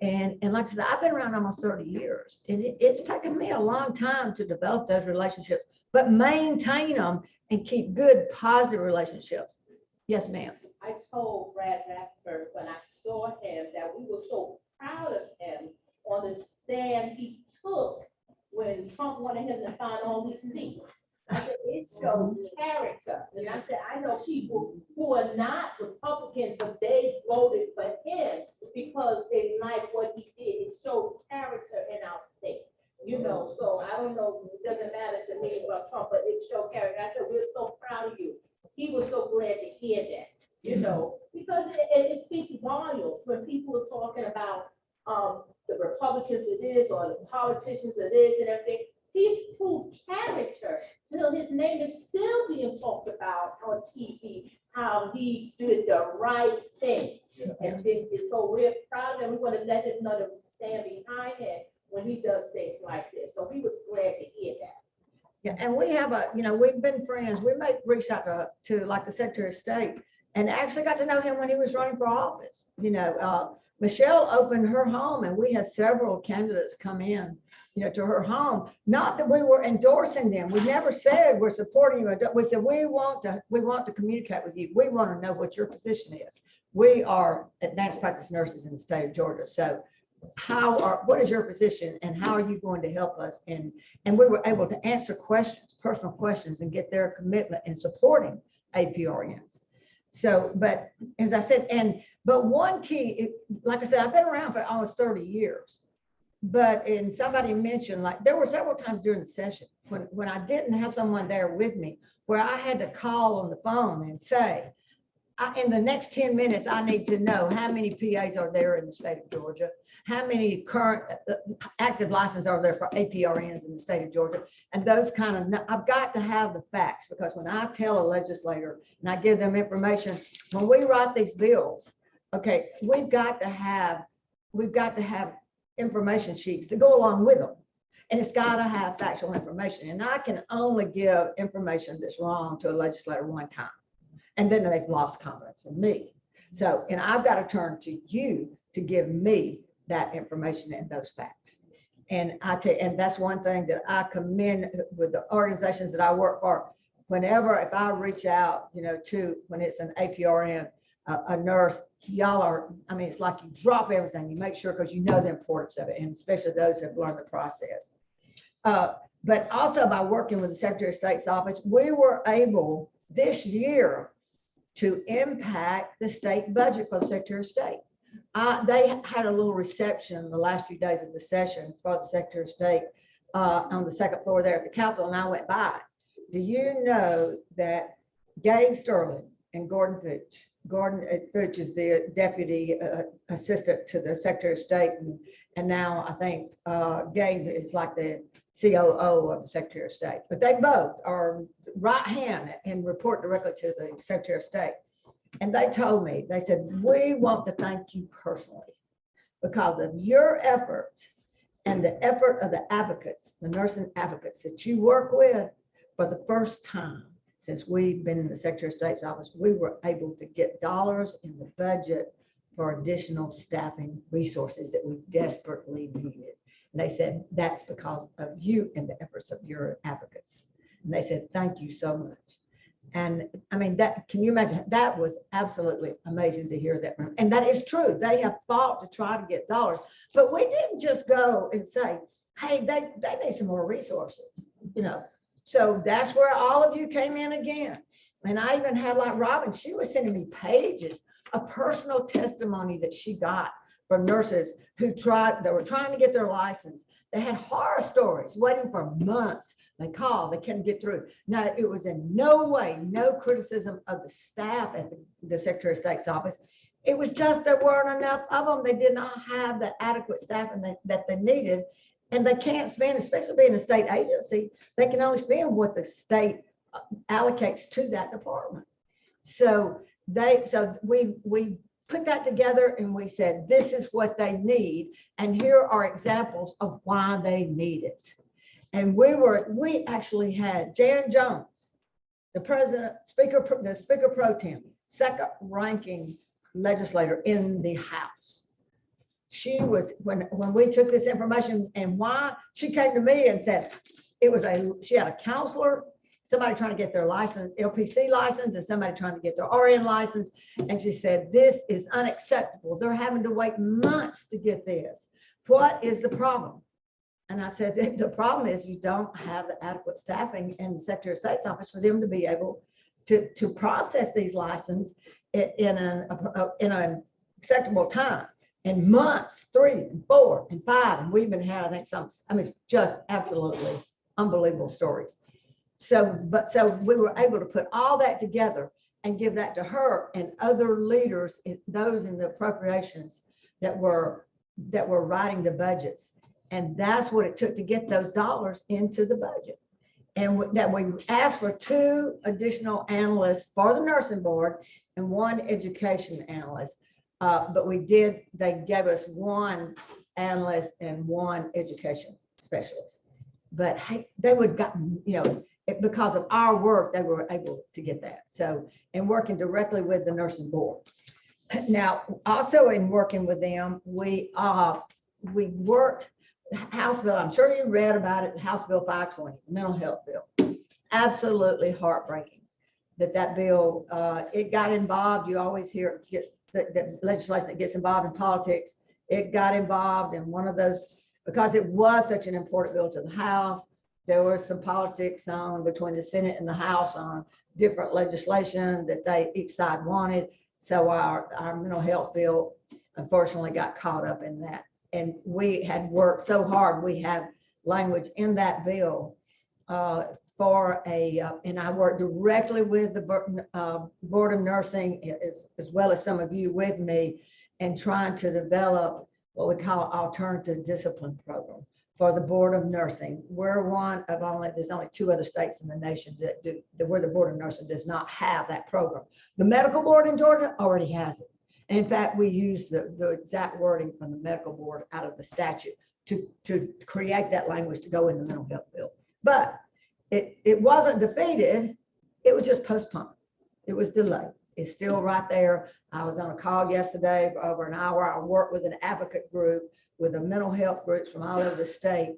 And like I said, I've been around almost 30 years and it's taken me a long time to develop those relationships, but maintain them and keep good, positive relationships. Yes, ma'am. I told Brad Raffensperger when I saw him that we were so proud of him on the stand he took when Trump wanted him to find all these seats. I said, it showed character. And I said, I know people who are not Republicans, but they voted for him because they like what he did. It showed character in our state. You know, so I don't know, it doesn't matter to me about Trump, but it showed character. I said, we're so proud of you. He was so glad to hear that, you know, because it speaks volumes when people are talking about the Republicans it is, or the politicians it is and everything. He proved character till his name is still being talked about on TV, how he did the right thing. Yeah. And so we're proud of him. We want to let him know that we stand behind him when he does things like this. So we was glad to hear that. Yeah, and we have we've been friends. We may reach out to like the Secretary of State and actually got to know him when he was running for office. You know, Michelle opened her home and we had several candidates come in, you know, to her home. Not that we were endorsing them. We never said we're supporting you. We said we want to communicate with you. We want to know what your position is. We are advanced practice nurses in the state of Georgia. So what is your position and how are you going to help us? And we were able to answer questions, personal questions, and get their commitment in supporting APRNs. So, but as I said, but one key, like I said, I've been around for almost 30 years, and somebody mentioned, like, there were several times during the session when I didn't have someone there with me, where I had to call on the phone and say, in the next 10 minutes, I need to know how many PAs are there in the state of Georgia? How many current active licenses are there for APRNs in the state of Georgia? And those kind of, I've got to have the facts, because when I tell a legislator and I give them information, when we write these bills, okay, we've got to have information sheets to go along with them. And it's got to have factual information. And I can only give information that's wrong to a legislator one time. And then they've lost confidence in me. So, and I've got to turn to you to give me that information and those facts. And and that's one thing that I commend with the organizations that I work for. Whenever, if I reach out, to when it's an APRN, a nurse, y'all are, I mean, it's like you drop everything, you make sure, because you know the importance of it, and especially those who have learned the process. But also by working with the Secretary of State's office, we were able this year to impact the state budget for the Secretary of State. They had a little reception the last few days of the session for the Secretary of State on the second floor there at the Capitol, and I went by. Do you know that Gabe Sterling and Gordon Fitch is the deputy assistant to the Secretary of State, and now I think Gabe is like the COO of the Secretary of State. But they both are right hand and report directly to the Secretary of State. And they told me, they said, we want to thank you personally because of your effort and the effort of the advocates, the nursing advocates that you work with. For the first time since we've been in the Secretary of State's office, we were able to get dollars in the budget for additional staffing resources that we desperately needed. And they said, that's because of you and the efforts of your advocates. And they said, thank you so much. And I mean, that, can you imagine? That was absolutely amazing to hear that. And that is true. They have fought to try to get dollars, but we didn't just go and say, hey, they need some more resources, So that's where all of you came in again. And I even had, like Robin, she was sending me pages of personal testimony that she got from nurses who were trying to get their license. They had horror stories waiting for months. They called, they couldn't get through. Now, it was in no way, no criticism of the staff at the Secretary of State's office. It was just there weren't enough of them. They did not have the adequate staff that they needed. And they can't spend, especially being a state agency, they can only spend what the state allocates to that department. So we put that together and we said, this is what they need. And here are examples of why they need it. And we actually had Jan Jones, the speaker pro tem, second ranking legislator in the House. She was, when we took this information and why, she came to me and said, she had a counselor, somebody trying to get their license, LPC license, and somebody trying to get their RN license. And she said, this is unacceptable. They're having to wait months to get this. What is the problem? And I said, the problem is you don't have the adequate staffing in the Secretary of State's office for them to be able to process these licenses in an acceptable time. In months, 3 and 4 and 5, and we even had, I think, it's just absolutely unbelievable stories. So we were able to put all that together and give that to her and other leaders, those in the appropriations that were writing the budgets. And that's what it took to get those dollars into the budget. And that we asked for 2 additional analysts for the nursing board and 1 education analyst. But they gave us 1 analyst and 1 education specialist. But hey, they would have gotten, because of our work, they were able to get that. So, and working directly with the nursing board. Now, also in working with them, we worked House bill. I'm sure you read about it, House Bill 520, the mental health bill. Absolutely heartbreaking that bill, it got involved. You always hear the legislation that gets involved in politics. It got involved in one of those, because it was such an important bill to the House. There was some politics on between the Senate and the House on different legislation that each side wanted. So our mental health bill unfortunately got caught up in that. And we had worked so hard. We have language in that bill for and I work directly with the Board of Nursing, as well as some of you with me, and trying to develop what we call alternative discipline program for the Board of Nursing. We're one of there's only 2 other states in the nation where the Board of Nursing does not have that program. The medical board in Georgia already has it. And in fact, we use the exact wording from the medical board out of the statute to create that language to go in the mental health bill. But it wasn't defeated, it was just postponed. It was delayed. It's still right there. I was on a call yesterday for over an hour. I worked with an advocate group with the mental health groups from all over the state.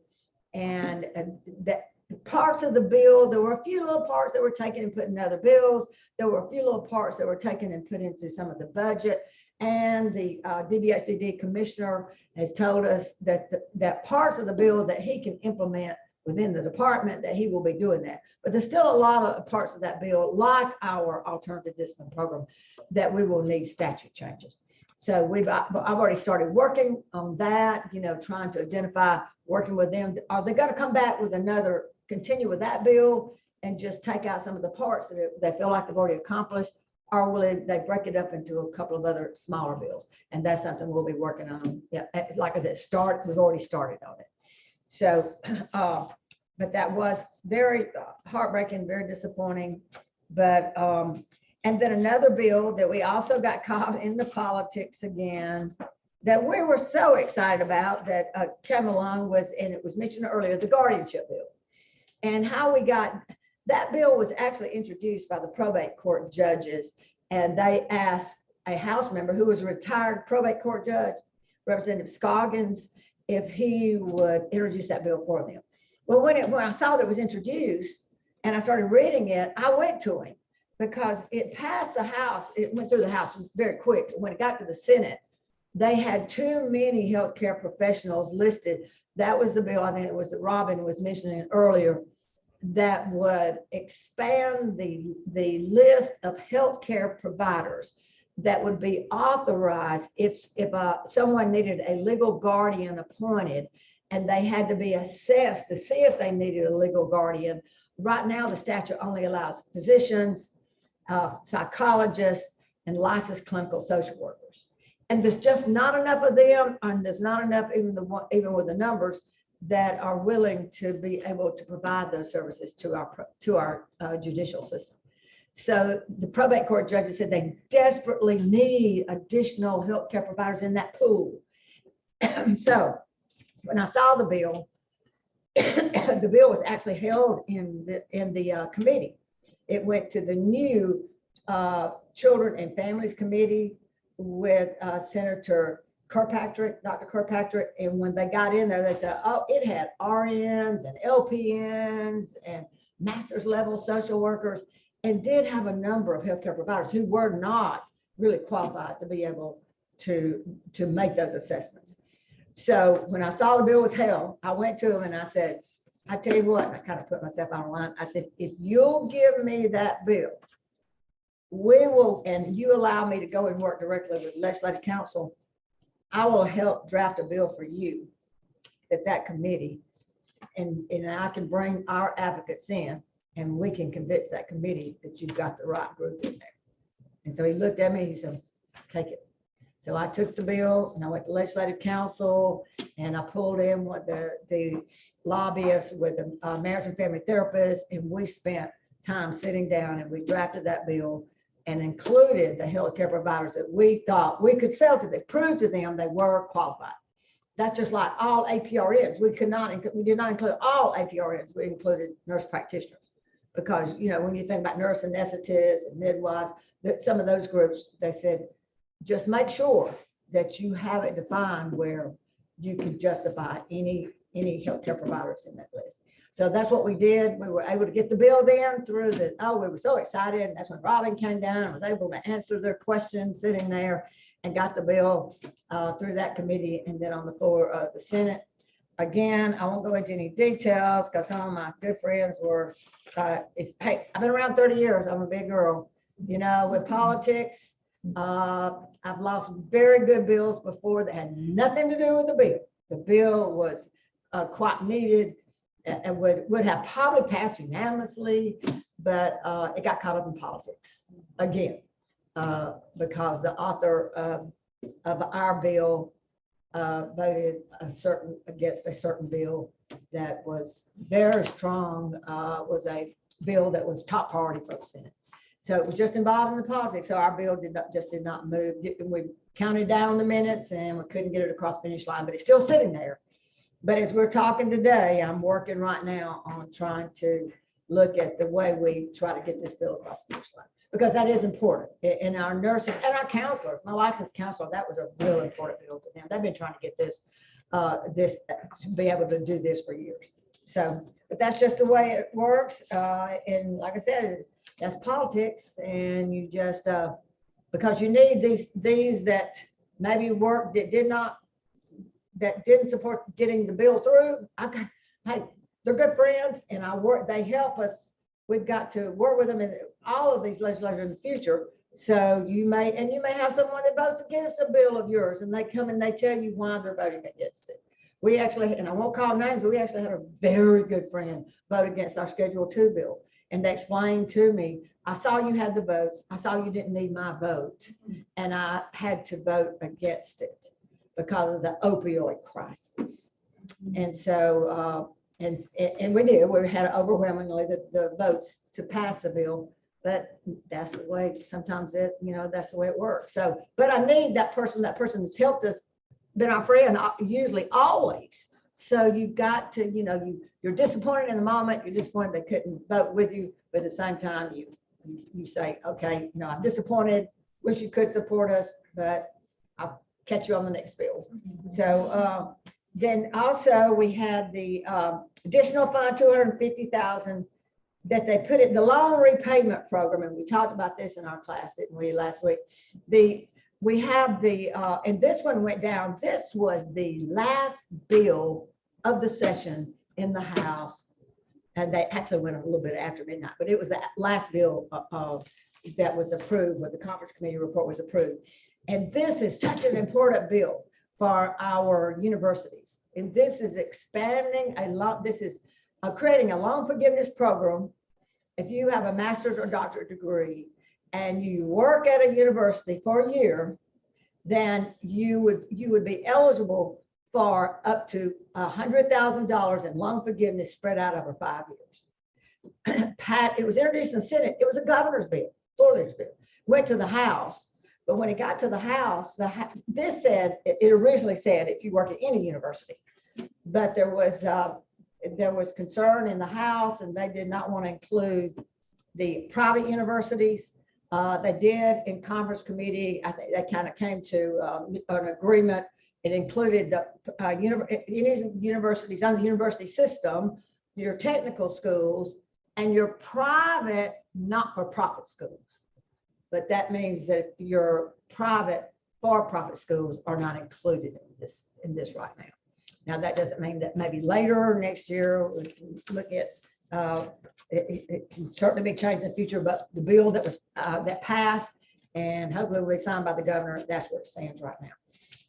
And that parts of the bill, there were a few little parts that were taken and put in other bills. There were a few little parts that were taken and put into some of the budget. And the DBHDD commissioner has told us that parts of the bill that he can implement within the department, that he will be doing that. But there's still a lot of parts of that bill, like our alternative discipline program, that we will need statute changes. So I've already started working on that, trying to identify, working with them. Are they going to come back with continue with that bill and just take out some of the parts that they feel like they've already accomplished? Or will they break it up into a couple of other smaller bills? And that's something we'll be working on. Yeah, like I said, we've already started on it. So, but that was very heartbreaking, very disappointing. But, and then another bill that we also got caught in the politics again, that we were so excited about, that came along and it was mentioned earlier, the guardianship bill. And how we got, that bill was actually introduced by the probate court judges, and they asked a House member who was a retired probate court judge, Representative Scoggins, if he would introduce that bill for them. Well, when I saw that it was introduced and I started reading it, I went to him because it passed the House. It went through the House very quick. When it got to the Senate, they had too many healthcare professionals listed. That was the bill, I think it was that Robin was mentioning earlier, that would expand the list of healthcare providers that would be authorized if someone needed a legal guardian appointed and they had to be assessed to see if they needed a legal guardian. Right now, the statute only allows physicians, psychologists, and licensed clinical social workers. And there's just not enough of them, and there's not enough, even with the numbers, that are willing to be able to provide those services to our judicial system. So the probate court judges said they desperately need additional healthcare providers in that pool. So when I saw the bill, the bill was actually held in the committee. It went to the new Children and Families Committee with Senator Kirkpatrick, Dr. Kirkpatrick, and when they got in there, they said, oh, it had RNs and LPNs and master's level social workers, and did have a number of healthcare providers who were not really qualified to be able to make those assessments. So when I saw the bill was held, I went to him and I said, I tell you what, I kind of put myself on the line. I said, if you'll give me that bill, we will, and you allow me to go and work directly with legislative counsel, I will help draft a bill for you that committee, and I can bring our advocates in and we can convince that committee that you've got the right group in there. And so he looked at me, he said, take it. So I took the bill and I went to legislative counsel and I pulled in what the lobbyists with the marriage and family therapists, and we spent time sitting down and we drafted that bill and included the healthcare providers that we thought we could sell to them, prove to them they were qualified. That's just like all APRNs. We did not include all APRNs. We included nurse practitioners because, when you think about nurse anesthetists and midwives, that some of those groups, they said, just make sure that you have it defined where you can justify any healthcare providers in that list. So that's what we did. We were able to get the bill then through we were so excited. And that's when Robin came down and was able to answer their questions sitting there and got the bill through that committee and then on the floor of the Senate. Again, I won't go into any details because some of my good friends were, hey, I've been around 30 years. I'm a big girl, with politics. I've lost very good bills before that had nothing to do with the bill. The bill was quite needed. and would have probably passed unanimously, but it got caught up in politics again, because the author of our bill voted against a certain bill that was very strong, was a bill that was top priority for the Senate. So it was just involved in the politics. So our bill did not move. We counted down the minutes and we couldn't get it across the finish line, but it's still sitting there. But as we're talking today, I'm working right now on trying to look at the way we try to get this bill across the finish line, because that is important. And our nurses and our counselors, my licensed counselor, that was a real important bill to them. They've been trying to get this, to be able to do this for years. So, but that's just the way it works. And like I said, that's politics, and you just, because you need these that maybe work that didn't support getting the bill through. Hey, they're good friends, and they help us. We've got to work with them in all of these legislators in the future. So you may have someone that votes against a bill of yours, and they come and they tell you why they're voting against it. We actually, and I won't call names, but we actually had a very good friend vote against our Schedule II bill. And they explained to me, I saw you had the votes. I saw you didn't need my vote. And I had to vote against it because of the opioid crisis. And so, and we did. We had overwhelmingly the votes to pass the bill. But that's the way, sometimes that's the way it works. So, but I need that person that's helped us, been our friend, usually always. So you've got to, you're disappointed in the moment, you're disappointed they couldn't vote with you, but at the same time, you say, okay, I'm disappointed, wish you could support us, but I'll catch you on the next bill. So then also we had the additional fund, 250,000 that they put in the loan repayment program, and we talked about this in our class, didn't we, last week? We have and this one went down. This was the last bill of the session in the House. And they actually went a little bit after midnight, but it was the last bill that was approved, where the conference committee report was approved. And this is such an important bill for our universities. And this is expanding a lot. This is creating a loan forgiveness program. If you have a master's or doctorate degree, and you work at a university for a year, then you would be eligible for up to $100,000 in loan forgiveness spread out over 5 years. Pat, it was introduced in the Senate. It was a governor's bill, Florida's bill. Went to the House, but when it got to the House, this said, it originally said if you work at any university, but there was concern in the House, and they did not want to include the private universities. They did in Conference Committee. I think they kind of came to an agreement. It included the universities on the university system, your technical schools, and your private not-for-profit schools. But that means that your private for-profit schools are not included in this right now. Now, that doesn't mean that maybe later next year we can look at it can certainly be changed in the future, but the bill that was that passed and hopefully will be signed by the governor, that's where it stands right now.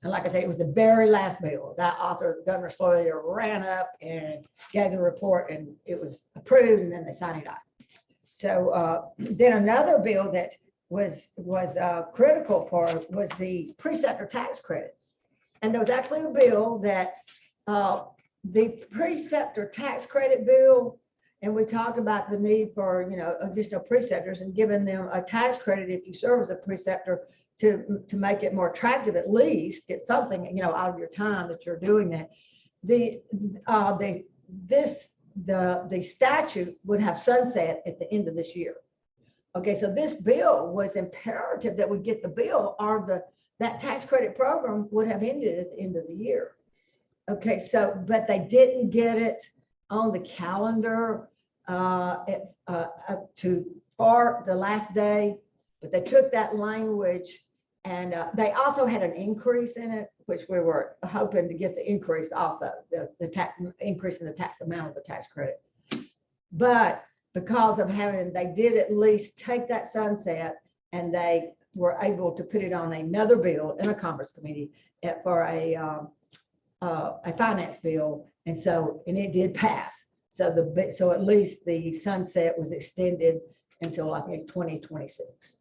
And like I say, it was the very last bill that author, Governor Florida, ran up and gave the report, and it was approved, and then they signed it out. So then another bill that was critical for was the preceptor tax credit. And there was actually a bill that the preceptor tax credit bill, and we talked about the need for, additional preceptors and giving them a tax credit if you serve as a preceptor to make it more attractive, at least get something, out of your time that you're doing that. The statute would have sunset at the end of this year. Okay, so this bill was imperative that we get the bill, or that tax credit program would have ended at the end of the year. Okay, so, but they didn't get it on the calendar for the last day, but they took that language, and they also had an increase in it, which we were hoping to get the increase also, the tax increase in the tax amount of the tax credit. But because of they did at least take that sunset, and they were able to put it on another bill in a conference committee for a finance bill. And it did pass. So so at least the sunset was extended until I think it's 2026.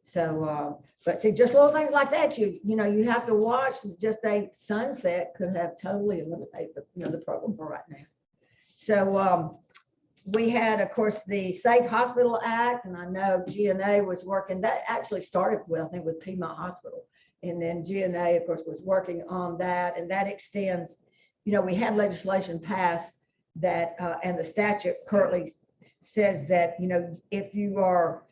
So, but see, just little things like that, you know, you have to watch. Just a sunset could have totally eliminated the program for right now. So we had, of course, the Safe Hospital Act, and I know GNA was working, that actually started with, I think, with Piedmont Hospital. And then GNA, of course, was working on that, and that extends, you know, we had legislation passed that, and the statute currently says that, you know, if you are,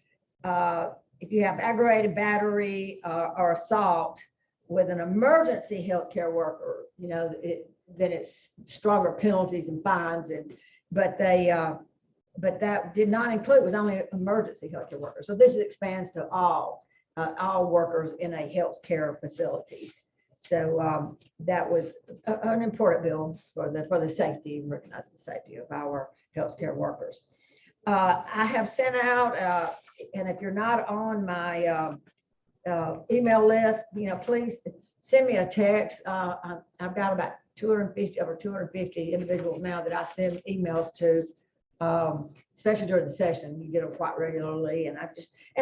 if you have aggravated battery or assault with an emergency healthcare worker, you know, then it's stronger penalties and fines, but that did not include, it was only emergency healthcare workers. So this expands to all workers in a healthcare facility. So that was an important bill for the safety, recognizing the safety of our healthcare workers. I have sent out, and if you're not on my email list, you know, please send me a text. I've got about 250 individuals now that I send emails to, especially during the session. You get them quite regularly, and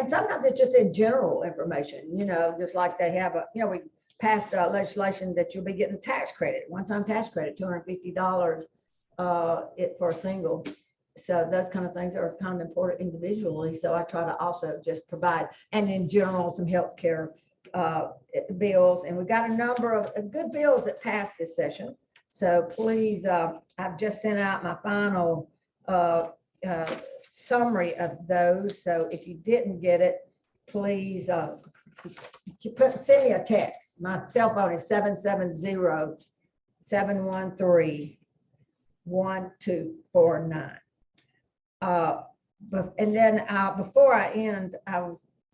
sometimes it's just in general information, you know, just like they have you know, we passed legislation that you'll be getting a tax credit, one-time tax credit, $250 for a single. So those kind of things are kind of important individually. So I try to also just provide, and in general, some healthcare bills. And we've got a number of good bills that passed this session. So please, I've just sent out my final summary of those. So if you didn't get it, please send me a text. My cell phone is 770-713-1249. And then before I end,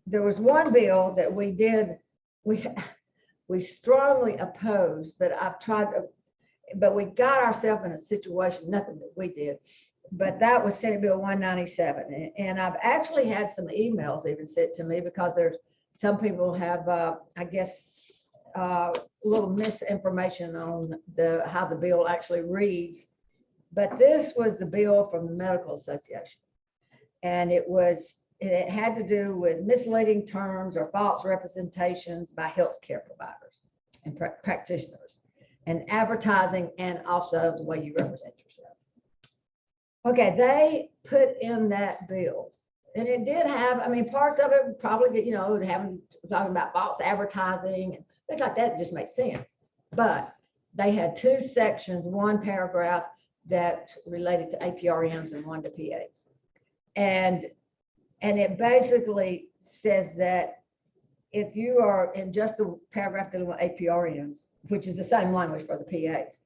there was one bill that we strongly opposed, but but we got ourselves in a situation, nothing that we did, but that was Senate Bill 197. And I've actually had some emails even sent to me because there's some people have, I guess, a little misinformation on how the bill actually reads. But this was the bill from the Medical Association. And it had to do with misleading terms or false representations by healthcare providers and practitioners, and advertising, and also the way you represent yourself. Okay, they put in that bill, and it did have, I mean, parts of it probably get, you know, talking about false advertising and things like that just makes sense. But they had two sections, one paragraph that related to APRNs and one to PAs. And it basically says that if you are in just the paragraph dealing with APRNs, which is the same language for the PAs,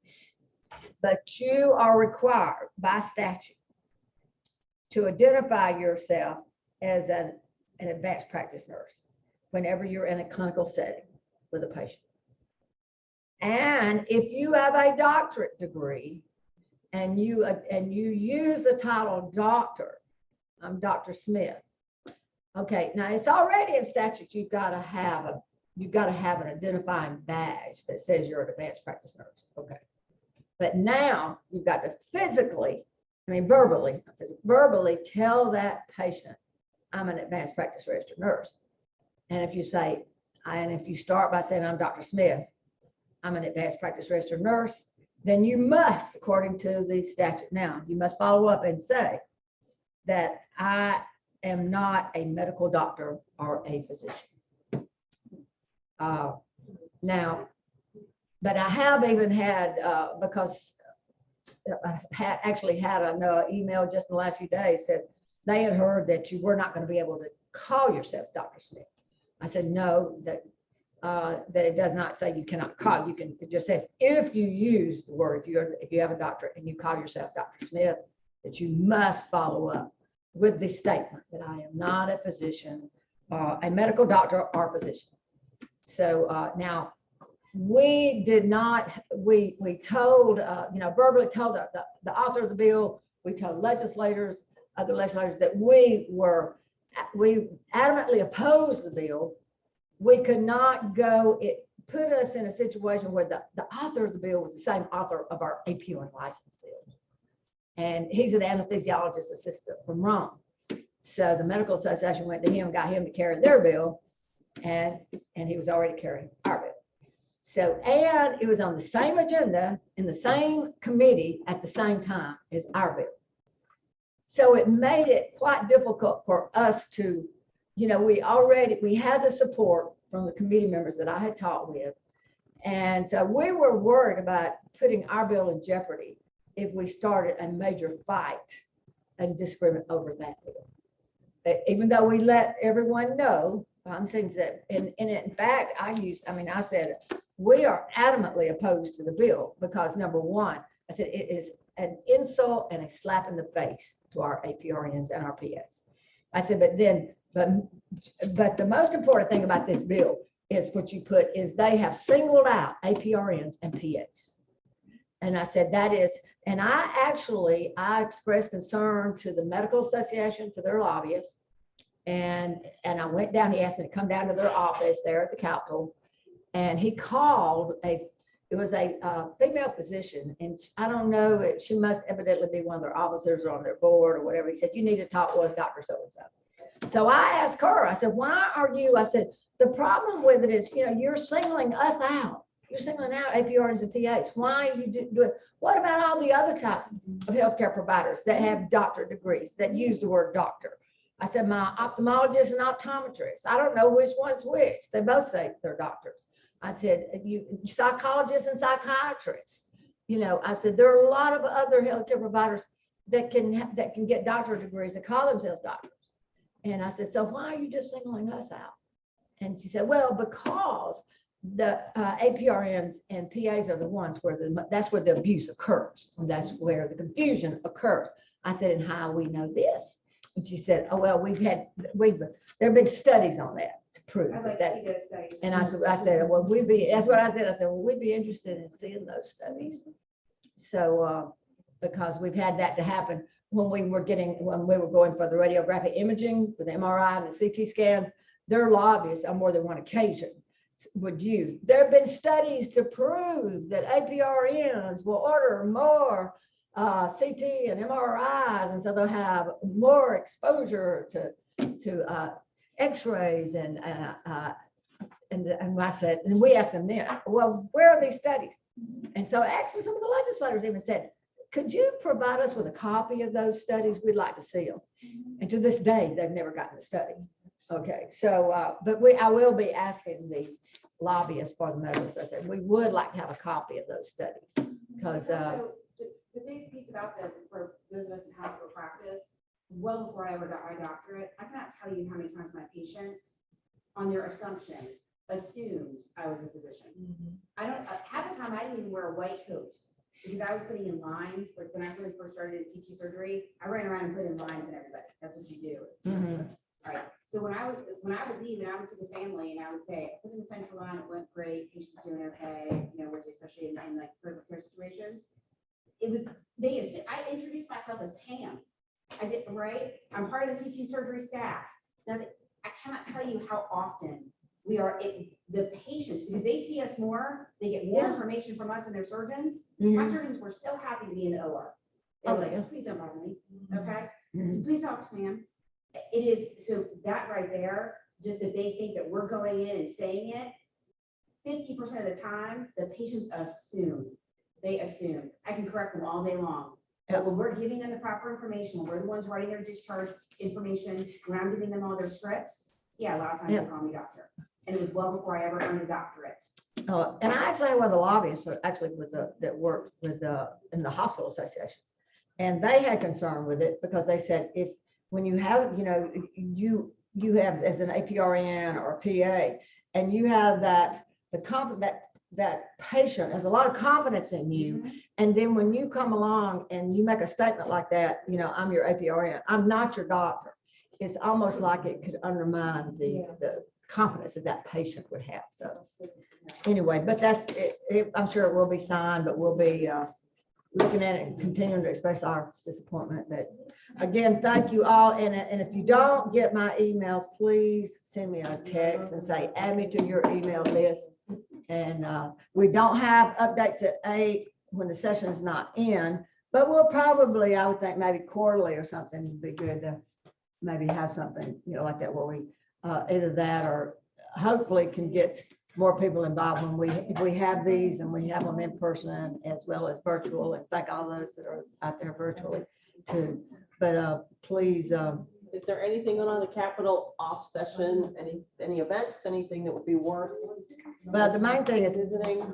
but you are required by statute to identify yourself as an advanced practice nurse whenever you're in a clinical setting with a patient. And if you have a doctorate degree and you use the title doctor, I'm Dr. Smith. Okay, now it's already in statute. You've got to have an identifying badge that says you're an advanced practice nurse. Okay, but now you've got to verbally tell that patient, I'm an advanced practice registered nurse. And if you start by saying I'm Dr. Smith, I'm an advanced practice registered nurse, then you must, according to the statute now, you must follow up and say that I am not a medical doctor or a physician. Now, but I have even had, because I actually had an email just in the last few days, said they had heard that you were not going to be able to call yourself Dr. Smith. I said, no, that it does not say you cannot call. It just says if you use the word, if you have a doctorate and you call yourself Dr. Smith, that you must follow up with the statement that I am not a physician, a medical doctor or physician. So now we did not, we told, verbally told the author of the bill, we told other legislators that we adamantly opposed the bill. We could not go, it put us in a situation where the author of the bill was the same author of our APUN license bill. And he's an anesthesiologist assistant from Rome. So the medical association went to him, got him to carry their bill, and he was already carrying our bill. So, and it was on the same agenda in the same committee at the same time as our bill. So it made it quite difficult for us to, you know, we had the support from the committee members that I had talked with. And so we were worried about putting our bill in jeopardy if we started a major fight and disagreement over that bill. Even though we let everyone know on things that, and in fact, I said, we are adamantly opposed to the bill because number one, I said, it is an insult and a slap in the face to our APRNs and our PAs. I said, but the most important thing about this bill is what you put is they have singled out APRNs and PAs. And I said, that is, and I expressed concern to the medical association, to their lobbyists. And I went down, he asked me to come down to their office there at the Capitol. And he called it was a female physician, and I don't know, she must evidently be one of their officers or on their board or whatever. He said, you need to talk with Dr. So-and-so. So I asked her, I said, why are you, I said, the problem with it is, you know, you're singling us out. You're singling out APRNs and PAs. Why you do it? What about all the other types of healthcare providers that have doctorate degrees that use the word doctor? I said, my ophthalmologist and optometrist. I don't know which one's which. They both say they're doctors. I said, you psychologists and psychiatrists. You know, I said, there are a lot of other healthcare providers that can get doctorate degrees that call themselves doctors. And I said, so why are you just singling us out? And she said, well, because the APRNs and PAs are the ones where that's where the abuse occurs. And that's where the confusion occurs. I said, and how we know this? And she said, oh, well, there have been studies on that to prove that that's. And I said, well, that's what I said. I said, well, we'd be interested in seeing those studies. So, because we've had that to happen when we were going for the radiographic imaging with MRI and the CT scans, their lobbyists on more than one occasion would use. There have been studies to prove that APRNs will order more CT and MRIs, and so they'll have more exposure to X-rays and I said, and we asked them then, well, where are these studies? And so actually some of the legislators even said, could you provide us with a copy of those studies? We'd like to see them. And to this day, they've never gotten the study. Okay, so, but I will be asking the lobbyists for the medical association. We would like to have a copy of those studies because. The biggest piece about this for those of us in hospital practice, well before I ever got my doctorate, I cannot tell you how many times my patients, on their assumption, assumed I was a physician. I don't, half the time I didn't even wear a white coat because I was putting in lines. Like when I really first started in CT surgery, I ran around and put in lines and everybody. That's what you do. Right. So when I would leave and I would see the family and I would say, I put in the central line, it went great, patient's doing okay, you know, which especially in like critical care situations. It was, I introduced myself as Pam. I did, right? I'm part of the CT surgery staff. Now, I cannot tell you how often we are, the patients, because they see us more, they get more information from us and their surgeons. My surgeons were so happy to be in the OR. They were like, please don't bother me, okay? Please talk to Pam. It is, so that right there, just that they think that we're going in and saying it, 50% of the time, the patients assume. They assume. I can correct them all day long. But when we're giving them the proper information, when we're the ones writing their discharge information, when I'm giving them all their scripts, yeah, a lot of times they call me doctor. And it was well before I ever earned a doctorate. And I actually had one of the lobbyists that worked with in the hospital association. And they had concern with it because they said when you have, you know, you have as an APRN or a PA, and you have that patient has a lot of confidence in you. And then when you come along and you make a statement like that, you know, I'm your APRN, I'm not your doctor. It's almost like it could undermine the confidence that that patient would have. So anyway, but that's it. I'm sure it will be signed, but we'll be looking at it and continuing to express our disappointment. But again, thank you all. And if you don't get my emails, please send me a text and say, add me to your email list. And we don't have updates at 8 when the session is not in, But we'll probably, I would think maybe quarterly or something would be good to maybe have something, like that where we, either that or hopefully can get more people involved when if we have these and we have them in person as well as virtual, and thank all those that are out there virtually too. But please, Is there anything on the Capitol off session, any events, anything that would be worth? but the main thing is Visiting?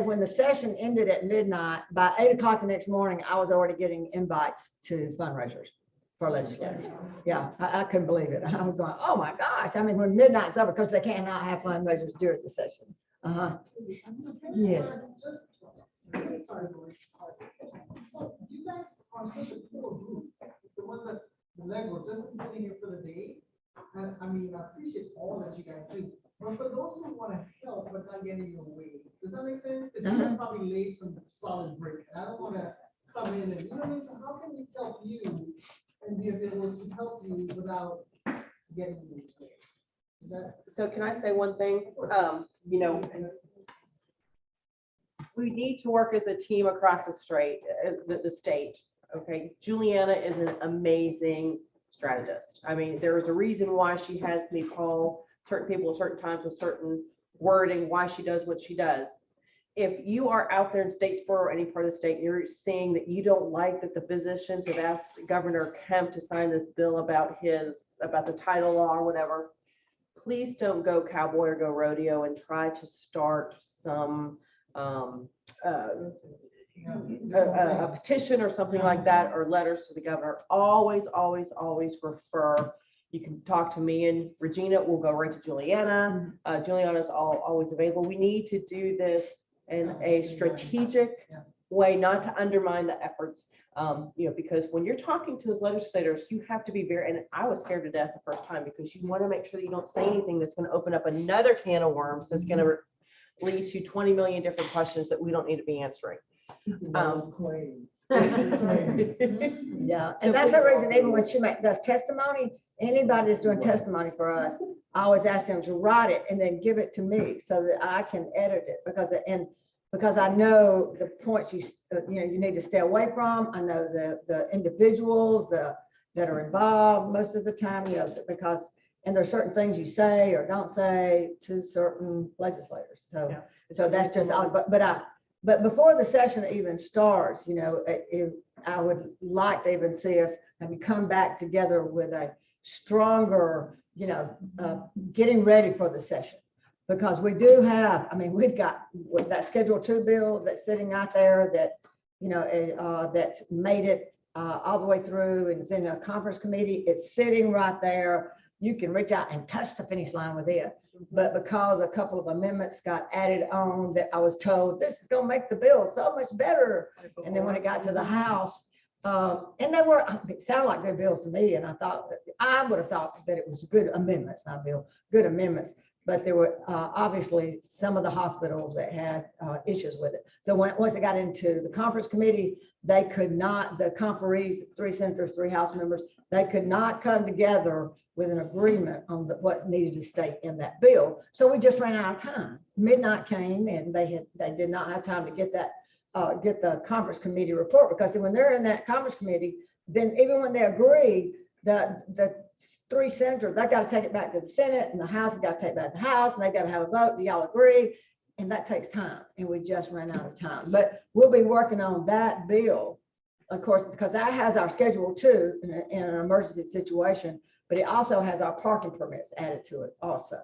when the session ended at midnight, by 8 o'clock the next morning, I was already getting invites to fundraisers for legislators. Yeah, I couldn't believe it. I was going, oh my gosh. I mean, when midnight's up, because they cannot have fundraisers during the session. Yes. So you guys are such a cool group, the ones that's the Lego, just sitting here for the day. And I mean, I appreciate all that you guys do, but for those who want to help but not getting in your way, does that make sense? Because you guys probably laid some solid brick, and I don't want to come in and, what I mean? So how can we help you and be available to help you without getting in your way? Is that? So can I say one thing? We need to work as a team across the state. Okay, Juliana is an amazing strategist. I mean, there is a reason why she has me call certain people at certain times with certain wording, why she does what she does. If you are out there in Statesboro or any part of the state, you're seeing that you don't like that the physicians have asked Governor Kemp to sign this bill about the title law or whatever, please don't go cowboy or go rodeo and try to start some a petition or something like that, or letters to the governor. Always, always, always refer. You can talk to me and Regina. We'll go right to Juliana. Juliana's always available. We need to do this in a strategic way, not to undermine the efforts. Because when you're talking to those legislators, you have to be very, and I was scared to death the first time, because you want to make sure that you don't say anything that's going to open up another can of worms that's going to lead to 20 million different questions that we don't need to be answering. Yeah, and that's the reason, even when she does testimony, anybody that's doing testimony for us, I always ask them to write it and then give it to me so that I can edit it, because I know the points you need to stay away from. I know the individuals that are involved most of the time, because there's certain things you say or don't say to certain legislators. So that's just, but before the session even starts, I would like to even see us maybe come back together with a stronger, getting ready for the session. Because we do have, we've got that Schedule 2 bill that's sitting out there that, that made it all the way through, and it's in a conference committee. It's sitting right there. You can reach out and touch the finish line with it. But because a couple of amendments got added on, that I was told this is gonna make the bill so much better. And then when it got to the House, and it sounded like good bills to me. And I would have thought that it was good amendments, not bill, good amendments. But there were obviously some of the hospitals that had issues with it. So once it got into the conference committee, they could not, the conferees, 3 senators, 3 House members, they could not come together with an agreement on what needed to stay in that bill. So we just ran out of time. Midnight came and they did not have time to get the conference committee report, because when they're in that conference committee, then even when they agree, the 3 senators, they got to take it back to the Senate, and the House has got to take it back to the House, and they got to have a vote. Do y'all agree? And that takes time, and we just ran out of time. But we'll be working on that bill, of course, because that has our Schedule 2 in an emergency situation, but it also has our parking permits added to it also.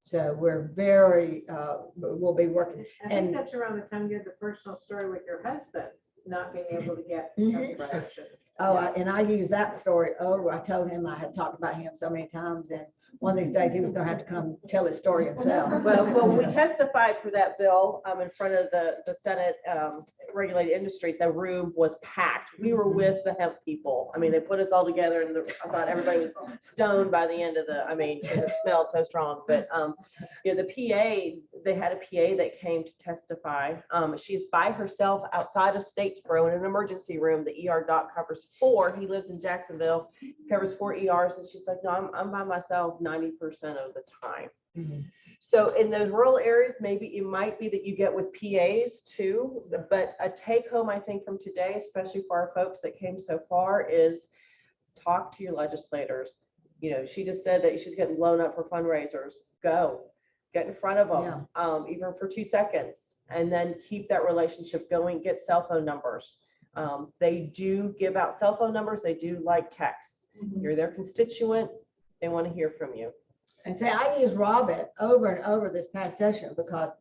So we're we'll be working. I think that's around the time you had the personal story with your husband, not being able to get correction. Oh, and I use that story over. I told him I had talked about him so many times, and one of these days he was going to have to come tell his story himself. Well, when we testified for that bill in front of the Senate Regulated Industries, the room was packed. We were with the hemp people. They put us all together, and I thought everybody was stoned by the end of it smelled so strong. But the PA, they had a PA that came to testify. She's by herself outside of Statesboro in an emergency room. The ER doc covers 4. He lives in Jacksonville, covers 4 ERs, and she's like, no, I'm by myself 90% of the time. So in those rural areas, maybe it might be that you get with PAs too, but a take home, I think, from today, especially for our folks that came so far, is talk to your legislators. You know, she just said that she's getting blown up for fundraisers. Go, get in front of them, even for 2 seconds, and then keep that relationship going. Get cell phone numbers. They do give out cell phone numbers. They do like texts. You're their constituent. They want to hear from you. And say, I use Robin over and over this past session because,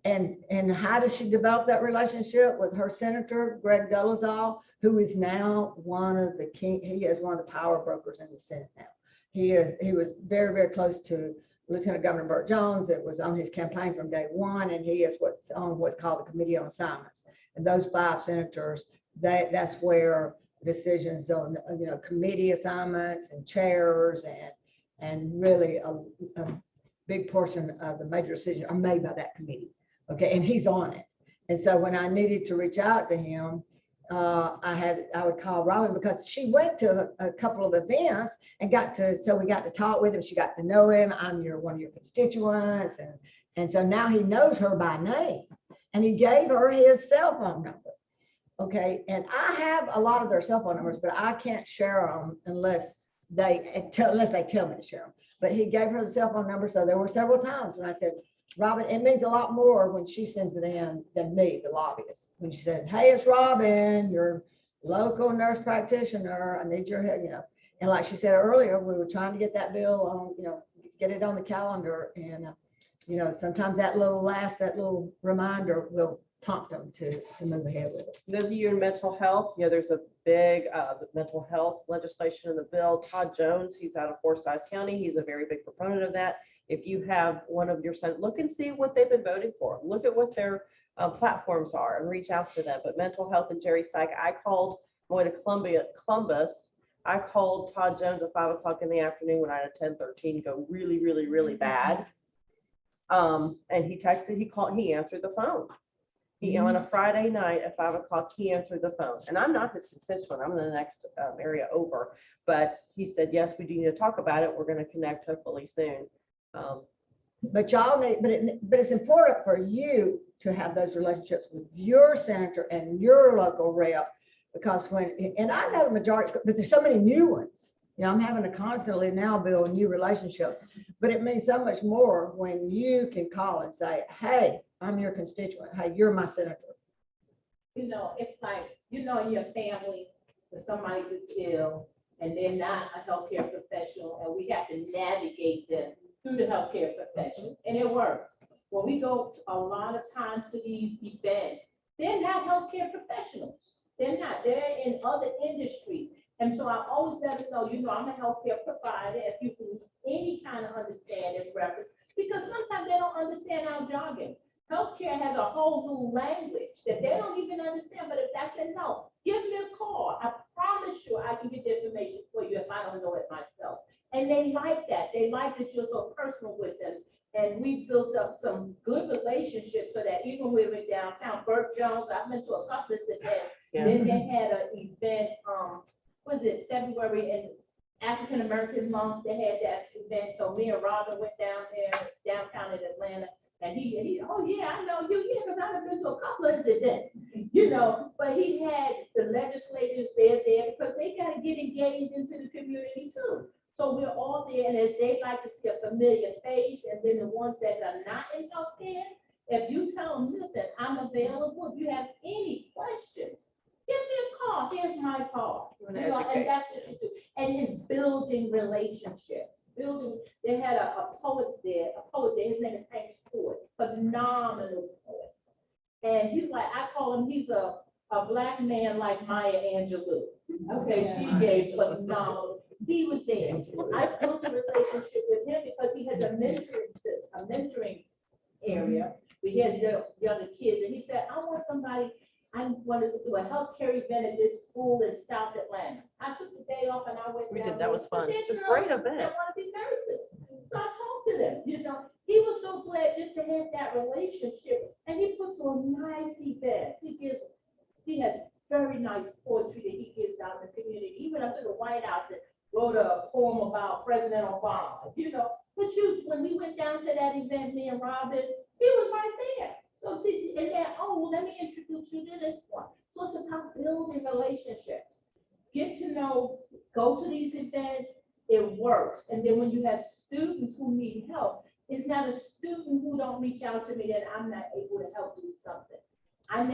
and how does she develop that relationship with her senator, Greg Dolezal, who is now one of the king, he is one of the power brokers in the Senate now. He was very, very close to Lieutenant Governor Burt Jones. It was on his campaign from day one, and he is what's on what's called the Committee on Assignments. And those 5 senators, that's where decisions on, you know, committee assignments and chairs and really a big portion of the major decisions are made by that committee. Okay, and he's on it. And so when I needed to reach out to him, I would call Robin because she went to a couple of events and so we got to talk with him. She got to know him. I'm one of your constituents. And so now he knows her by name, and he gave her his cell phone number. Okay, and I have a lot of their cell phone numbers, but I can't share them unless they tell me to share them. But he gave her the cell phone number. So there were several times when I said, Robin, it means a lot more when she sends it in than me, the lobbyist. When she said, hey, it's Robin, your local nurse practitioner. I need your help, you know. And like she said earlier, we were trying to get that bill on, you know, get it on the calendar. And, you know, sometimes that little reminder will prompt them to move ahead with it. Those of you in mental health, you know, there's a big mental health legislation in the bill. Todd Jones, he's out of Forsyth County. He's a very big proponent of that. If you have one of your sons, look and see what they've been voting for. Look at what their platforms are and reach out to them. But mental health and Jerry Syke, I called, going to Columbus. I called Todd Jones at 5 o'clock in the afternoon when I had a 1013 go really, really, really bad. And he texted, he answered the phone. On a Friday night at 5 o'clock, he answered the phone. And I'm not his constituent, I'm in the next area over. But he said, yes, we do need to talk about it. We're going to connect hopefully soon. But y'all need, but it's important for you to have those relationships with your senator and your local rep, because and I know the majority, but there's so many new ones. You know, I'm having to constantly now build new relationships, but it means so much more when you can call and say, hey, I'm your constituent. Hey, you're my senator. You know, it's like, you know, in your family, when somebody gets ill and they're not a healthcare professional, and we have to navigate them through the healthcare profession, and it works. When we go a lot of times to these events, they're not healthcare professionals. They're not. They're in other industries. And so I always let them know, you know, I'm a healthcare provider. If you can any kind of understanding reference, because sometimes they don't understand our jargon. Healthcare has a whole new language that they don't even understand. But if that's a no, give me a call. I promise you I can get the information for you if I don't know it myself. And they like that. They like that you're so personal with them. And we built up some good relationships so that even when we were downtown, Burt Jones, I've been to a couple of events. Yeah. Then they had an event, was it February in African American Month? They had that event. So me and Robin went down there, downtown in Atlanta. And he, oh yeah, I know you, yeah, because I've been to a couple of events, you know, but he had the legislators there because they got to get engaged into the community too. So we're all there, and if they like to see a familiar face, and then the ones that are not in healthcare, if you tell them, listen, I'm available, if you have any questions, give me a call, here's my call. You know, and that's what you do. And it's building relationships. They had a poet there, his name is Hank Stewart, phenomenal poet. And he's like, I call him, he's a black man like Maya Angelou. Okay, she gave phenomenal. He was there. I built a relationship with him because he has a mentoring area. We had younger kids, and he said, I want somebody, I wanted to do a healthcare event at this school in South Atlanta. I took the day off and I went We down did, that was there. fun. But It's a there's great girls event. that want to be nurses. So I talked to them, you know. He was so glad just to have that relationship, and he puts on nice events. He has very nice poetry that he gives out in the community. He went up to the White House and wrote a poem about President Obama. You know, But when we went down to that event, me and Robin, he was right there. So see, and then, oh, well, let me introduce you to this one. So it's about building relationships. Get to know, go to these events, it works. And then when you have students who need help, it's not a student who don't reach out to me that I'm not able to help do something. I'm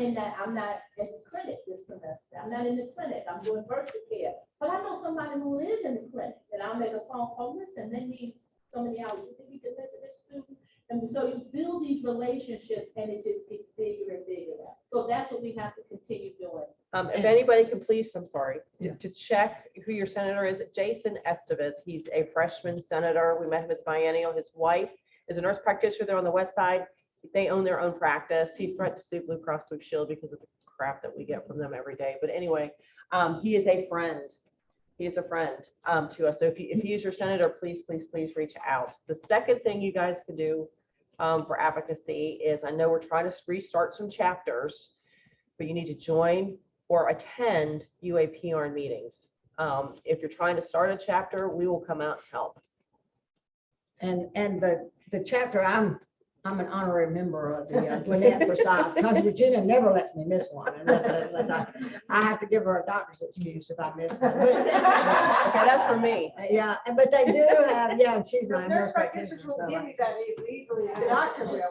not at the clinic this semester. I'm not in the clinic. I'm doing virtual care. But I know somebody who is in the clinic, and I'll make a phone call, listen, they need so many hours. You think you can mentor this student? And so you build these relationships and it just gets bigger and bigger. So that's what we have to continue doing. If anybody can please, I'm sorry, to check who your senator is, Jason Estevez. He's a freshman senator. We met him at the biennial. His wife is a nurse practitioner there on the west side. They own their own practice. He threatened to sue Blue Cross Blue Shield because of the crap that we get from them every day. But anyway, he is a friend. He is a friend to us. So if he is your senator, please, please, please reach out. The second thing you guys can do for advocacy is, I know we're trying to restart some chapters, but you need to join or attend UAPRN meetings. If you're trying to start a chapter, we will come out and help. And the chapter, I'm an honorary member of the Gwinnett Forsyth, because Virginia never lets me miss one unless I have to give her a doctor's excuse if I miss one. But, Okay, that's for me. yeah, but they do have, yeah, and she's my nurse practitioner. Practitioners will So give you that easily as a doctor will.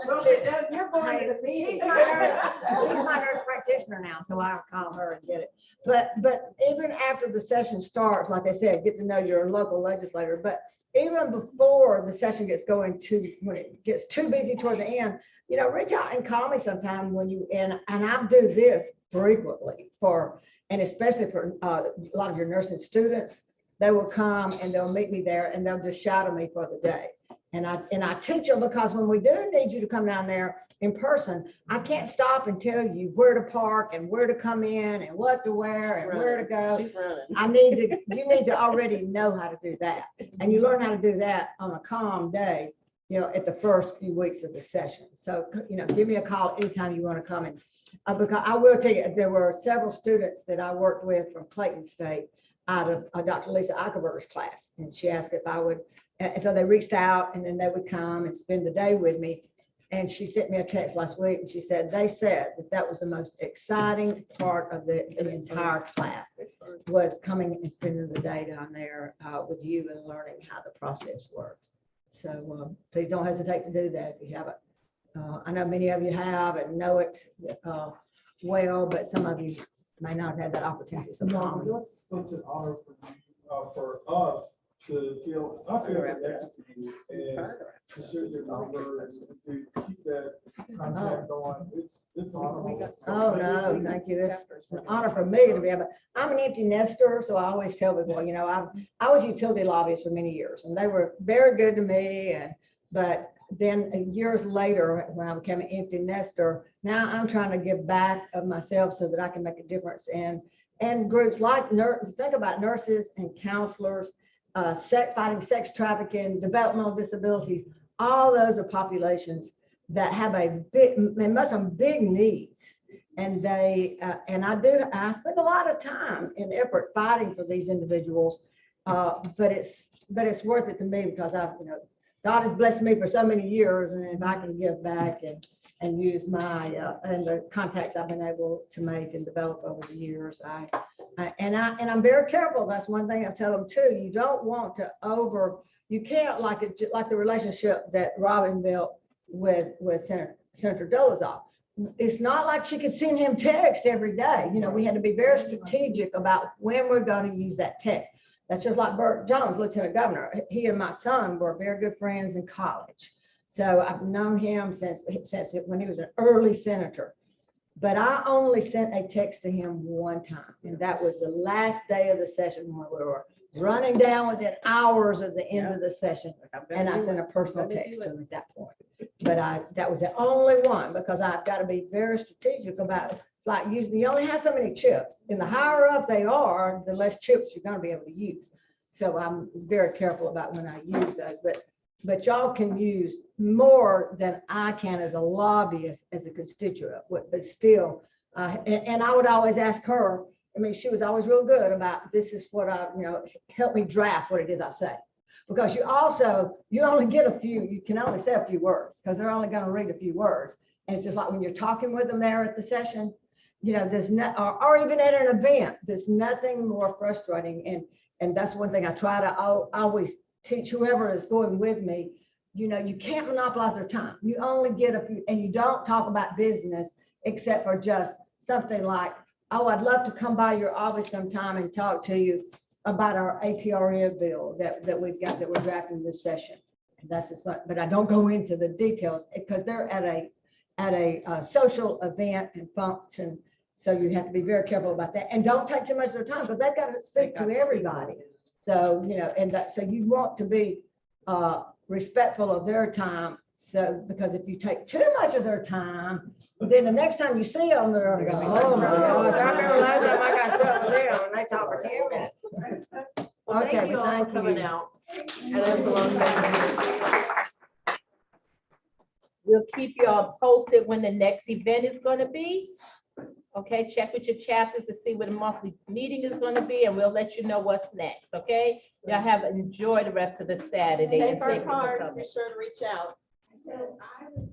You're going to the meeting. she's my nurse practitioner now, so I'll call her and get it. But even after the session starts, like I said, get to know your local legislator. But even before the session gets going when it gets too busy toward the end, reach out and call me sometime when you, and I do this frequently and especially for a lot of your nursing students. They will come and they'll meet me there and they'll just shadow me for the day. And I teach them, because when we do need you to come down there in person, I can't stop and tell you where to park and where to come in and what to wear and where to go. You need to already know how to do that. And you learn how to do that on a calm day, at the first few weeks of the session. So, give me a call anytime you want to come in. Because I will tell you, there were several students that I worked with from Clayton State out of Dr. Lisa Eichelberger's class. And she asked if I would, and so they reached out and then they would come and spend the day with me. And she sent me a text last week and she said, they said that was the most exciting part of the entire class, was coming and spending the day down there with you and learning how the process works. So please don't hesitate to do that if you haven't. I know many of you have and know it well, but some of you may not have had that opportunity. So It's such an honor for us to feel, I feel connected to you and to share your number and to keep that contact going. It's honorable. Oh, no, thank you. It's an honor for me to be able, I'm an empty nester, so I always tell people, I was a utility lobbyist for many years and they were very good to me. But then years later, when I became an empty nester, now I'm trying to give back of myself so that I can make a difference. And groups like think about nurses and counselors, fighting sex trafficking, developmental disabilities, all those are populations that have they must have big needs. And I spend a lot of time and effort fighting for these individuals. But it's worth it to me because God has blessed me for so many years, and if I can give back and use my and the contacts I've been able to make and develop over the years, I'm very careful. That's one thing I tell them too. You don't want to you can't like the relationship that Robin built with Senator Dolezal. It's not like she could send him text every day. We had to be very strategic about when we're going to use that text. That's just like Burt Jones, Lieutenant Governor. He and my son were very good friends in college. So I've known him since when he was an early senator. But I only sent a text to him one time, and that was the last day of the session when we were running down within hours of the end of the session. And I sent a personal text to him at that point. But that was the only one, because I've got to be very strategic about it. It's like you only have so many chips, and the higher up they are, the less chips you're going to be able to use. So I'm very careful about when I use those. But y'all can use more than I can as a lobbyist, as a constituent. But still, and I would always ask her. I mean, she was always real good about this is what help me draft what it is I say. Because you only get a few, you can only say a few words, because they're only gonna read a few words. And it's just like when you're talking with them there at the session, there's not, or even at an event, there's nothing more frustrating. And that's one thing I try to always teach whoever is going with me. You can't monopolize their time. You only get a few, and you don't talk about business except for just something like, oh, I'd love to come by your office sometime and talk to you about our APRN bill that we've got, that we're drafting this session. And that's just what, but I don't go into the details because they're at a social event and function. So you have to be very careful about that, and don't take too much of their time because they've got to speak to everybody. So, so you want to be respectful of their time. So, because if you take too much of their time, then the next time you see them, they're gonna go, oh my gosh, I remember last time I got stuck with them and they talk for 10 minutes. Well, Okay, thank you well, all for thank coming you. out. And that's a long time. We'll keep you all posted when the next event is gonna be. Okay, check with your chapters to see when the monthly meeting is gonna be, and we'll let you know what's next, okay? Y'all enjoy the rest of the Saturday. and Take our thank you for cards, coming. be sure to reach out. So I was